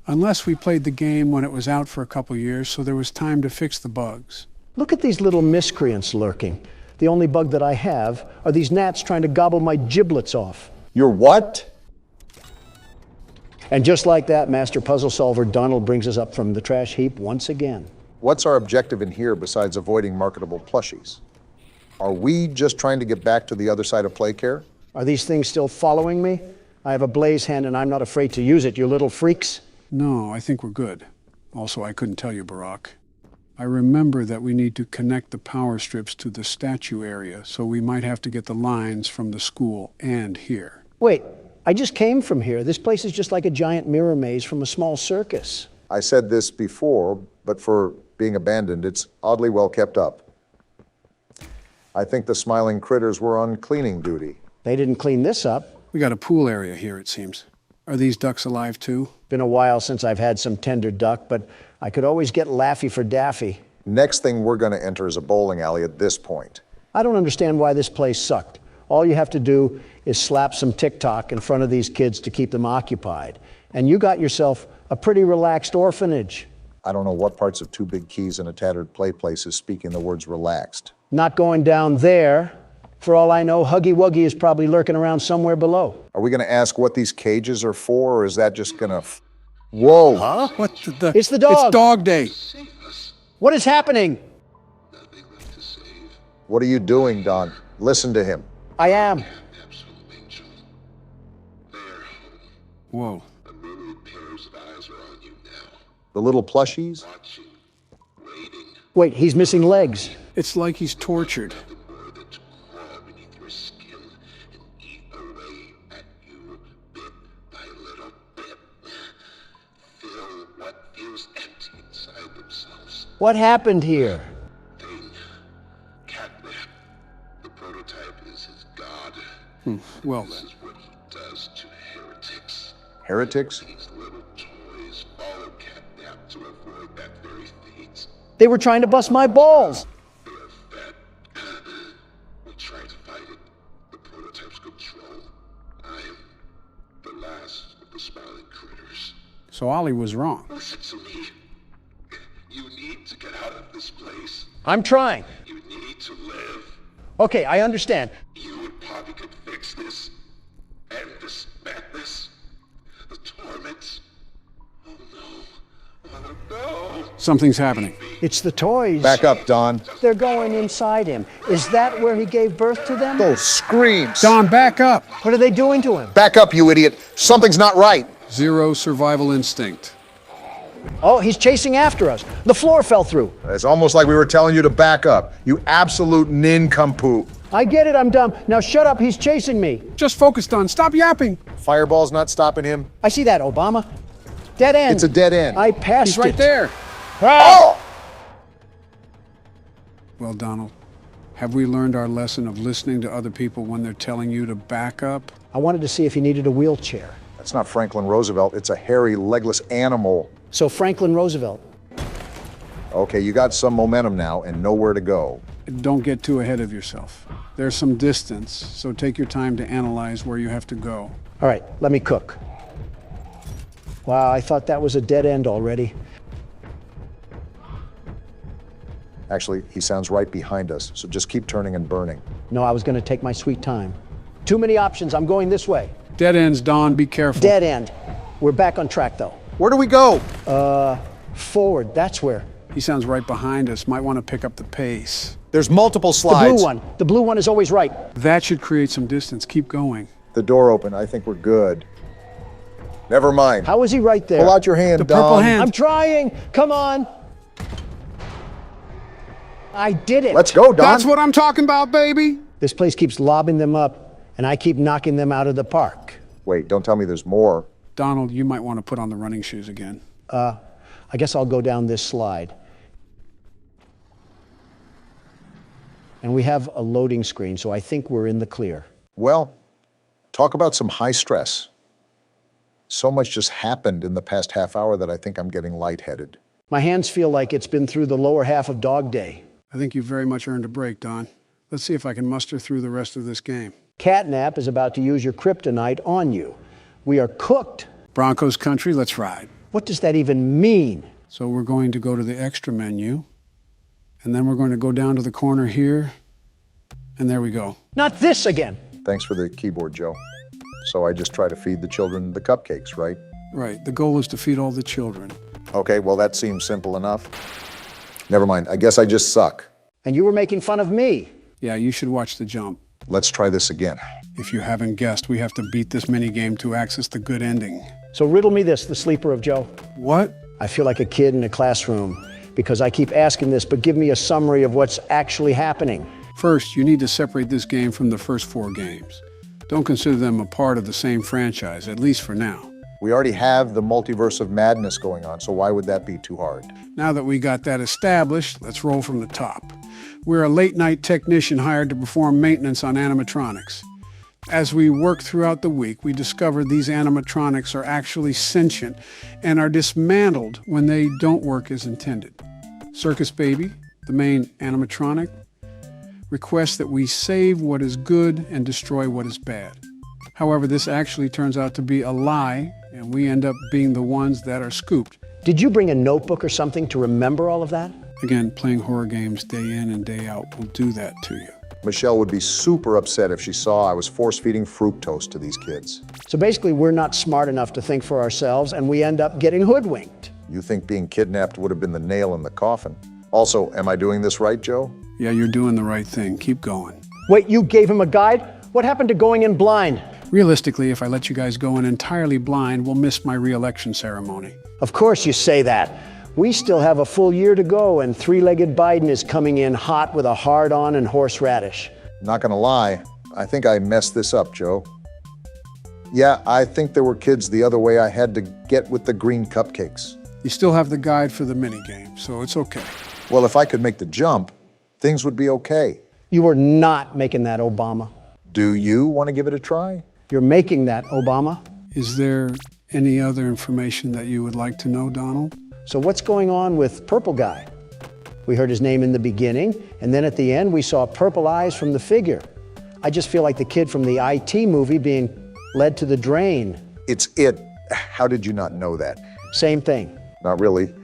[SPEAKER 2] Unless we played the game when it was out for a couple years, so there was time to fix the bugs.
[SPEAKER 1] Look at these little miscreants lurking. The only bug that I have are these gnats trying to gobble my giblets off.
[SPEAKER 3] Your what?
[SPEAKER 1] And just like that, Master Puzzle Solver Donald brings us up from the trash heap once again.
[SPEAKER 3] What's our objective in here besides avoiding marketable plushies? Are we just trying to get back to the other side of Playcare?
[SPEAKER 1] Are these things still following me? I have a blaze hand and I'm not afraid to use it, you little freaks.
[SPEAKER 2] No, I think we're good. Also, I couldn't tell you, Barack. I remember that we need to connect the power strips to the statue area, so we might have to get the lines from the school and here.
[SPEAKER 1] Wait, I just came from here. This place is just like a giant mirror maze from a small circus.
[SPEAKER 3] I said this before, but for being abandoned, it's oddly well kept up. I think the smiling critters were on cleaning duty.
[SPEAKER 1] They didn't clean this up.
[SPEAKER 2] We got a pool area here, it seems. Are these ducks alive, too?
[SPEAKER 1] Been a while since I've had some tender duck, but I could always get Laffy for Daffy.
[SPEAKER 3] Next thing we're going to enter is a bowling alley at this point.
[SPEAKER 1] I don't understand why this place sucked. All you have to do is slap some TikTok in front of these kids to keep them occupied. And you got yourself a pretty relaxed orphanage.
[SPEAKER 3] I don't know what parts of Two Big Keys and a Tattered Play Place is speaking the words relaxed.
[SPEAKER 1] Not going down there. For all I know, Huggy Wuggy is probably lurking around somewhere below.
[SPEAKER 3] Are we going to ask what these cages are for, or is that just going to... Whoa!
[SPEAKER 2] Huh? What the...
[SPEAKER 1] It's the dog!
[SPEAKER 2] It's dog day!
[SPEAKER 1] What is happening?
[SPEAKER 3] What are you doing, Don? Listen to him.
[SPEAKER 1] I am.
[SPEAKER 2] Whoa.
[SPEAKER 3] The little plushies?
[SPEAKER 1] Wait, he's missing legs.
[SPEAKER 2] It's like he's tortured.
[SPEAKER 1] What happened here?
[SPEAKER 8] Catnap. The prototype is his god.
[SPEAKER 2] Well
[SPEAKER 8] This
[SPEAKER 2] then.
[SPEAKER 8] is what he does to heretics.
[SPEAKER 3] Heretics?
[SPEAKER 8] These little toys follow Catnap to avoid that very fate.
[SPEAKER 1] They were trying to bust my balls.
[SPEAKER 8] They are fat. We try to fight it. The prototype's control. I am the last of the smiling critters.
[SPEAKER 2] So Ollie was wrong.
[SPEAKER 8] Listen to me. You need to get out of this place.
[SPEAKER 1] I'm trying.
[SPEAKER 8] You need to live.
[SPEAKER 1] Okay, I understand.
[SPEAKER 8] You and Poppy could fix this. End this madness. The torment. Oh no. Oh no.
[SPEAKER 2] Something's happening.
[SPEAKER 1] It's the toys.
[SPEAKER 3] Back up, Don.
[SPEAKER 1] They're going inside him. Is that where he gave birth to them?
[SPEAKER 3] Those screams!
[SPEAKER 2] Don, back up!
[SPEAKER 1] What are they doing to him?
[SPEAKER 3] Back up, you idiot! Something's not right!
[SPEAKER 2] Zero survival instinct.
[SPEAKER 1] Oh, he's chasing after us. The floor fell through.
[SPEAKER 3] It's almost like we were telling you to back up. You absolute nincompoop.
[SPEAKER 1] I get it, I'm dumb. Now shut up, he's chasing me.
[SPEAKER 2] Just focus, Don. Stop yapping.
[SPEAKER 3] Fireball's not stopping him.
[SPEAKER 1] I see that, Obama. Dead end.
[SPEAKER 3] It's a dead end.
[SPEAKER 1] I passed
[SPEAKER 2] He's right
[SPEAKER 1] it.
[SPEAKER 2] there.
[SPEAKER 3] Oh!
[SPEAKER 2] Well, Donald, have we learned our lesson of listening to other people when they're telling you to back up?
[SPEAKER 1] I wanted to see if he needed a wheelchair.
[SPEAKER 3] That's not Franklin Roosevelt. It's a hairy, legless animal.
[SPEAKER 1] So Franklin Roosevelt.
[SPEAKER 3] Okay, you got some momentum now and nowhere to go.
[SPEAKER 2] Don't get too ahead of yourself. There's some distance, so take your time to analyze where you have to go.
[SPEAKER 1] All right, let me cook. Wow, I thought that was a dead end already.
[SPEAKER 3] Actually, he sounds right behind us, so just keep turning and burning.
[SPEAKER 1] No, I was going to take my sweet time. Too many options. I'm going this way.
[SPEAKER 2] Dead ends, Don. Be careful.
[SPEAKER 1] Dead end. We're back on track, though.
[SPEAKER 3] Where do we go?
[SPEAKER 1] Forward. That's where.
[SPEAKER 2] He sounds right behind us. Might want to pick up the pace.
[SPEAKER 6] There's multiple
[SPEAKER 1] The
[SPEAKER 6] slides.
[SPEAKER 1] blue one. The blue one is always right.
[SPEAKER 2] That should create some distance. Keep going.
[SPEAKER 3] The door open. I think we're good. Never mind.
[SPEAKER 1] How is he right there?
[SPEAKER 3] Pull out your hand,
[SPEAKER 2] The
[SPEAKER 3] Don.
[SPEAKER 2] purple hand.
[SPEAKER 1] I'm trying. Come on. I did it.
[SPEAKER 3] Let's go, Don.
[SPEAKER 2] That's what I'm talking about, baby.
[SPEAKER 1] This place keeps lobbing them up, and I keep knocking them out of the park.
[SPEAKER 3] Wait, don't tell me there's more.
[SPEAKER 2] Donald, you might want to put on the running shoes again.
[SPEAKER 1] I guess I'll go down this slide. And we have a loading screen, so I think we're in the clear.
[SPEAKER 3] Well, talk about some high stress. So much just happened in the past half hour that I think I'm getting lightheaded.
[SPEAKER 1] My hands feel like it's been through the lower half of Dog Day.
[SPEAKER 2] I think you've very much earned a break, Don. Let's see if I can muster through the rest of this game.
[SPEAKER 1] Catnap is about to use your kryptonite on you. We are cooked.
[SPEAKER 2] Broncos country, let's ride.
[SPEAKER 1] What does that even mean?
[SPEAKER 2] So we're going to go to the extra menu, and then we're going to go down to the corner here, and there we go.
[SPEAKER 1] Not this again.
[SPEAKER 3] Thanks for the keyboard, Joe. So I just try to feed the children the cupcakes, right?
[SPEAKER 2] Right, the goal is to feed all the children.
[SPEAKER 3] Okay, well, that seems simple enough. Never mind, I guess I just suck.
[SPEAKER 1] And you were making fun of me.
[SPEAKER 2] Yeah, you should watch the jump.
[SPEAKER 3] Let's try this again.
[SPEAKER 2] If you haven't guessed, we have to beat this minigame to access the good ending.
[SPEAKER 1] So riddle me this, the sleeper of Joe.
[SPEAKER 2] What?
[SPEAKER 1] I feel like a kid in a classroom because I keep asking this, but give me a summary of what's actually happening.
[SPEAKER 2] First, you need to separate this game from the first 4 games. Don't consider them a part of the same franchise, at least for now.
[SPEAKER 3] We already have the multiverse of madness going on, so why would that be too hard?
[SPEAKER 2] Now that we got that established, let's roll from the top. We're a late-night technician hired to perform maintenance on animatronics. As we work throughout the week, we discover these animatronics are actually sentient and are dismantled when they don't work as intended. Circus Baby, the main animatronic, requests that we save what is good and destroy what is bad. However, this actually turns out to be a lie, and we end up being the ones that are scooped.
[SPEAKER 1] Did you bring a notebook or something to remember all of that?
[SPEAKER 2] Again, playing horror games day in and day out will do that to you.
[SPEAKER 3] Michelle would be super upset if she saw I was force-feeding fructose to these kids.
[SPEAKER 1] So basically, we're not smart enough to think for ourselves, and we end up getting hoodwinked.
[SPEAKER 3] You think being kidnapped would have been the nail in the coffin. Also, am I doing this right, Joe?
[SPEAKER 2] Yeah, you're doing the right thing. Keep going.
[SPEAKER 1] Wait, you gave him a guide? What happened to going in blind?
[SPEAKER 2] Realistically, if I let you guys go in entirely blind, we'll miss my re-election ceremony.
[SPEAKER 1] Of course you say that. We still have a full year to go, and three-legged Biden is coming in hot with a hard-on and horseradish.
[SPEAKER 3] Not gonna lie, I think I messed this up, Joe. Yeah, I think there were kids the other way I had to get with the green cupcakes.
[SPEAKER 2] You still have the guide for the minigame, so it's okay.
[SPEAKER 3] Well, if I could make the jump, things would be okay.
[SPEAKER 1] You were not making that, Obama.
[SPEAKER 3] Do you want to give it a try?
[SPEAKER 1] You're making that, Obama.
[SPEAKER 2] Is there any other information that you would like to know, Donald?
[SPEAKER 1] So what's going on with Purple Guy? We heard his name in the beginning, and then at the end we saw purple eyes from the figure. I just feel like the kid from the IT movie being led to the drain.
[SPEAKER 3] It's it. How did you not know that?
[SPEAKER 1] Same thing.
[SPEAKER 3] Not really.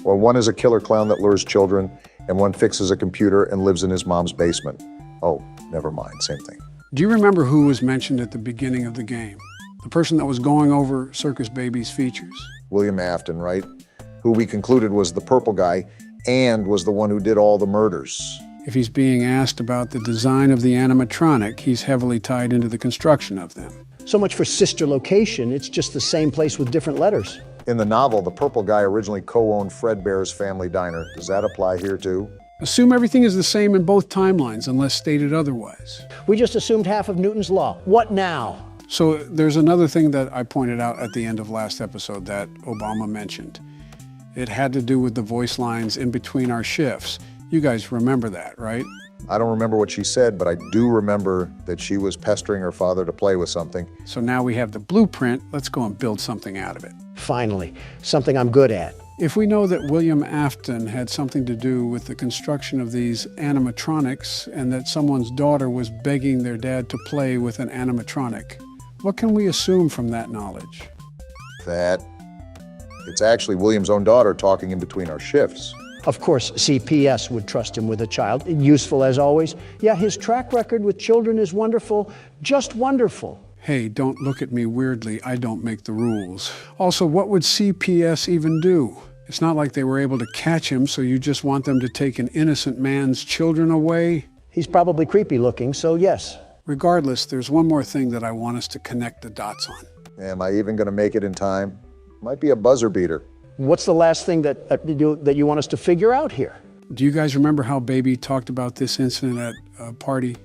[SPEAKER 3] Well, one is a killer clown that lures children, and one fixes a computer and lives in his mom's basement. Oh, never mind, same thing.
[SPEAKER 2] Do you remember who was mentioned at the beginning of the game? The person that was going over Circus Baby's features?
[SPEAKER 3] William Afton, right? Who we concluded was the purple guy and was the one who did all the murders.
[SPEAKER 2] If he's being asked about the design of the animatronic, he's heavily tied into the construction of them.
[SPEAKER 1] So much for sister location. It's just the same place with different letters.
[SPEAKER 3] In the novel, the purple guy originally co-owned Fredbear's Family Diner. Does that apply here too?
[SPEAKER 2] Assume everything is the same in both timelines unless stated otherwise.
[SPEAKER 1] We just assumed half of Newton's law. What now?
[SPEAKER 2] So there's another thing that I pointed out at the end of last episode that Obama mentioned. It had to do with the voice lines in between our shifts. You guys remember that, right?
[SPEAKER 3] I don't remember what she said, but I do remember that she was pestering her father to play with something.
[SPEAKER 2] So now we have the blueprint. Let's go and build something out of it.
[SPEAKER 1] Finally, something I'm good at.
[SPEAKER 2] If we know that William Afton had something to do with the construction of these animatronics and that someone's daughter was begging their dad to play with an animatronic, what can we assume from that knowledge?
[SPEAKER 3] That it's actually William's own daughter talking in between our shifts.
[SPEAKER 1] Of course, CPS would trust him with a child. Useful as always. Yeah, his track record with children is wonderful, just wonderful.
[SPEAKER 2] Hey, don't look at me weirdly. I don't make the rules. Also, what would CPS even do? It's not like they were able to catch him, so you just want them to take an innocent man's children away?
[SPEAKER 1] He's probably creepy looking, so yes.
[SPEAKER 2] Regardless, there's one more thing that I want us to connect the dots on.
[SPEAKER 3] Am I even going to make it in time? Might be a buzzer beater.
[SPEAKER 1] What's the last thing that you want us to figure out here?
[SPEAKER 2] Do you guys remember how Baby talked about this incident at a party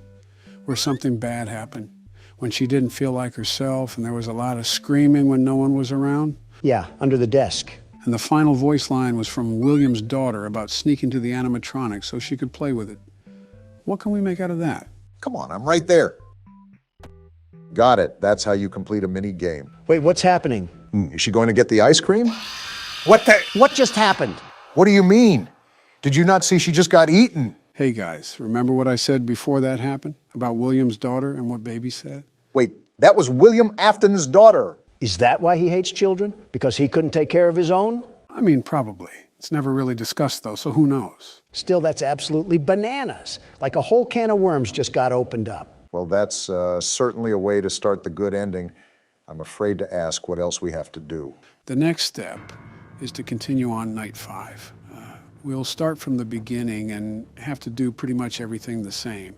[SPEAKER 2] where something bad happened? When she didn't feel like herself and there was a lot of screaming when no one was around?
[SPEAKER 1] Yeah, under the desk.
[SPEAKER 2] And the final voice line was from William's daughter about sneaking to the animatronics so she could play with it. What can we make out of that?
[SPEAKER 3] Come on, I'm right there. Got it. That's how you complete a mini game.
[SPEAKER 1] Wait, what's happening?
[SPEAKER 3] Is she going to get the ice cream?
[SPEAKER 1] What just happened?
[SPEAKER 3] What do you mean? Did you not see she just got eaten?
[SPEAKER 2] Hey guys, remember what I said before that happened? About William's daughter and what Baby said?
[SPEAKER 3] Wait, that was William Afton's daughter.
[SPEAKER 1] Is that why he hates children? Because he couldn't take care of his own?
[SPEAKER 2] I mean, probably. It's never really discussed though, so who knows?
[SPEAKER 1] Still, that's absolutely bananas. Like a whole can of worms just got opened up.
[SPEAKER 3] Well, that's certainly a way to start the good ending. I'm afraid to ask what else we have to do.
[SPEAKER 2] The next step is to continue on night 5. We'll start from the beginning and have to do pretty much everything the same.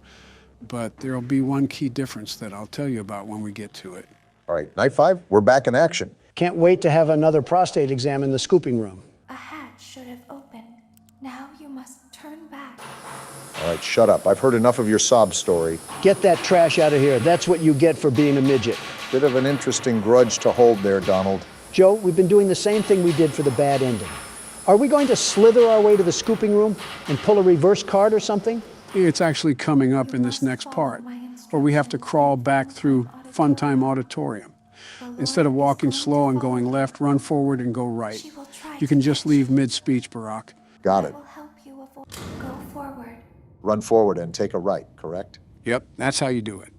[SPEAKER 2] But there'll be one key difference that I'll tell you about when we get to it.
[SPEAKER 3] All right, night 5, we're back in action.
[SPEAKER 1] Can't wait to have another prostate exam in the scooping room.
[SPEAKER 17] A hatch should have opened. Now you must turn back.
[SPEAKER 3] All right, shut up. I've heard enough of your sob story.
[SPEAKER 1] Get that trash out of here. That's what you get for being a midget.
[SPEAKER 3] Bit of an interesting grudge to hold there, Donald.
[SPEAKER 1] Joe, we've been doing the same thing we did for the bad ending. Are we going to slither our way to the scooping room and pull a reverse card or something?
[SPEAKER 2] It's actually coming up in this next part, where we have to crawl back through Funtime Auditorium. Instead of walking slow and going left, run forward and go right. You can just leave mid-speech, Barack.
[SPEAKER 3] Got it.
[SPEAKER 17] Go forward.
[SPEAKER 3] Run forward and take a right, correct?
[SPEAKER 2] Yep, that's how you do it.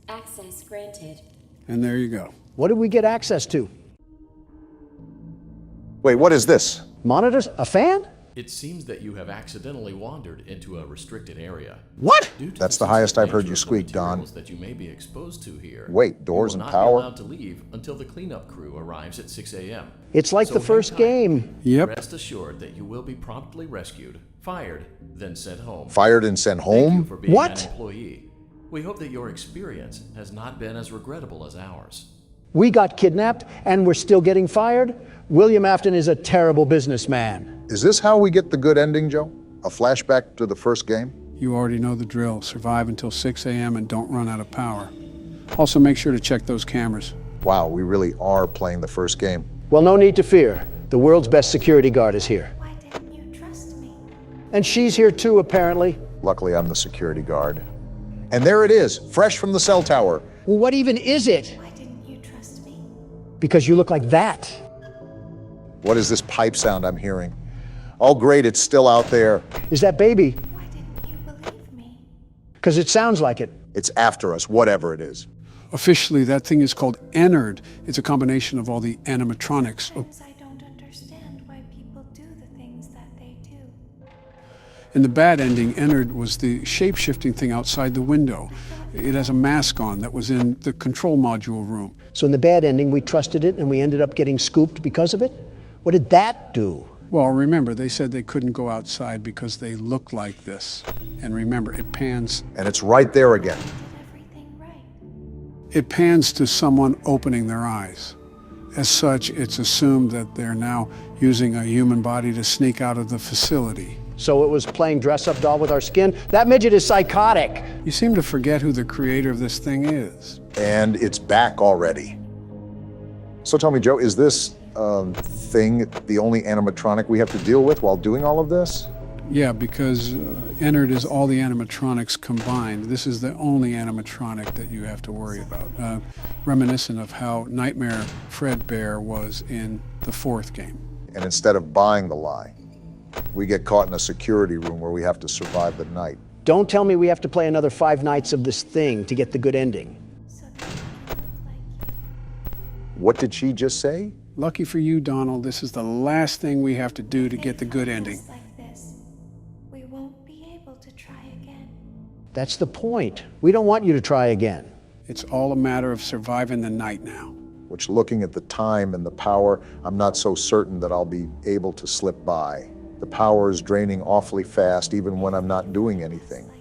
[SPEAKER 18] Access granted.
[SPEAKER 2] And there you go.
[SPEAKER 1] What did we get access to?
[SPEAKER 3] Wait, what is this?
[SPEAKER 1] Monitors? A fan?
[SPEAKER 19] It seems that you have accidentally wandered into a restricted area.
[SPEAKER 3] What? That's the highest I've heard you squeak, Don.
[SPEAKER 19] That you may be exposed to here.
[SPEAKER 3] Wait, doors
[SPEAKER 19] and
[SPEAKER 3] power?
[SPEAKER 19] You will not be allowed to leave until the cleanup crew arrives at 6 a.m.
[SPEAKER 1] It's like the first game.
[SPEAKER 2] Yep.
[SPEAKER 19] Rest assured that you will be promptly rescued, fired, then sent home.
[SPEAKER 3] Fired and sent home?
[SPEAKER 19] Thank you for being
[SPEAKER 1] What?
[SPEAKER 19] an employee. We hope that your experience has not been as regrettable as ours.
[SPEAKER 1] We got kidnapped and we're still getting fired? William Afton is a terrible businessman.
[SPEAKER 3] Is this how we get the good ending, Joe? A flashback to the first game?
[SPEAKER 2] You already know the drill. Survive until 6 a.m. and don't run out of power. Also, make sure to check those cameras.
[SPEAKER 3] Wow, we really are playing the first game.
[SPEAKER 1] Well, no need to fear. The world's best security guard is here.
[SPEAKER 17] Why didn't you trust me?
[SPEAKER 1] And she's here too, apparently.
[SPEAKER 3] Luckily, I'm the security guard. And there it is, fresh from the cell tower.
[SPEAKER 1] Well, what even is it?
[SPEAKER 17] Why didn't you trust me?
[SPEAKER 1] Because you look like that.
[SPEAKER 3] What is this pipe sound I'm hearing? Oh, great, it's still out there.
[SPEAKER 1] Is that Baby?
[SPEAKER 17] Why didn't you believe me?
[SPEAKER 1] Because it sounds like it.
[SPEAKER 3] It's after us, whatever it is.
[SPEAKER 2] Officially, that thing is called Ennard. It's a combination of all the animatronics.
[SPEAKER 17] Sometimes I don't understand why people do the things that they do.
[SPEAKER 2] In the bad ending, Ennard was the shape-shifting thing outside the window. It has a mask on that was in the control module room.
[SPEAKER 1] So in the bad ending, we trusted it and we ended up getting scooped because of it? What did that do?
[SPEAKER 2] Well, remember, they said they couldn't go outside because they looked like this. And remember, it pans.
[SPEAKER 3] And it's right there again.
[SPEAKER 2] It pans to someone opening their eyes. As such, it's assumed that they're now using a human body to sneak out of the facility.
[SPEAKER 1] So it was playing dress-up doll with our skin? That midget is psychotic.
[SPEAKER 2] You seem to forget who the creator of this thing is.
[SPEAKER 3] And it's back already. So tell me, Joe, is this thing the only animatronic we have to deal with while doing all of this?
[SPEAKER 2] Yeah, because Ennard is all the animatronics combined. This is the only animatronic that you have to worry about. Reminiscent of how Nightmare Fredbear was in the 4th game.
[SPEAKER 3] And instead of buying the lie, we get caught in a security room where we have to survive the night.
[SPEAKER 1] Don't tell me we have to play another 5 nights of this thing to get the good ending.
[SPEAKER 3] What did she just say?
[SPEAKER 2] Lucky for you, Donald, this is the last thing we have to do to get the good ending.
[SPEAKER 17] Like this, we won't be able to try again.
[SPEAKER 1] That's the point. We don't want you to try again.
[SPEAKER 2] It's all a matter of surviving the night now.
[SPEAKER 3] Which, looking at the time and the power, I'm not so certain that I'll be able to slip by. The power is draining awfully fast, even when I'm not doing anything.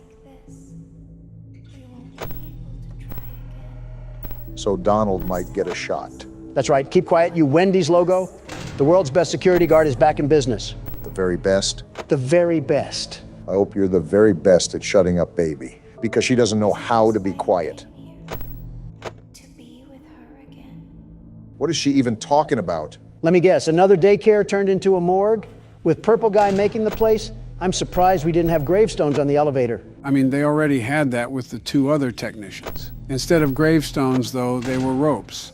[SPEAKER 3] so Donald might get a shot.
[SPEAKER 1] That's right. Keep quiet, you Wendy's logo. The world's best security guard is back in business.
[SPEAKER 3] The very best?
[SPEAKER 1] The very best.
[SPEAKER 3] I hope you're the very best at shutting up Baby, because she doesn't know how to be quiet. What is she even talking about?
[SPEAKER 1] Let me guess, another daycare turned into a morgue? With Purple Guy making the place? I'm surprised we didn't have gravestones on the elevator.
[SPEAKER 2] I mean, they already had that with the 2 other technicians. Instead of gravestones, though, they were ropes.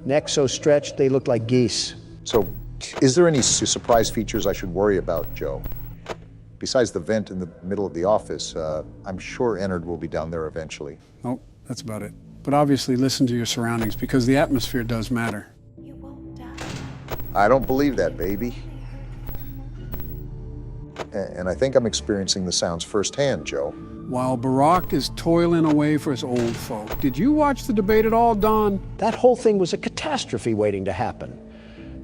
[SPEAKER 1] Necks so stretched they looked like geese.
[SPEAKER 3] So, is there any surprise features I should worry about, Joe? Besides the vent in the middle of the office, I'm sure Ennard will be down there eventually.
[SPEAKER 2] Oh, that's about it. But obviously listen to your surroundings, because the atmosphere does matter.
[SPEAKER 3] I don't believe that, baby. And I think I'm experiencing the sounds firsthand, Joe.
[SPEAKER 2] While Barack is toiling away for his old folk, did you watch the debate at all, Don?
[SPEAKER 1] That whole thing was a catastrophe waiting to happen.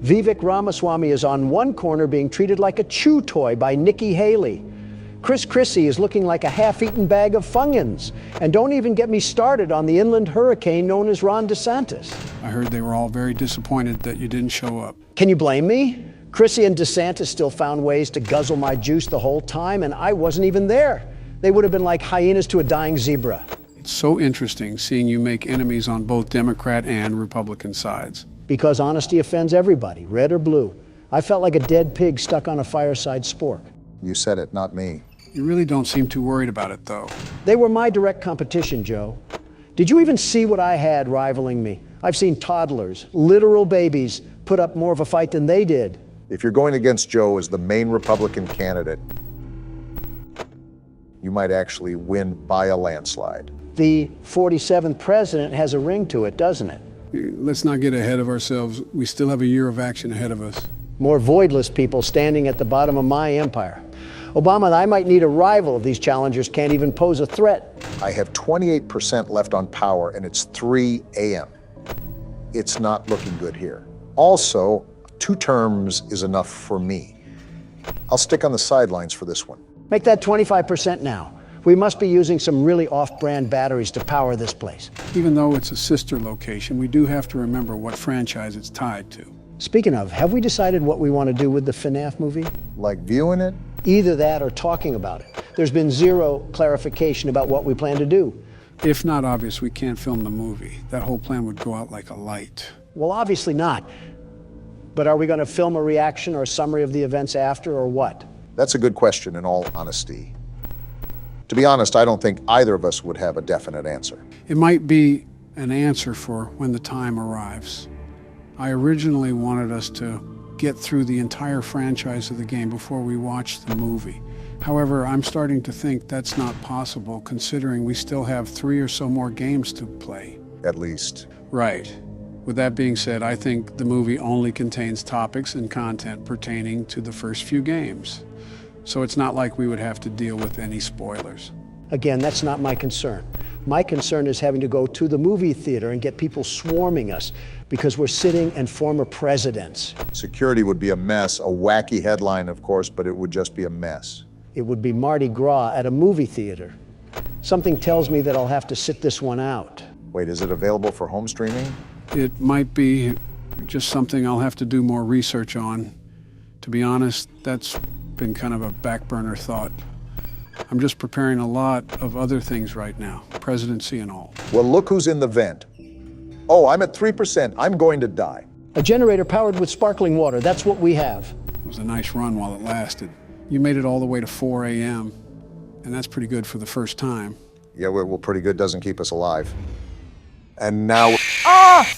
[SPEAKER 1] Vivek Ramaswamy is on one corner being treated like a chew toy by Nikki Haley. Chris Christie is looking like a half-eaten bag of Funyuns. And don't even get me started on the inland hurricane known as Ron DeSantis.
[SPEAKER 2] I heard they were all very disappointed that you didn't show up.
[SPEAKER 1] Can you blame me? Christie and DeSantis still found ways to guzzle my juice the whole time, and I wasn't even there. They would have been like hyenas to a dying zebra.
[SPEAKER 2] It's so interesting seeing you make enemies on both Democrat and Republican sides.
[SPEAKER 1] Because honesty offends everybody, red or blue. I felt like a dead pig stuck on a fireside spork.
[SPEAKER 3] You said it, not me.
[SPEAKER 2] You really don't seem too worried about it, though.
[SPEAKER 1] They were my direct competition, Joe. Did you even see what I had rivaling me? I've seen toddlers, literal babies, put up more of a fight than they did.
[SPEAKER 3] If you're going against Joe as the main Republican candidate, you might actually win by a landslide.
[SPEAKER 1] The 47th president has a ring to it, doesn't it?
[SPEAKER 2] Let's not get ahead of ourselves. We still have a year of action ahead of us.
[SPEAKER 1] More voidless people standing at the bottom of my empire. Obama, I might need a rival if these challengers can't even pose a threat.
[SPEAKER 3] I have 28% left on power, and it's 3 a.m. It's not looking good here. Also, 2 terms is enough for me. I'll stick on the sidelines for this one.
[SPEAKER 1] Make that 25% now. We must be using some really off-brand batteries to power this place.
[SPEAKER 2] Even though it's a sister location, we do have to remember what franchise it's tied to.
[SPEAKER 1] Speaking of, have we decided what we want to do with the FNAF movie?
[SPEAKER 3] Like viewing it?
[SPEAKER 1] Either that or talking about it. There's been zero clarification about what we plan to do.
[SPEAKER 2] If not obvious, we can't film the movie. That whole plan would go out like a light.
[SPEAKER 1] Well, obviously not. But are we going to film a reaction or a summary of the events after, or what?
[SPEAKER 3] That's a good question, in all honesty. To be honest, I don't think either of us would have a definite answer.
[SPEAKER 2] It might be an answer for when the time arrives. I originally wanted us to get through the entire franchise of the game before we watched the movie. However, I'm starting to think that's not possible, considering we still have 3 or so more games to play.
[SPEAKER 3] At least.
[SPEAKER 2] Right. With that being said, I think the movie only contains topics and content pertaining to the first few games. So it's not like we would have to deal with any spoilers.
[SPEAKER 1] Again, that's not my concern. My concern is having to go to the movie theater and get people swarming us because we're sitting and former presidents.
[SPEAKER 3] Security would be a mess, a wacky headline, of course, but it would just be a mess.
[SPEAKER 1] It would be Mardi Gras at a movie theater. Something tells me that I'll have to sit this one out.
[SPEAKER 3] Wait, is it available for home streaming?
[SPEAKER 2] It might be just something I'll have to do more research on. To be honest, that's been kind of a back burner thought. I'm just preparing a lot of other things right now, presidency and all.
[SPEAKER 3] Well, look who's in the vent. Oh, I'm at 3%. I'm going to die.
[SPEAKER 1] A generator powered with sparkling water. That's what we have.
[SPEAKER 2] It was a nice run while it lasted. You made it all the way to 4 a.m., and that's pretty good for the first time.
[SPEAKER 3] Yeah, well, pretty good doesn't keep us alive. And now...
[SPEAKER 1] Ah!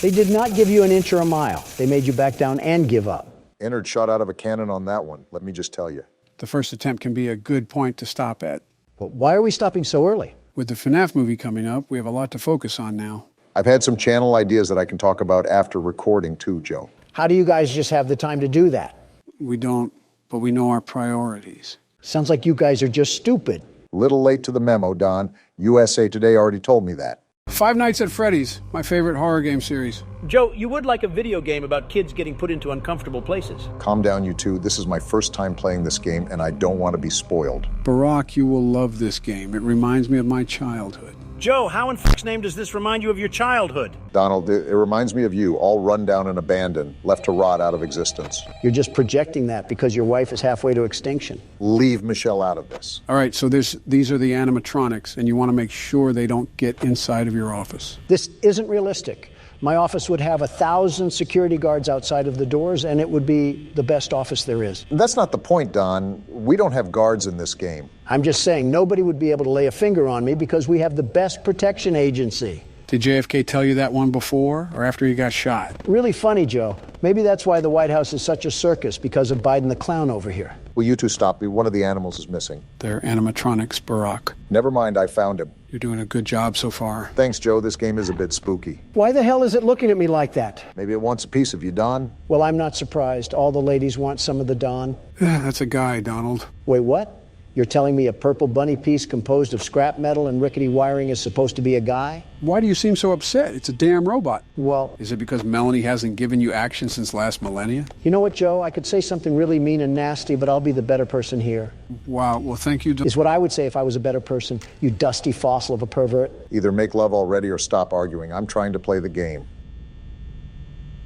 [SPEAKER 1] They did not give you an inch or a mile. They made you back down and give up.
[SPEAKER 3] Ennard shot out of a cannon on that one, let me just tell you.
[SPEAKER 2] The first attempt can be a good point to stop at.
[SPEAKER 1] But why are we stopping so early?
[SPEAKER 2] With the FNAF movie coming up, we have a lot to focus on now.
[SPEAKER 3] I've had some channel ideas that I can talk about after recording too, Joe.
[SPEAKER 1] How do you guys just have the time to do that?
[SPEAKER 2] We don't, but we know our priorities.
[SPEAKER 1] Sounds like you guys are just stupid.
[SPEAKER 3] Little late to the memo, Don. USA Today already told me that.
[SPEAKER 2] Five Nights at Freddy's, my favorite horror game series.
[SPEAKER 18] Joe, you would like a video game about kids getting put into uncomfortable places.
[SPEAKER 3] Calm down, you two. This is my first time playing this game, and I don't want to be spoiled.
[SPEAKER 2] Barack, you will love this game. It reminds me of my childhood.
[SPEAKER 18] Joe, how in f***'s name does this remind you of your childhood?
[SPEAKER 3] Donald, it reminds me of you, all run down and abandoned, left to rot out of existence.
[SPEAKER 1] You're just projecting that because your wife is halfway to extinction.
[SPEAKER 3] Leave Michelle out of this.
[SPEAKER 2] All right, so these are the animatronics, and you want to make sure they don't get inside of your office.
[SPEAKER 1] This isn't realistic. My office would have 1,000 security guards outside of the doors, and it would be the best office there is.
[SPEAKER 3] That's not the point, Don. We don't have guards in this game.
[SPEAKER 1] I'm just saying nobody would be able to lay a finger on me because we have the best protection agency.
[SPEAKER 2] Did JFK tell you that one before or after he got shot?
[SPEAKER 1] Really funny, Joe. Maybe that's why the White House is such a circus, because of Biden the clown over here.
[SPEAKER 3] Will you two stop me? One of the animals is missing.
[SPEAKER 2] They're animatronics, Barack.
[SPEAKER 3] Never mind, I found him.
[SPEAKER 2] You're doing a good job so far.
[SPEAKER 3] Thanks, Joe. This game is a bit spooky.
[SPEAKER 1] Why the hell is it looking at me like that?
[SPEAKER 3] Maybe it wants a piece of you, Don.
[SPEAKER 1] Well, I'm not surprised. All the ladies want some of the Don.
[SPEAKER 2] That's a guy, Donald.
[SPEAKER 1] Wait, what? You're telling me a purple bunny piece composed of scrap metal and rickety wiring is supposed to be a guy?
[SPEAKER 2] Why do you seem so upset? It's a damn robot.
[SPEAKER 1] Well...
[SPEAKER 2] Is it because Melanie hasn't given you action since last millennia?
[SPEAKER 1] You know what, Joe? I could say something really mean and nasty, but I'll be the better person here.
[SPEAKER 2] Wow, well, thank you.
[SPEAKER 1] Is what I would say if I was a better person, you dusty fossil of a pervert.
[SPEAKER 3] Either make love already or stop arguing. I'm trying to play the game.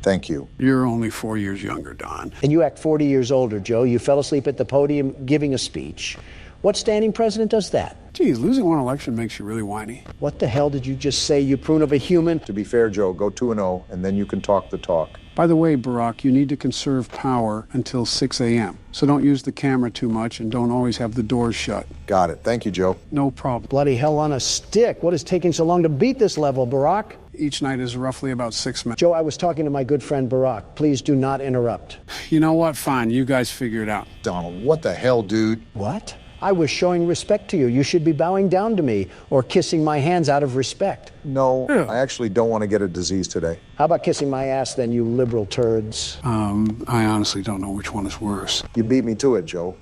[SPEAKER 3] Thank you.
[SPEAKER 2] You're only 4 years younger, Don.
[SPEAKER 1] And you act 40 years older, Joe. You fell asleep at the podium giving a speech. What standing president does that?
[SPEAKER 2] Geez, losing one election makes you really whiny.
[SPEAKER 1] What the hell did you just say, you prune of a human?
[SPEAKER 3] To be fair, Joe, go 2-0, and then you can talk the talk.
[SPEAKER 2] By the way, Barack, you need to conserve power until 6 a.m. So don't use the camera too much and don't always have the doors shut.
[SPEAKER 3] Got it. Thank you, Joe.
[SPEAKER 2] No problem.
[SPEAKER 1] Bloody hell on a stick. What is taking so long to beat this level, Barack?
[SPEAKER 2] Each night is roughly about 6 minutes.
[SPEAKER 1] Joe, I was talking to my good friend Barack. Please do not interrupt.
[SPEAKER 2] You know what? Fine. You guys figure it out.
[SPEAKER 3] Donald, what the hell, dude?
[SPEAKER 1] What? I was showing respect to you. You should be bowing down to me or kissing my hands out of respect.
[SPEAKER 3] No, I actually don't want to get a disease today.
[SPEAKER 1] How about kissing my ass then, you liberal turds?
[SPEAKER 2] I honestly don't know which one is worse.
[SPEAKER 3] You beat me to it, Joe.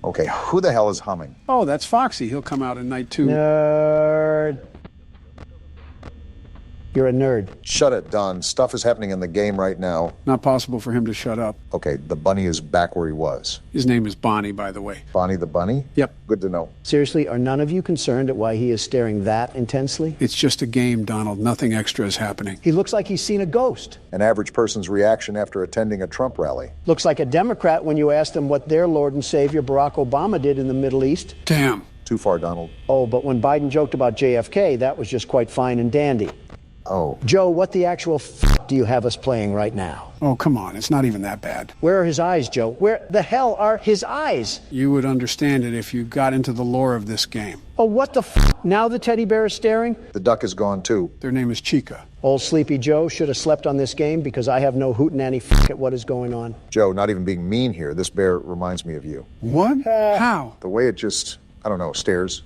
[SPEAKER 3] Okay, who the hell is humming?
[SPEAKER 2] Oh, that's Foxy. He'll come out in night 2.
[SPEAKER 1] Nerd. You're a nerd.
[SPEAKER 3] Shut it, Don. Stuff is happening in the game right now.
[SPEAKER 2] Not possible for him to shut up.
[SPEAKER 3] Okay, the bunny is back where he was.
[SPEAKER 2] His name is Bonnie, by the way.
[SPEAKER 3] Bonnie the bunny?
[SPEAKER 2] Yep.
[SPEAKER 3] Good to know.
[SPEAKER 1] Seriously, are none of you concerned at why he is staring that intensely?
[SPEAKER 2] It's just a game, Donald. Nothing extra is happening.
[SPEAKER 1] He looks like he's seen a ghost.
[SPEAKER 3] An average person's reaction after attending a Trump rally.
[SPEAKER 1] Looks like a Democrat when you ask them what their Lord and Savior Barack Obama did in the Middle East.
[SPEAKER 2] Damn.
[SPEAKER 3] Too far, Donald.
[SPEAKER 1] Oh, but when Biden joked about JFK, that was just quite fine and dandy.
[SPEAKER 3] Oh.
[SPEAKER 1] Joe, what the actual do you have us playing right now?
[SPEAKER 2] Oh, come on. It's not even that bad.
[SPEAKER 1] Where are his eyes, Joe? Where the hell are his eyes?
[SPEAKER 2] You would understand it if you got into the lore of this game.
[SPEAKER 1] Oh, what the Now the teddy bear is staring?
[SPEAKER 3] The duck is gone, too.
[SPEAKER 2] Their name is Chica.
[SPEAKER 1] Old Sleepy Joe should have slept on this game because I have no hootenanny at what is going on.
[SPEAKER 3] Joe, not even being mean here, this bear reminds me of you.
[SPEAKER 2] What? How?
[SPEAKER 3] The way it just, I don't know, stares.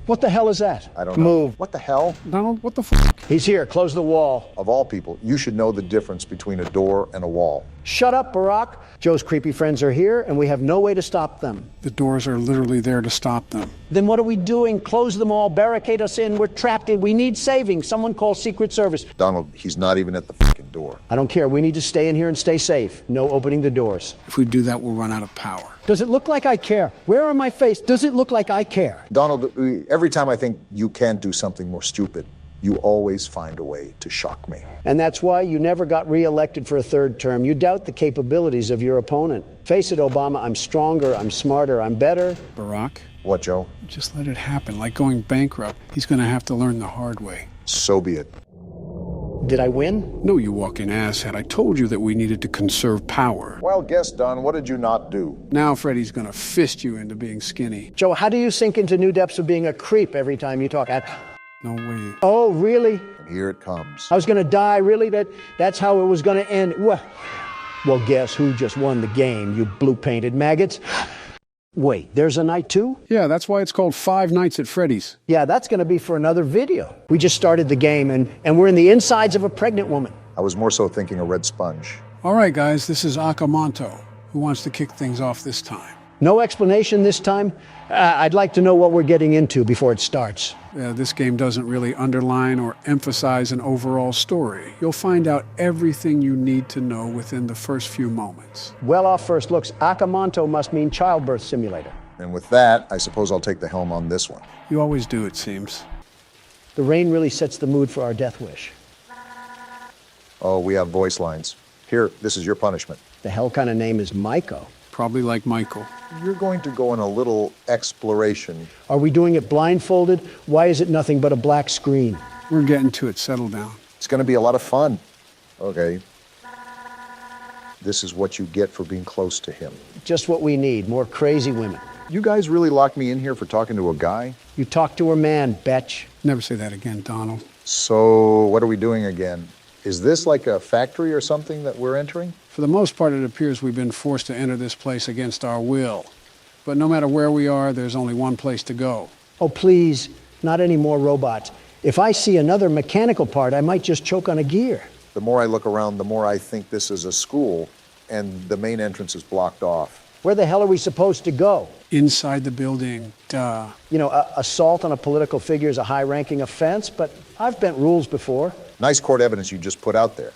[SPEAKER 1] What the hell is that?
[SPEAKER 3] I don't know.
[SPEAKER 1] Move.
[SPEAKER 3] What the hell?
[SPEAKER 2] Donald, what the
[SPEAKER 1] He's here. Close the wall.
[SPEAKER 3] Of all people, you should know the difference between a door and a wall.
[SPEAKER 1] Shut up, Barack. Joe's creepy friends are here, and we have no way to stop them.
[SPEAKER 2] The doors are literally there to stop them.
[SPEAKER 1] Then what are we doing? Close them all, barricade us in. We're trapped in. We need saving. Someone call Secret Service.
[SPEAKER 3] Donald, he's not even at the fucking door.
[SPEAKER 1] I don't care. We need to stay in here and stay safe. No opening the doors.
[SPEAKER 2] If we do that, we'll run out of power.
[SPEAKER 1] Does it look like I care? Where on my face does it look like I care?
[SPEAKER 3] Donald, every time I think you can't do something more stupid, you always find a way to shock me.
[SPEAKER 1] And that's why you never got reelected for a third term. You doubt the capabilities of your opponent. Face it, Obama, I'm stronger, I'm smarter, I'm better.
[SPEAKER 2] Barack?
[SPEAKER 3] What, Joe?
[SPEAKER 2] Just let it happen. Like going bankrupt. He's going to have to learn the hard way.
[SPEAKER 3] So be it.
[SPEAKER 1] Did I win?
[SPEAKER 2] No, you walking asshat. I told you that we needed to conserve power.
[SPEAKER 3] Well, guess, Don, what did you not do?
[SPEAKER 2] Now Freddy's going to fist you into being skinny.
[SPEAKER 1] Joe, how do you sink into new depths of being a creep every time you talk?
[SPEAKER 2] No way.
[SPEAKER 1] Oh, really?
[SPEAKER 3] And here it comes.
[SPEAKER 1] I was going to die, really? That's how it was going to end? Well, guess who just won the game, you blue-painted maggots? Wait, there's a night 2?
[SPEAKER 2] Yeah, that's why it's called Five Nights at Freddy's.
[SPEAKER 1] Yeah, that's going to be for another video. We just started the game, and we're in the insides of a pregnant woman.
[SPEAKER 3] I was more so thinking a red sponge.
[SPEAKER 2] All right, guys, this is Akamanto. Who wants to kick things off this time?
[SPEAKER 1] No explanation this time? I'd like to know what we're getting into before it starts.
[SPEAKER 2] This game doesn't really underline or emphasize an overall story. You'll find out everything you need to know within the first few moments.
[SPEAKER 1] Well, off first looks, Akamanto must mean childbirth simulator.
[SPEAKER 3] And with that, I suppose I'll take the helm on this one.
[SPEAKER 2] You always do, it seems.
[SPEAKER 1] The rain really sets the mood for our death wish.
[SPEAKER 3] Oh, we have voice lines. Here, this is your punishment.
[SPEAKER 1] The hell kind of name is Maiko?
[SPEAKER 2] Probably like Michael.
[SPEAKER 3] You're going to go on a little exploration.
[SPEAKER 1] Are we doing it blindfolded? Why is it nothing but a black screen?
[SPEAKER 2] We're getting to it. Settle down.
[SPEAKER 3] It's going to be a lot of fun. Okay. This is what you get for being close to him.
[SPEAKER 1] Just what we need, more crazy women.
[SPEAKER 3] You guys really locked me in here for talking to a guy?
[SPEAKER 1] You talk to a man, betch.
[SPEAKER 2] Never say that again, Donald.
[SPEAKER 3] So, what are we doing again? Is this like a factory or something that we're entering?
[SPEAKER 2] For the most part, it appears we've been forced to enter this place against our will. But no matter where we are, there's only one place to go.
[SPEAKER 1] Oh, please, not any more robots. If I see another mechanical part, I might just choke on a gear.
[SPEAKER 3] The more I look around, the more I think this is a school, and the main entrance is blocked off.
[SPEAKER 1] Where the hell are we supposed to go?
[SPEAKER 2] Inside the building, duh.
[SPEAKER 1] You know, assault on a political figure is a high-ranking offense, but I've bent rules before.
[SPEAKER 3] Nice court evidence you just put out there.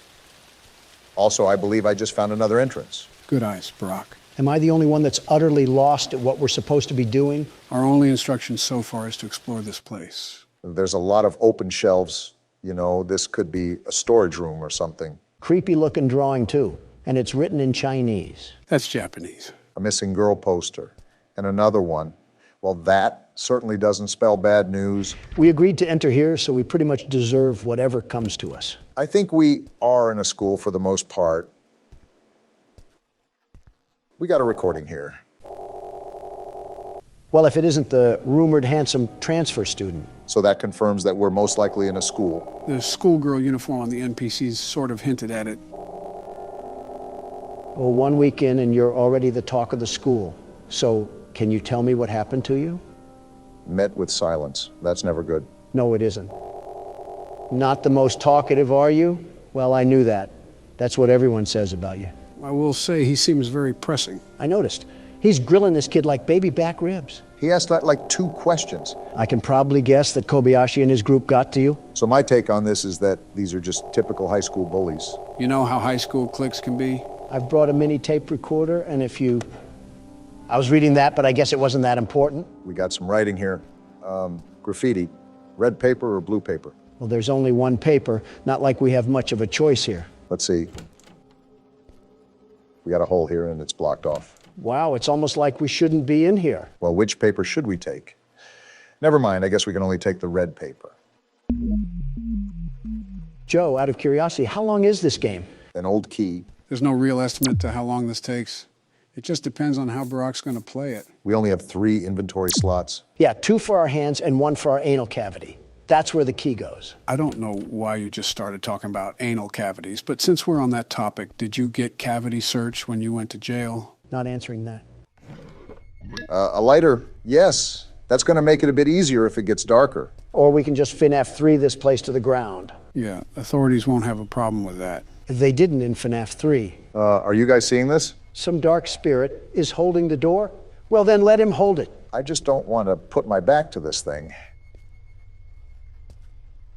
[SPEAKER 3] Also, I believe I just found another entrance.
[SPEAKER 2] Good eyes, Brock.
[SPEAKER 1] Am I the only one that's utterly lost at what we're supposed to be doing?
[SPEAKER 2] Our only instruction so far is to explore this place.
[SPEAKER 3] There's a lot of open shelves. You know, this could be a storage room or something.
[SPEAKER 1] Creepy-looking drawing, too. And it's written in Chinese.
[SPEAKER 2] That's Japanese.
[SPEAKER 3] A missing girl poster. And another one. Well, that certainly doesn't spell bad news.
[SPEAKER 1] We agreed to enter here, so we pretty much deserve whatever comes to us.
[SPEAKER 3] I think we are in a school for the most part. We got a recording here.
[SPEAKER 1] Well, if it isn't the rumored handsome transfer student.
[SPEAKER 3] So that confirms that we're most likely in a school.
[SPEAKER 2] The schoolgirl uniform on the NPCs sort of hinted at it.
[SPEAKER 1] Well, 1 week in and you're already the talk of the school. So, can you tell me what happened to you?
[SPEAKER 3] Met with silence. That's never good.
[SPEAKER 1] No, it isn't. Not the most talkative, are you? Well, I knew that. That's what everyone says about you.
[SPEAKER 2] I will say he seems very pressing.
[SPEAKER 1] I noticed. He's grilling this kid like baby back ribs.
[SPEAKER 3] He asked like 2 questions.
[SPEAKER 1] I can probably guess that Kobayashi and his group got to you.
[SPEAKER 3] So my take on this is that these are just typical high school bullies.
[SPEAKER 2] You know how high school cliques can be?
[SPEAKER 1] I've brought a mini tape recorder, and if you... I was reading that, but I guess it wasn't that important.
[SPEAKER 3] We got some writing here. Graffiti. Red paper or blue paper?
[SPEAKER 1] Well, there's only one paper. Not like we have much of a choice here.
[SPEAKER 3] Let's see. We got a hole here and it's blocked off.
[SPEAKER 1] Wow, it's almost like we shouldn't be in here.
[SPEAKER 3] Well, which paper should we take? Never mind, I guess we can only take the red paper.
[SPEAKER 1] Joe, out of curiosity, how long is this game?
[SPEAKER 3] An old key.
[SPEAKER 2] There's no real estimate to how long this takes. It just depends on how Barack's going to play it.
[SPEAKER 3] We only have 3 inventory slots.
[SPEAKER 1] Yeah, 2 for our hands and 1 for our anal cavity. That's where the key goes.
[SPEAKER 2] I don't know why you just started talking about anal cavities, but since we're on that topic, did you get cavity search when you went to jail?
[SPEAKER 1] Not answering that.
[SPEAKER 3] A lighter, yes. That's going to make it a bit easier if it gets darker.
[SPEAKER 1] Or we can just FNAF 3 this place to the ground.
[SPEAKER 2] Yeah, authorities won't have a problem with that.
[SPEAKER 1] They didn't in FNAF 3.
[SPEAKER 3] Are you guys seeing this?
[SPEAKER 1] Some dark spirit is holding the door? Well, then let him hold it.
[SPEAKER 3] I just don't want to put my back to this thing.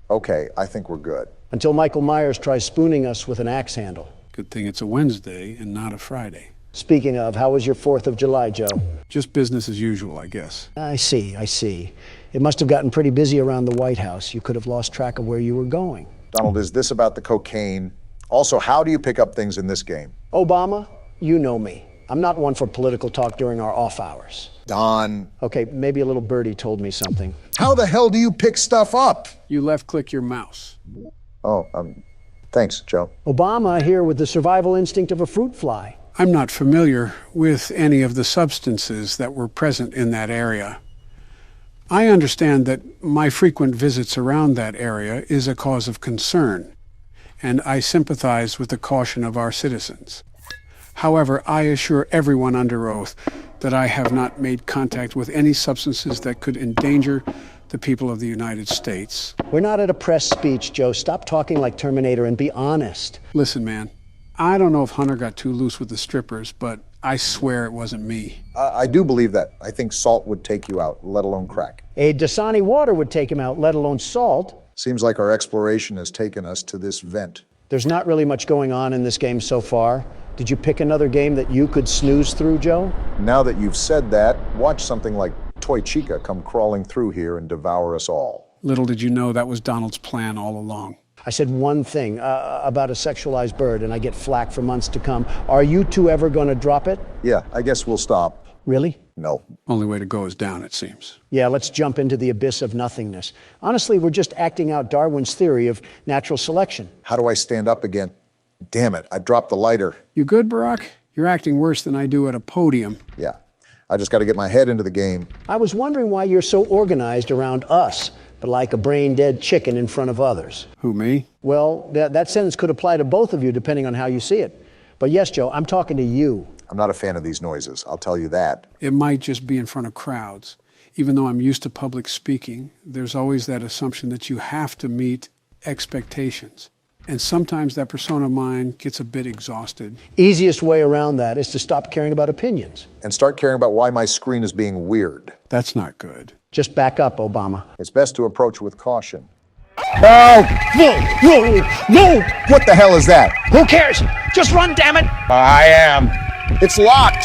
[SPEAKER 3] Okay, I think we're good.
[SPEAKER 1] Until Michael Myers tries spooning us with an axe handle.
[SPEAKER 2] Good thing it's a Wednesday and not a Friday.
[SPEAKER 1] Speaking of, how was your 4th of July, Joe?
[SPEAKER 2] Just business as usual, I guess.
[SPEAKER 1] I see. It must have gotten pretty busy around the White House. You could have lost track of where you were going.
[SPEAKER 3] Donald, is this about the cocaine? Also, how do you pick up things in this game?
[SPEAKER 1] Obama, you know me. I'm not one for political talk during our off hours.
[SPEAKER 3] Don.
[SPEAKER 1] Okay, maybe a little birdie told me something.
[SPEAKER 3] How the hell do you pick stuff up?
[SPEAKER 2] You left-click your mouse.
[SPEAKER 3] Oh, thanks, Joe.
[SPEAKER 1] Obama here with the survival instinct of a fruit fly.
[SPEAKER 2] I'm not familiar with any of the substances that were present in that area. I understand that my frequent visits around that area is a cause of concern, and I sympathize with the caution of our citizens. However, I assure everyone under oath that I have not made contact with any substances that could endanger the people of the United States.
[SPEAKER 1] We're not at a press speech, Joe. Stop talking like Terminator and be honest.
[SPEAKER 2] Listen, man, I don't know if Hunter got too loose with the strippers, but I swear it wasn't me.
[SPEAKER 3] I do believe that. I think salt would take you out, let alone crack.
[SPEAKER 1] A Dasani water would take him out, let alone salt.
[SPEAKER 3] Seems like our exploration has taken us to this vent.
[SPEAKER 1] There's not really much going on in this game so far. Did you pick another game that you could snooze through, Joe?
[SPEAKER 3] Now that you've said that, watch something like Toy Chica come crawling through here and devour us all.
[SPEAKER 2] Little did you know that was Donald's plan all along.
[SPEAKER 1] I said one thing about a sexualized bird, and I get flack for months to come. Are you two ever going to drop it?
[SPEAKER 3] Yeah, I guess we'll stop.
[SPEAKER 1] Really?
[SPEAKER 3] No.
[SPEAKER 2] Only way to go is down, it seems.
[SPEAKER 1] Yeah, let's jump into the abyss of nothingness. Honestly, we're just acting out Darwin's theory of natural selection.
[SPEAKER 3] How do I stand up again? Damn it, I dropped the lighter.
[SPEAKER 2] You good, Barack? You're acting worse than I do at a podium.
[SPEAKER 3] Yeah, I just got to get my head into the game.
[SPEAKER 1] I was wondering why you're so organized around us, but like a brain-dead chicken in front of others.
[SPEAKER 2] Who, me?
[SPEAKER 1] Well, that sentence could apply to both of you depending on how you see it. But yes, Joe, I'm talking to you.
[SPEAKER 3] I'm not a fan of these noises, I'll tell you that.
[SPEAKER 2] It might just be in front of crowds. Even though I'm used to public speaking, there's always that assumption that you have to meet expectations. And sometimes that persona of mine gets a bit exhausted.
[SPEAKER 1] Easiest way around that is to stop caring about opinions.
[SPEAKER 3] And start caring about why my screen is being weird.
[SPEAKER 2] That's not good.
[SPEAKER 1] Just back up, Obama.
[SPEAKER 3] It's best to approach with caution.
[SPEAKER 1] No! No! No!
[SPEAKER 3] What the hell is that?
[SPEAKER 1] Who cares? Just run, damn it!
[SPEAKER 3] I am. It's locked.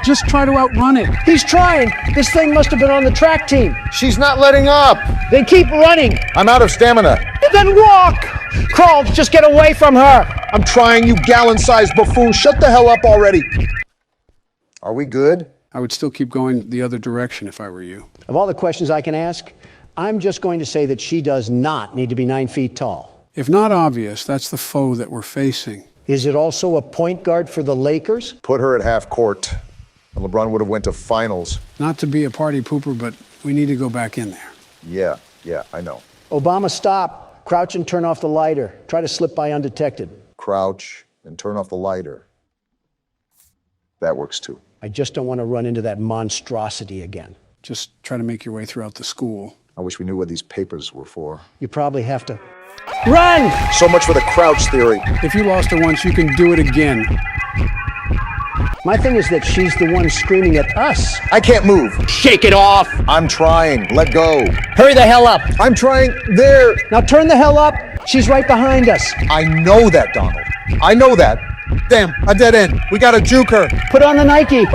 [SPEAKER 2] Just try to outrun it.
[SPEAKER 1] He's trying. This thing must have been on the track team.
[SPEAKER 3] She's not letting up.
[SPEAKER 1] Then keep running.
[SPEAKER 3] I'm out of stamina.
[SPEAKER 1] Then walk. Crawl, just get away from her.
[SPEAKER 3] I'm trying, you gallon-sized buffoon. Shut the hell up already. Are we good?
[SPEAKER 2] I would still keep going the other direction if I were you.
[SPEAKER 1] Of all the questions I can ask, I'm just going to say that she does not need to be 9 feet tall.
[SPEAKER 2] If not obvious, that's the foe that we're facing.
[SPEAKER 1] Is it also a point guard for the Lakers?
[SPEAKER 3] Put her at half court. And LeBron would have went to finals.
[SPEAKER 2] Not to be a party pooper, but we need to go back in there.
[SPEAKER 3] Yeah, I know.
[SPEAKER 1] Obama, stop. Crouch and turn off the lighter. Try to slip by undetected.
[SPEAKER 3] Crouch and turn off the lighter. That works too.
[SPEAKER 1] I just don't want to run into that monstrosity again.
[SPEAKER 2] Just try to make your way throughout the school.
[SPEAKER 3] I wish we knew what these papers were for.
[SPEAKER 1] You probably have to run!
[SPEAKER 3] So much for the crouch theory.
[SPEAKER 2] If you lost her once, you can do it again.
[SPEAKER 1] My thing is that she's the one screaming at us.
[SPEAKER 3] I can't move.
[SPEAKER 1] Shake it off!
[SPEAKER 3] I'm trying. Let go.
[SPEAKER 1] Hurry the hell up!
[SPEAKER 3] I'm trying. There.
[SPEAKER 1] Now turn the hell up. She's right behind us.
[SPEAKER 3] I know that, Donald. I know that. Damn, a dead end. We gotta juke her.
[SPEAKER 1] Put on the Nike.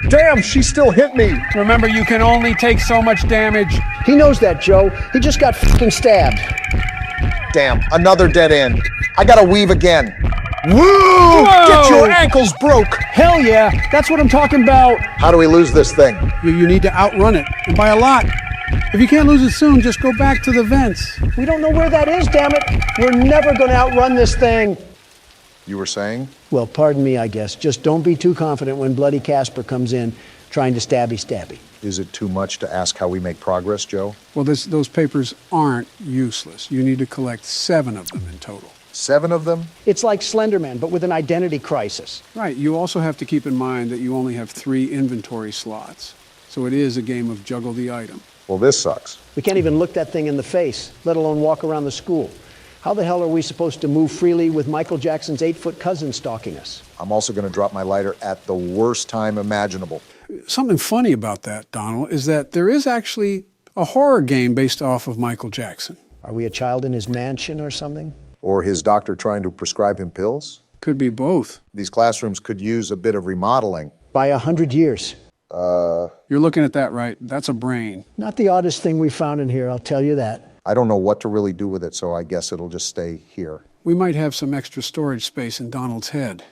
[SPEAKER 3] Damn, she still hit me.
[SPEAKER 2] Remember, you can only take so much damage.
[SPEAKER 1] He knows that, Joe. He just got fucking stabbed.
[SPEAKER 3] Damn, another dead end. I gotta weave again. Woo!
[SPEAKER 2] Whoa!
[SPEAKER 3] Get your ankles broke.
[SPEAKER 1] Hell yeah, that's what I'm talking about.
[SPEAKER 3] How do we lose this thing?
[SPEAKER 2] You need to outrun it, and by a lot. If you can't lose it soon, just go back to the vents.
[SPEAKER 1] We don't know where that is, damn it. We're never gonna outrun this thing.
[SPEAKER 3] You were saying?
[SPEAKER 1] Well, pardon me, I guess. Just don't be too confident when Bloody Casper comes in trying to stabby.
[SPEAKER 3] Is it too much to ask how we make progress, Joe?
[SPEAKER 2] Well, those papers aren't useless. You need to collect 7 of them in total.
[SPEAKER 3] 7 of them?
[SPEAKER 1] It's like Slender Man, but with an identity crisis.
[SPEAKER 2] Right. You also have to keep in mind that you only have 3 inventory slots. So it is a game of juggle the item.
[SPEAKER 3] Well, this sucks.
[SPEAKER 1] We can't even look that thing in the face, let alone walk around the school. How the hell are we supposed to move freely with Michael Jackson's 8-foot cousin stalking us?
[SPEAKER 3] I'm also going to drop my lighter at the worst time imaginable.
[SPEAKER 2] Something funny about that, Donald, is that there is actually a horror game based off of Michael Jackson.
[SPEAKER 1] Are we a child in his mansion or something?
[SPEAKER 3] Or his doctor trying to prescribe him pills?
[SPEAKER 2] Could be both.
[SPEAKER 3] These classrooms could use a bit of remodeling.
[SPEAKER 1] By 100 years.
[SPEAKER 2] You're looking at that right. That's a brain.
[SPEAKER 1] Not the oddest thing we found in here, I'll tell you that.
[SPEAKER 3] I don't know what to really do with it, so I guess it'll just stay here.
[SPEAKER 2] We might have some extra storage space in Donald's head.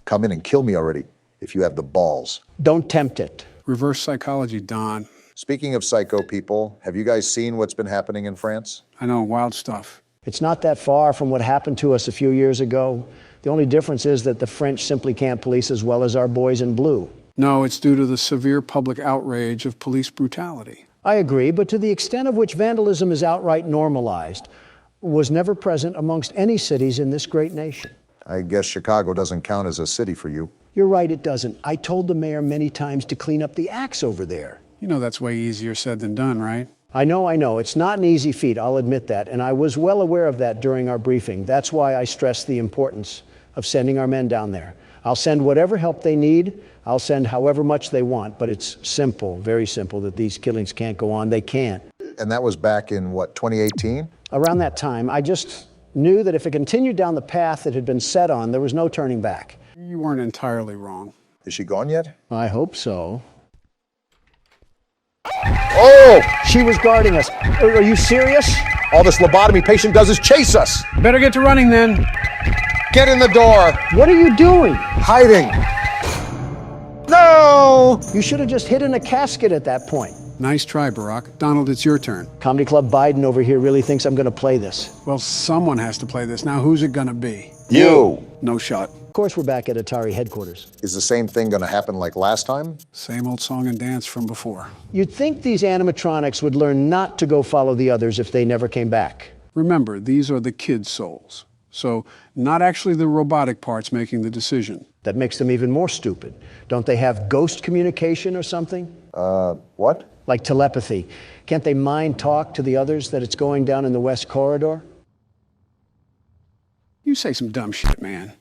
[SPEAKER 3] Come in and kill me already, if you have the balls.
[SPEAKER 1] Don't tempt it.
[SPEAKER 2] Reverse psychology, Don.
[SPEAKER 3] Speaking of psycho people, have you guys seen what's been happening in France?
[SPEAKER 2] I know, wild stuff.
[SPEAKER 1] It's not that far from what happened to us a few years ago. The only difference is that the French simply can't police as well as our boys in blue.
[SPEAKER 2] No, it's due to the severe public outrage of police brutality.
[SPEAKER 1] I agree, but to the extent of which vandalism is outright normalized, was never present amongst any cities in this great nation.
[SPEAKER 3] I guess Chicago doesn't count as a city for you.
[SPEAKER 1] You're right, it doesn't. I told the mayor many times to clean up the acts over there.
[SPEAKER 2] You know that's way easier said than done, right?
[SPEAKER 1] I know. It's not an easy feat, I'll admit that, and I was well aware of that during our briefing. That's why I stressed the importance of sending our men down there. I'll send whatever help they need. I'll send however much they want, but it's simple, very simple, that these killings can't go on. They can't.
[SPEAKER 3] And that was back in, what, 2018?
[SPEAKER 1] Around that time, I just knew that if it continued down the path it had been set on, there was no turning back.
[SPEAKER 2] You weren't entirely wrong.
[SPEAKER 3] Is she gone yet?
[SPEAKER 1] I hope so.
[SPEAKER 3] Oh!
[SPEAKER 1] She was guarding us. Are you serious?
[SPEAKER 3] All this lobotomy patient does is chase us.
[SPEAKER 2] Better get to running then.
[SPEAKER 3] Get in the door.
[SPEAKER 1] What are you doing?
[SPEAKER 3] Hiding. No!
[SPEAKER 1] You should have just hid in a casket at that point.
[SPEAKER 2] Nice try, Barack. Donald, it's your turn.
[SPEAKER 1] Comedy Club Biden over here really thinks I'm going to play this.
[SPEAKER 2] Well, someone has to play this. Now, who's it going to be?
[SPEAKER 3] You.
[SPEAKER 2] No shot.
[SPEAKER 1] Of course, we're back at Atari headquarters.
[SPEAKER 3] Is the same thing going to happen like last time?
[SPEAKER 2] Same old song and dance from before.
[SPEAKER 1] You'd think these animatronics would learn not to go follow the others if they never came back.
[SPEAKER 2] Remember, these are the kids' souls. So, not actually the robotic parts making the decision.
[SPEAKER 1] That makes them even more stupid. Don't they have ghost communication or something?
[SPEAKER 3] What?
[SPEAKER 1] Like telepathy. Can't they mind talk to the others that it's going down in the West Corridor?
[SPEAKER 2] You say some dumb shit, man.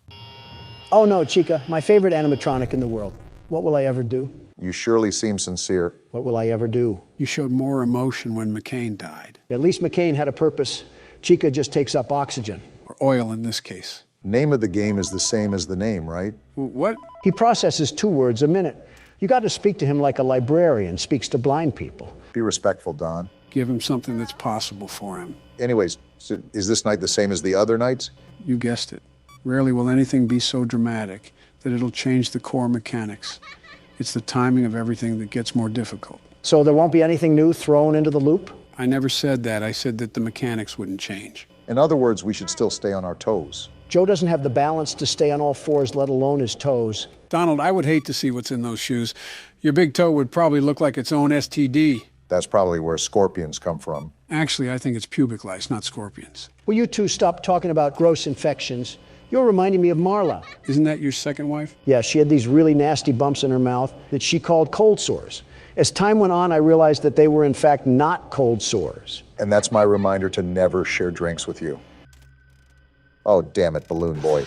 [SPEAKER 1] Oh no, Chica, my favorite animatronic in the world. What will I ever do?
[SPEAKER 3] You surely seem sincere.
[SPEAKER 1] What will I ever do?
[SPEAKER 2] You showed more emotion when McCain died.
[SPEAKER 1] At least McCain had a purpose. Chica just takes up oxygen.
[SPEAKER 2] Or oil in this case.
[SPEAKER 3] Name of the game is the same as the name, right?
[SPEAKER 2] What?
[SPEAKER 1] He processes 2 words a minute. You got to speak to him like a librarian speaks to blind people.
[SPEAKER 3] Be respectful, Don.
[SPEAKER 2] Give him something that's possible for him.
[SPEAKER 3] Anyways, so is this night the same as the other nights?
[SPEAKER 2] You guessed it. Rarely will anything be so dramatic that it'll change the core mechanics. It's the timing of everything that gets more difficult.
[SPEAKER 1] So there won't be anything new thrown into the loop?
[SPEAKER 2] I never said that. I said that the mechanics wouldn't change.
[SPEAKER 3] In other words, we should still stay on our toes.
[SPEAKER 1] Joe doesn't have the balance to stay on all fours, let alone his toes.
[SPEAKER 2] Donald, I would hate to see what's in those shoes. Your big toe would probably look like its own STD.
[SPEAKER 3] That's probably where scorpions come from.
[SPEAKER 2] Actually, I think it's pubic lice, not scorpions.
[SPEAKER 1] Will you two stop talking about gross infections? You're reminding me of Marla.
[SPEAKER 2] Isn't that your second wife?
[SPEAKER 1] Yeah, she had these really nasty bumps in her mouth that she called cold sores. As time went on, I realized that they were in fact not cold sores.
[SPEAKER 3] And that's my reminder to never share drinks with you. Oh, damn it, Balloon Boy.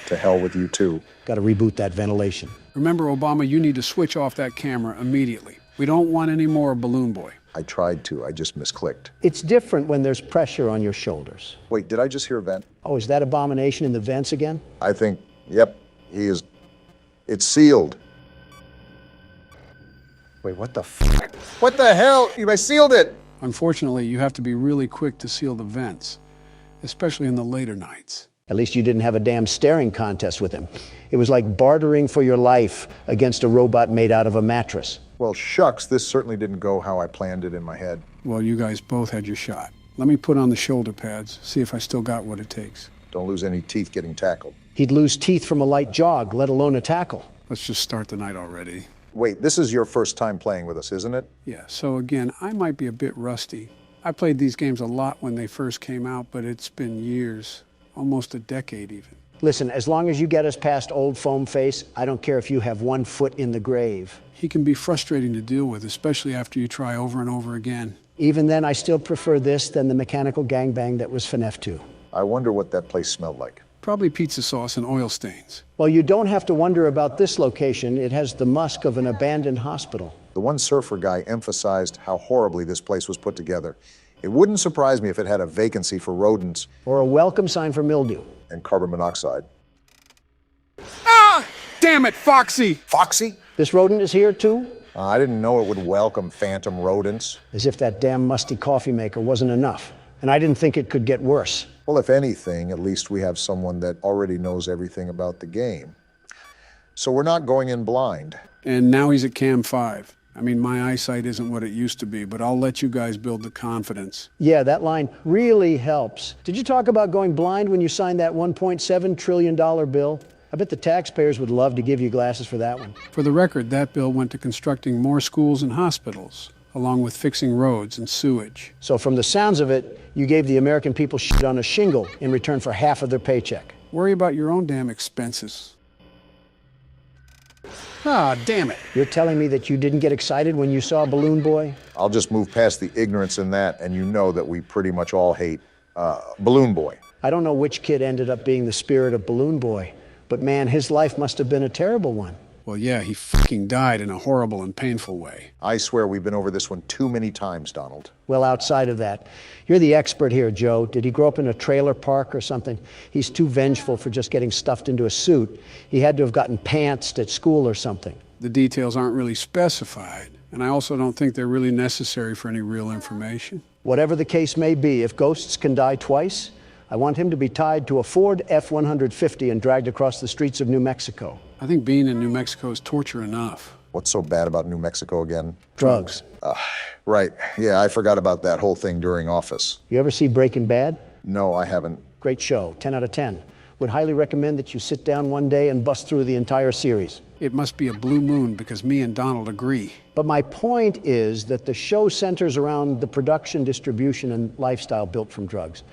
[SPEAKER 3] To hell with you, too.
[SPEAKER 1] Got to reboot that ventilation.
[SPEAKER 2] Remember, Obama, you need to switch off that camera immediately. We don't want any more Balloon Boy.
[SPEAKER 3] I tried to, I just misclicked.
[SPEAKER 1] It's different when there's pressure on your shoulders.
[SPEAKER 3] Wait, did I just hear a vent?
[SPEAKER 1] Oh, is that abomination in the vents again?
[SPEAKER 3] I think, yep, he is. It's sealed. Wait, what the fuck? What the hell? I sealed it!
[SPEAKER 2] Unfortunately, you have to be really quick to seal the vents, especially in the later nights.
[SPEAKER 1] At least you didn't have a damn staring contest with him. It was like bartering for your life against a robot made out of a mattress.
[SPEAKER 3] Well, shucks, this certainly didn't go how I planned it in my head.
[SPEAKER 2] Well, you guys both had your shot. Let me put on the shoulder pads, see if I still got what it takes.
[SPEAKER 3] Don't lose any teeth getting tackled.
[SPEAKER 1] He'd lose teeth from a light jog, let alone a tackle.
[SPEAKER 2] Let's just start the night already.
[SPEAKER 3] Wait, this is your first time playing with us, isn't it?
[SPEAKER 2] Yeah, so again, I might be a bit rusty. I played these games a lot when they first came out, but it's been years, almost a decade even.
[SPEAKER 1] Listen, as long as you get us past old foam face, I don't care if you have 1 foot in the grave.
[SPEAKER 2] He can be frustrating to deal with, especially after you try over and over again.
[SPEAKER 1] Even then, I still prefer this than the mechanical gangbang that was FNAF 2.
[SPEAKER 3] I wonder what that place smelled like.
[SPEAKER 2] Probably pizza sauce and oil stains.
[SPEAKER 1] Well, you don't have to wonder about this location. It has the musk of an abandoned hospital.
[SPEAKER 3] The one surfer guy emphasized how horribly this place was put together. It wouldn't surprise me if it had a vacancy for rodents.
[SPEAKER 1] Or a welcome sign for mildew.
[SPEAKER 3] And carbon monoxide.
[SPEAKER 2] Ah! Damn it, Foxy!
[SPEAKER 3] Foxy?
[SPEAKER 1] This rodent is here too?
[SPEAKER 3] I didn't know it would welcome phantom rodents.
[SPEAKER 1] As if that damn musty coffee maker wasn't enough. And I didn't think it could get worse.
[SPEAKER 3] Well, if anything, at least we have someone that already knows everything about the game. So we're not going in blind.
[SPEAKER 2] And now he's at Cam 5. I mean, my eyesight isn't what it used to be, but I'll let you guys build the confidence.
[SPEAKER 1] Yeah, that line really helps. Did you talk about going blind when you signed that $1.7 trillion bill? I bet the taxpayers would love to give you glasses for that one.
[SPEAKER 2] For the record, that bill went to constructing more schools and hospitals, along with fixing roads and sewage.
[SPEAKER 1] So from the sounds of it, you gave the American people shit on a shingle in return for half of their paycheck.
[SPEAKER 2] Worry about your own damn expenses. Ah, damn it.
[SPEAKER 1] You're telling me that you didn't get excited when you saw Balloon Boy?
[SPEAKER 3] I'll just move past the ignorance in that, and you know that we pretty much all hate Balloon Boy.
[SPEAKER 1] I don't know which kid ended up being the spirit of Balloon Boy, but man, his life must have been a terrible one.
[SPEAKER 2] Well, yeah, he fucking died in a horrible and painful way.
[SPEAKER 3] I swear we've been over this one too many times, Donald.
[SPEAKER 1] Well, outside of that, you're the expert here, Joe. Did he grow up in a trailer park or something? He's too vengeful for just getting stuffed into a suit. He had to have gotten pantsed at school or something.
[SPEAKER 2] The details aren't really specified, And I also don't think they're really necessary for any real information.
[SPEAKER 1] Whatever the case may be, if ghosts can die twice, I want him to be tied to a Ford F-150 and dragged across the streets of New Mexico.
[SPEAKER 2] I think being in New Mexico is torture enough.
[SPEAKER 3] What's so bad about New Mexico again?
[SPEAKER 1] Drugs.
[SPEAKER 3] Right. Yeah, I forgot about that whole thing during Office.
[SPEAKER 1] You ever see Breaking Bad?
[SPEAKER 3] No, I haven't.
[SPEAKER 1] Great show, 10 out of 10. Would highly recommend that you sit down one day and bust through the entire series.
[SPEAKER 2] It must be a blue moon because me and Donald agree.
[SPEAKER 1] But my point is that the show centers around the production, distribution, and lifestyle built from drugs.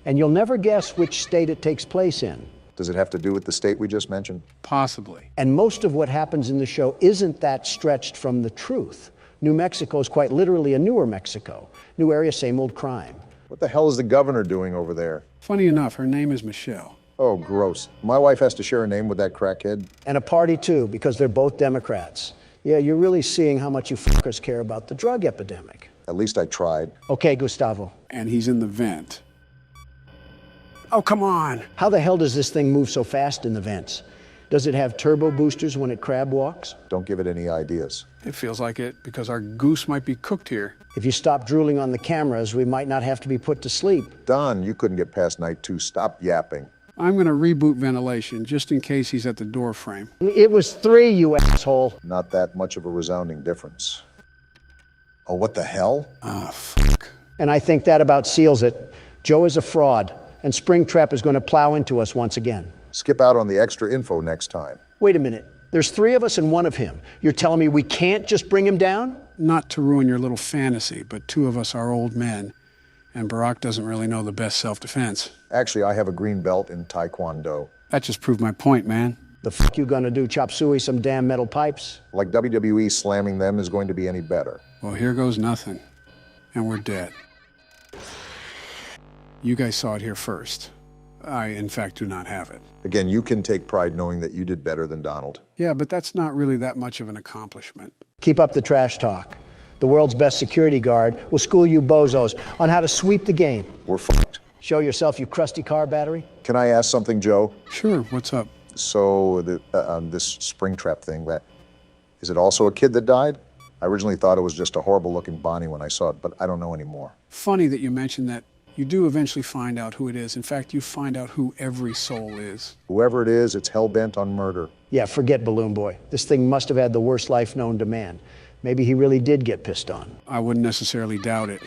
[SPEAKER 1] And you'll never guess which state it takes place in.
[SPEAKER 3] Does it have to do with the state we just mentioned?
[SPEAKER 2] Possibly.
[SPEAKER 1] And most of what happens in the show isn't that stretched from the truth. New Mexico is quite literally a newer Mexico. New area, same old crime.
[SPEAKER 3] What the hell is the governor doing over there?
[SPEAKER 2] Funny enough, her name is Michelle.
[SPEAKER 3] Oh, gross. My wife has to share a name with that crackhead.
[SPEAKER 1] And a party too, because they're both Democrats. Yeah, you're really seeing how much you fuckers care about the drug epidemic.
[SPEAKER 3] At least I tried.
[SPEAKER 1] Okay, Gustavo.
[SPEAKER 2] And he's in the vent. Oh, come on.
[SPEAKER 1] How the hell does this thing move so fast in the vents? Does it have turbo boosters when it crab walks?
[SPEAKER 3] Don't give it any ideas.
[SPEAKER 2] It feels like it because our goose might be cooked here.
[SPEAKER 1] If you stop drooling on the cameras, we might not have to be put to sleep.
[SPEAKER 3] Don, you couldn't get past night 2. Stop yapping.
[SPEAKER 2] I'm going to reboot ventilation just in case he's at the door frame.
[SPEAKER 1] It was 3, you asshole.
[SPEAKER 3] Not that much of a resounding difference. Oh, what the hell?
[SPEAKER 2] Ah, fuck.
[SPEAKER 1] And I think that about seals it. Joe is a fraud, and Springtrap is going to plow into us once again.
[SPEAKER 3] Skip out on the extra info next time.
[SPEAKER 1] Wait a minute. There's 3 of us and 1 of him. You're telling me we can't just bring him down?
[SPEAKER 2] Not to ruin your little fantasy, but 2 of us are old men, and Barack doesn't really know the best self-defense.
[SPEAKER 3] Actually, I have a green belt in Taekwondo.
[SPEAKER 2] That just proved my point, man.
[SPEAKER 1] The fuck you gonna do, chop suey some damn metal pipes?
[SPEAKER 3] Like WWE slamming them is going to be any better.
[SPEAKER 2] Well, here goes nothing, and we're dead. You guys saw it here first. I, in fact, do not have it.
[SPEAKER 3] Again, you can take pride knowing that you did better than Donald.
[SPEAKER 2] Yeah, but that's not really that much of an accomplishment.
[SPEAKER 1] Keep up the trash talk. The world's best security guard will school you bozos on how to sweep the game.
[SPEAKER 3] We're fucked.
[SPEAKER 1] Show yourself, you crusty car battery.
[SPEAKER 3] Can I ask something, Joe?
[SPEAKER 2] Sure, what's up?
[SPEAKER 3] So, this Springtrap thing, is it also a kid that died? I originally thought it was just a horrible-looking Bonnie when I saw it, but I don't know anymore.
[SPEAKER 2] Funny that you mentioned that. You do eventually find out who it is. In fact, you find out who every soul is.
[SPEAKER 3] Whoever it is, it's hell-bent on murder.
[SPEAKER 1] Yeah, forget Balloon Boy. This thing must have had the worst life known to man. Maybe he really did get pissed on.
[SPEAKER 2] I wouldn't necessarily doubt it.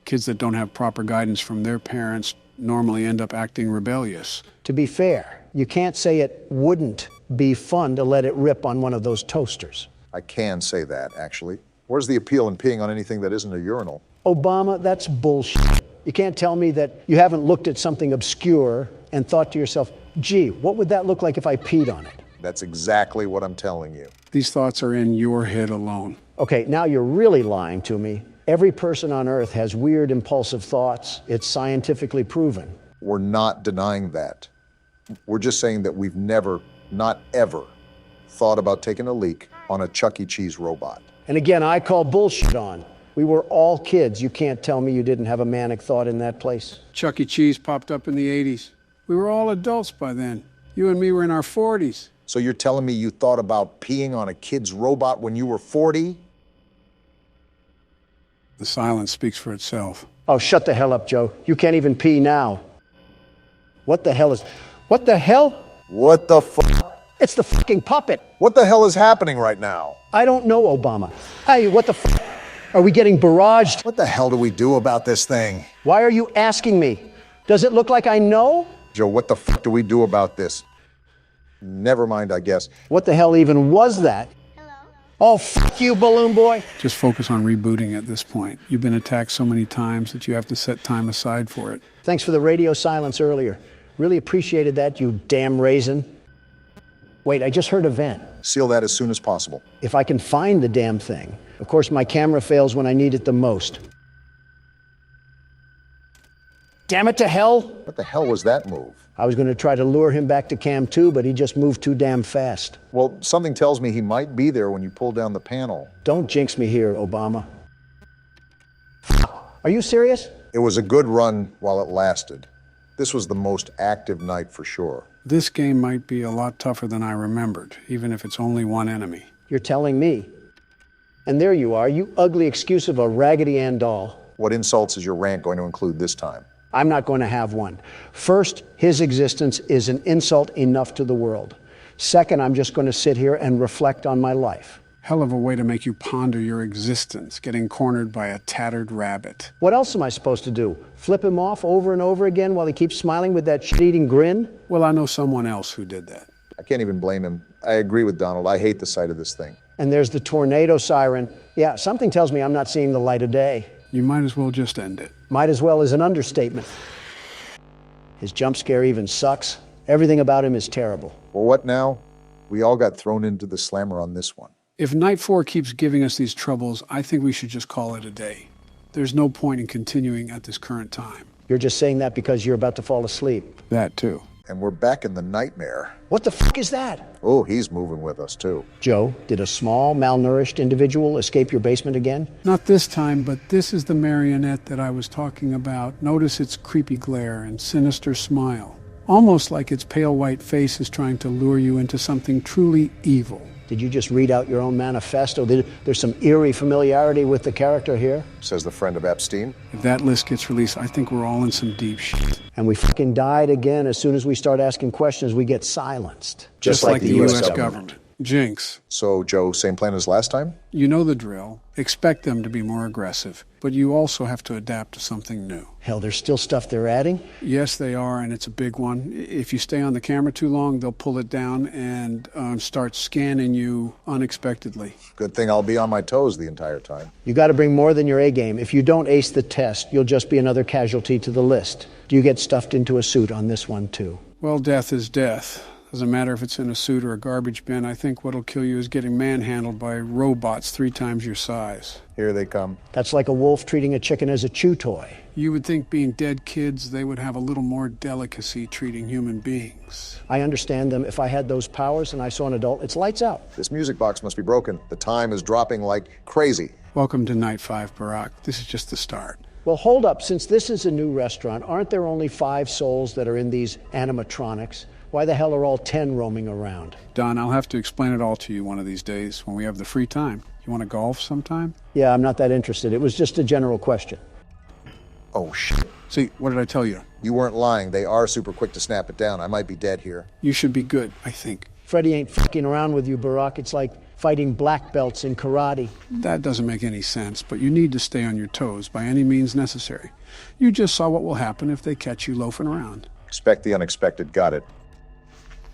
[SPEAKER 2] Kids that don't have proper guidance from their parents normally end up acting rebellious.
[SPEAKER 1] To be fair, you can't say it wouldn't be fun to let it rip on one of those toasters.
[SPEAKER 3] I can say that, actually. Where's the appeal in peeing on anything that isn't a urinal?
[SPEAKER 1] Obama, that's bullshit. You can't tell me that you haven't looked at something obscure and thought to yourself, gee, what would that look like if I peed on it?
[SPEAKER 3] That's exactly what I'm telling you.
[SPEAKER 2] These thoughts are in your head alone.
[SPEAKER 1] Okay, now you're really lying to me. Every person on Earth has weird, impulsive thoughts. It's scientifically proven.
[SPEAKER 3] We're not denying that. We're just saying that we've never, not ever, thought about taking a leak on a Chuck E. Cheese robot.
[SPEAKER 1] And again, I call bullshit on. We were all kids. You can't tell me you didn't have a manic thought in that place.
[SPEAKER 2] Chuck E. Cheese popped up in the 80s. We were all adults by then. You and me were in our 40s.
[SPEAKER 3] So you're telling me you thought about peeing on a kid's robot when you were 40?
[SPEAKER 2] The silence speaks for itself.
[SPEAKER 1] Oh, shut the hell up, Joe. You can't even pee now. What the hell? What the fuck? It's the fucking puppet.
[SPEAKER 3] What the hell is happening right now?
[SPEAKER 1] I don't know, Obama. Hey, what the fuck? Are we getting barraged?
[SPEAKER 3] What the hell do we do about this thing?
[SPEAKER 1] Why are you asking me? Does it look like I know?
[SPEAKER 3] Joe, what the fuck do we do about this? Never mind, I guess.
[SPEAKER 1] What the hell even was that? Hello? Oh, fuck you, Balloon Boy.
[SPEAKER 2] Just focus on rebooting at this point. You've been attacked so many times that you have to set time aside for it.
[SPEAKER 1] Thanks for the radio silence earlier. Really appreciated that, you damn raisin. Wait, I just heard a vent.
[SPEAKER 3] Seal that as soon as possible.
[SPEAKER 1] If I can find the damn thing. Of course, my camera fails when I need it the most. Damn it to hell!
[SPEAKER 3] What the hell was that move?
[SPEAKER 1] I was going to try to lure him back to Cam 2, but he just moved too damn fast.
[SPEAKER 3] Well, something tells me he might be there when you pull down the panel.
[SPEAKER 1] Don't jinx me here, Obama. Are you serious?
[SPEAKER 3] It was a good run while it lasted. This was the most active night for sure.
[SPEAKER 2] This game might be a lot tougher than I remembered, even if it's only one enemy.
[SPEAKER 1] You're telling me. And there you are, you ugly excuse of a Raggedy Ann doll.
[SPEAKER 3] What insults is your rant going to include this time?
[SPEAKER 1] I'm not going to have one. First, his existence is an insult enough to the world. Second, I'm just going to sit here and reflect on my life.
[SPEAKER 2] Hell of a way to make you ponder your existence, getting cornered by a tattered rabbit.
[SPEAKER 1] What else am I supposed to do? Flip him off over and over again while he keeps smiling with that shit-eating grin?
[SPEAKER 2] Well, I know someone else who did that.
[SPEAKER 3] I can't even blame him. I agree with Donald. I hate the sight of this thing.
[SPEAKER 1] And there's the tornado siren. Yeah, something tells me I'm not seeing the light of day.
[SPEAKER 2] You might as well just end it.
[SPEAKER 1] Might as well is an understatement. His jump scare even sucks. Everything about him is terrible.
[SPEAKER 3] Well, what now? We all got thrown into the slammer on this one.
[SPEAKER 2] If Night 4 keeps giving us these troubles, I think we should just call it a day. There's no point in continuing at this current time.
[SPEAKER 1] You're just saying that because you're about to fall asleep.
[SPEAKER 2] That too.
[SPEAKER 3] And we're back in the nightmare.
[SPEAKER 1] What the fuck is that?
[SPEAKER 3] Oh, he's moving with us too.
[SPEAKER 1] Joe, did a small, malnourished individual escape your basement again?
[SPEAKER 2] Not this time, but this is the marionette that I was talking about. Notice its creepy glare and sinister smile. Almost like its pale white face is trying to lure you into something truly evil.
[SPEAKER 1] Did you just read out your own manifesto? There's some eerie familiarity with the character here.
[SPEAKER 3] Says the friend of Epstein.
[SPEAKER 2] If that list gets released, I think we're all in some deep shit.
[SPEAKER 1] And we fucking died again. As soon as we start asking questions, we get silenced.
[SPEAKER 2] Just like the U.S. government. Jinx.
[SPEAKER 3] So, Joe, same plan as last time?
[SPEAKER 2] You know the drill. Expect them to be more aggressive. But you also have to adapt to something new.
[SPEAKER 1] Hell, there's still stuff they're adding?
[SPEAKER 2] Yes, they are, and it's a big one. If you stay on the camera too long, they'll pull it down and start scanning you unexpectedly.
[SPEAKER 3] Good thing I'll be on my toes the entire time.
[SPEAKER 1] You got to bring more than your A game. If you don't ace the test, you'll just be another casualty to the list. Do you get stuffed into a suit on this one, too?
[SPEAKER 2] Well, death is death. Doesn't matter if it's in a suit or a garbage bin. I think what'll kill you is getting manhandled by robots 3 times your size.
[SPEAKER 3] Here they come.
[SPEAKER 1] That's like a wolf treating a chicken as a chew toy.
[SPEAKER 2] You would think being dead kids, they would have a little more delicacy treating human beings.
[SPEAKER 1] I understand them. If I had those powers and I saw an adult, it's lights out.
[SPEAKER 3] This music box must be broken. The time is dropping like crazy.
[SPEAKER 2] Welcome to Night 5, Barack. This is just the start.
[SPEAKER 1] Well, hold up. Since this is a new restaurant, aren't there only 5 souls that are in these animatronics? Why the hell are all 10 roaming around?
[SPEAKER 2] Don, I'll have to explain it all to you one of these days when we have the free time. You want to golf sometime?
[SPEAKER 1] Yeah, I'm not that interested. It was just a general question.
[SPEAKER 3] Oh, shit.
[SPEAKER 2] See, what did I tell you?
[SPEAKER 3] You weren't lying. They are super quick to snap it down. I might be dead here.
[SPEAKER 2] You should be good, I think.
[SPEAKER 1] Freddy ain't fucking around with you, Barack. It's like fighting black belts in karate.
[SPEAKER 2] That doesn't make any sense, but you need to stay on your toes by any means necessary. You just saw what will happen if they catch you loafing around.
[SPEAKER 3] Expect the unexpected. Got it.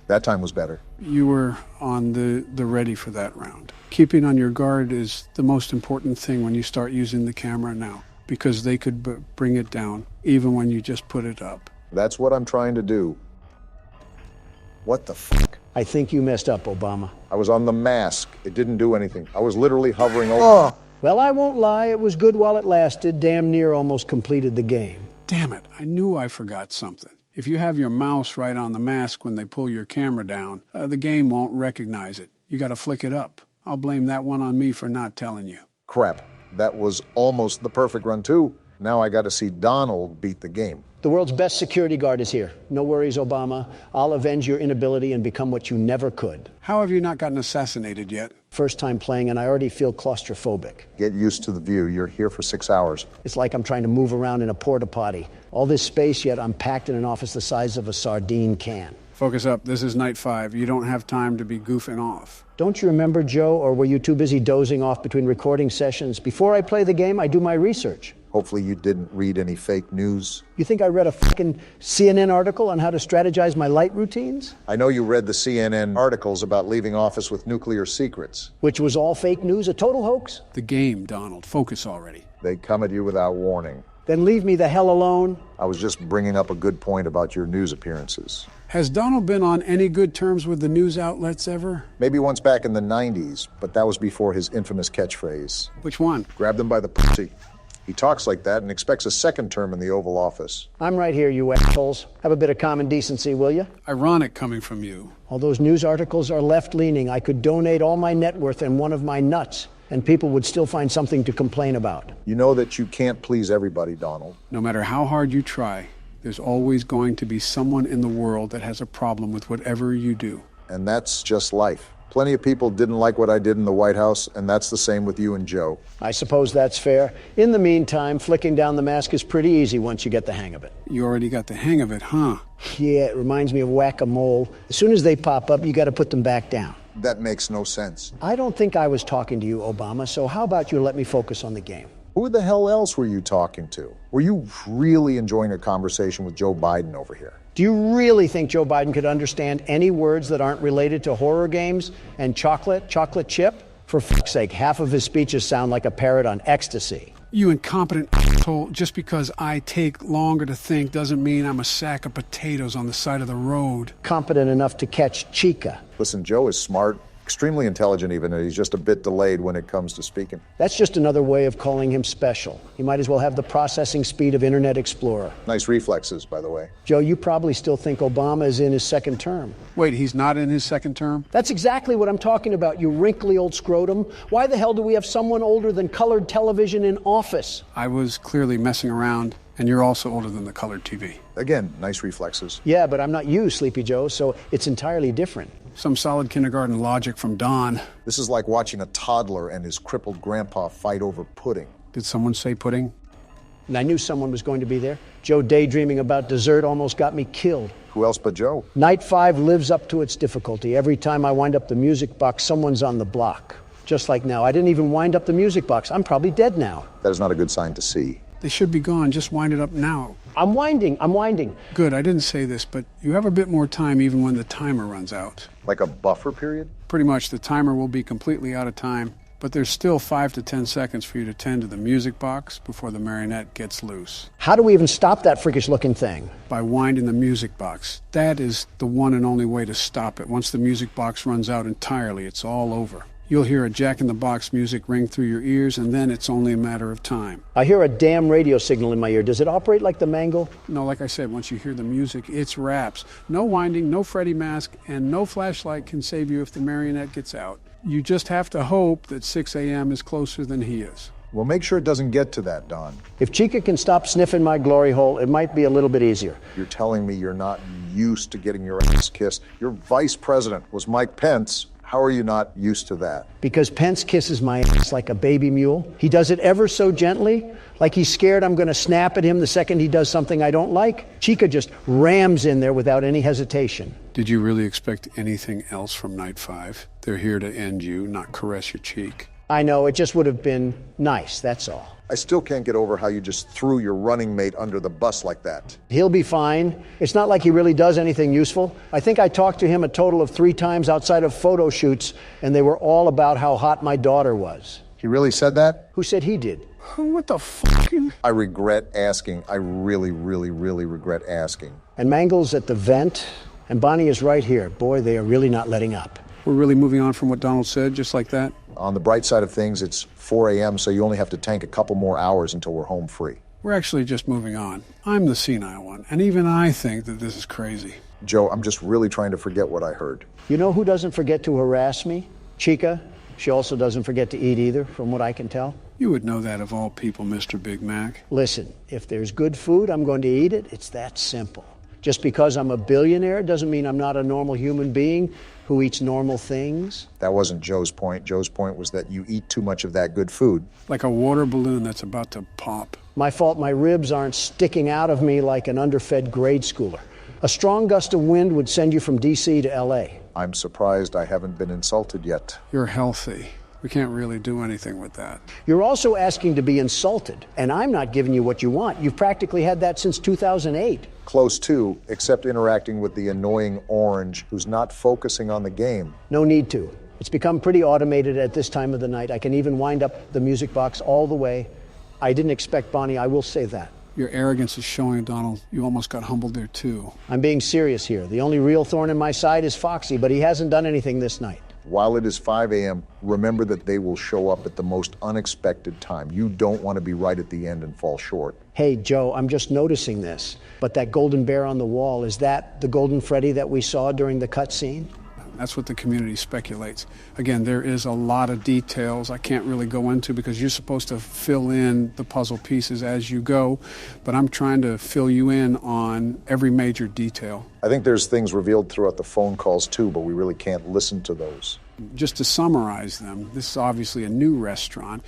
[SPEAKER 3] That time was better.
[SPEAKER 2] You were on the ready for that round. Keeping on your guard is the most important thing when you start using the camera now, because they could bring it down, even when you just put it up.
[SPEAKER 3] That's what I'm trying to do. What the fuck?
[SPEAKER 1] I think you messed up, Obama.
[SPEAKER 3] I was on the mask. It didn't do anything. I was literally hovering over...
[SPEAKER 1] Oh. Well, I won't lie. It was good while it lasted. Damn near almost completed the game.
[SPEAKER 2] Damn it. I knew I forgot something. If you have your mouse right on the mask when they pull your camera down, the game won't recognize it. You got to flick it up. I'll blame that one on me for not telling you.
[SPEAKER 3] Crap. That was almost the perfect run, too. Now I got to see Donald beat the game.
[SPEAKER 1] The world's best security guard is here. No worries, Obama. I'll avenge your inability and become what you never could.
[SPEAKER 2] How have you not gotten assassinated yet?
[SPEAKER 1] First time playing, and I already feel claustrophobic.
[SPEAKER 3] Get used to the view. You're here for 6 hours.
[SPEAKER 1] It's like I'm trying to move around in a porta-potty. All this space, yet I'm packed in an office the size of a sardine can.
[SPEAKER 2] Focus up. This is Night 5. You don't have time to be goofing off.
[SPEAKER 1] Don't you remember, Joe, or were you too busy dozing off between recording sessions? Before I play the game, I do my research.
[SPEAKER 3] Hopefully you didn't read any fake news.
[SPEAKER 1] You think I read a fucking CNN article on how to strategize my light routines?
[SPEAKER 3] I know you read the CNN articles about leaving office with nuclear secrets.
[SPEAKER 1] Which was all fake news, a total hoax?
[SPEAKER 2] The game, Donald. Focus already.
[SPEAKER 3] They come at you without warning.
[SPEAKER 1] Then leave me the hell alone.
[SPEAKER 3] I was just bringing up a good point about your news appearances.
[SPEAKER 2] Has Donald been on any good terms with the news outlets ever?
[SPEAKER 3] Maybe once back in the 90s, but that was before his infamous catchphrase.
[SPEAKER 2] Which one?
[SPEAKER 3] Grab them by the pussy. He talks like that and expects a second term in the Oval Office.
[SPEAKER 1] I'm right here, you assholes. Have a bit of common decency, will you?
[SPEAKER 2] Ironic coming from you.
[SPEAKER 1] All those news articles are left-leaning. I could donate all my net worth and one of my nuts, and people would still find something to complain about.
[SPEAKER 3] You know that you can't please everybody, Donald.
[SPEAKER 2] No matter how hard you try, there's always going to be someone in the world that has a problem with whatever you do.
[SPEAKER 3] And that's just life. Plenty of people didn't like what I did in the White House, and that's the same with you and Joe.
[SPEAKER 1] I suppose that's fair. In the meantime, flicking down the mask is pretty easy once you get the hang of it.
[SPEAKER 2] You already got the hang of it, huh?
[SPEAKER 1] Yeah, it reminds me of whack-a-mole. As soon as they pop up, you got to put them back down.
[SPEAKER 3] That makes no sense.
[SPEAKER 1] I don't think I was talking to you, Obama, so how about you let me focus on the game?
[SPEAKER 3] Who the hell else were you talking to? Were you really enjoying a conversation with Joe Biden over here?
[SPEAKER 1] Do you really think Joe Biden could understand any words that aren't related to horror games and chocolate chip? For fuck's sake, half of his speeches sound like a parrot on ecstasy.
[SPEAKER 2] You incompetent asshole. Just because I take longer to think doesn't mean I'm a sack of potatoes on the side of the road.
[SPEAKER 1] Competent enough to catch Chica.
[SPEAKER 3] Listen, Joe is smart, extremely intelligent even, and he's just a bit delayed when it comes to speaking.
[SPEAKER 1] That's just another way of calling him special. He might as well have the processing speed of Internet Explorer.
[SPEAKER 3] Nice reflexes, by the way.
[SPEAKER 1] Joe, you probably still think Obama is in his second term.
[SPEAKER 2] Wait, he's not in his second term?
[SPEAKER 1] That's exactly what I'm talking about, you wrinkly old scrotum. Why the hell do we have someone older than colored television in office?
[SPEAKER 2] I was clearly messing around, and you're also older than the colored TV.
[SPEAKER 3] Again, nice reflexes.
[SPEAKER 1] Yeah, but I'm not you, Sleepy Joe, so it's entirely different.
[SPEAKER 2] Some solid kindergarten logic from Don.
[SPEAKER 3] This is like watching a toddler and his crippled grandpa fight over pudding.
[SPEAKER 2] Did someone say pudding?
[SPEAKER 1] And I knew someone was going to be there. Joe daydreaming about dessert almost got me killed.
[SPEAKER 3] Who else but Joe?
[SPEAKER 1] Night 5 lives up to its difficulty. Every time I wind up the music box, someone's on the block. Just like now. I didn't even wind up the music box. I'm probably dead now.
[SPEAKER 3] That is not a good sign to see.
[SPEAKER 2] They should be gone. Just wind it up now.
[SPEAKER 1] I'm winding.
[SPEAKER 2] Good, I didn't say this, but you have a bit more time even when the timer runs out.
[SPEAKER 3] Like a buffer period?
[SPEAKER 2] Pretty much. The timer will be completely out of time, but there's still 5 to 10 seconds for you to tend to the music box before the marionette gets loose.
[SPEAKER 1] How do we even stop that freakish looking thing?
[SPEAKER 2] By winding the music box. That is the one and only way to stop it. Once the music box runs out entirely, it's all over. You'll hear a jack-in-the-box music ring through your ears, and then it's only a matter of time.
[SPEAKER 1] I hear a damn radio signal in my ear. Does it operate like the mangle?
[SPEAKER 2] No, like I said, once you hear the music, it's wraps. No winding, no Freddy mask, and no flashlight can save you if the marionette gets out. You just have to hope that 6 a.m. is closer than he is.
[SPEAKER 3] Well, make sure it doesn't get to that, Don.
[SPEAKER 1] If Chica can stop sniffing my glory hole, it might be a little bit easier.
[SPEAKER 3] You're telling me you're not used to getting your ass kissed. Your vice president was Mike Pence. How are you not used to that?
[SPEAKER 1] Because Pence kisses my ass like a baby mule. He does it ever so gently, like he's scared I'm going to snap at him the second he does something I don't like. Chica just rams in there without any hesitation.
[SPEAKER 2] Did you really expect anything else from Night 5? They're here to end you, not caress your cheek.
[SPEAKER 1] I know, it just would have been nice, that's all.
[SPEAKER 3] I still can't get over how you just threw your running mate under the bus like that.
[SPEAKER 1] He'll be fine. It's not like he really does anything useful. I think I talked to him a total of 3 times outside of photo shoots, and they were all about how hot my daughter was.
[SPEAKER 3] He really said that?
[SPEAKER 1] Who said he did?
[SPEAKER 2] What the fuck?
[SPEAKER 3] I regret asking. I really, really, really regret asking.
[SPEAKER 1] And Mangle's at the vent, and Bonnie is right here. Boy, they are really not letting up.
[SPEAKER 2] We're really moving on from what Donald said, just like that?
[SPEAKER 3] On the bright side of things, it's 4 a.m., so you only have to tank a couple more hours until we're home free.
[SPEAKER 2] We're actually just moving on. I'm the senile one, and even I think that this is crazy.
[SPEAKER 3] Joe, I'm just really trying to forget what I heard.
[SPEAKER 1] You know who doesn't forget to harass me? Chica. She also doesn't forget to eat either, from what I can tell.
[SPEAKER 2] You would know that of all people, Mr. Big Mac.
[SPEAKER 1] Listen, if there's good food, I'm going to eat it. It's that simple. Just because I'm a billionaire doesn't mean I'm not a normal human being who eats normal things.
[SPEAKER 3] That wasn't Joe's point. Joe's point was that you eat too much of that good food.
[SPEAKER 2] Like a water balloon that's about to pop.
[SPEAKER 1] My fault my ribs aren't sticking out of me like an underfed grade schooler. A strong gust of wind would send you from D.C. to L.A.
[SPEAKER 3] I'm surprised I haven't been insulted yet.
[SPEAKER 2] You're healthy. We can't really do anything with that.
[SPEAKER 1] You're also asking to be insulted, and I'm not giving you what you want. You've practically had that since 2008.
[SPEAKER 3] Close to, except interacting with the annoying orange who's not focusing on the game.
[SPEAKER 1] No need to. It's become pretty automated at this time of the night. I can even wind up the music box all the way. I didn't expect Bonnie, I will say that.
[SPEAKER 2] Your arrogance is showing, Donald. You almost got humbled there, too.
[SPEAKER 1] I'm being serious here. The only real thorn in my side is Foxy, but he hasn't done anything this night.
[SPEAKER 3] While it is 5 a.m., remember that they will show up at the most unexpected time. You don't want to be right at the end and fall short.
[SPEAKER 1] Hey, Joe, I'm just noticing this. But that golden bear on the wall, is that the golden Freddy that we saw during the cutscene?
[SPEAKER 2] That's what the community speculates. Again, there is a lot of details I can't really go into because you're supposed to fill in the puzzle pieces as you go, but I'm trying to fill you in on every major detail.
[SPEAKER 3] I think there's things revealed throughout the phone calls too, but we really can't listen to those.
[SPEAKER 2] Just to summarize them, this is obviously a new restaurant,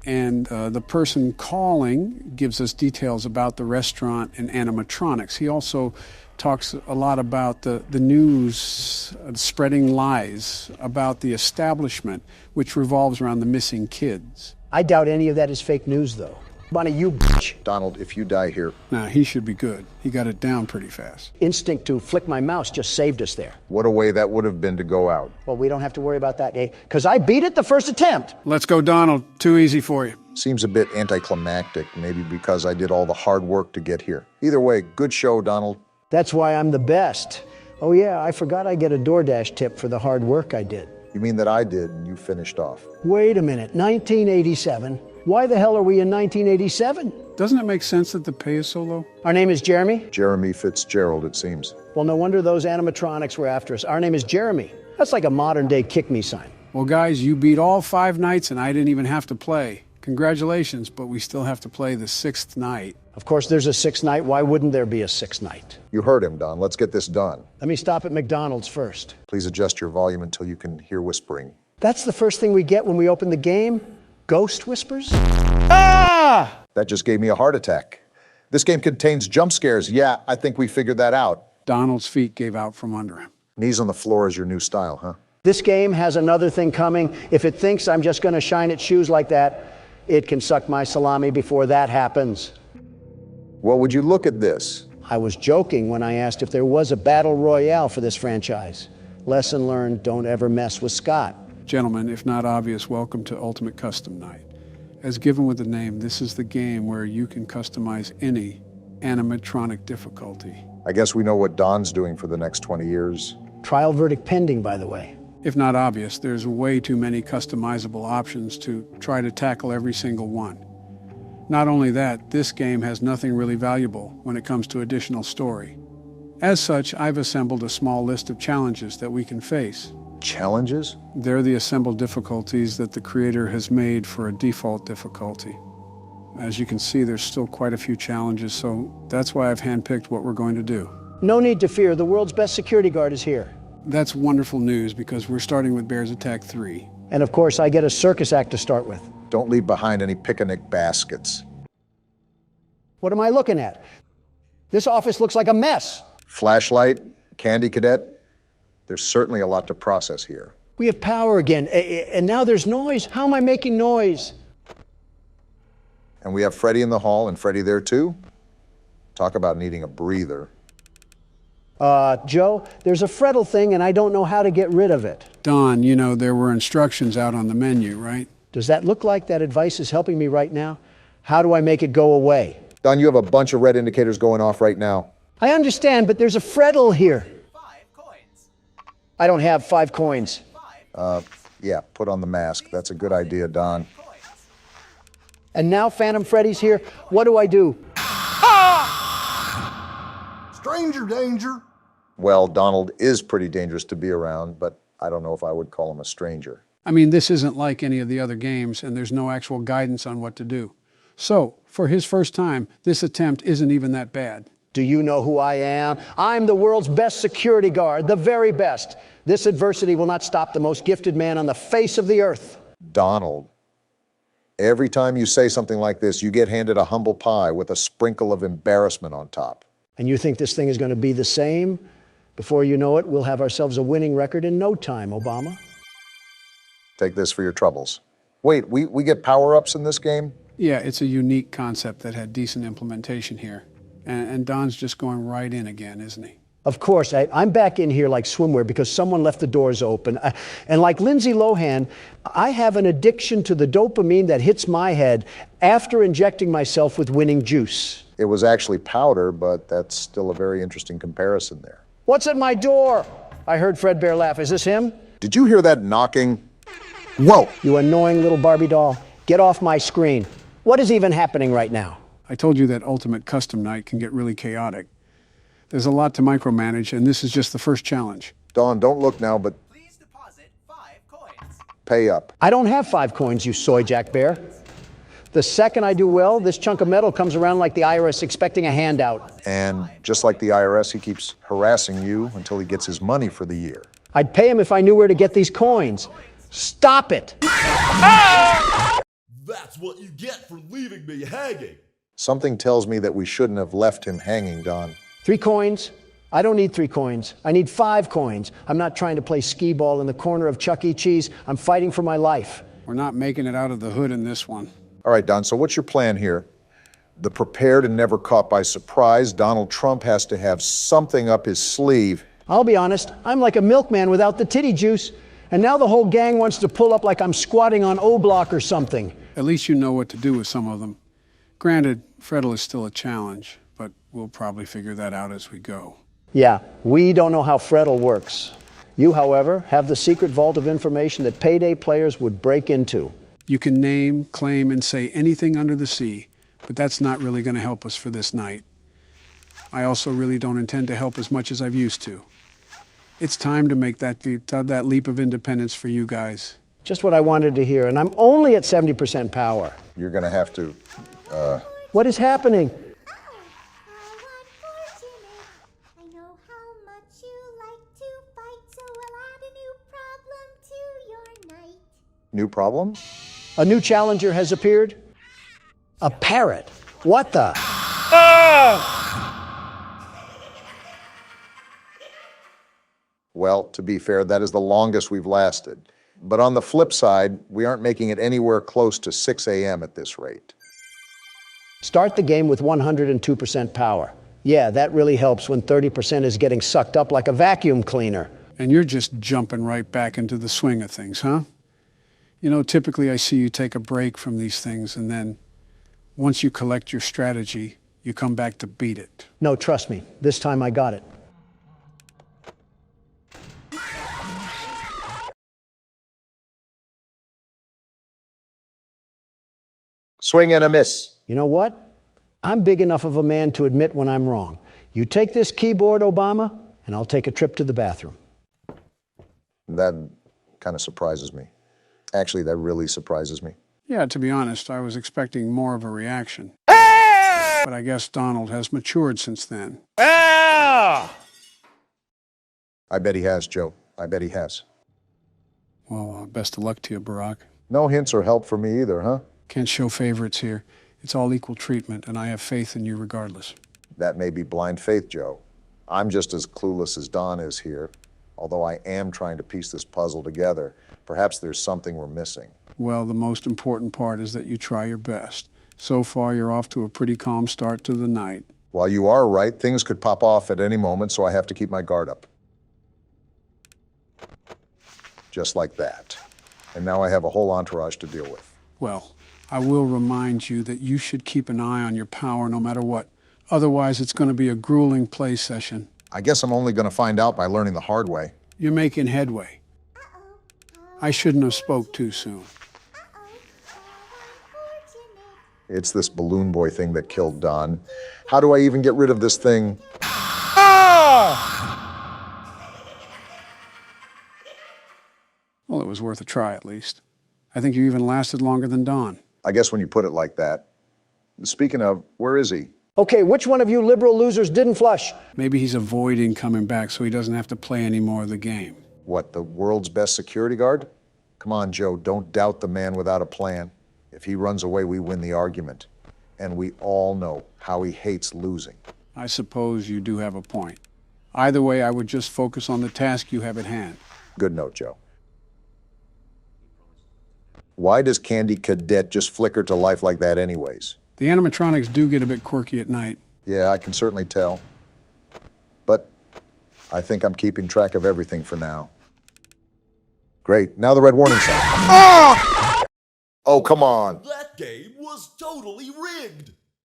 [SPEAKER 2] and the person calling gives us details about the restaurant and animatronics. He also talks a lot about the news spreading lies about the establishment, which revolves around the missing kids.
[SPEAKER 1] I doubt any of that is fake news, though. Bonnie, you bitch.
[SPEAKER 3] Donald, if you die here...
[SPEAKER 2] Nah, he should be good. He got it down pretty fast.
[SPEAKER 1] Instinct to flick my mouse just saved us there.
[SPEAKER 3] What a way that would have been to go out.
[SPEAKER 1] Well, we don't have to worry about that, eh? Because I beat it the first attempt.
[SPEAKER 2] Let's go, Donald. Too easy for you.
[SPEAKER 3] Seems a bit anticlimactic, maybe because I did all the hard work to get here. Either way, good show, Donald.
[SPEAKER 1] That's why I'm the best. Oh yeah, I forgot I get a DoorDash tip for the hard work I did.
[SPEAKER 3] You mean that I did and you finished off?
[SPEAKER 1] Wait a minute, 1987? Why the hell are we in 1987?
[SPEAKER 2] Doesn't it make sense that the pay is so low?
[SPEAKER 1] Our name is Jeremy?
[SPEAKER 3] Jeremy Fitzgerald, it seems.
[SPEAKER 1] Well, no wonder those animatronics were after us. Our name is Jeremy. That's like a modern-day kick-me sign.
[SPEAKER 2] Well, guys, you beat all 5 nights and I didn't even have to play. Congratulations, but we still have to play the 6th night.
[SPEAKER 1] Of course, there's a 6th night. Why wouldn't there be a 6th night?
[SPEAKER 3] You heard him, Don. Let's get this done.
[SPEAKER 1] Let me stop at McDonald's first.
[SPEAKER 3] Please adjust your volume until you can hear whispering.
[SPEAKER 1] That's the first thing we get when we open the game? Ghost whispers? Ah!
[SPEAKER 3] That just gave me a heart attack. This game contains jump scares. Yeah, I think we figured that out.
[SPEAKER 2] Donald's feet gave out from under him.
[SPEAKER 3] Knees on the floor is your new style, huh?
[SPEAKER 1] This game has another thing coming. If it thinks I'm just going to shine its shoes like that, it can suck my salami before that happens.
[SPEAKER 3] Well, would you look at this?
[SPEAKER 1] I was joking when I asked if there was a battle royale for this franchise. Lesson learned, don't ever mess with Scott.
[SPEAKER 2] Gentlemen, if not obvious, welcome to Ultimate Custom Night. As given with the name, this is the game where you can customize any animatronic difficulty.
[SPEAKER 3] I guess we know what Don's doing for the next 20 years.
[SPEAKER 1] Trial verdict pending, by the way.
[SPEAKER 2] If not obvious, there's way too many customizable options to try to tackle every single one. Not only that, this game has nothing really valuable when it comes to additional story. As such, I've assembled a small list of challenges that we can face.
[SPEAKER 3] Challenges?
[SPEAKER 2] They're the assembled difficulties that the creator has made for a default difficulty. As you can see, there's still quite a few challenges, so that's why I've handpicked what we're going to do.
[SPEAKER 1] No need to fear, the world's best security guard is here.
[SPEAKER 2] That's wonderful news because we're starting with Bears Attack 3.
[SPEAKER 1] And of course, I get a circus act to start with.
[SPEAKER 3] Don't leave behind any picnic baskets.
[SPEAKER 1] What am I looking at? This office looks like a mess.
[SPEAKER 3] Flashlight, candy cadet. There's certainly a lot to process here.
[SPEAKER 1] We have power again, and now there's noise. How am I making noise?
[SPEAKER 3] And we have Freddy in the hall, and Freddy there too. Talk about needing a breather.
[SPEAKER 1] Joe, there's a Freddle thing, and I don't know how to get rid of it.
[SPEAKER 2] Don, you know there were instructions out on the menu, right?
[SPEAKER 1] Does that look like that advice is helping me right now? How do I make it go away?
[SPEAKER 3] Don, you have a bunch of red indicators going off right now.
[SPEAKER 1] I understand, but there's a Freddle here. 5 coins. I don't have 5 coins.
[SPEAKER 3] Yeah, put on the mask. That's a good idea, Don.
[SPEAKER 1] And now Phantom Freddy's here. What do I do?
[SPEAKER 6] Stranger danger.
[SPEAKER 3] Well, Donald is pretty dangerous to be around, but I don't know if I would call him a stranger.
[SPEAKER 2] I mean, this isn't like any of the other games, and there's no actual guidance on what to do. So, for his first time, this attempt isn't even that bad.
[SPEAKER 1] Do you know who I am? I'm the world's best security guard, the very best. This adversity will not stop the most gifted man on the face of the earth.
[SPEAKER 3] Donald, every time you say something like this, you get handed a humble pie with a sprinkle of embarrassment on top.
[SPEAKER 1] And you think this thing is going to be the same? Before you know it, we'll have ourselves a winning record in no time, Obama.
[SPEAKER 3] Take this for your troubles. Wait, we get power-ups in this game?
[SPEAKER 2] Yeah, it's a unique concept that had decent implementation here. And Don's just going right in again, isn't he?
[SPEAKER 1] Of course, I'm back in here like swimwear because someone left the doors open. And like Lindsay Lohan, I have an addiction to the dopamine that hits my head after injecting myself with winning juice.
[SPEAKER 3] It was actually powder, but that's still a very interesting comparison there.
[SPEAKER 1] What's at my door? I heard Fredbear laugh. Is this him?
[SPEAKER 3] Did you hear that knocking? Whoa!
[SPEAKER 1] You annoying little Barbie doll. Get off my screen. What is even happening right now?
[SPEAKER 2] I told you that Ultimate Custom Night can get really chaotic. There's a lot to micromanage, and this is just the first challenge.
[SPEAKER 3] Don, don't look now, but Pay up.
[SPEAKER 1] I don't have 5 coins, you soy jack bear. The second I do well, this chunk of metal comes around like the IRS expecting a handout.
[SPEAKER 3] And just like the IRS, he keeps harassing you until he gets his money for the year.
[SPEAKER 1] I'd pay him if I knew where to get these coins. Stop it!
[SPEAKER 20] That's what you get for leaving me hanging.
[SPEAKER 3] Something tells me that we shouldn't have left him hanging, Don.
[SPEAKER 1] 3 coins? I don't need 3 coins. I need 5 coins. I'm not trying to play skee-ball in the corner of Chuck E. Cheese. I'm fighting for my life.
[SPEAKER 2] We're not making it out of the hood in this one.
[SPEAKER 3] All right, Don, so what's your plan here? The prepared and never caught by surprise, Donald Trump has to have something up his sleeve.
[SPEAKER 1] I'll be honest, I'm like a milkman without the titty juice. And now the whole gang wants to pull up like I'm squatting on O-Block or something.
[SPEAKER 2] At least you know what to do with some of them. Granted, Freddle is still a challenge, but we'll probably figure that out as we go.
[SPEAKER 1] Yeah, we don't know how Freddle works. You, however, have the secret vault of information that payday players would break into.
[SPEAKER 2] You can name, claim, and say anything under the sea, but that's not really going to help us for this night. I also really don't intend to help as much as I've used to. It's time to make that leap of independence for you guys.
[SPEAKER 1] Just what I wanted to hear, and I'm only at 70% power.
[SPEAKER 3] You're going to have to,
[SPEAKER 1] What is happening?
[SPEAKER 3] New problem?
[SPEAKER 1] A new challenger has appeared? A parrot. What the?
[SPEAKER 3] Well, to be fair, that is the longest we've lasted. But on the flip side, we aren't making it anywhere close to 6 a.m. at this rate.
[SPEAKER 1] Start the game with 102% power. Yeah, that really helps when 30% is getting sucked up like a vacuum cleaner.
[SPEAKER 2] And you're just jumping right back into the swing of things, huh? You know, typically I see you take a break from these things, and then once you collect your strategy, you come back to beat it.
[SPEAKER 1] No, trust me. This time I got it.
[SPEAKER 3] Swing and a miss.
[SPEAKER 1] You know what? I'm big enough of a man to admit when I'm wrong. You take this keyboard, Obama, and I'll take a trip to the bathroom.
[SPEAKER 3] That kind of surprises me. Actually, that really surprises me.
[SPEAKER 2] Yeah, to be honest, I was expecting more of a reaction. But I guess Donald has matured since then.
[SPEAKER 3] I bet he has, Joe. I bet he has.
[SPEAKER 2] Well, best of luck to you, Barack.
[SPEAKER 3] No hints or help for me either, huh?
[SPEAKER 2] Can't show favorites here. It's all equal treatment, and I have faith in you regardless.
[SPEAKER 3] That may be blind faith, Joe. I'm just as clueless as Don is here, although I am trying to piece this puzzle together. Perhaps there's something we're missing.
[SPEAKER 2] Well, the most important part is that you try your best. So far, you're off to a pretty calm start to the night.
[SPEAKER 3] While you are right, things could pop off at any moment, so I have to keep my guard up. Just like that. And now I have a whole entourage to deal with.
[SPEAKER 2] Well, I will remind you that you should keep an eye on your power no matter what. Otherwise, it's going to be a grueling play session.
[SPEAKER 3] I guess I'm only going to find out by learning the hard way.
[SPEAKER 2] You're making headway. I shouldn't have spoke too soon.
[SPEAKER 3] It's this balloon boy thing that killed Don. How do I even get rid of this thing?
[SPEAKER 2] Well, it was worth a try, at least. I think you even lasted longer than Don.
[SPEAKER 3] I guess when you put it like that. Speaking of, where is he?
[SPEAKER 1] Okay, which one of you liberal losers didn't flush?
[SPEAKER 2] Maybe he's avoiding coming back so he doesn't have to play any more of the game.
[SPEAKER 3] What, the world's best security guard? Come on, Joe, don't doubt the man without a plan. If he runs away, we win the argument. And we all know how he hates losing.
[SPEAKER 2] I suppose you do have a point. Either way, I would just focus on the task you have at hand.
[SPEAKER 3] Good note, Joe. Why does Candy Cadet just flicker to life like that anyways?
[SPEAKER 2] The animatronics do get a bit quirky at night.
[SPEAKER 3] Yeah, I can certainly tell. But I think I'm keeping track of everything for now. Great, now the red warning sign. Ah! Oh, come on.
[SPEAKER 20] That game was totally rigged.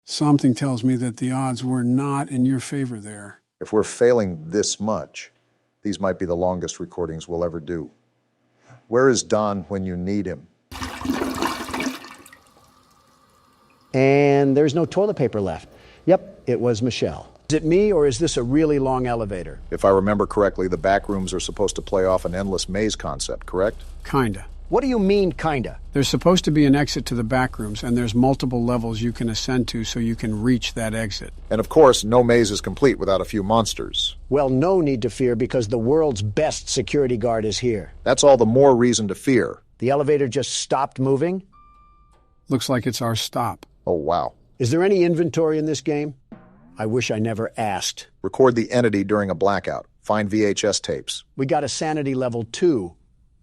[SPEAKER 2] Something tells me that the odds were not in your favor there.
[SPEAKER 3] If we're failing this much, these might be the longest recordings we'll ever do. Where is Don when you need him?
[SPEAKER 1] And there's no toilet paper left. Yep, it was Michelle. Is it me, or is this a really long elevator?
[SPEAKER 3] If I remember correctly, the back rooms are supposed to play off an endless maze concept, correct?
[SPEAKER 2] Kinda.
[SPEAKER 1] What do you mean, kinda?
[SPEAKER 2] There's supposed to be an exit to the back rooms, and there's multiple levels you can ascend to so you can reach that exit.
[SPEAKER 3] And of course, no maze is complete without a few monsters.
[SPEAKER 1] Well, no need to fear because the world's best security guard is here.
[SPEAKER 3] That's all the more reason to fear.
[SPEAKER 1] The elevator just stopped moving?
[SPEAKER 2] Looks like it's our stop.
[SPEAKER 3] Oh, wow.
[SPEAKER 1] Is there any inventory in this game? I wish I never asked.
[SPEAKER 3] Record the entity during a blackout. Find VHS tapes.
[SPEAKER 1] We got a sanity level 2.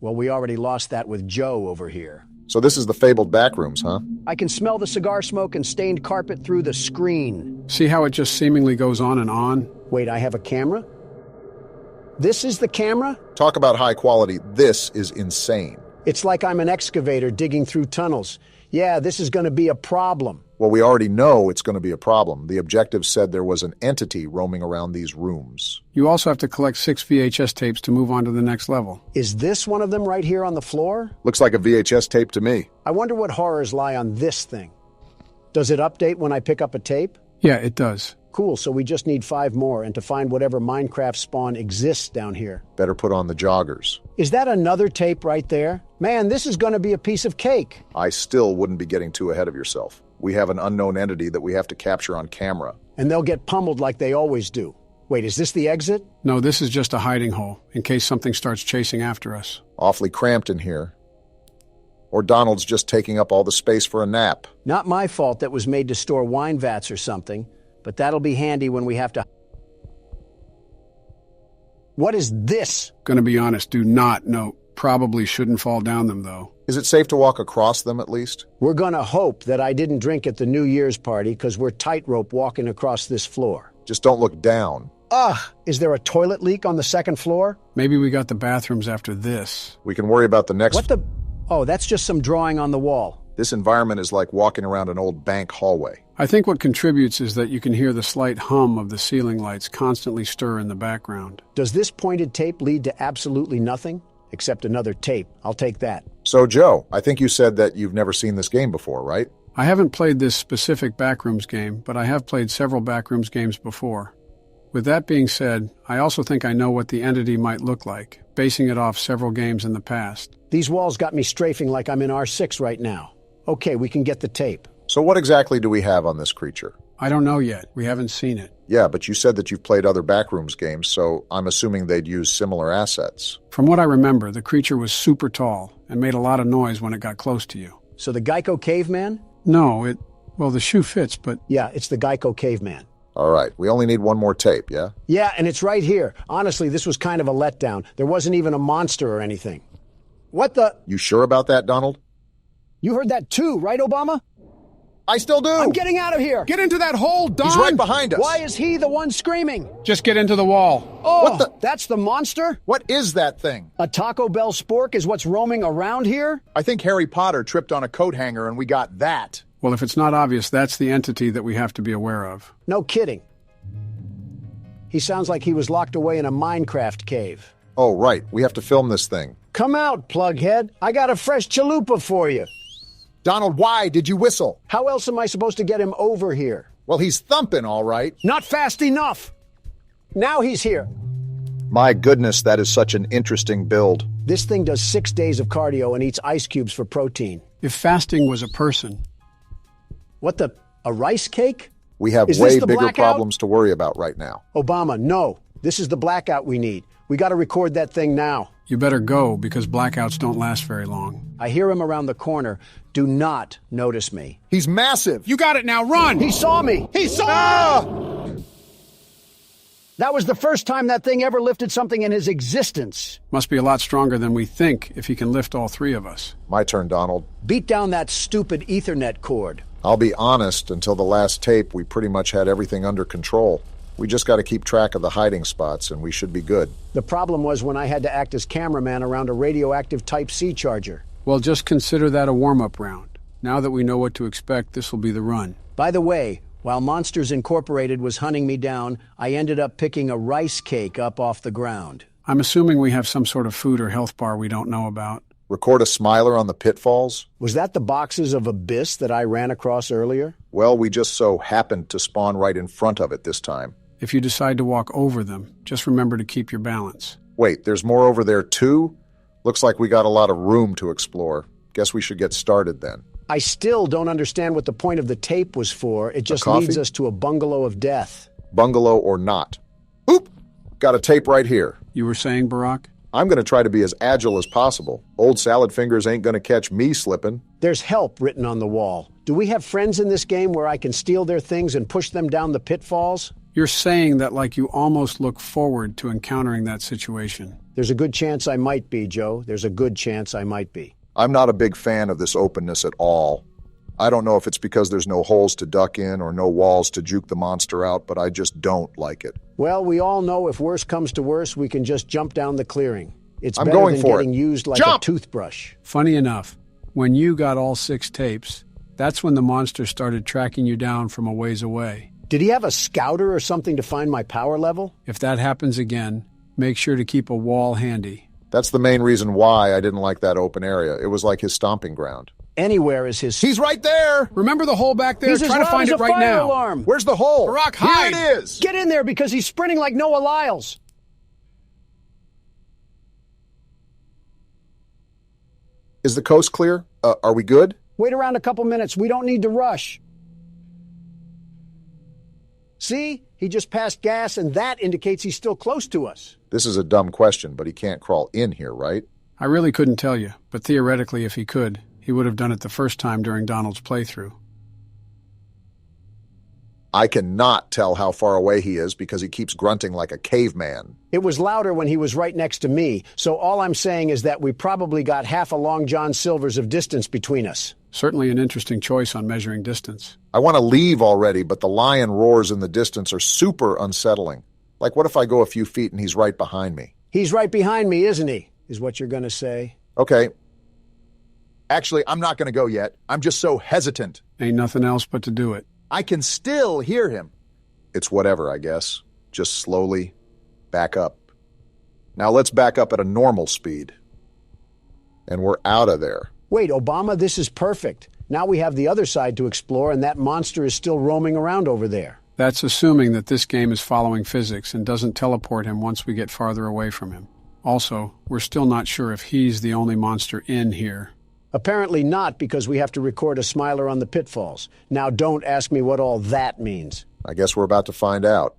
[SPEAKER 1] Well, we already lost that with Joe over here.
[SPEAKER 3] So this is the fabled backrooms, huh?
[SPEAKER 1] I can smell the cigar smoke and stained carpet through the screen.
[SPEAKER 2] See how it just seemingly goes on and on?
[SPEAKER 1] Wait, I have a camera? This is the camera?
[SPEAKER 3] Talk about high quality. This is insane.
[SPEAKER 1] It's like I'm an excavator digging through tunnels. Yeah, this is going to be a problem.
[SPEAKER 3] Well, we already know it's going to be a problem. The objective said there was an entity roaming around these rooms.
[SPEAKER 2] You also have to collect 6 VHS tapes to move on to the next level.
[SPEAKER 1] Is this one of them right here on the floor?
[SPEAKER 3] Looks like a VHS tape to me.
[SPEAKER 1] I wonder what horrors lie on this thing. Does it update when I pick up a tape?
[SPEAKER 2] Yeah, it does.
[SPEAKER 1] Cool, so we just need 5 more and to find whatever Minecraft spawn exists down here.
[SPEAKER 3] Better put on the joggers.
[SPEAKER 1] Is that another tape right there? Man, this is going to be a piece of cake.
[SPEAKER 3] I still wouldn't be getting too ahead of yourself. We have an unknown entity that we have to capture on camera.
[SPEAKER 1] And they'll get pummeled like they always do. Wait, is this the exit?
[SPEAKER 2] No, this is just a hiding hole, in case something starts chasing after us.
[SPEAKER 3] Awfully cramped in here. Or Donald's just taking up all the space for a nap.
[SPEAKER 1] Not my fault that was made to store wine vats or something, but that'll be handy when we have to... What is this?
[SPEAKER 2] Gonna be honest, do not know. Probably shouldn't fall down them, though.
[SPEAKER 3] Is it safe to walk across them, at least?
[SPEAKER 1] We're gonna hope that I didn't drink at the New Year's party, because we're tightrope walking across this floor.
[SPEAKER 3] Just don't look down.
[SPEAKER 1] Ugh! Is there a toilet leak on the second floor?
[SPEAKER 2] Maybe we got the bathrooms after this.
[SPEAKER 3] We can worry about the next...
[SPEAKER 1] What the... Oh, that's just some drawing on the wall.
[SPEAKER 3] This environment is like walking around an old bank hallway.
[SPEAKER 2] I think what contributes is that you can hear the slight hum of the ceiling lights constantly stir in the background.
[SPEAKER 1] Does this pointed tape lead to absolutely nothing? Except another tape. I'll take that.
[SPEAKER 3] So, Joe, I think you said that you've never seen this game before, right?
[SPEAKER 2] I haven't played this specific Backrooms game, but I have played several Backrooms games before. With that being said, I also think I know what the entity might look like, basing it off several games in the past.
[SPEAKER 1] These walls got me strafing like I'm in R6 right now. Okay, we can get the tape.
[SPEAKER 3] So what exactly do we have on this creature?
[SPEAKER 2] I don't know yet. We haven't seen it.
[SPEAKER 3] Yeah, but you said that you've played other Backrooms games, so I'm assuming they'd use similar assets.
[SPEAKER 2] From what I remember, the creature was super tall and made a lot of noise when it got close to you.
[SPEAKER 1] So the Geico Caveman?
[SPEAKER 2] No, well, the shoe fits, but...
[SPEAKER 1] Yeah, it's the Geico Caveman.
[SPEAKER 3] All right, we only need one more tape, yeah?
[SPEAKER 1] Yeah, and it's right here. Honestly, this was kind of a letdown. There wasn't even a monster or anything. What the...
[SPEAKER 3] You sure about that, Donald?
[SPEAKER 1] You heard that too, right, Obama?
[SPEAKER 3] I still do!
[SPEAKER 1] I'm getting out of here!
[SPEAKER 2] Get into that hole, Don!
[SPEAKER 3] He's right behind us!
[SPEAKER 1] Why is he the one screaming?
[SPEAKER 2] Just get into the wall.
[SPEAKER 1] Oh,
[SPEAKER 3] what the...
[SPEAKER 1] That's the monster?
[SPEAKER 3] What is that thing?
[SPEAKER 1] A Taco Bell spork is what's roaming around here?
[SPEAKER 6] I think Harry Potter tripped on a coat hanger and we got that.
[SPEAKER 2] Well, if it's not obvious, that's the entity that we have to be aware of.
[SPEAKER 1] No kidding. He sounds like he was locked away in a Minecraft cave.
[SPEAKER 3] Oh, right. We have to film this thing.
[SPEAKER 1] Come out, plughead. I got a fresh chalupa for you.
[SPEAKER 6] Donald, why did you whistle?
[SPEAKER 1] How else am I supposed to get him over here?
[SPEAKER 6] Well, he's thumping, all right.
[SPEAKER 1] Not fast enough. Now he's here.
[SPEAKER 3] My goodness, that is such an interesting build.
[SPEAKER 1] This thing does 6 days of cardio and eats ice cubes for protein.
[SPEAKER 2] If fasting was a person.
[SPEAKER 1] What the... a rice cake?
[SPEAKER 3] We have way bigger problems to worry about right now.
[SPEAKER 1] Obama, no. This is the blackout we need. We got to record that thing now.
[SPEAKER 2] You better go, because blackouts don't last very long.
[SPEAKER 1] I hear him around the corner. Do not notice me.
[SPEAKER 6] He's massive.
[SPEAKER 2] You got it now, run!
[SPEAKER 1] He saw me!
[SPEAKER 6] He saw me!
[SPEAKER 1] That was the first time that thing ever lifted something in his existence.
[SPEAKER 2] Must be a lot stronger than we think if he can lift all 3 of us.
[SPEAKER 3] My turn, Donald.
[SPEAKER 1] Beat down that stupid Ethernet cord.
[SPEAKER 3] I'll be honest, until the last tape, we pretty much had everything under control. We just got to keep track of the hiding spots, and we should be good.
[SPEAKER 1] The problem was when I had to act as cameraman around a radioactive Type-C charger.
[SPEAKER 2] Well, just consider that a warm-up round. Now that we know what to expect, this will be the run.
[SPEAKER 1] By the way, while Monsters Incorporated was hunting me down, I ended up picking a rice cake up off the ground.
[SPEAKER 2] I'm assuming we have some sort of food or health bar we don't know about.
[SPEAKER 3] Record a smiler on the pitfalls?
[SPEAKER 1] Was that the boxes of Abyss that I ran across earlier?
[SPEAKER 3] Well, we just so happened to spawn right in front of it this time.
[SPEAKER 2] If you decide to walk over them, just remember to keep your balance.
[SPEAKER 3] Wait, there's more over there too? Looks like we got a lot of room to explore. Guess we should get started then.
[SPEAKER 1] I still don't understand what the point of the tape was for. It just leads us to a bungalow of death.
[SPEAKER 3] Bungalow or not. Oop! Got a tape right here.
[SPEAKER 2] You were saying, Barack?
[SPEAKER 3] I'm going to try to be as agile as possible. Old salad fingers ain't going to catch me slipping.
[SPEAKER 1] There's help written on the wall. Do we have friends in this game where I can steal their things and push them down the pitfalls?
[SPEAKER 2] You're saying that like you almost look forward to encountering that situation.
[SPEAKER 1] There's a good chance I might be, Joe. There's a good chance I might be.
[SPEAKER 3] I'm not a big fan of this openness at all. I don't know if it's because there's no holes to duck in or no walls to juke the monster out, but I just don't like it.
[SPEAKER 1] Well, we all know if worse comes to worse, we can just jump down the clearing. It's
[SPEAKER 3] I'm
[SPEAKER 1] better
[SPEAKER 3] going
[SPEAKER 1] than
[SPEAKER 3] for
[SPEAKER 1] getting
[SPEAKER 3] it.
[SPEAKER 1] used like
[SPEAKER 3] Jump!
[SPEAKER 1] a toothbrush.
[SPEAKER 2] Funny enough, when you got all 6 tapes, that's when the monster started tracking you down from a ways away.
[SPEAKER 1] Did he have a scouter or something to find my power level?
[SPEAKER 2] If that happens again, make sure to keep a wall handy.
[SPEAKER 3] That's the main reason why I didn't like that open area. It was like his stomping ground.
[SPEAKER 1] Anywhere is his...
[SPEAKER 3] He's right there!
[SPEAKER 2] Remember the hole back there?
[SPEAKER 1] He's
[SPEAKER 2] Try to find it right now.
[SPEAKER 1] Alarm.
[SPEAKER 3] Where's the hole?
[SPEAKER 2] Barack, hide!
[SPEAKER 3] Here it is!
[SPEAKER 1] Get in there because he's sprinting like Noah Lyles.
[SPEAKER 3] Is the coast clear? Are we good?
[SPEAKER 1] Wait around a couple minutes. We don't need to rush. See? He just passed gas, and that indicates he's still close to us.
[SPEAKER 3] This is a dumb question, but he can't crawl in here, right?
[SPEAKER 2] I really couldn't tell you, but theoretically, if he could, he would have done it the first time during Donald's playthrough.
[SPEAKER 3] I cannot tell how far away he is because he keeps grunting like a caveman.
[SPEAKER 1] It was louder when he was right next to me, so all I'm saying is that we probably got half a Long John Silver's of distance between us.
[SPEAKER 2] Certainly an interesting choice on measuring distance.
[SPEAKER 3] I want to leave already, but the lion roars in the distance are super unsettling. Like, what if I go a few feet and he's right behind me?
[SPEAKER 1] He's right behind me, isn't he? Is what you're going to say.
[SPEAKER 3] Okay. Actually, I'm not going to go yet. I'm just so hesitant.
[SPEAKER 2] Ain't nothing else but to do it.
[SPEAKER 3] I can still hear him. It's whatever, I guess. Just slowly back up. Now let's back up at a normal speed. And we're out of there.
[SPEAKER 1] Wait, Obama, this is perfect. Now we have the other side to explore, and that monster is still roaming around over there.
[SPEAKER 2] That's assuming that this game is following physics and doesn't teleport him once we get farther away from him. Also, we're still not sure if he's the only monster in here.
[SPEAKER 1] Apparently not, because we have to record a smiler on the pitfalls. Now don't ask me what all that means.
[SPEAKER 3] I guess we're about to find out.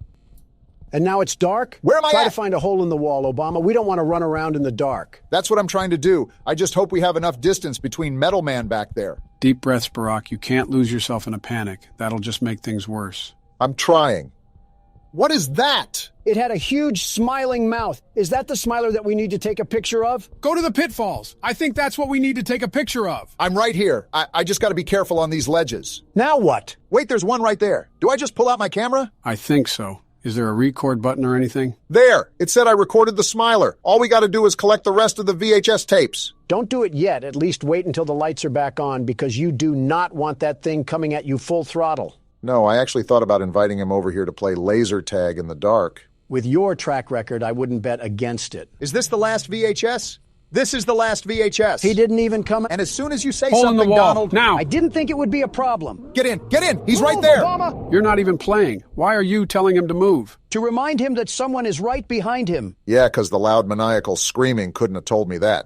[SPEAKER 1] And now it's dark?
[SPEAKER 3] Where am I
[SPEAKER 1] Try
[SPEAKER 3] at?
[SPEAKER 1] to find a hole in the wall, Obama. We don't want to run around in the dark.
[SPEAKER 3] That's what I'm trying to do. I just hope we have enough distance between Metal Man back there.
[SPEAKER 2] Deep breaths, Barack. You can't lose yourself in a panic. That'll just make things worse.
[SPEAKER 3] I'm trying. What is that?
[SPEAKER 1] It had a huge smiling mouth. Is that the smiler that we need to take a picture of?
[SPEAKER 2] Go to the pitfalls. I think that's what we need to take a picture of.
[SPEAKER 3] I'm right here. I just got to be careful on these ledges.
[SPEAKER 1] Now what?
[SPEAKER 3] Wait, there's one right there. Do I just pull out my camera?
[SPEAKER 2] I think so. Is there a record button or anything?
[SPEAKER 3] There! It said I recorded the smiler. All we got to do is collect the rest of the VHS tapes.
[SPEAKER 1] Don't do it yet. At least wait until the lights are back on, because you do not want that thing coming at you full throttle.
[SPEAKER 3] No, I actually thought about inviting him over here to play laser tag in the dark.
[SPEAKER 1] With your track record, I wouldn't bet against it.
[SPEAKER 6] Is this the last VHS? This is the last VHS.
[SPEAKER 1] He didn't even come.
[SPEAKER 6] And as soon as you say
[SPEAKER 2] Hole in
[SPEAKER 6] something,
[SPEAKER 2] the wall.
[SPEAKER 6] Donald...
[SPEAKER 2] Now!
[SPEAKER 1] I didn't think it would be a problem.
[SPEAKER 6] Get in! Get in! He's right
[SPEAKER 1] Move,
[SPEAKER 6] there!
[SPEAKER 1] Obama!
[SPEAKER 2] You're not even playing. Why are you telling him to move?
[SPEAKER 1] To remind him that someone is right behind him.
[SPEAKER 3] Yeah, because the loud maniacal screaming couldn't have told me that.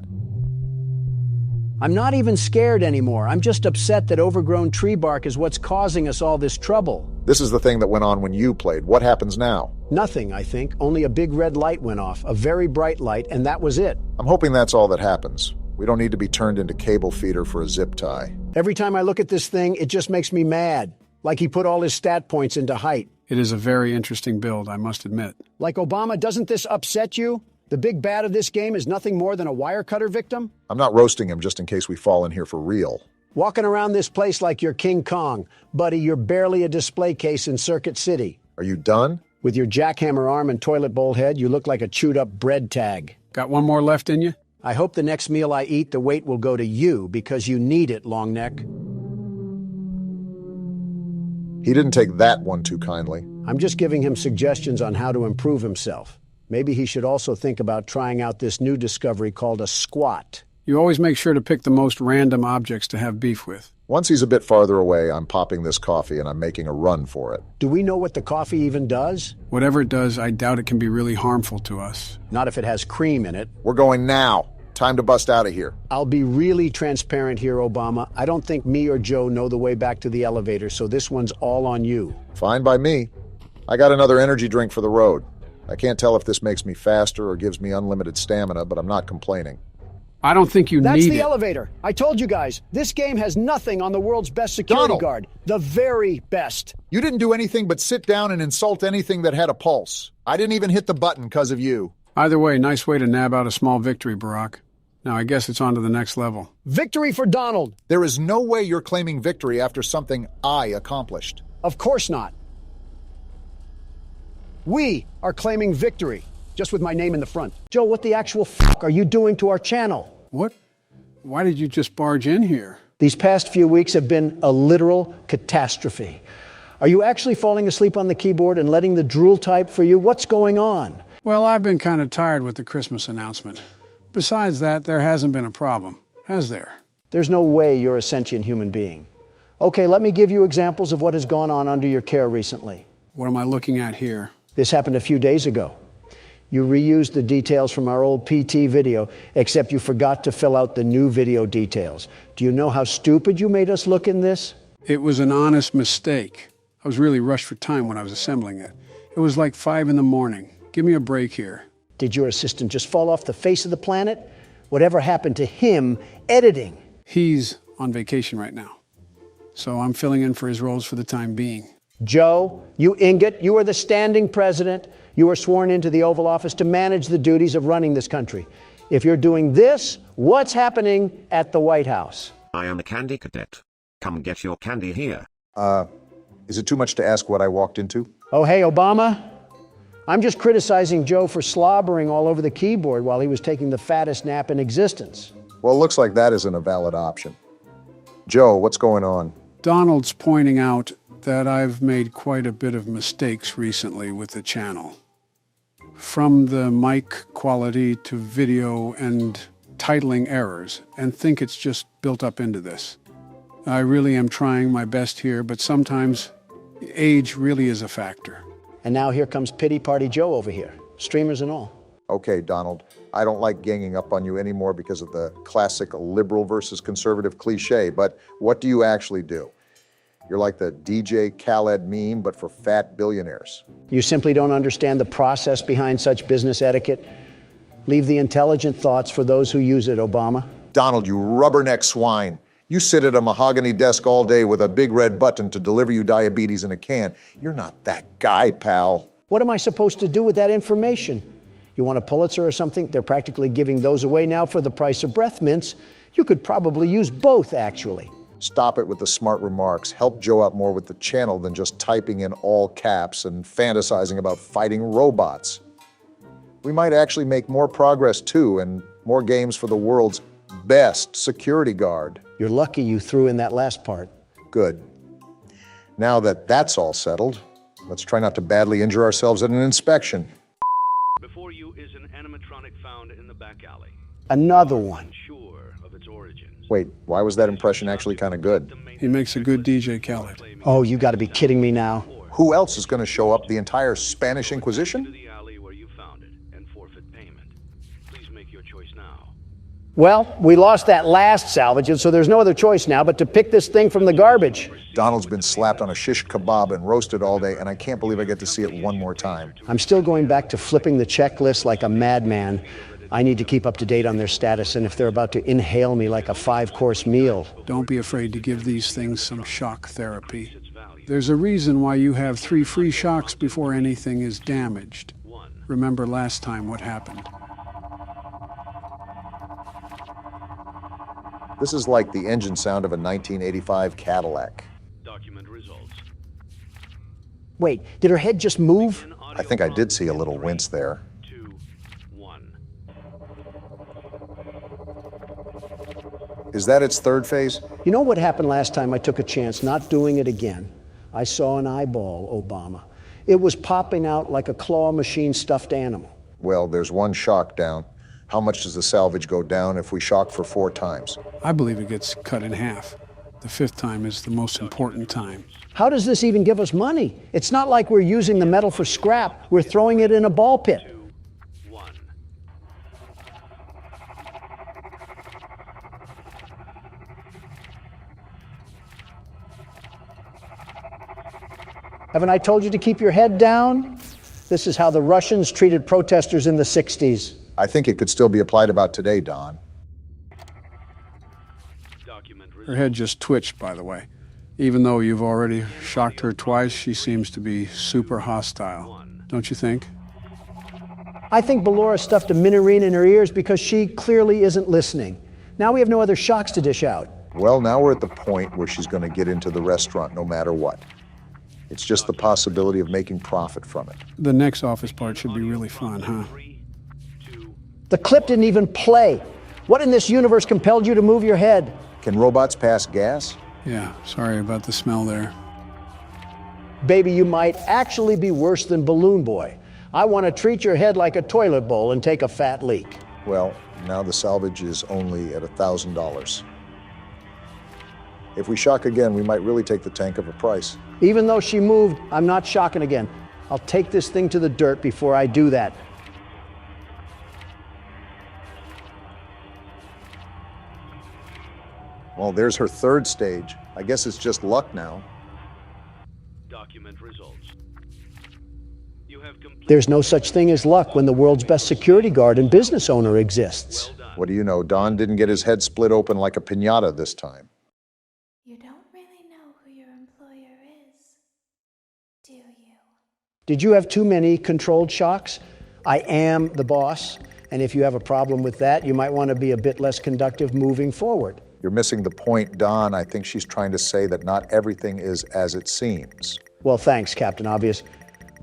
[SPEAKER 1] I'm not even scared anymore. I'm just upset that overgrown tree bark is what's causing us all this trouble.
[SPEAKER 3] This is the thing that went on when you played. What happens now?
[SPEAKER 1] Nothing, I think. Only a big red light went off, a very bright light, and that was it.
[SPEAKER 3] I'm hoping that's all that happens. We don't need to be turned into cable feeder for a zip tie.
[SPEAKER 1] Every time I look at this thing, it just makes me mad. Like he put all his stat points into height.
[SPEAKER 2] It is a very interesting build, I must admit.
[SPEAKER 1] Like Obama, doesn't this upset you? The big bad of this game is nothing more than a wire cutter victim?
[SPEAKER 3] I'm not roasting him just in case we fall in here for real.
[SPEAKER 1] Walking around this place like you're King Kong. Buddy, you're barely a display case in Circuit City.
[SPEAKER 3] Are you done?
[SPEAKER 1] With your jackhammer arm and toilet bowl head, you look like a chewed-up bread tag.
[SPEAKER 2] Got one more left in you?
[SPEAKER 1] I hope the next meal I eat, the weight will go to you, because you need it, long neck.
[SPEAKER 3] He didn't take that one too kindly.
[SPEAKER 1] I'm just giving him suggestions on how to improve himself. Maybe he should also think about trying out this new discovery called a squat.
[SPEAKER 2] You always make sure to pick the most random objects to have beef with.
[SPEAKER 3] Once he's a bit farther away, I'm popping this coffee and I'm making a run for it.
[SPEAKER 1] Do we know what the coffee even does?
[SPEAKER 2] Whatever it does, I doubt it can be really harmful to us.
[SPEAKER 1] Not if it has cream in it.
[SPEAKER 3] We're going now. Time to bust out of here.
[SPEAKER 1] I'll be really transparent here, Obama. I don't think me or Joe know the way back to the elevator, so this one's all on you.
[SPEAKER 3] Fine by me. I got another energy drink for the road. I can't tell if this makes me faster or gives me unlimited stamina, but I'm not complaining.
[SPEAKER 2] I don't think you need it.
[SPEAKER 1] That's the elevator. I told you guys, this game has nothing on the world's best security guard. The very best.
[SPEAKER 6] You didn't do anything but sit down and insult anything that had a pulse. I didn't even hit the button because of you.
[SPEAKER 2] Either way, nice way to nab out a small victory, Barack. Now, I guess it's on to the next level.
[SPEAKER 1] Victory for Donald.
[SPEAKER 6] There is no way you're claiming victory after something I accomplished.
[SPEAKER 1] Of course not. We are claiming victory, just with my name in the front. Joe, what the actual fuck are you doing to our channel?
[SPEAKER 2] What? Why did you just barge in here?
[SPEAKER 1] These past few weeks have been a literal catastrophe. Are you actually falling asleep on the keyboard and letting the drool type for you? What's going on?
[SPEAKER 2] Well, I've been kind of tired with the Christmas announcement. Besides that, there hasn't been a problem, has there?
[SPEAKER 1] There's no way you're a sentient human being. Okay, let me give you examples of what has gone on under your care recently.
[SPEAKER 2] What am I looking at here?
[SPEAKER 1] This happened a few days ago. You reused the details from our old PT video, except you forgot to fill out the new video details. Do you know how stupid you made us look in this?
[SPEAKER 2] It was an honest mistake. I was really rushed for time when I was assembling it. It was like 5 in the morning. Give me a break here.
[SPEAKER 1] Did your assistant just fall off the face of the planet? Whatever happened to him editing?
[SPEAKER 2] He's on vacation right now, so I'm filling in for his roles for the time being.
[SPEAKER 1] Joe, you ingot, you are the standing president. You were sworn into the Oval Office to manage the duties of running this country. If you're doing this, what's happening at the White House?
[SPEAKER 21] I am a candy cadet. Come get your candy here.
[SPEAKER 3] Is it too much to ask what I walked into?
[SPEAKER 1] Oh, hey, Obama. I'm just criticizing Joe for slobbering all over the keyboard while he was taking the fattest nap in existence.
[SPEAKER 3] Well, it looks like that isn't a valid option. Joe, what's going on?
[SPEAKER 2] Donald's pointing out that I've made quite a bit of mistakes recently with the channel. From the mic quality to video and titling errors, and think it's just built up into this. I really am trying my best here, but sometimes age really is a factor.
[SPEAKER 1] And now here comes Pity Party Joe over here, streamers and all.
[SPEAKER 3] Okay, Donald, I don't like ganging up on you anymore because of the classic liberal versus conservative cliche, but what do you actually do? You're like the DJ Khaled meme, but for fat billionaires.
[SPEAKER 1] You simply don't understand the process behind such business etiquette. Leave the intelligent thoughts for those who use it, Obama.
[SPEAKER 3] Donald, you rubberneck swine. You sit at a mahogany desk all day with a big red button to deliver you diabetes in a can. You're not that guy, pal.
[SPEAKER 1] What am I supposed to do with that information? You want a Pulitzer or something? They're practically giving those away now for the price of breath mints. You could probably use both, actually.
[SPEAKER 3] Stop it with the smart remarks. Help Joe out more with the channel than just typing in all caps and fantasizing about fighting robots. We might actually make more progress too, and more games for the world's best security guard.
[SPEAKER 1] You're lucky you threw in that last part.
[SPEAKER 3] Good. Now that that's all settled, let's try not to badly injure ourselves at an inspection.
[SPEAKER 22] Before you is an animatronic found in the back alley.
[SPEAKER 1] Another one.
[SPEAKER 22] Unsure of its origins.
[SPEAKER 3] Wait, why was that impression actually kind of good?
[SPEAKER 2] He makes a good DJ, Khaled.
[SPEAKER 1] Oh, you got to be kidding me now.
[SPEAKER 3] Who else is going to show up? The entire Spanish Inquisition?
[SPEAKER 1] Well, we lost that last salvage, and so there's no other choice now but to pick this thing from the garbage.
[SPEAKER 3] Donald's been slapped on a shish kebab and roasted all day, and I can't believe I get to see it one more time.
[SPEAKER 1] I'm still going back to flipping the checklist like a madman. I need to keep up to date on their status, and if they're about to inhale me like a 5-course meal.
[SPEAKER 2] Don't be afraid to give these things some shock therapy. There's a reason why you have 3 free shocks before anything is damaged. Remember last time what happened.
[SPEAKER 3] This is like the engine sound of a 1985 Cadillac.
[SPEAKER 22] Document results.
[SPEAKER 1] Wait, did her head just move?
[SPEAKER 3] I think I did see a little wince there.
[SPEAKER 22] 2, 1.
[SPEAKER 3] Is that its third phase?
[SPEAKER 1] You know what happened last time I took a chance, not doing it again? I saw an eyeball, Obama. It was popping out like a claw machine stuffed animal.
[SPEAKER 3] Well, there's one shock down. How much does the salvage go down if we shock for 4 times?
[SPEAKER 2] I believe it gets cut in half. The 5th time is the most important time.
[SPEAKER 1] How does this even give us money? It's not like we're using the metal for scrap. We're throwing it in a ball pit. Haven't I told you to keep your head down? This is how the Russians treated protesters in the 60s.
[SPEAKER 3] I think it could still be applied about today, Don.
[SPEAKER 2] Her head just twitched, by the way. Even though you've already shocked her twice, she seems to be super hostile. Don't you think?
[SPEAKER 1] I think Ballora stuffed a minarine in her ears because she clearly isn't listening. Now we have no other shocks to dish out.
[SPEAKER 3] Well, now we're at the point where she's going to get into the restaurant no matter what. It's just the possibility of making profit from it.
[SPEAKER 2] The next office part should be really fun, huh?
[SPEAKER 1] The clip didn't even play. What in this universe compelled you to move your head?
[SPEAKER 3] Can robots pass gas?
[SPEAKER 2] Yeah, sorry about the smell there.
[SPEAKER 1] Baby, you might actually be worse than Balloon Boy. I want to treat your head like a toilet bowl and take a fat leak.
[SPEAKER 3] Well, now the salvage is only at $1,000. If we shock again, we might really take the tank of a price.
[SPEAKER 1] Even though she moved, I'm not shocking again. I'll take this thing to the dirt before I do that.
[SPEAKER 3] Well, there's her third stage. I guess it's just luck now.
[SPEAKER 22] Document results.
[SPEAKER 1] There's no such thing as luck when the world's best security guard and business owner exists.
[SPEAKER 3] What do you know? Don didn't get his head split open like a piñata this time.
[SPEAKER 17] You don't really know who your employer is, do you?
[SPEAKER 1] Did you have too many controlled shocks? I am the boss, and if you have a problem with that, you might want to be a bit less conductive moving forward.
[SPEAKER 3] You're missing the point, Don. I think she's trying to say that not everything is as it seems.
[SPEAKER 1] Well, thanks, Captain Obvious.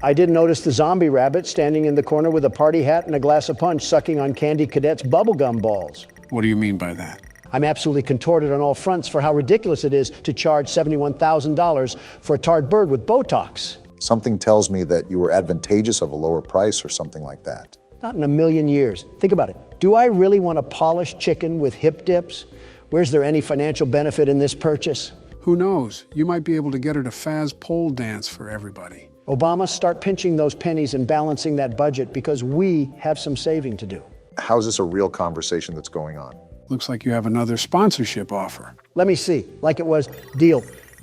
[SPEAKER 1] I did notice the zombie rabbit standing in the corner with a party hat and a glass of punch sucking on Candy Cadet's bubblegum balls.
[SPEAKER 2] What do you mean by that?
[SPEAKER 1] I'm absolutely contorted on all fronts for how ridiculous it is to charge $71,000 for a tarred bird with Botox.
[SPEAKER 3] Something tells me that you were advantageous of a lower price or something like that.
[SPEAKER 1] Not in a million years. Think about it. Do I really want a polished chicken with hip dips? Where's there any financial benefit in this purchase?
[SPEAKER 2] Who knows? You might be able to get her to Faz pole dance for everybody.
[SPEAKER 1] Obama, start pinching those pennies and balancing that budget because we have some saving to do.
[SPEAKER 3] How's this a real conversation that's going on?
[SPEAKER 2] Looks like you have another sponsorship offer.
[SPEAKER 1] Let me see. Like it was, deal.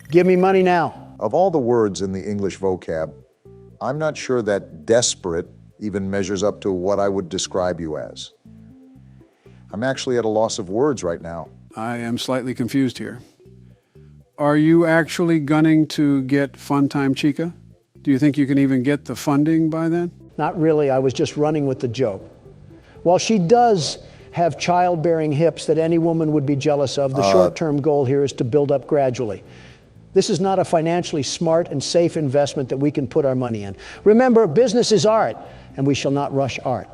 [SPEAKER 1] Give me money now.
[SPEAKER 3] Of all the words in the English vocab, I'm not sure that desperate even measures up to what I would describe you as. I'm actually at a loss of words right now.
[SPEAKER 2] I am slightly confused here. Are you actually gunning to get Funtime Chica? Do you think you can even get the funding by then?
[SPEAKER 1] Not really. I was just running with the joke. While she does have childbearing hips that any woman would be jealous of, the short-term goal here is to build up gradually. This is not a financially smart and safe investment that we can put our money in. Remember, business is art, and we shall not rush art.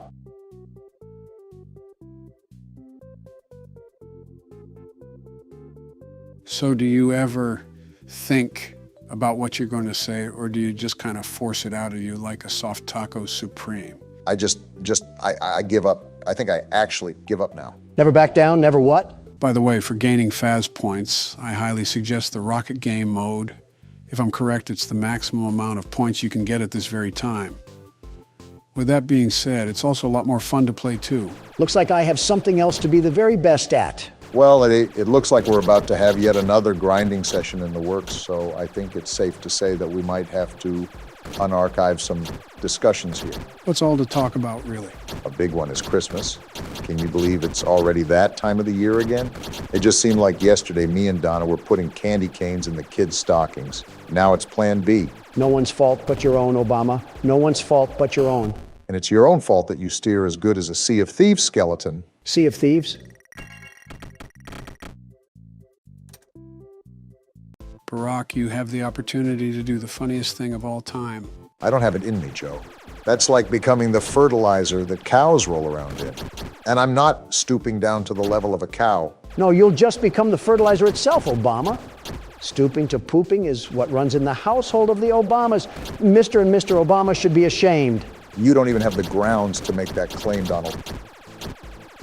[SPEAKER 2] So do you ever think about what you're going to say, or do you just kind of force it out of you like a soft taco supreme?
[SPEAKER 3] I give up. I think I actually give up now.
[SPEAKER 1] Never back down, never what?
[SPEAKER 2] By the way, for gaining Faz points, I highly suggest the Rocket Game mode. If I'm correct, it's the maximum amount of points you can get at this very time. With that being said, it's also a lot more fun to play too.
[SPEAKER 1] Looks like I have something else to be the very best at.
[SPEAKER 3] Well, it looks like we're about to have yet another grinding session in the works, so I think it's safe to say that we might have to unarchive some discussions here.
[SPEAKER 2] What's all to talk about, really?
[SPEAKER 3] A big one is Christmas. Can you believe it's already that time of the year again? It just seemed like yesterday me and Donna were putting candy canes in the kids' stockings. Now it's Plan B.
[SPEAKER 1] No one's fault but your own, Obama. No one's fault but your own.
[SPEAKER 3] And it's your own fault that you steer as good as a Sea of Thieves skeleton.
[SPEAKER 1] Sea of Thieves?
[SPEAKER 2] Barack, you have the opportunity to do the funniest thing of all time.
[SPEAKER 3] I don't have it in me, Joe. That's like becoming the fertilizer that cows roll around in. And I'm not stooping down to the level of a cow.
[SPEAKER 1] No, you'll just become the fertilizer itself, Obama. Stooping to pooping is what runs in the household of the Obamas. Mr. and Mr. Obama should be ashamed.
[SPEAKER 3] You don't even have the grounds to make that claim, Donald.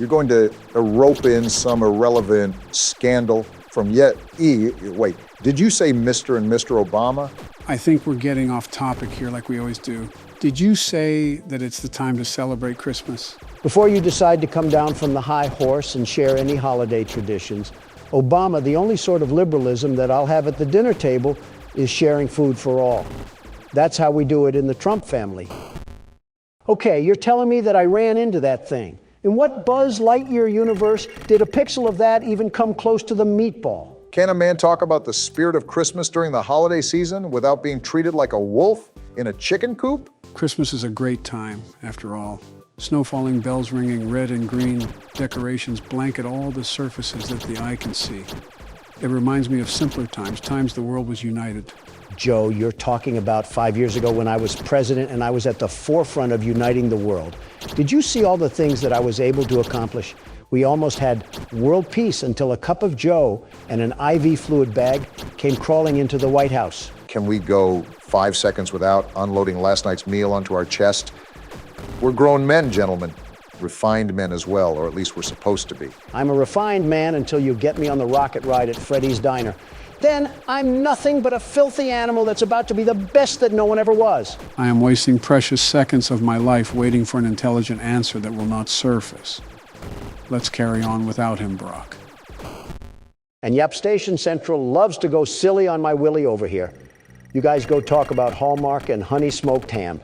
[SPEAKER 3] You're going to rope in some irrelevant scandal from wait, did you say Mr. and Mr. Obama?
[SPEAKER 2] I think we're getting off topic here like we always do. Did you say that it's the time to celebrate Christmas?
[SPEAKER 1] Before you decide to come down from the high horse and share any holiday traditions, Obama, the only sort of liberalism that I'll have at the dinner table is sharing food for all. That's how we do it in the Trump family. Okay, you're telling me that I ran into that thing. In what Buzz Lightyear universe did a pixel of that even come close to the meatball?
[SPEAKER 3] Can a man talk about the spirit of Christmas during the holiday season without being treated like a wolf in a chicken coop?
[SPEAKER 2] Christmas is a great time, after all. Snow falling, bells ringing, red and green decorations blanket all the surfaces that the eye can see. It reminds me of simpler times, times the world was united.
[SPEAKER 1] Joe, you're talking about 5 years ago when I was president and I was at the forefront of uniting the world. Did you see all the things that I was able to accomplish? We almost had world peace until a cup of Joe and an IV fluid bag came crawling into the White House.
[SPEAKER 3] Can we go 5 seconds without unloading last night's meal onto our chest? We're grown men, gentlemen. Refined men as well, or at least we're supposed to be.
[SPEAKER 1] I'm a refined man until you get me on the rocket ride at Freddy's Diner. Then I'm nothing but a filthy animal that's about to be the best that no one ever was.
[SPEAKER 2] I am wasting precious seconds of my life waiting for an intelligent answer that will not surface. Let's carry on without him, Brock.
[SPEAKER 1] And yep, Station Central loves to go silly on my Willie over here. You guys go talk about Hallmark and honey smoked ham.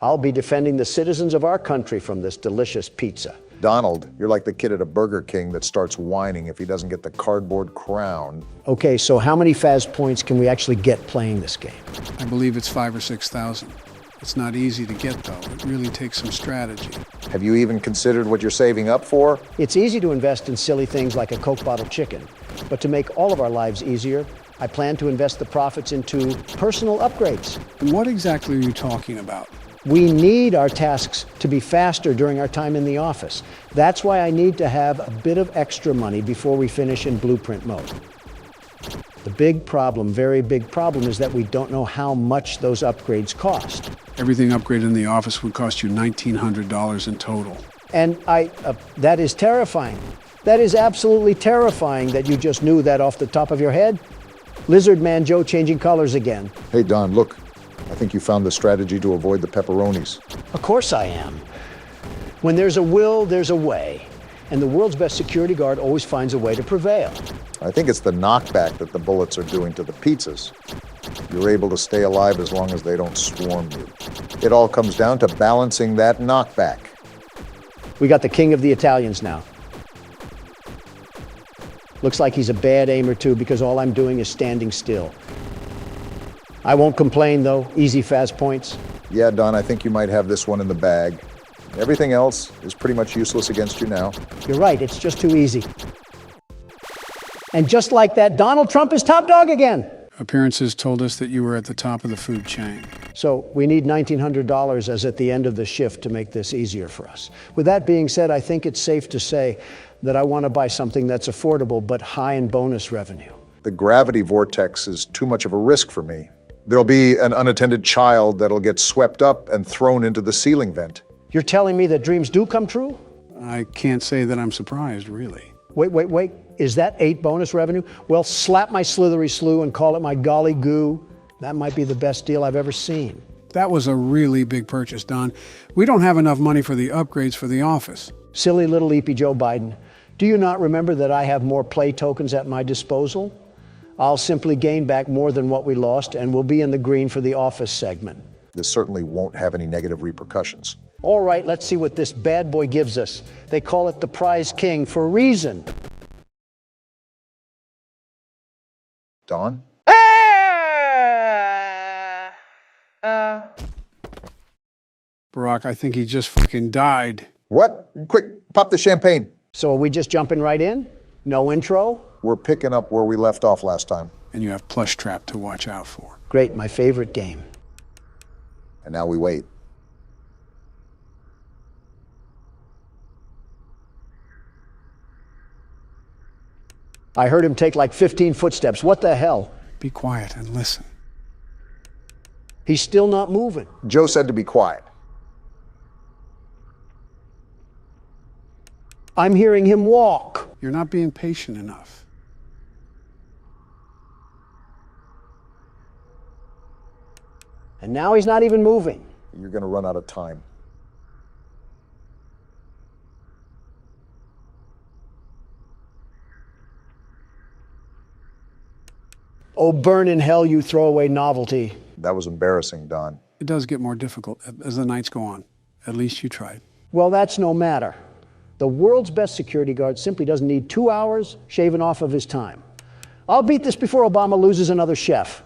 [SPEAKER 1] I'll be defending the citizens of our country from this delicious pizza.
[SPEAKER 3] Donald, you're like the kid at a Burger King that starts whining if he doesn't get the cardboard crown.
[SPEAKER 1] Okay, so how many Faz points can we actually get playing this game?
[SPEAKER 2] I believe it's 5,000 or 6,000. It's not easy to get, though. It really takes some strategy.
[SPEAKER 3] Have you even considered what you're saving up for?
[SPEAKER 1] It's easy to invest in silly things like a Coke bottle chicken. But to make all of our lives easier, I plan to invest the profits into personal upgrades.
[SPEAKER 2] What exactly are you talking about?
[SPEAKER 1] We need our tasks to be faster during our time in the office. That's why I need to have a bit of extra money before we finish in blueprint mode. The big problem, very big problem, is that we don't know how much those upgrades cost.
[SPEAKER 2] Everything upgraded in the office would cost you $1,900 in total.
[SPEAKER 1] And that is terrifying. That is absolutely terrifying that you just knew that off the top of your head. Lizard Man Joe changing colors again.
[SPEAKER 3] Hey, Don, look. I think you found the strategy to avoid the pepperonis.
[SPEAKER 1] Of course I am. When there's a will, there's a way. And the world's best security guard always finds a way to prevail.
[SPEAKER 3] I think it's the knockback that the bullets are doing to the pizzas. You're able to stay alive as long as they don't swarm you. It all comes down to balancing that knockback.
[SPEAKER 1] We got the king of the Italians now. Looks like he's a bad aimer too, because all I'm doing is standing still. I won't complain though, easy Faz points.
[SPEAKER 3] Yeah, Don, I think you might have this one in the bag. Everything else is pretty much useless against you now.
[SPEAKER 1] You're right, it's just too easy. And just like that, Donald Trump is top dog again.
[SPEAKER 2] Appearances told us that you were at the top of the food chain.
[SPEAKER 1] So we need $1,900 as at the end of the shift to make this easier for us. With that being said, I think it's safe to say that I want to buy something that's affordable but high in bonus revenue.
[SPEAKER 3] The gravity vortex is too much of a risk for me. There'll be an unattended child that'll get swept up and thrown into the ceiling vent.
[SPEAKER 1] You're telling me that dreams do come true?
[SPEAKER 2] I can't say that I'm surprised, really.
[SPEAKER 1] Wait. Is that 8 bonus revenue? Well, slap my slithery slew and call it my golly goo. That might be the best deal I've ever seen.
[SPEAKER 2] That was a really big purchase, Don. We don't have enough money for the upgrades for the office.
[SPEAKER 1] Silly little leapy Joe Biden. Do you not remember that I have more play tokens at my disposal? I'll simply gain back more than what we lost, and we'll be in the green for the office segment.
[SPEAKER 3] This certainly won't have any negative repercussions.
[SPEAKER 1] All right, let's see what this bad boy gives us. They call it the prize king for a reason.
[SPEAKER 3] Don?
[SPEAKER 2] Barack, I think he just fucking died.
[SPEAKER 3] What? Quick, pop the champagne.
[SPEAKER 1] So are we just jumping right in? No intro?
[SPEAKER 3] We're picking up where we left off last time.
[SPEAKER 2] And you have Plushtrap to watch out for.
[SPEAKER 1] Great, my favorite game.
[SPEAKER 3] And now we wait.
[SPEAKER 1] I heard him take like 15 footsteps. What the hell?
[SPEAKER 2] Be quiet and listen.
[SPEAKER 1] He's still not moving.
[SPEAKER 3] Joe said to be quiet.
[SPEAKER 1] I'm hearing him walk.
[SPEAKER 2] You're not being patient enough.
[SPEAKER 1] And now he's not even moving.
[SPEAKER 3] You're going to run out of time.
[SPEAKER 1] Oh, burn in hell, you throwaway novelty.
[SPEAKER 3] That was embarrassing, Don.
[SPEAKER 2] It does get more difficult as the nights go on. At least you tried.
[SPEAKER 1] Well, that's no matter. The world's best security guard simply doesn't need 2 hours shaven off of his time. I'll beat this before Obama loses another chef.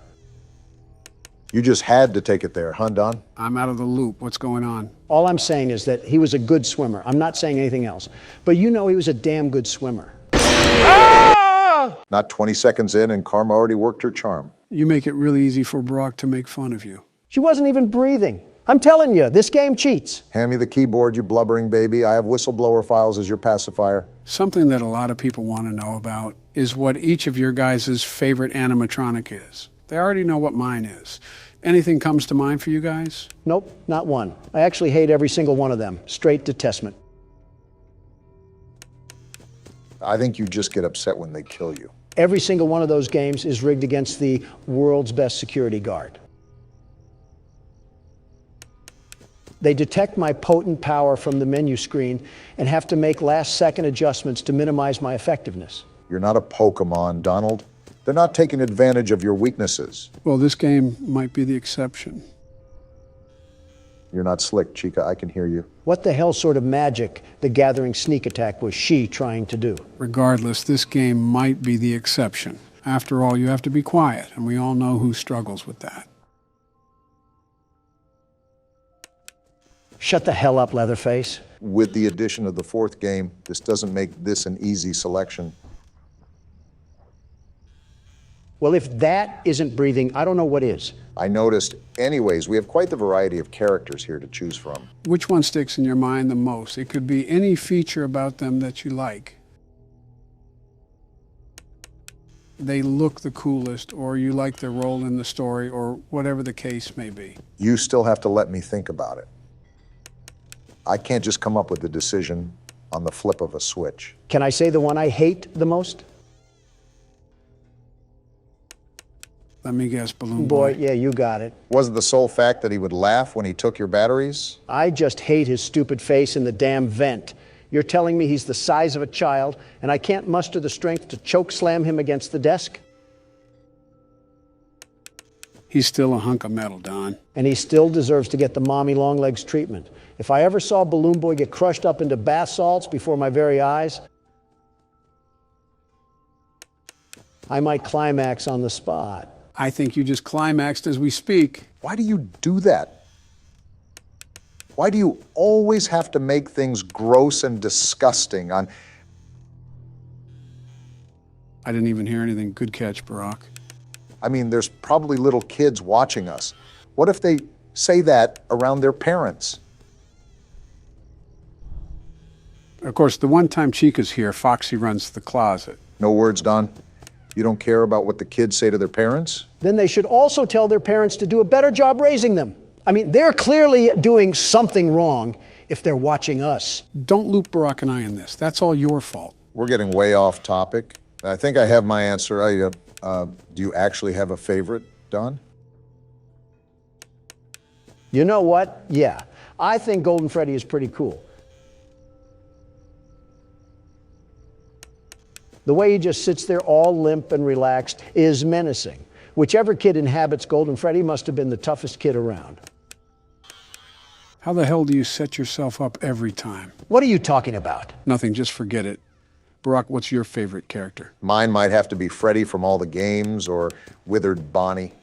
[SPEAKER 3] You just had to take it there, huh, Don?
[SPEAKER 2] I'm out of the loop. What's going on?
[SPEAKER 1] All I'm saying is that he was a good swimmer. I'm not saying anything else. But you know he was a damn good swimmer.
[SPEAKER 3] Not 20 seconds in, and Karma already worked her charm.
[SPEAKER 2] You make it really easy for Brock to make fun of you.
[SPEAKER 1] She wasn't even breathing. I'm telling you, this game cheats.
[SPEAKER 3] Hand me the keyboard, you blubbering baby. I have whistleblower files as your pacifier.
[SPEAKER 2] Something that a lot of people want to know about is what each of your guys' favorite animatronic is. They already know what mine is. Anything comes to mind for you guys?
[SPEAKER 1] Nope, not one. I actually hate every single one of them. Straight detestment.
[SPEAKER 3] I think you just get upset when they kill you.
[SPEAKER 1] Every single one of those games is rigged against the world's best security guard. They detect my potent power from the menu screen and have to make last-second adjustments to minimize my effectiveness.
[SPEAKER 3] You're not a Pokemon, Donald. They're not taking advantage of your weaknesses.
[SPEAKER 2] Well, this game might be the exception.
[SPEAKER 3] You're not slick, Chica. I can hear you.
[SPEAKER 1] What the hell sort of magic the Gathering sneak attack was she trying to do?
[SPEAKER 2] Regardless, this game might be the exception. After all, you have to be quiet, and we all know who struggles with that.
[SPEAKER 1] Shut the hell up, Leatherface.
[SPEAKER 3] With the addition of the fourth game, this doesn't make this an easy selection.
[SPEAKER 1] Well, if that isn't breathing, I don't know what is.
[SPEAKER 3] I noticed. Anyways, we have quite the variety of characters here to choose from.
[SPEAKER 2] Which one sticks in your mind the most? It could be any feature about them that you like. They look the coolest, or you like their role in the story, or whatever the case may be.
[SPEAKER 3] You still have to let me think about it. I can't just come up with a decision on the flip of a switch.
[SPEAKER 1] Can I say the one I hate the most?
[SPEAKER 2] Let me guess, Balloon
[SPEAKER 1] Boy.
[SPEAKER 2] Boy.
[SPEAKER 1] Yeah, you got it.
[SPEAKER 3] Was it the sole fact that he would laugh when he took your batteries?
[SPEAKER 1] I just hate his stupid face in the damn vent. You're telling me he's the size of a child, and I can't muster the strength to choke slam him against the desk?
[SPEAKER 2] He's still a hunk of metal, Don.
[SPEAKER 1] And he still deserves to get the mommy long legs treatment. If I ever saw Balloon Boy get crushed up into bath salts before my very eyes, I might climax on the spot.
[SPEAKER 2] I think you just climaxed as we speak.
[SPEAKER 3] Why do you do that? Why do you always have to make things gross and disgusting on...
[SPEAKER 2] I didn't even hear anything. Good catch, Barack.
[SPEAKER 3] I mean, there's probably little kids watching us. What if they say that around their parents?
[SPEAKER 2] Of course, the one time Chica's here, Foxy runs the closet.
[SPEAKER 3] No words, Don? You don't care about what the kids say to their parents?
[SPEAKER 1] Then they should also tell their parents to do a better job raising them. I mean, they're clearly doing something wrong if they're watching us.
[SPEAKER 2] Don't loop Barack and I in this. That's all your fault.
[SPEAKER 3] We're getting way off topic. I think I have my answer. Do you actually have a favorite, Don?
[SPEAKER 1] You know what? Yeah. I think Golden Freddy is pretty cool. The way he just sits there all limp and relaxed is menacing. Whichever kid inhabits Golden Freddy must have been the toughest kid around.
[SPEAKER 2] How the hell do you set yourself up every time?
[SPEAKER 1] What are you talking about?
[SPEAKER 2] Nothing, just forget it. Barack, what's your favorite character?
[SPEAKER 3] Mine might have to be Freddy from all the games, or Withered Bonnie.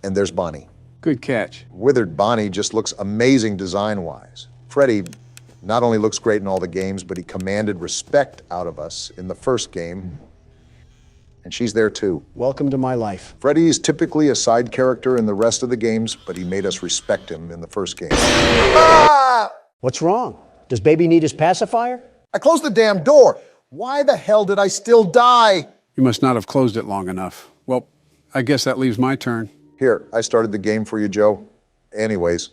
[SPEAKER 3] And there's Bonnie.
[SPEAKER 2] Good catch.
[SPEAKER 3] Withered Bonnie just looks amazing design-wise. Freddy not only looks great in all the games, but he commanded respect out of us in the first game. And she's there too.
[SPEAKER 1] Welcome to my life.
[SPEAKER 3] Freddy is typically a side character in the rest of the games, but he made us respect him in the first game.
[SPEAKER 1] What's wrong? Does baby need his pacifier?
[SPEAKER 3] I closed the damn door. Why the hell did I still die?
[SPEAKER 2] You must not have closed it long enough. Well, I guess that leaves my turn.
[SPEAKER 3] Here, I started the game for you, Joe. Anyways,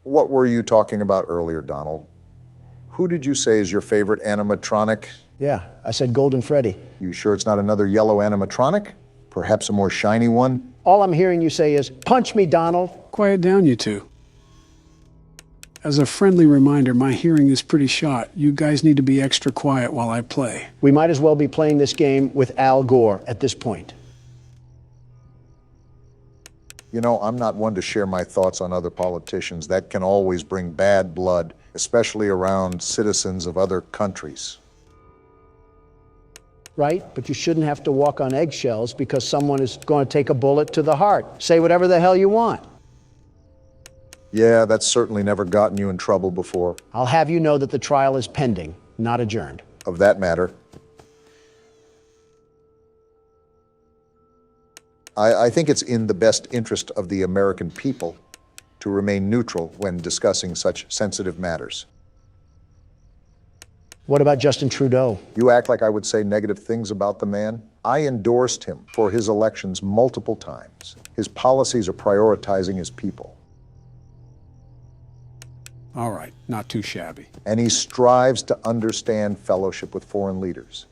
[SPEAKER 3] what were you talking about earlier, Donald? Who did you say is your favorite animatronic?
[SPEAKER 1] Yeah, I said Golden Freddy.
[SPEAKER 3] You sure it's not another yellow animatronic? Perhaps a more shiny one?
[SPEAKER 1] All I'm hearing you say is, punch me, Donald.
[SPEAKER 2] Quiet down, you two. As a friendly reminder, my hearing is pretty shot. You guys need to be extra quiet while I play.
[SPEAKER 1] We might as well be playing this game with Al Gore at this point.
[SPEAKER 3] You know, I'm not one to share my thoughts on other politicians. That can always bring bad blood, especially around citizens of other countries.
[SPEAKER 1] Right? But you shouldn't have to walk on eggshells because someone is going to take a bullet to the heart. Say whatever the hell you want.
[SPEAKER 3] Yeah, that's certainly never gotten you in trouble before.
[SPEAKER 1] I'll have you know that the trial is pending, not adjourned.
[SPEAKER 3] Of that matter, I think it's in the best interest of the American people to remain neutral when discussing such sensitive matters.
[SPEAKER 1] What about Justin Trudeau?
[SPEAKER 3] You act like I would say negative things about the man. I endorsed him for his elections multiple times. His policies are prioritizing his people.
[SPEAKER 2] All right, not too shabby.
[SPEAKER 3] And he strives to understand fellowship with foreign leaders.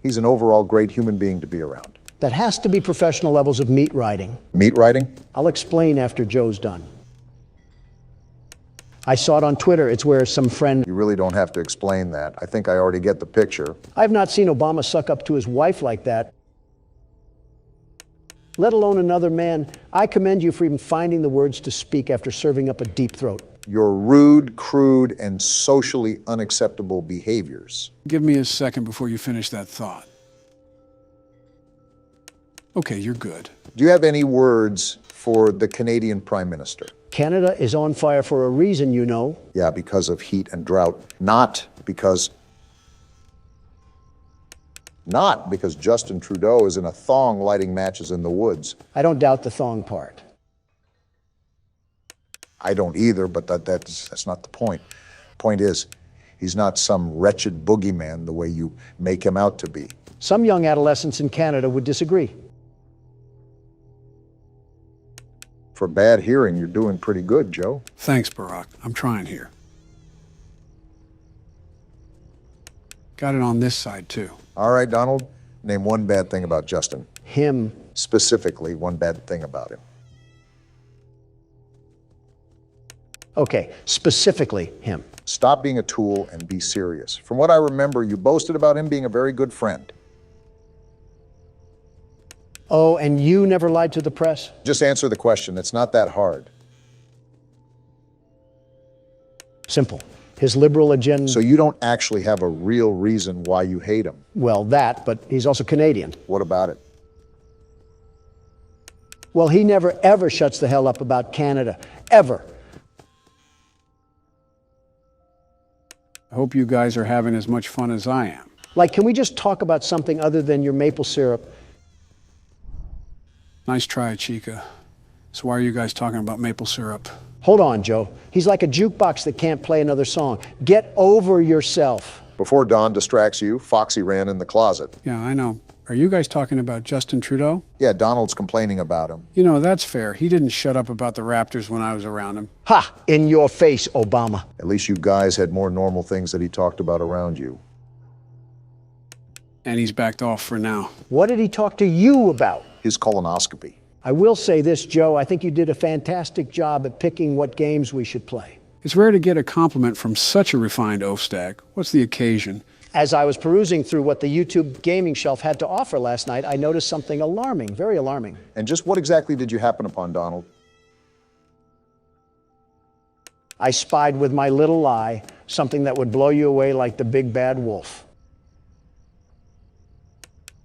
[SPEAKER 3] He's an overall great human being to be around.
[SPEAKER 1] That has to be professional levels of meat riding.
[SPEAKER 3] Meat riding?
[SPEAKER 1] I'll explain after Joe's done. I saw it on Twitter. It's where some friend...
[SPEAKER 3] You really don't have to explain that. I think I already get the picture.
[SPEAKER 1] I've not seen Obama suck up to his wife like that, let alone another man. I commend you for even finding the words to speak after serving up a deep throat.
[SPEAKER 3] Your rude, crude, and socially unacceptable behaviors.
[SPEAKER 2] Give me a second before you finish that thought. Okay, you're good.
[SPEAKER 3] Do you have any words for the Canadian Prime Minister?
[SPEAKER 1] Canada is on fire for a reason, you know.
[SPEAKER 3] Yeah, because of heat and drought. Not because Justin Trudeau is in a thong lighting matches in the woods.
[SPEAKER 1] I don't doubt the thong part.
[SPEAKER 3] I don't either, but that's not the point. Point is, he's not some wretched boogeyman the way you make him out to be.
[SPEAKER 1] Some young adolescents in Canada would disagree.
[SPEAKER 3] For bad hearing, you're doing pretty good, Joe.
[SPEAKER 2] Thanks, Barack. I'm trying here. Got it on this side, too.
[SPEAKER 3] All right, Donald, name one bad thing about Justin.
[SPEAKER 1] Him.
[SPEAKER 3] Specifically, one bad thing about him.
[SPEAKER 1] Okay, specifically him.
[SPEAKER 3] Stop being a tool and be serious. From what I remember, you boasted about him being a very good friend.
[SPEAKER 1] Oh, and you never lied to the press?
[SPEAKER 3] Just answer the question. It's not that hard.
[SPEAKER 1] Simple. His liberal agenda...
[SPEAKER 3] So you don't actually have a real reason why you hate him?
[SPEAKER 1] Well, that, but he's also Canadian.
[SPEAKER 3] What about it?
[SPEAKER 1] Well, he never, ever shuts the hell up about Canada. Ever.
[SPEAKER 2] I hope you guys are having as much fun as I am.
[SPEAKER 1] Like, can we just talk about something other than your maple syrup?
[SPEAKER 2] Nice try, Chica. So why are you guys talking about maple syrup?
[SPEAKER 1] Hold on, Joe. He's like a jukebox that can't play another song. Get over yourself.
[SPEAKER 3] Before Don distracts you, Foxy ran in the closet.
[SPEAKER 2] Yeah, I know. Are you guys talking about Justin Trudeau?
[SPEAKER 3] Yeah, Donald's complaining about him.
[SPEAKER 2] You know, that's fair. He didn't shut up about the Raptors when I was around him.
[SPEAKER 1] Ha! In your face, Obama.
[SPEAKER 3] At least you guys had more normal things that he talked about around you.
[SPEAKER 2] And he's backed off for now.
[SPEAKER 1] What did he talk to you about?
[SPEAKER 3] His colonoscopy.
[SPEAKER 1] I will say this, Joe. I think you did a fantastic job at picking what games we should play.
[SPEAKER 2] It's rare to get a compliment from such a refined oaf-stack. What's the occasion?
[SPEAKER 1] As I was perusing through what the YouTube gaming shelf had to offer last night, I noticed something alarming, very alarming.
[SPEAKER 3] And just what exactly did you happen upon, Donald?
[SPEAKER 1] I spied with my little eye something that would blow you away like the big bad wolf.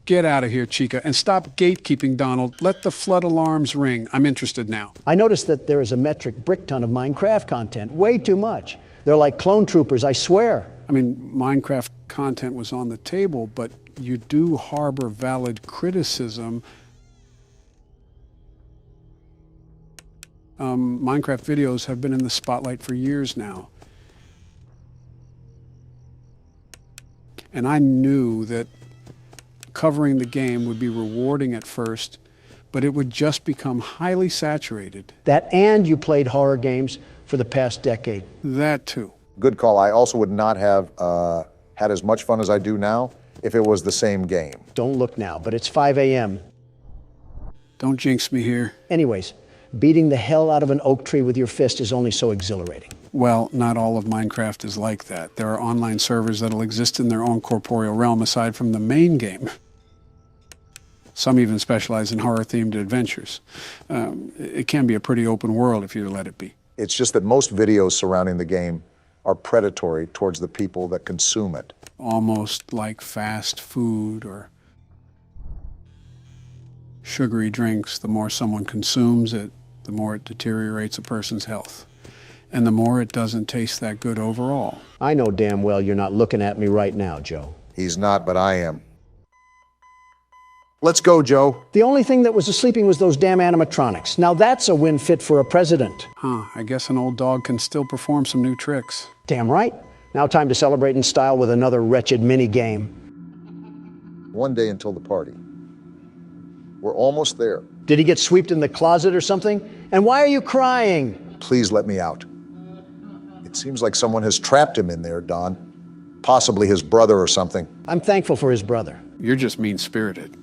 [SPEAKER 2] Get out of here, Chica, and stop gatekeeping, Donald. Let the flood alarms ring. I'm interested now.
[SPEAKER 1] I noticed that there is a metric brick ton of Minecraft content. Way too much. They're like clone troopers, I swear.
[SPEAKER 2] I mean, Minecraft content was on the table, but you do harbor valid criticism. Minecraft videos have been in the spotlight for years now. And I knew that covering the game would be rewarding at first, but it would just become highly saturated.
[SPEAKER 1] That and you played horror games for the past decade.
[SPEAKER 2] That too.
[SPEAKER 3] Good call. I also would not have had as much fun as I do now if it was the same game.
[SPEAKER 1] Don't look now, but it's 5 a.m.
[SPEAKER 2] Don't jinx me here.
[SPEAKER 1] Anyways, beating the hell out of an oak tree with your fist is only so exhilarating.
[SPEAKER 2] Well, not all of Minecraft is like that. There are online servers that'll exist in their own corporeal realm aside from the main game. Some even specialize in horror-themed adventures. It can be a pretty open world if you let it be.
[SPEAKER 3] It's just that most videos surrounding the game are predatory towards the people that consume it.
[SPEAKER 2] Almost like fast food or sugary drinks. The more someone consumes it, the more it deteriorates a person's health. And the more it doesn't taste that good overall.
[SPEAKER 1] I know damn well you're not looking at me right now, Joe.
[SPEAKER 3] He's not, but I am. Let's go, Joe.
[SPEAKER 1] The only thing that was sleeping was those damn animatronics. Now that's a win fit for a president.
[SPEAKER 2] Huh, I guess an old dog can still perform some new tricks.
[SPEAKER 1] Damn right. Now time to celebrate in style with another wretched mini-game.
[SPEAKER 3] One day until the party. We're almost there.
[SPEAKER 1] Did he get swept in the closet or something? And why are you crying?
[SPEAKER 3] Please let me out. It seems like someone has trapped him in there, Don. Possibly his brother or something.
[SPEAKER 1] I'm thankful for his brother.
[SPEAKER 2] You're just mean-spirited.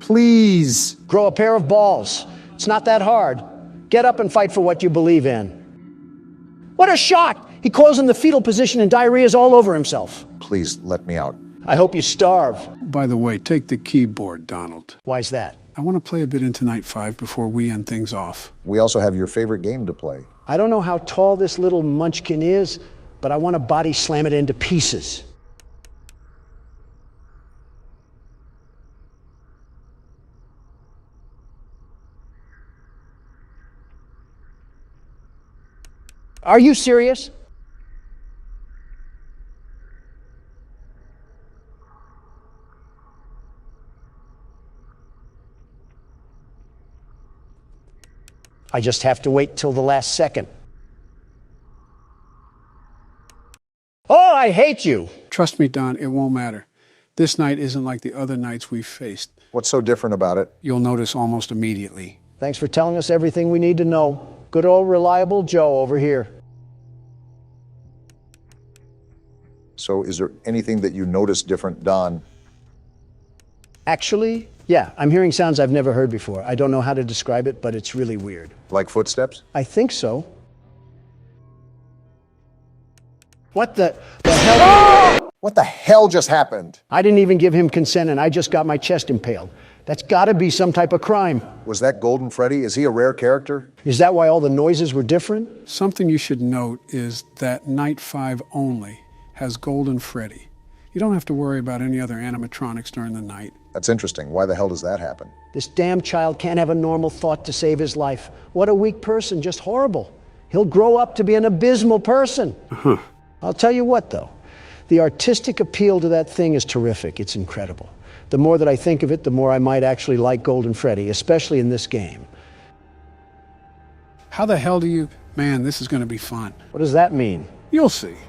[SPEAKER 1] Please. Grow a pair of balls. It's not that hard. Get up and fight for what you believe in. What a shock! He coils in the fetal position and diarrhea's all over himself.
[SPEAKER 3] Please let me out.
[SPEAKER 1] I hope you starve.
[SPEAKER 2] By the way, take the keyboard, Donald.
[SPEAKER 1] Why's that?
[SPEAKER 2] I want to play a bit into Night 5 before we end things off.
[SPEAKER 3] We also have your favorite game to play.
[SPEAKER 1] I don't know how tall this little munchkin is, but I want to body slam it into pieces. Are you serious? I just have to wait till the last second. Oh, I hate you!
[SPEAKER 2] Trust me, Don, it won't matter. This night isn't like the other nights we've faced.
[SPEAKER 3] What's so different about it?
[SPEAKER 2] You'll notice almost immediately.
[SPEAKER 1] Thanks for telling us everything we need to know. Good old reliable Joe over here.
[SPEAKER 3] So is there anything that you notice different, Don?
[SPEAKER 1] Actually, yeah, I'm hearing sounds I've never heard before. I don't know how to describe it, but it's really weird.
[SPEAKER 3] Like footsteps?
[SPEAKER 1] I think so. What the hell?
[SPEAKER 3] What the hell just happened?
[SPEAKER 1] I didn't even give him consent and I just got my chest impaled. That's gotta be some type of crime.
[SPEAKER 3] Was that Golden Freddy? Is he a rare character?
[SPEAKER 1] Is that why all the noises were different?
[SPEAKER 2] Something you should note is that Night 5 only has Golden Freddy. You don't have to worry about any other animatronics during the night.
[SPEAKER 3] That's interesting. Why the hell does that happen?
[SPEAKER 1] This damn child can't have a normal thought to save his life. What a weak person, just horrible. He'll grow up to be an abysmal person. I'll tell you what, though. The artistic appeal to that thing is terrific. It's incredible. The more that I think of it, the more I might actually like Golden Freddy, especially in this game.
[SPEAKER 2] How the hell do you... Man, this is going to be fun.
[SPEAKER 1] What does that mean?
[SPEAKER 2] You'll see.